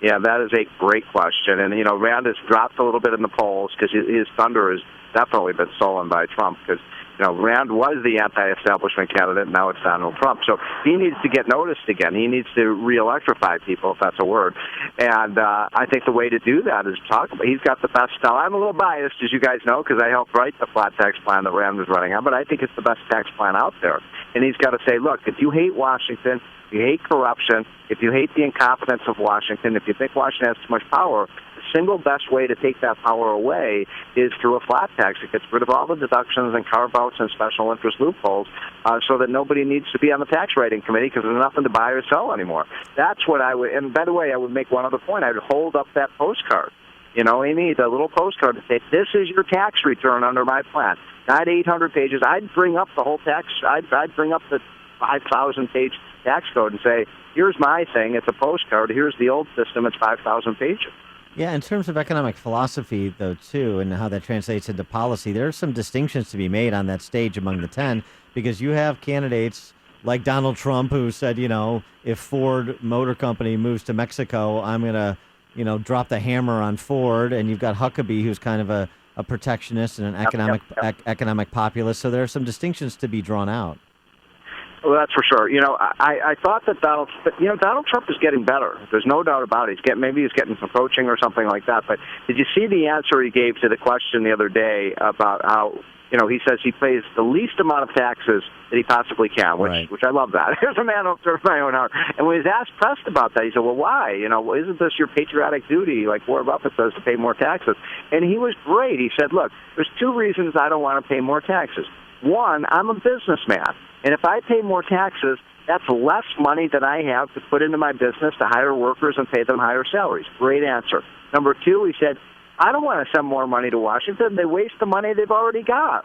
Speaker 24: Yeah, that is a great question. And, Rand has dropped a little bit in the polls because his thunder has definitely been stolen by Trump because, Rand was the anti-establishment candidate, and now it's Donald Trump. So he needs to get noticed again. He needs to re-electrify people, if that's a word. And I think the way to do that is talk about. He's got the best style. I'm a little biased, as you guys know, because I helped write the flat tax plan that Rand was running on, but I think it's the best tax plan out there. And he's got to say, look, if you hate Washington, if you hate corruption, if you hate the incompetence of Washington, if you think Washington has too much power, single best way to take that power away is through a flat tax. It gets rid of all the deductions and carve-outs and special interest loopholes so that nobody needs to be on the tax writing committee because there's nothing to buy or sell anymore. That's what I would, and by the way, I would make one other point. I would hold up that postcard, Amy, the little postcard to say, this is your tax return under my plan. Not 800 pages. I'd bring up the whole tax, I'd bring up the 5,000-page tax code and say, here's my thing, it's a postcard, here's the old system, it's 5,000 pages.
Speaker 15: Yeah, in terms of economic philosophy, though, too, and how that translates into policy, there are some distinctions to be made on that stage among the 10, because you have candidates like Donald Trump who said, if Ford Motor Company moves to Mexico, I'm going to, drop the hammer on Ford, and you've got Huckabee, who's kind of a protectionist and an economic populist, so there are some distinctions to be drawn out.
Speaker 24: Well, that's for sure. I thought that Donald Trump is getting better. There's no doubt about it. Maybe he's getting some coaching or something like that. But did you see the answer he gave to the question the other day about how, he says he pays the least amount of taxes that he possibly can, which I love that. Here's a man after my own heart. And when he was pressed about that, he said, well, why? Isn't this your patriotic duty, like Warren Buffett says, to pay more taxes? And he was great. He said, look, there's 2 reasons I don't want to pay more taxes. One, I'm a businessman. And if I pay more taxes, that's less money that I have to put into my business to hire workers and pay them higher salaries. Great answer. Number 2, he said, I don't want to send more money to Washington. They waste the money they've already got.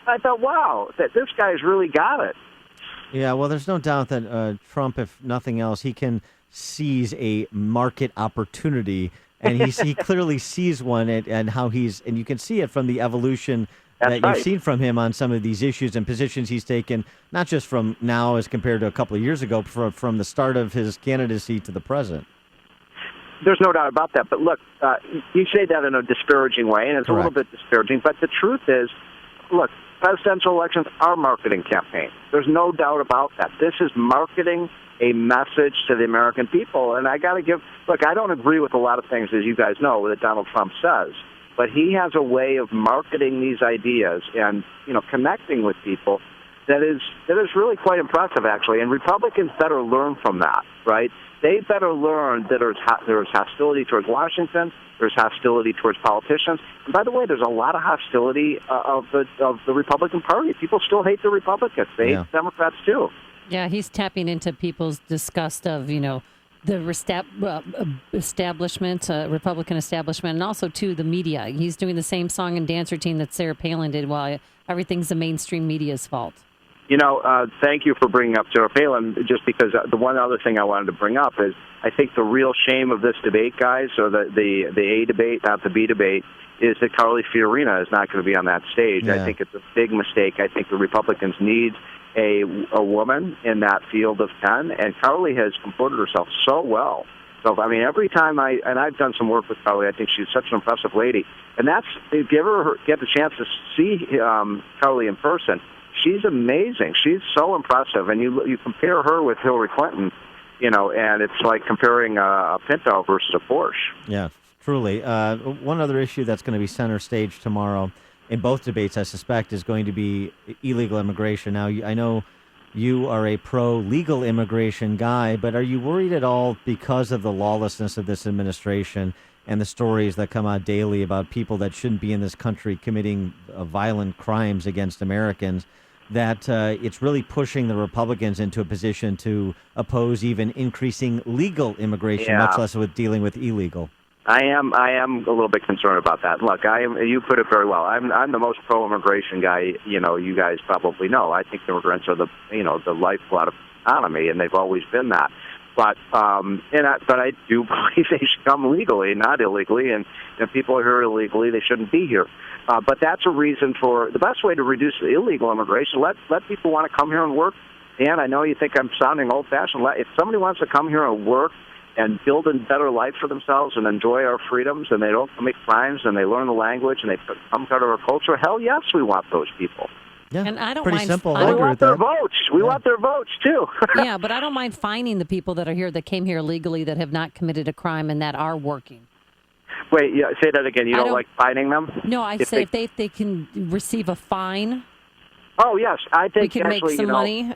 Speaker 24: I thought, wow, this guy's really got it.
Speaker 15: Yeah, well, there's no doubt that Trump, if nothing else, he can seize a market opportunity, and he clearly sees one, and how and you can see it from the evolution that you've seen from him on some of these issues and positions he's taken, not just from now as compared to a couple of years ago, from the start of his candidacy to the present.
Speaker 24: There's no doubt about that. But look, you say that in a disparaging way, and it's
Speaker 15: Correct.
Speaker 24: a little bit disparaging. But the truth is, look, presidential elections are marketing campaigns. There's no doubt about that. This is marketing a message to the American people. And I got to look, I don't agree with a lot of things, as you guys know, that Donald Trump says. But he has a way of marketing these ideas and, connecting with people that is really quite impressive, actually. And Republicans better learn from that, right? They better learn that there's hostility towards Washington, there's hostility towards politicians. And by the way, there's a lot of hostility of the Republican Party. People still hate the Republicans. They hate Democrats, too.
Speaker 12: Yeah, he's tapping into people's disgust of, the establishment, Republican establishment, and also, too, the media. He's doing the same song and dance routine that Sarah Palin did while everything's the mainstream media's fault.
Speaker 24: Thank you for bringing up Sarah Palin, just because the one other thing I wanted to bring up is I think the real shame of this debate, guys, or the A debate, not the B debate, is that Carly Fiorina is not going to be on that stage. Yeah. I think it's a big mistake. I think the Republicans need a woman in that field of 10, and Carly has comported herself so well. So, every time I've done some work with Carly, I think she's such an impressive lady. And that's, if you ever get the chance to see Carly in person, she's amazing. She's so impressive. And you compare her with Hillary Clinton, and it's like comparing a Pinto versus a Porsche.
Speaker 15: Yeah, truly. One other issue that's going to be center stage tomorrow in both debates, I suspect, is going to be illegal immigration. Now, I know you are a pro-legal immigration guy, but are you worried at all because of the lawlessness of this administration and the stories that come out daily about people that shouldn't be in this country committing violent crimes against Americans, that it's really pushing the Republicans into a position to oppose even increasing legal immigration, much less with dealing with illegal?
Speaker 24: I am a little bit concerned about that. Look, you put it very well. I'm the most pro-immigration guy, you guys probably know. I think immigrants are the lifeblood of the economy, and they've always been that. But I do believe they should come legally, not illegally, and if people are here illegally, they shouldn't be here. But that's a reason for the best way to reduce the illegal immigration. Let people want to come here and work. And I know you think I'm sounding old-fashioned. If somebody wants to come here and work and build a better life for themselves and enjoy our freedoms, and they don't commit crimes, and they learn the language, and they come part of our culture, hell yes, we want those people.
Speaker 15: Yeah,
Speaker 12: and I don't
Speaker 15: pretty
Speaker 12: mind.
Speaker 15: simple.
Speaker 12: I
Speaker 24: we want their votes. We want their votes too.
Speaker 12: Yeah, but I don't mind fining the people that are here that came here legally that have not committed a crime and that are working.
Speaker 24: Wait, say that again. You don't like fining them?
Speaker 12: No, I say if they can receive a fine.
Speaker 24: Oh yes, I think
Speaker 12: we can
Speaker 24: actually,
Speaker 12: make some money.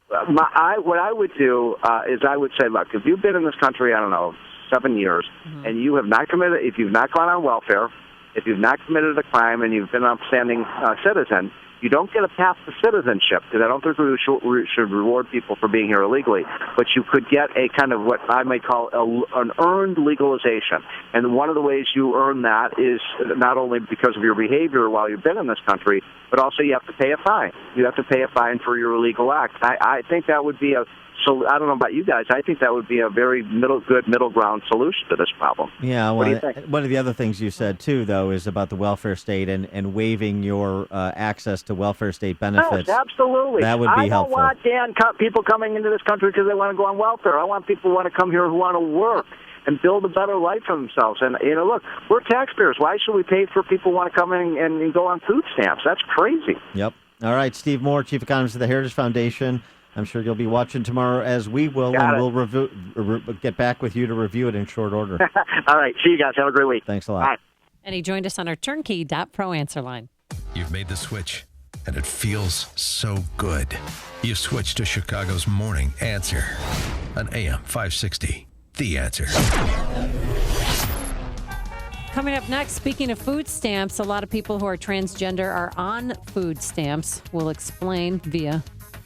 Speaker 24: What I would do is I would say, look, if you've been in this country, I don't know, 7 years, and you have not committed, if you've not gone on welfare, if you've not committed a crime, and you've been an upstanding citizen, you don't get a path to citizenship, because I don't think we should reward people for being here illegally, but you could get a kind of what I might call an earned legalization. And one of the ways you earn that is not only because of your behavior while you've been in this country, but also you have to pay a fine. You have to pay a fine for your illegal act. I think that would be so I don't know about you guys. I think that would be a very good middle ground solution to this problem.
Speaker 15: Yeah,
Speaker 24: what do you think?
Speaker 15: One of the other things you said, too, though, is about the welfare state and waiving your access to welfare state benefits.
Speaker 24: Yes, absolutely.
Speaker 15: That would be helpful.
Speaker 24: I don't want people coming into this country because they want to go on welfare. I want people who want to come here who want to work and build a better life for themselves. And, look, we're taxpayers. Why should we pay for people who want to come in and go on food stamps? That's crazy.
Speaker 15: Yep. All right, Steve Moore, Chief Economist of the Heritage Foundation. I'm sure you'll be watching tomorrow as we will, and we'll get back with you to review it in short order.
Speaker 24: All right. See you guys. Have a great week.
Speaker 15: Thanks a lot.
Speaker 24: Bye.
Speaker 12: And he joined us on our turnkey.pro answer line.
Speaker 3: You've made the switch, and it feels so good. You switched to Chicago's Morning Answer on AM 560. The Answer.
Speaker 12: Coming up next, speaking of food stamps, a lot of people who are transgender are on food stamps. We'll explain via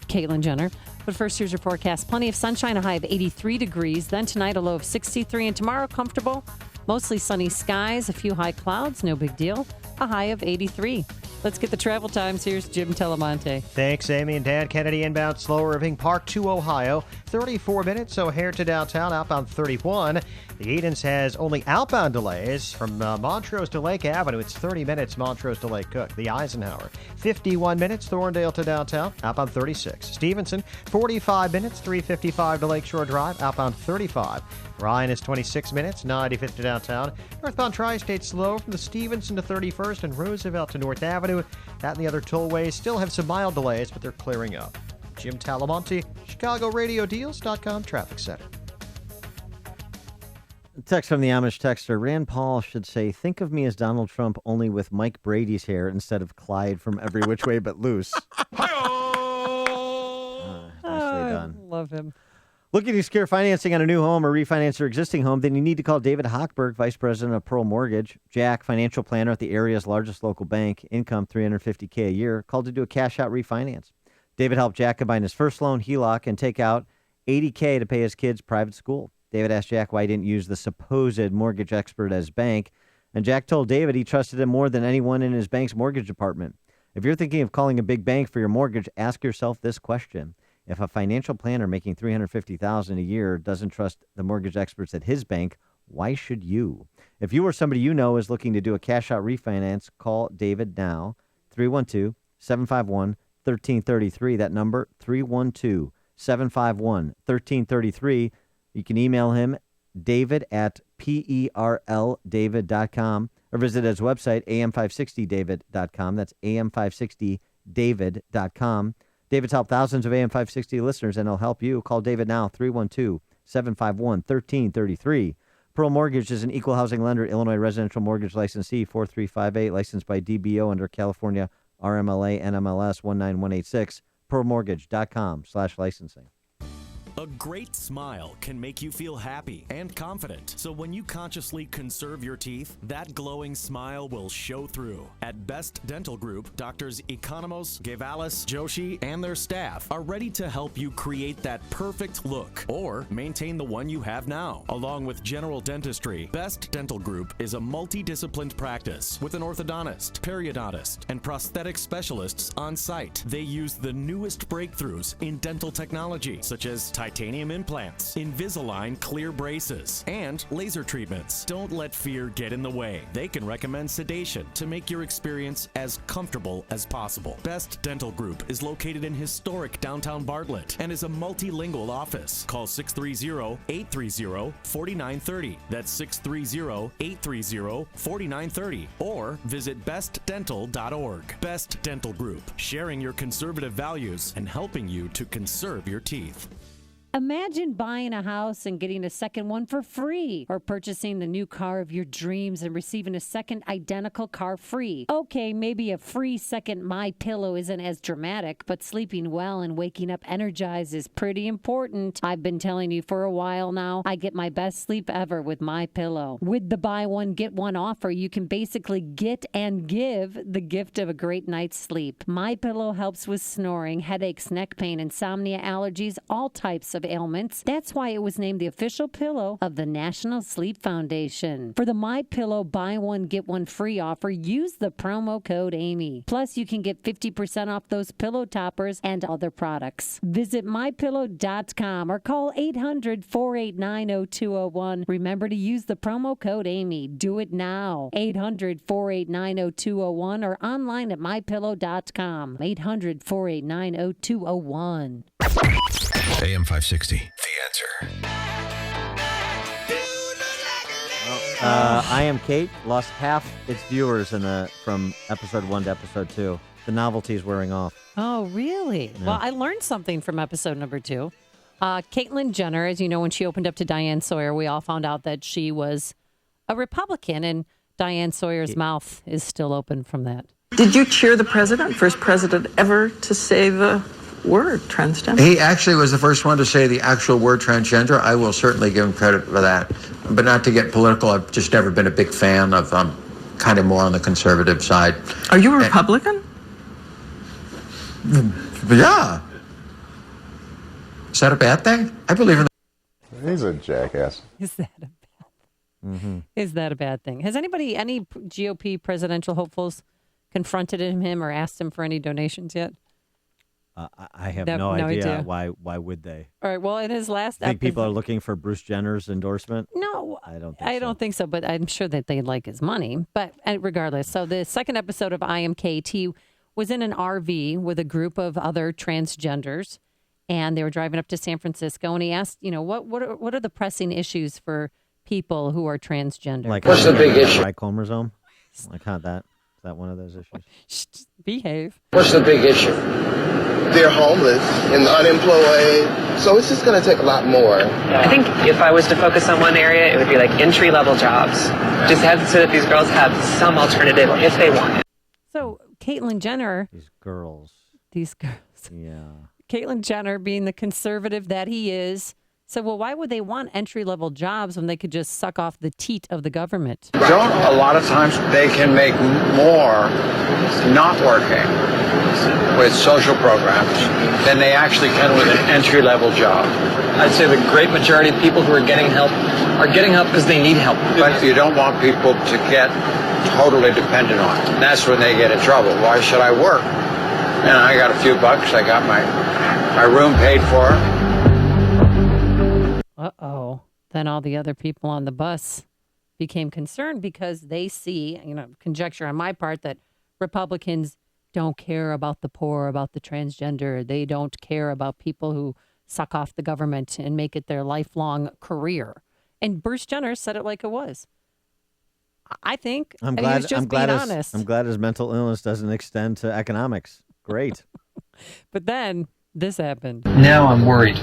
Speaker 12: Caitlyn Jenner. But first, here's your forecast. Plenty of sunshine, a high of 83 degrees. Then tonight, a low of 63. And tomorrow, comfortable, mostly sunny skies, a few high clouds, no big deal, a high of 83. Let's get the travel times. Here's Jim Telemonte.
Speaker 8: Thanks, Amy and Dan. Kennedy inbound slow, Irving Park to Ohio. 34 minutes, O'Hare to downtown, outbound 31. The Edens has only outbound delays from Montrose to Lake Avenue. It's 30 minutes, Montrose to Lake Cook. The Eisenhower, 51 minutes, Thorndale to downtown, outbound 36. Stevenson, 45 minutes, 355 to Lakeshore Drive, outbound 35. Ryan is 26 minutes, 95th to downtown. Northbound Tri-State slow from the Stevenson to 31st and Roosevelt to North Avenue. That and the other tollways still have some mild delays, but they're clearing up. Jim Talamonte, ChicagoRadioDeals.com Traffic Center.
Speaker 15: Text from the Amish texter. Rand Paul should say, think of me as Donald Trump, only with Mike Brady's hair instead of Clyde from Every Which Way But Loose. Nicely done.
Speaker 12: Love him.
Speaker 15: Looking to secure financing on a new home or refinance your existing home, then you need to call David Hochberg, Vice President of Pearl Mortgage. Jack, financial planner at the area's largest local bank, income $350K a year, called to do a cash-out refinance. David helped Jack combine his first loan, HELOC, and take out $80K to pay his kids' private school. David asked Jack why he didn't use the supposed mortgage expert as bank, and Jack told David he trusted him more than anyone in his bank's mortgage department. If you're thinking of calling a big bank for your mortgage, ask yourself this question. If a financial planner making $350,000 a year doesn't trust the mortgage experts at his bank, why should you? If you or somebody you know is looking to do a cash-out refinance, call David now, 312-751-1333. That number, 312-751-1333. You can email him, david@perldavid.com, or visit his website, am560david.com. That's am560david.com. David's helped thousands of AM 560 listeners, and he'll help you. Call David now, 312-751-1333. Pearl Mortgage is an equal housing lender, Illinois residential mortgage licensee, 4358, licensed by DBO under California RMLA NMLS 19186. ProMortgage.com/licensing.
Speaker 4: A great smile can make you feel happy and confident. So when you consciously conserve your teeth, that glowing smile will show through. At Best Dental Group, Doctors Economos, Gavalis, Joshi, and their staff are ready to help you create that perfect look or maintain the one you have now. Along with general dentistry, Best Dental Group is a multidisciplined practice with an orthodontist, periodontist, and prosthetic specialists on site. They use the newest breakthroughs in dental technology, such as titanium implants, Invisalign clear braces, and laser treatments. Don't let fear get in the way. They can recommend sedation to make your experience as comfortable as possible. Best Dental Group is located in historic downtown Bartlett and is a multilingual office. Call 630-830-4930. That's 630-830-4930. Or visit bestdental.org. Best Dental Group, sharing your conservative values and helping you to conserve your teeth.
Speaker 12: Imagine buying a house and getting a second one for free, or purchasing the new car of your dreams and receiving a second identical car free. Okay, maybe a free second MyPillow isn't as dramatic, but sleeping well and waking up energized is pretty important. I've been telling you for a while now, I get my best sleep ever with MyPillow. With the buy one, get one offer, you can basically get and give the gift of a great night's sleep. MyPillow helps with snoring, headaches, neck pain, insomnia, allergies, all types of ailments. That's why it was named the official pillow of the National Sleep Foundation. For the MyPillow buy one get one free offer, use the promo code Amy. Plus, you can get 50% off those pillow toppers and other products. Visit mypillow.com or call 800-489-0201. Remember to use the promo code Amy. Do it now. 800-489-0201 or online at mypillow.com. 800-489-0201.
Speaker 3: AM 560, The Answer.
Speaker 15: I Am Kate lost half its viewers from episode 1 to episode 2. The novelty is wearing off.
Speaker 12: Oh, really?
Speaker 15: Yeah.
Speaker 12: Well, I learned something from episode number 2. Caitlyn Jenner, as you know, when she opened up to Diane Sawyer, we all found out that she was a Republican, and Diane Sawyer's mouth is still open from that.
Speaker 5: Did you cheer the president, first president ever to say the word transgender?
Speaker 7: He actually was the first one to say the actual word transgender. I will certainly give him credit for that. But not to get political, I've just never been a big fan of kind of more on the conservative side.
Speaker 5: Are you a Republican?
Speaker 7: Yeah. Is that a bad thing? I believe in
Speaker 11: He's a jackass.
Speaker 12: Is that a Is that a bad thing? Has any GOP presidential hopefuls confronted him or asked him for any donations yet?
Speaker 15: I have no idea. Why would they?
Speaker 12: All right. Well, in his last
Speaker 15: I think people are looking for Bruce Jenner's endorsement?
Speaker 12: No,
Speaker 15: I
Speaker 12: don't think so, but I'm sure that they'd like his money. But regardless, so the second episode of I Am Kate, he was in an RV with a group of other transgenders, and they were driving up to San Francisco, and he asked, what are the pressing issues for people who are transgender?
Speaker 7: Like, what's the big issue?
Speaker 15: Chromosome? Like how that? Is that one of those issues?
Speaker 12: Just behave.
Speaker 7: What's the big issue?
Speaker 18: They're homeless and unemployed, so it's just going to take a lot more.
Speaker 22: I think if I was to focus on one area, it would be like entry-level jobs. Just have so that these girls have some alternative if they want it.
Speaker 12: So Caitlyn Jenner.
Speaker 15: These girls.
Speaker 12: Yeah. Caitlyn Jenner, being the conservative that he is, said, well, why would they want entry-level jobs when they could just suck off the teat of the government?
Speaker 7: Don't a lot of times they can make more not working with social programs than they actually can with an entry-level job.
Speaker 22: I'd say the great majority of people who are getting help because they need help.
Speaker 7: But you don't want people to get totally dependent on it. That's when they get in trouble. Why should I work? And I got a few bucks. I got my room paid for.
Speaker 12: Uh-oh. Then all the other people on the bus became concerned because they see, conjecture on my part, that Republicans don't care about the poor, about the transgender. They don't care about people who suck off the government and make it their lifelong career. And Bruce Jenner said it like it was. I think he was just being honest.
Speaker 15: I'm glad his mental illness doesn't extend to economics. Great.
Speaker 12: But then this happened.
Speaker 26: Now I'm worried.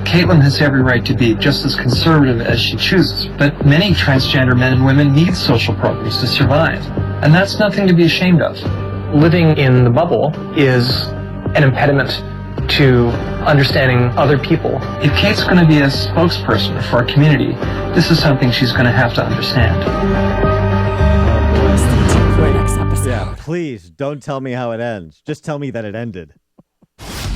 Speaker 26: Caitlyn has every right to be just as conservative as she chooses, but many transgender men and women need social programs to survive, and that's nothing to be ashamed of.
Speaker 22: Living in the bubble is an impediment
Speaker 26: to understanding other people. If Kate's going to be a spokesperson for our community, this is something she's going to have to understand.
Speaker 15: Yeah, please don't tell me how it ends. Just tell me that it ended.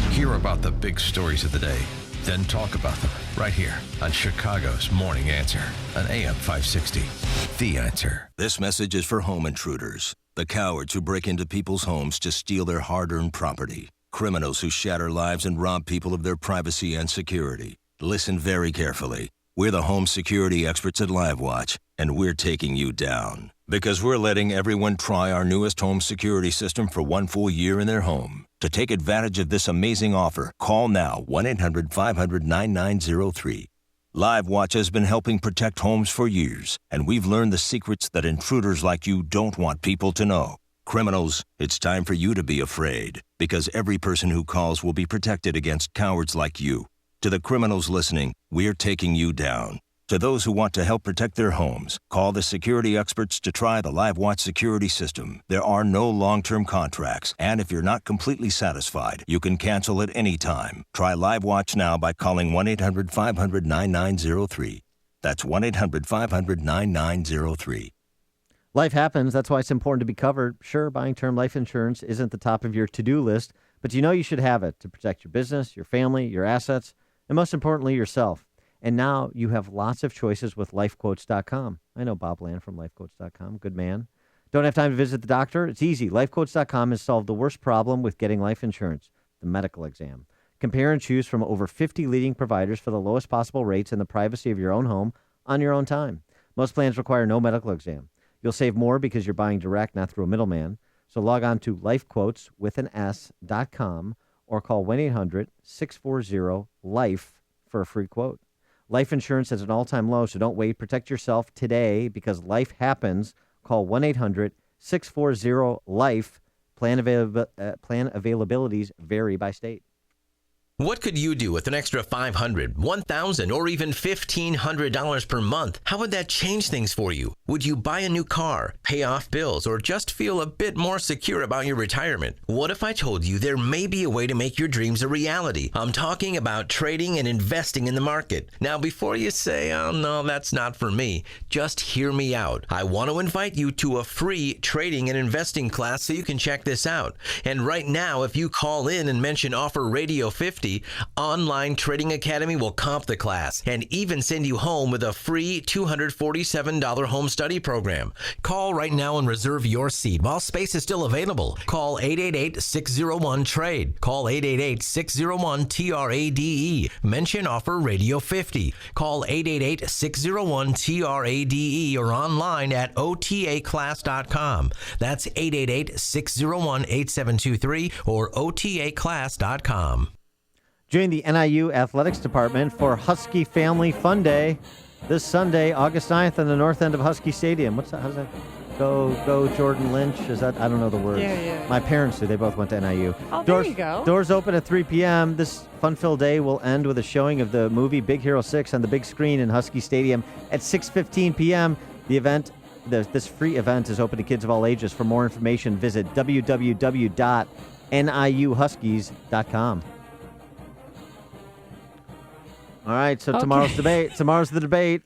Speaker 3: Hear about the big stories of the day, then talk about them right here on Chicago's Morning Answer on AM 560. The Answer.
Speaker 2: This message is for home intruders, the cowards who break into people's homes to steal their hard-earned property, criminals who shatter lives and rob people of their privacy and security. Listen very carefully. We're the home security experts at LiveWatch, and we're taking you down. Because we're letting everyone try our newest home security system for 1 full year in their home. To take advantage of this amazing offer, call now 1-800-500-9903. LiveWatch has been helping protect homes for years, and we've learned the secrets that intruders like you don't want people to know. Criminals, it's time for you to be afraid, because every person who calls will be protected against cowards like you. To the criminals listening, we're taking you down. To those who want to help protect their homes, call the security experts to try the LiveWatch security system. There are no long-term contracts, and if you're not completely satisfied, you can cancel at any time. Try LiveWatch now by calling 1-800-500-9903. That's 1-800-500-9903.
Speaker 15: Life happens. That's why it's important to be covered. Sure, buying term life insurance isn't the top of your to-do list, but you know you should have it to protect your business, your family, your assets, and most importantly, yourself. And now you have lots of choices with lifequotes.com. I know Bob Land from lifequotes.com. Good man. Don't have time to visit the doctor? It's easy. Lifequotes.com has solved the worst problem with getting life insurance, the medical exam. Compare and choose from over 50 leading providers for the lowest possible rates in the privacy of your own home on your own time. Most plans require no medical exam. You'll save more because you're buying direct, not through a middleman. So log on to lifequotes.com or call 1-800-640-LIFE for a free quote. Life insurance is at an all-time low, so don't wait. Protect yourself today because life happens. Call 1-800-640-LIFE. Plan availabilities vary by state.
Speaker 9: What could you do with an extra $500, $1,000, or even $1,500 per month? How would that change things for you? Would you buy a new car, pay off bills, or just feel a bit more secure about your retirement? What if I told you there may be a way to make your dreams a reality? I'm talking about trading and investing in the market. Now, before you say, oh no, that's not for me, just hear me out. I want to invite you to a free trading and investing class so you can check this out. And right now, if you call in and mention Offer Radio 50, Online Trading Academy will comp the class and even send you home with a free $247 home study program. Call right now and reserve your seat while space is still available. Call 888-601-TRADE. Call 888-601-TRADE. Mention Offer Radio 50. Call 888-601-TRADE or online at otaclass.com. That's 888-601-8723 or otaclass.com.
Speaker 15: Join the NIU Athletics Department for Husky Family Fun Day this Sunday, August 9th, on the north end of Husky Stadium. How's that? Go Jordan Lynch? Is that? I don't know the words.
Speaker 12: Yeah.
Speaker 15: My parents do. They both went to NIU.
Speaker 12: Oh, there you go.
Speaker 15: Doors open at 3 p.m. This fun-filled day will end with a showing of the movie Big Hero 6 on the big screen in Husky Stadium at 6:15 p.m. The event, this free event, is open to kids of all ages. For more information, visit www.niuhuskies.com. All right, so tomorrow's debate. Tomorrow's the debate.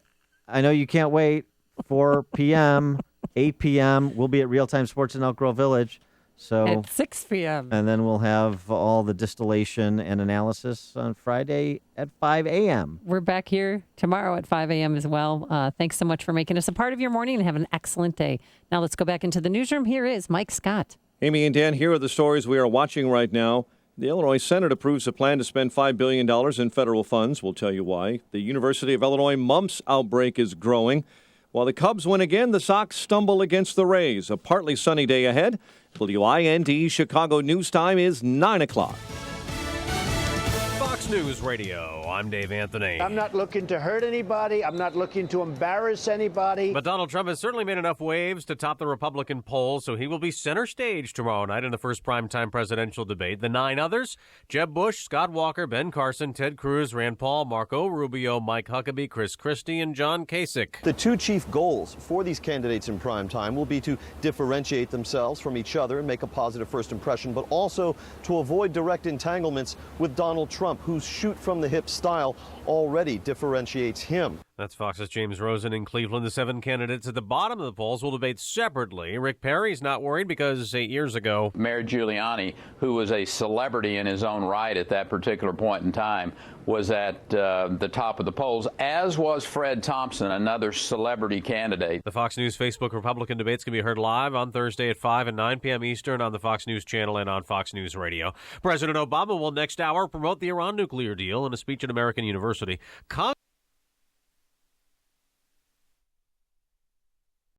Speaker 15: I know you can't wait. 4 p.m., 8 p.m. We'll be at Real Time Sports in Elk Grove Village. So
Speaker 12: at 6 p.m.
Speaker 15: And then we'll have all the distillation and analysis on Friday at 5 a.m.
Speaker 12: We're back here tomorrow at 5 a.m. as well. Thanks so much for making us a part of your morning and have an excellent day. Now let's go back into the newsroom. Here is Mike Scott.
Speaker 1: Amy and Dan, here are the stories we are watching right now. The Illinois Senate approves a plan to spend $5 billion in federal funds. We'll tell you why. The University of Illinois mumps outbreak is growing. While the Cubs win again, the Sox stumble against the Rays. A partly sunny day ahead. WIND Chicago News Time is 9 o'clock.
Speaker 17: Fox
Speaker 6: Fox News Radio, I'm Dave Anthony.
Speaker 10: I'm not looking to hurt anybody. I'm not looking to embarrass anybody.
Speaker 6: But Donald Trump has certainly made enough waves to top the Republican polls, so he will be center stage tomorrow night in the first primetime presidential debate. The 9 others, Jeb Bush, Scott Walker, Ben Carson, Ted Cruz, Rand Paul, Marco Rubio, Mike Huckabee, Chris Christie, and John Kasich.
Speaker 13: The 2 chief goals for these candidates in prime time will be to differentiate themselves from each other and make a positive first impression, but also to avoid direct entanglements with Donald Trump, whose shoot-from-the-hip style already differentiates him.
Speaker 6: That's Fox's James Rosen in Cleveland. The 7 candidates at the bottom of the polls will debate separately. Rick Perry's not worried because 8 years ago,
Speaker 17: Mayor Giuliani, who was a celebrity in his own right at that particular point in time, was at the top of the polls, as was Fred Thompson, another celebrity candidate.
Speaker 6: The Fox News Facebook Republican debates can be heard live on Thursday at 5 and 9 p.m. Eastern on the Fox News channel and on Fox News Radio. President Obama will next hour promote the Iran nuclear deal in a speech at American University.